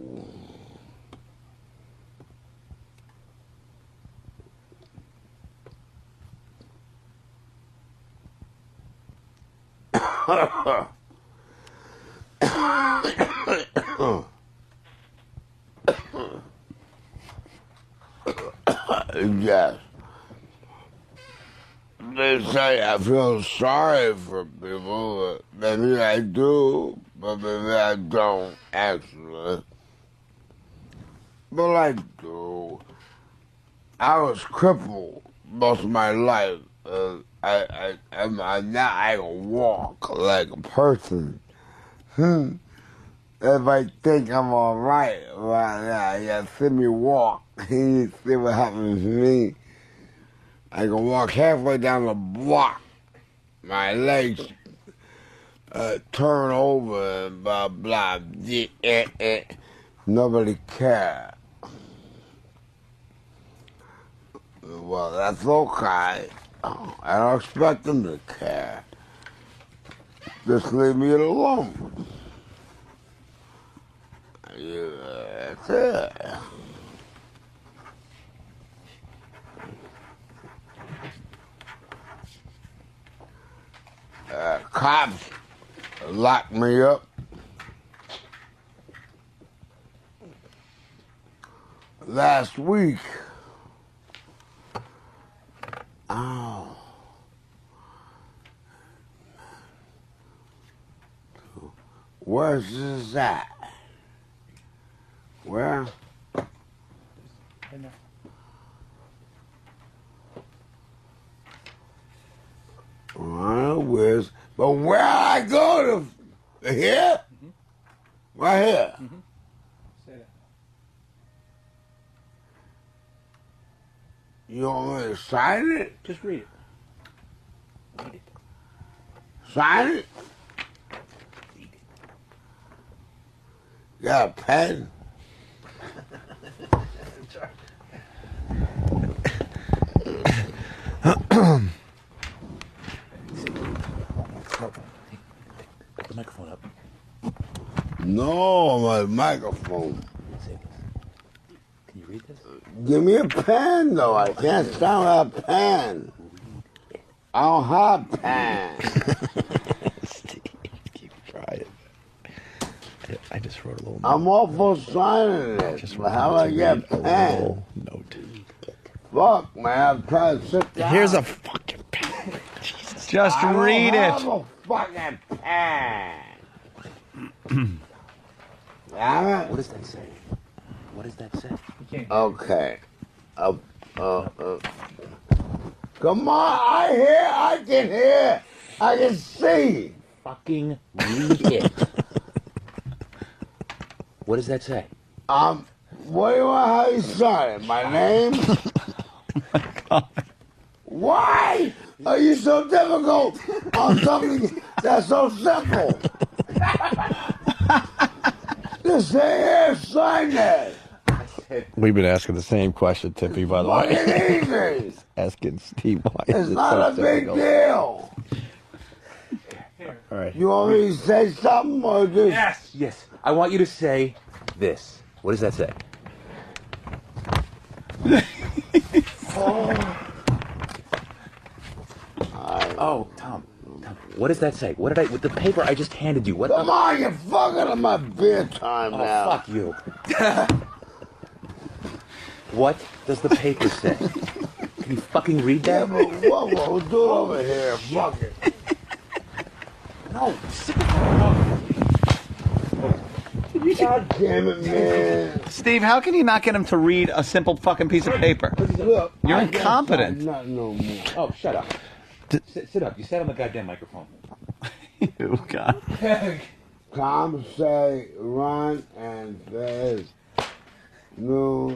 Yes. They say I feel sorry for people, but maybe I do, but maybe I don't, actually. But I do. I was crippled most of my life. Now I can walk like a person. If I think I'm all right, you see me walk. You see what happens to me. I can walk halfway down the block. My legs turn over and blah, blah. Nobody cares. Well, that's okay. I don't expect them to care. Just leave me alone. Yeah, that's it. Cops locked me up. Last week. Oh. Where's this at? Where? But where I go to here? Right here. Say that. You want me to sign it? Just read it. Read it. Sign it? You got a pen? Put the microphone up. No, my microphone. Can you read this? Give me a pen, though. I can't sign with a pen. I don't have a pen. Steve, keep trying. I just wrote a little note. I'm all for signing it. But how do I get a pen? Note. Fuck, man. I'm trying to sit down. Here's a fucking pen. Jesus. Just read it. I don't have a fucking pen. Damn it. What does that say? What does that say? Okay. Come on, I can hear, I can see. Fucking read it. What does that say? What do you want? How you sign it? My name? Why are you so difficult on something that's so simple? Just say here, sign that. We've been asking the same question, Tippy, by the Fucking way. easy. Asking Steve why It's is it not so a big difficult? deal. All right. You want me to say something or just... Yes. I want you to say this. What does that say? Oh, Tom. What does that say? What did I... With the paper I just handed you. What? Come on, you're fucking on my beer time now. Fuck you. What does the paper say? Can you fucking read that? Yeah, but whoa, do it over here. Fuck it. No, sit God damn it, man. Steve, how can you not get him to read a simple fucking piece of paper? Look, You're I incompetent. Not no more. Oh, shut up. Sit up. You sat on the goddamn microphone. Oh, God. Tom say run and says no,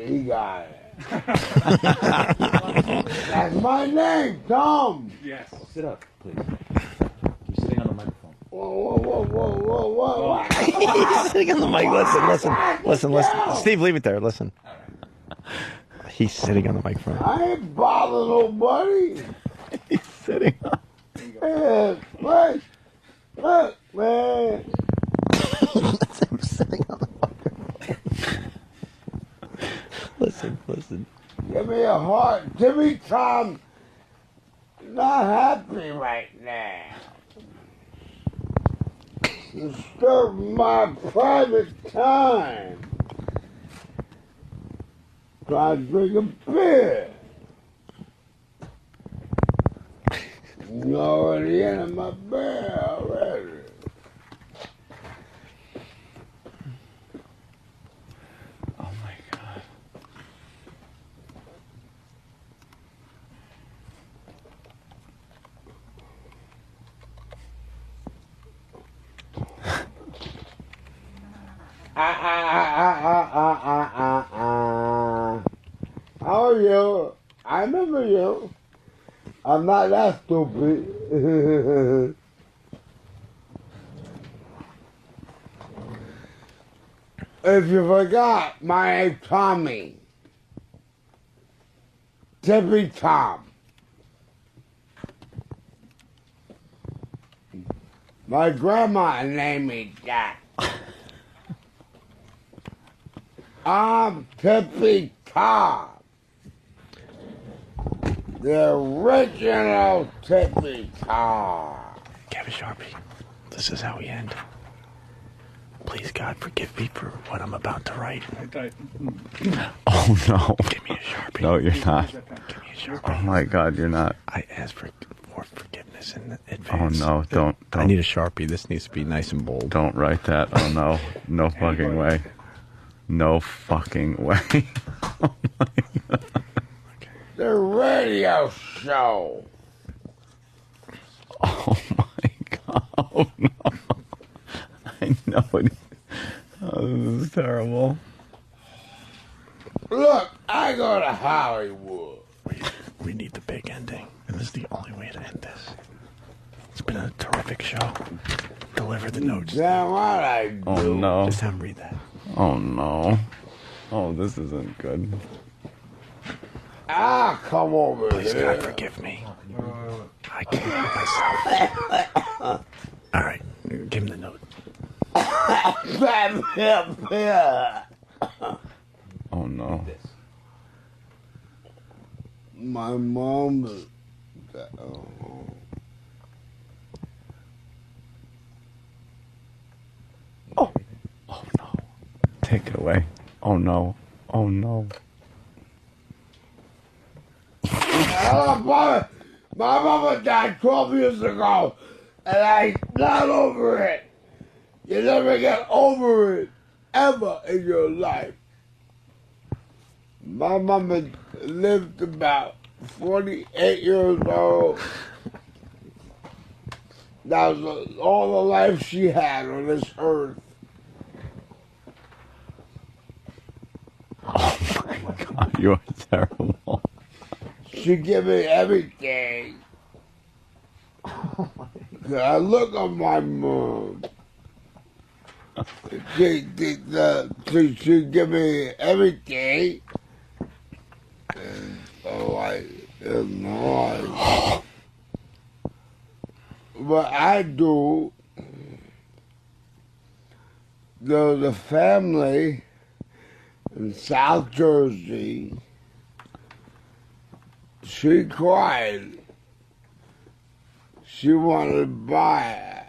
he got it. That's my name, Tom. Yes. Sit up, please. You're sitting on the microphone. Whoa. He's sitting on the mic. Listen. Steve, leave it there. Listen. He's sitting on the microphone. I ain't bothering nobody. He's sitting on. Look, man. That's him sitting on the microphone. Listen. Give me a heart. Jimmy Tom not happy right now. Disturb my private time. Try to drink a beer. You already in my beer already. Oh my God. How are you? I remember you. I'm not that stupid. If you forgot, my name's Tommy. Tippy Tom. My grandma named me that. I'm Tippy Tom. The original Tippy Tom. Kevin Sharpie, this is how we end. Please, God, forgive me for what I'm about to write. Oh, no. Give me a Sharpie. No, you're not. Give me a Sharpie. Oh, my God, you're not. I asked for forgiveness in advance. Oh, no, don't. I need a Sharpie. This needs to be nice and bold. Don't write that. Oh, no. No fucking way. No fucking way. Oh, my God. The radio show. Oh, my God. Oh, no. I know it. Oh, this is terrible. Look, I go to Hollywood. We need the big ending, and this is the only way to end this. It's been a terrific show. Deliver the notes. Damn right I do. Oh, no. Just have him read that. Oh, no. Oh, this isn't good. I'll come over Please, here. God, forgive me. I can't help myself. All right, give him the note. Oh, no. My mom is... Oh, no. Take it away. Oh, no. Oh, no. My mama died 12 years ago, and I'm not over it. You never get over it, ever in your life. My mama lived about 48 years old. That was all the life she had on this earth. God, you're terrible. She give me everything. I look at my mom. She give me everything. And so it's nice. But I do. The family in South Jersey, she cried. She wanted to buy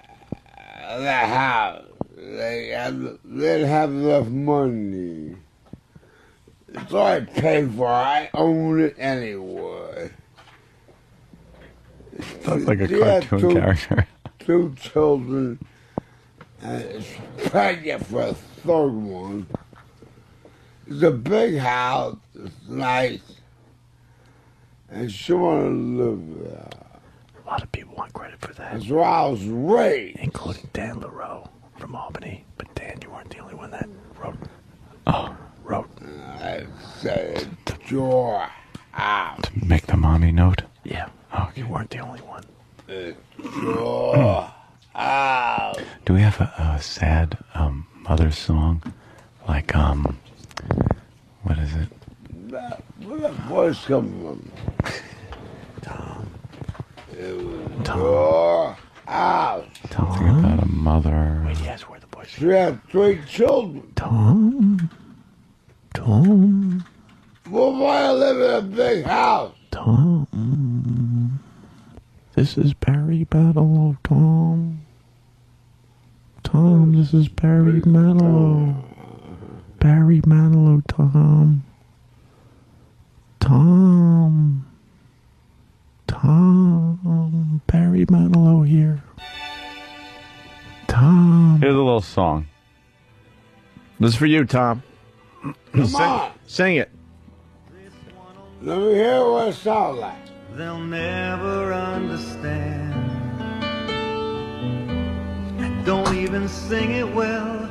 the house. They didn't have enough money. So I paid for it. I own it anyway. Sounds like a cartoon character. 2 children. And it's pregnant for a 3rd one. It's a big house. It's nice. And she wanted to live there. A lot of people want credit for that. That's where I was raised. Including Dan LaRoe from Albany. But Dan, you weren't the only one that wrote. I said, draw out. To make the mommy note? Yeah. Okay. You weren't the only one. Draw out. Do we have a sad mother song? Like, what is it? Where that voice come from? Tom. It was draw out. Something about a mother. Wait, yes, where the voice. She had 3 children. Tom. Well, why I live in a big house? Tom. This is Barry Manilow, Tom. Tom, this is Barry Manilow. Barry Manilow, Tom. Tom, Barry Manilow here. Tom. Here's a little song. This is for you, Tom. Come on. Sing it. Let me hear what it sounds like. They'll never understand. I don't even sing it well.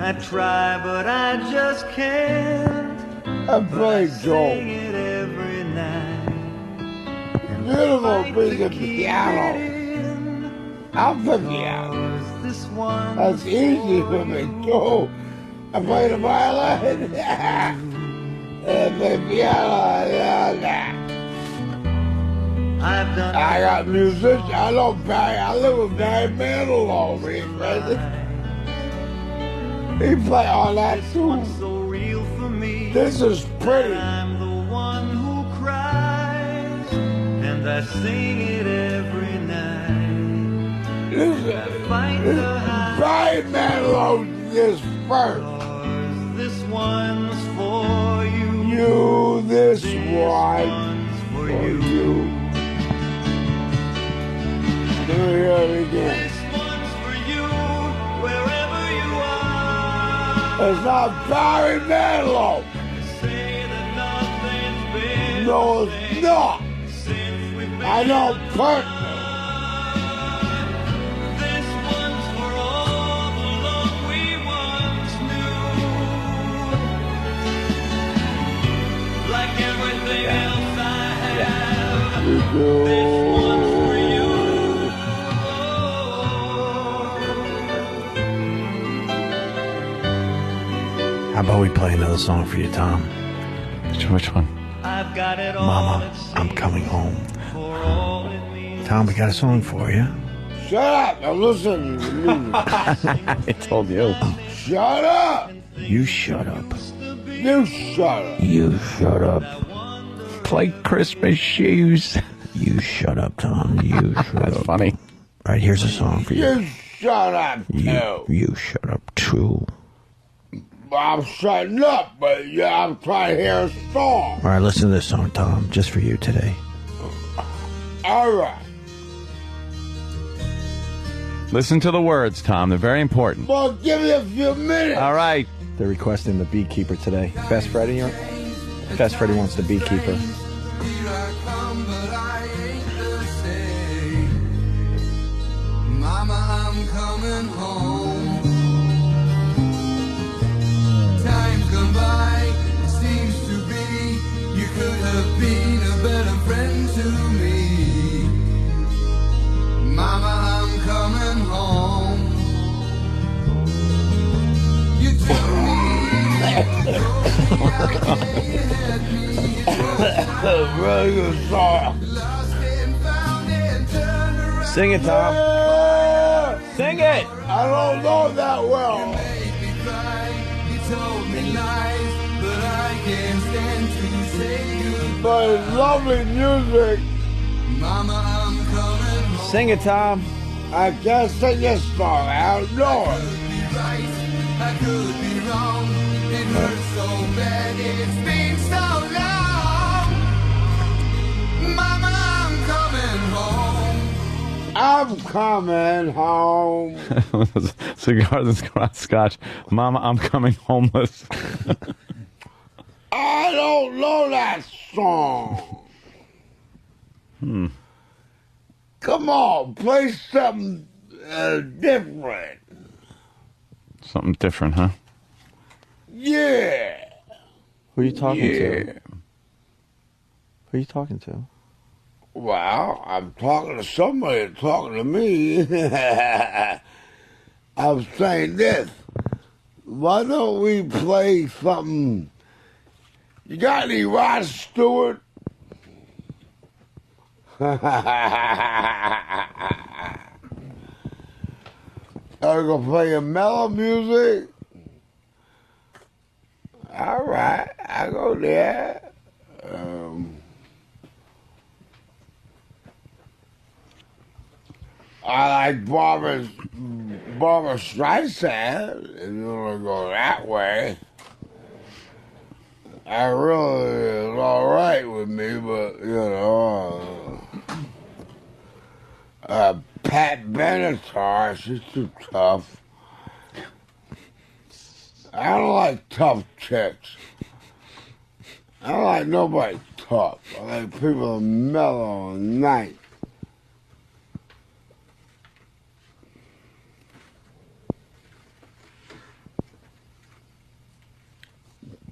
I try, but I just can't. I play Joel. Sing it every night. Beautiful piece of piano. I'll play piano. That's easy for me, too. I play the violin. I play piano. I got musicians. I know Barry. I live with Barry Manilow. He's crazy. He play all that too. This is pretty. I'm the one who cries, and I sing it every night. Barry Manilow is first. This one's for you. This one's for you. Let me hear it again. This one's for you, wherever you are. It's not Barry Manilow. Say that nothing's been No, it's not. I know personally. This one's for all the love we once knew. Like everything else I have. This one's for you. How about we play another song for you, Tom? Which one? I've got it all. Mama, I'm coming home. Tom, we got a song for you. Shut up! I'm listening to music. I told you. Shut up! You shut up. You shut up. You shut up. Play Christmas shoes. You shut up, Tom. You shut That's up. funny. All right, here's a song for you. You shut up, too. You shut up, too. I'm shutting up, but yeah, I'm trying to hear a song. All right, listen to this song, Tom, just for you today. All right. Listen to the words, Tom. They're very important. Well, give me a few minutes. All right. They're requesting the Beekeeper today. Fast Freddy wants the Beekeeper. Mama, I'm coming home. Time's gone by, it seems to be sing a song. Sing it, Tom. Sing it. I don't know that well. But it's lovely music. Sing it, Tom. I can't sing this song. I don't know it. I could be wrong. It hurts so bad. It's been so long. Mama, I'm coming home. I'm coming home. Cigars and scotch. Mama, I'm coming homeless. I don't know that song. Come on, play something different. Something different, huh? Yeah. Who are you talking to? Who are you talking to? Well, I'm talking to somebody talking to me. I'm saying this. Why don't we play something? You got any Rod Stewart? I'm gonna play your mellow music. All right, I go there. I like Barbara Streisand, if you want to go that way. I really is all right with me, but, you know, Pat Benatar, she's too tough. I don't like tough chicks. I don't like nobody tough. I like people mellow and nice.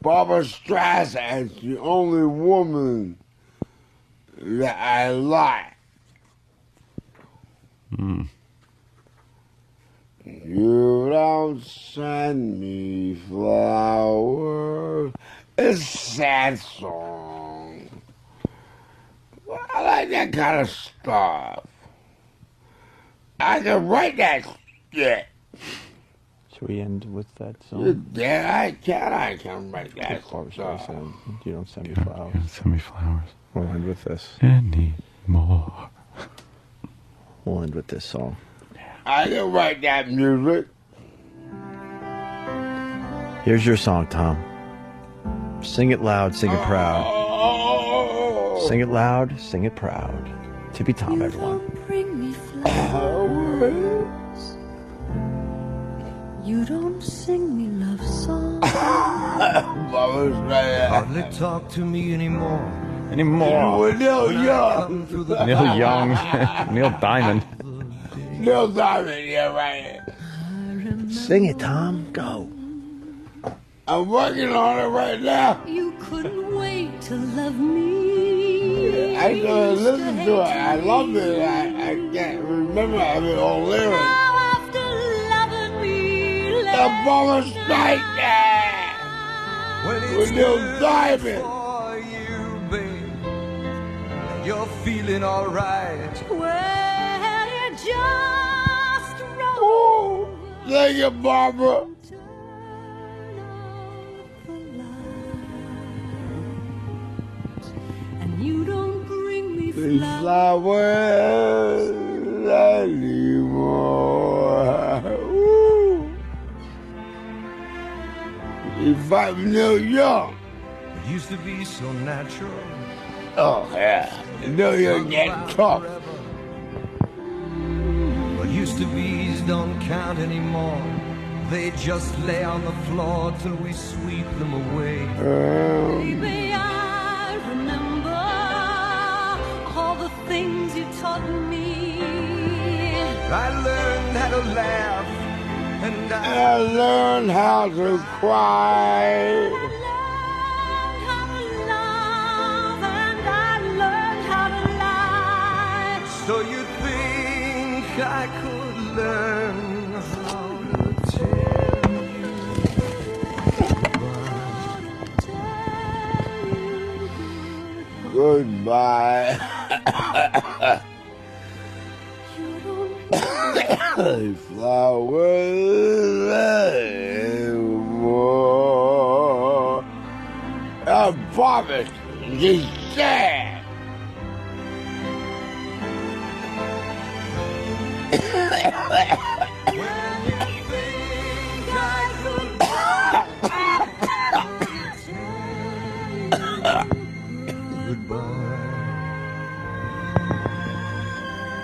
Barbara Streisand's the only woman that I like. You don't send me flowers. It's a sad song. Well, I like that kind of stuff. I can write that shit. Should we end with that song? Yeah, I can write that stuff. You don't send me flowers. Send me flowers. We'll end with this. Anymore. We'll end with this song. I can write that music. Here's your song, Tom. Sing it loud, sing it proud. Sing it loud, sing it proud. Tippy Tom, everyone. Bring me flowers. You don't sing me love songs. Hardly talk to me anymore. With Neil Young. Neil Young. Neil Diamond. Neil Diamond, yeah, right. Sing it, Tom. Go. I'm working on it right now. You couldn't wait to love me. I can listen to it. I love it. I can't remember every old lyric. After loving me, The Barbra Streisand with Neil Diamond. You're feeling alright. Well, you just roll. Thank you, Barbara. And you don't bring me These flowers anymore. Woo. You fight Neil Young. It used to be so natural. Oh, yeah. Neil Young getting tough. What used to be's don't count anymore. They just lay on the floor till we sweep them away. Baby, I remember all the things you taught me. I learned how to laugh and I learned how to cry. So you think I could learn how to tell you Goodbye. Flowers. I promise. She's sad.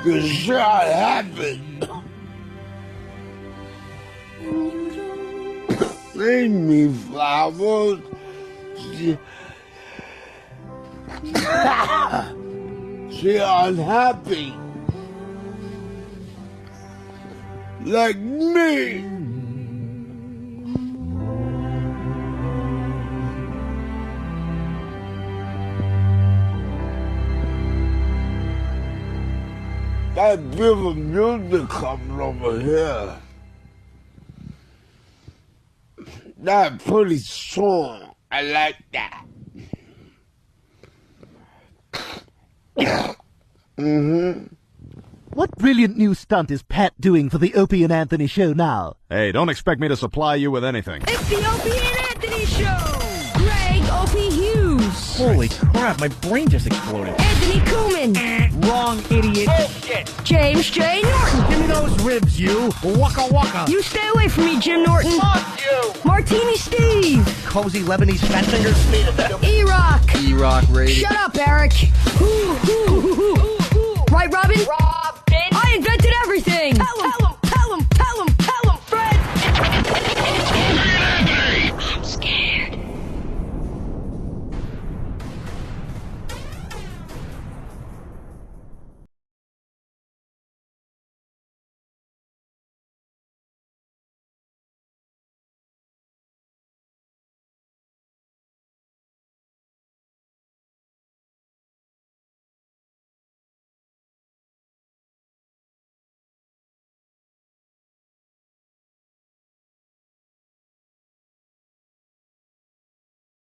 Cause shit happened. Leave me flowers. She unhappy. Like me. That beautiful music coming over here. That pretty song. I like that. What brilliant new stunt is Pat doing for the Opie and Anthony show now? Hey, don't expect me to supply you with anything. It's the Opie and Anthony Show! Greg Opie Hughes. Holy crap, my brain just exploded. Anthony Kuhlman. Wrong, idiot. Bullshit. James J. Norton. Give me those ribs, you. Waka waka. You stay away from me, Jim Norton. Fuck you. Martini Steve. Cozy Lebanese fat fingers. E-Rock. E-Rock Radio. Shut up, Eric. Ooh, ooh, ooh, ooh.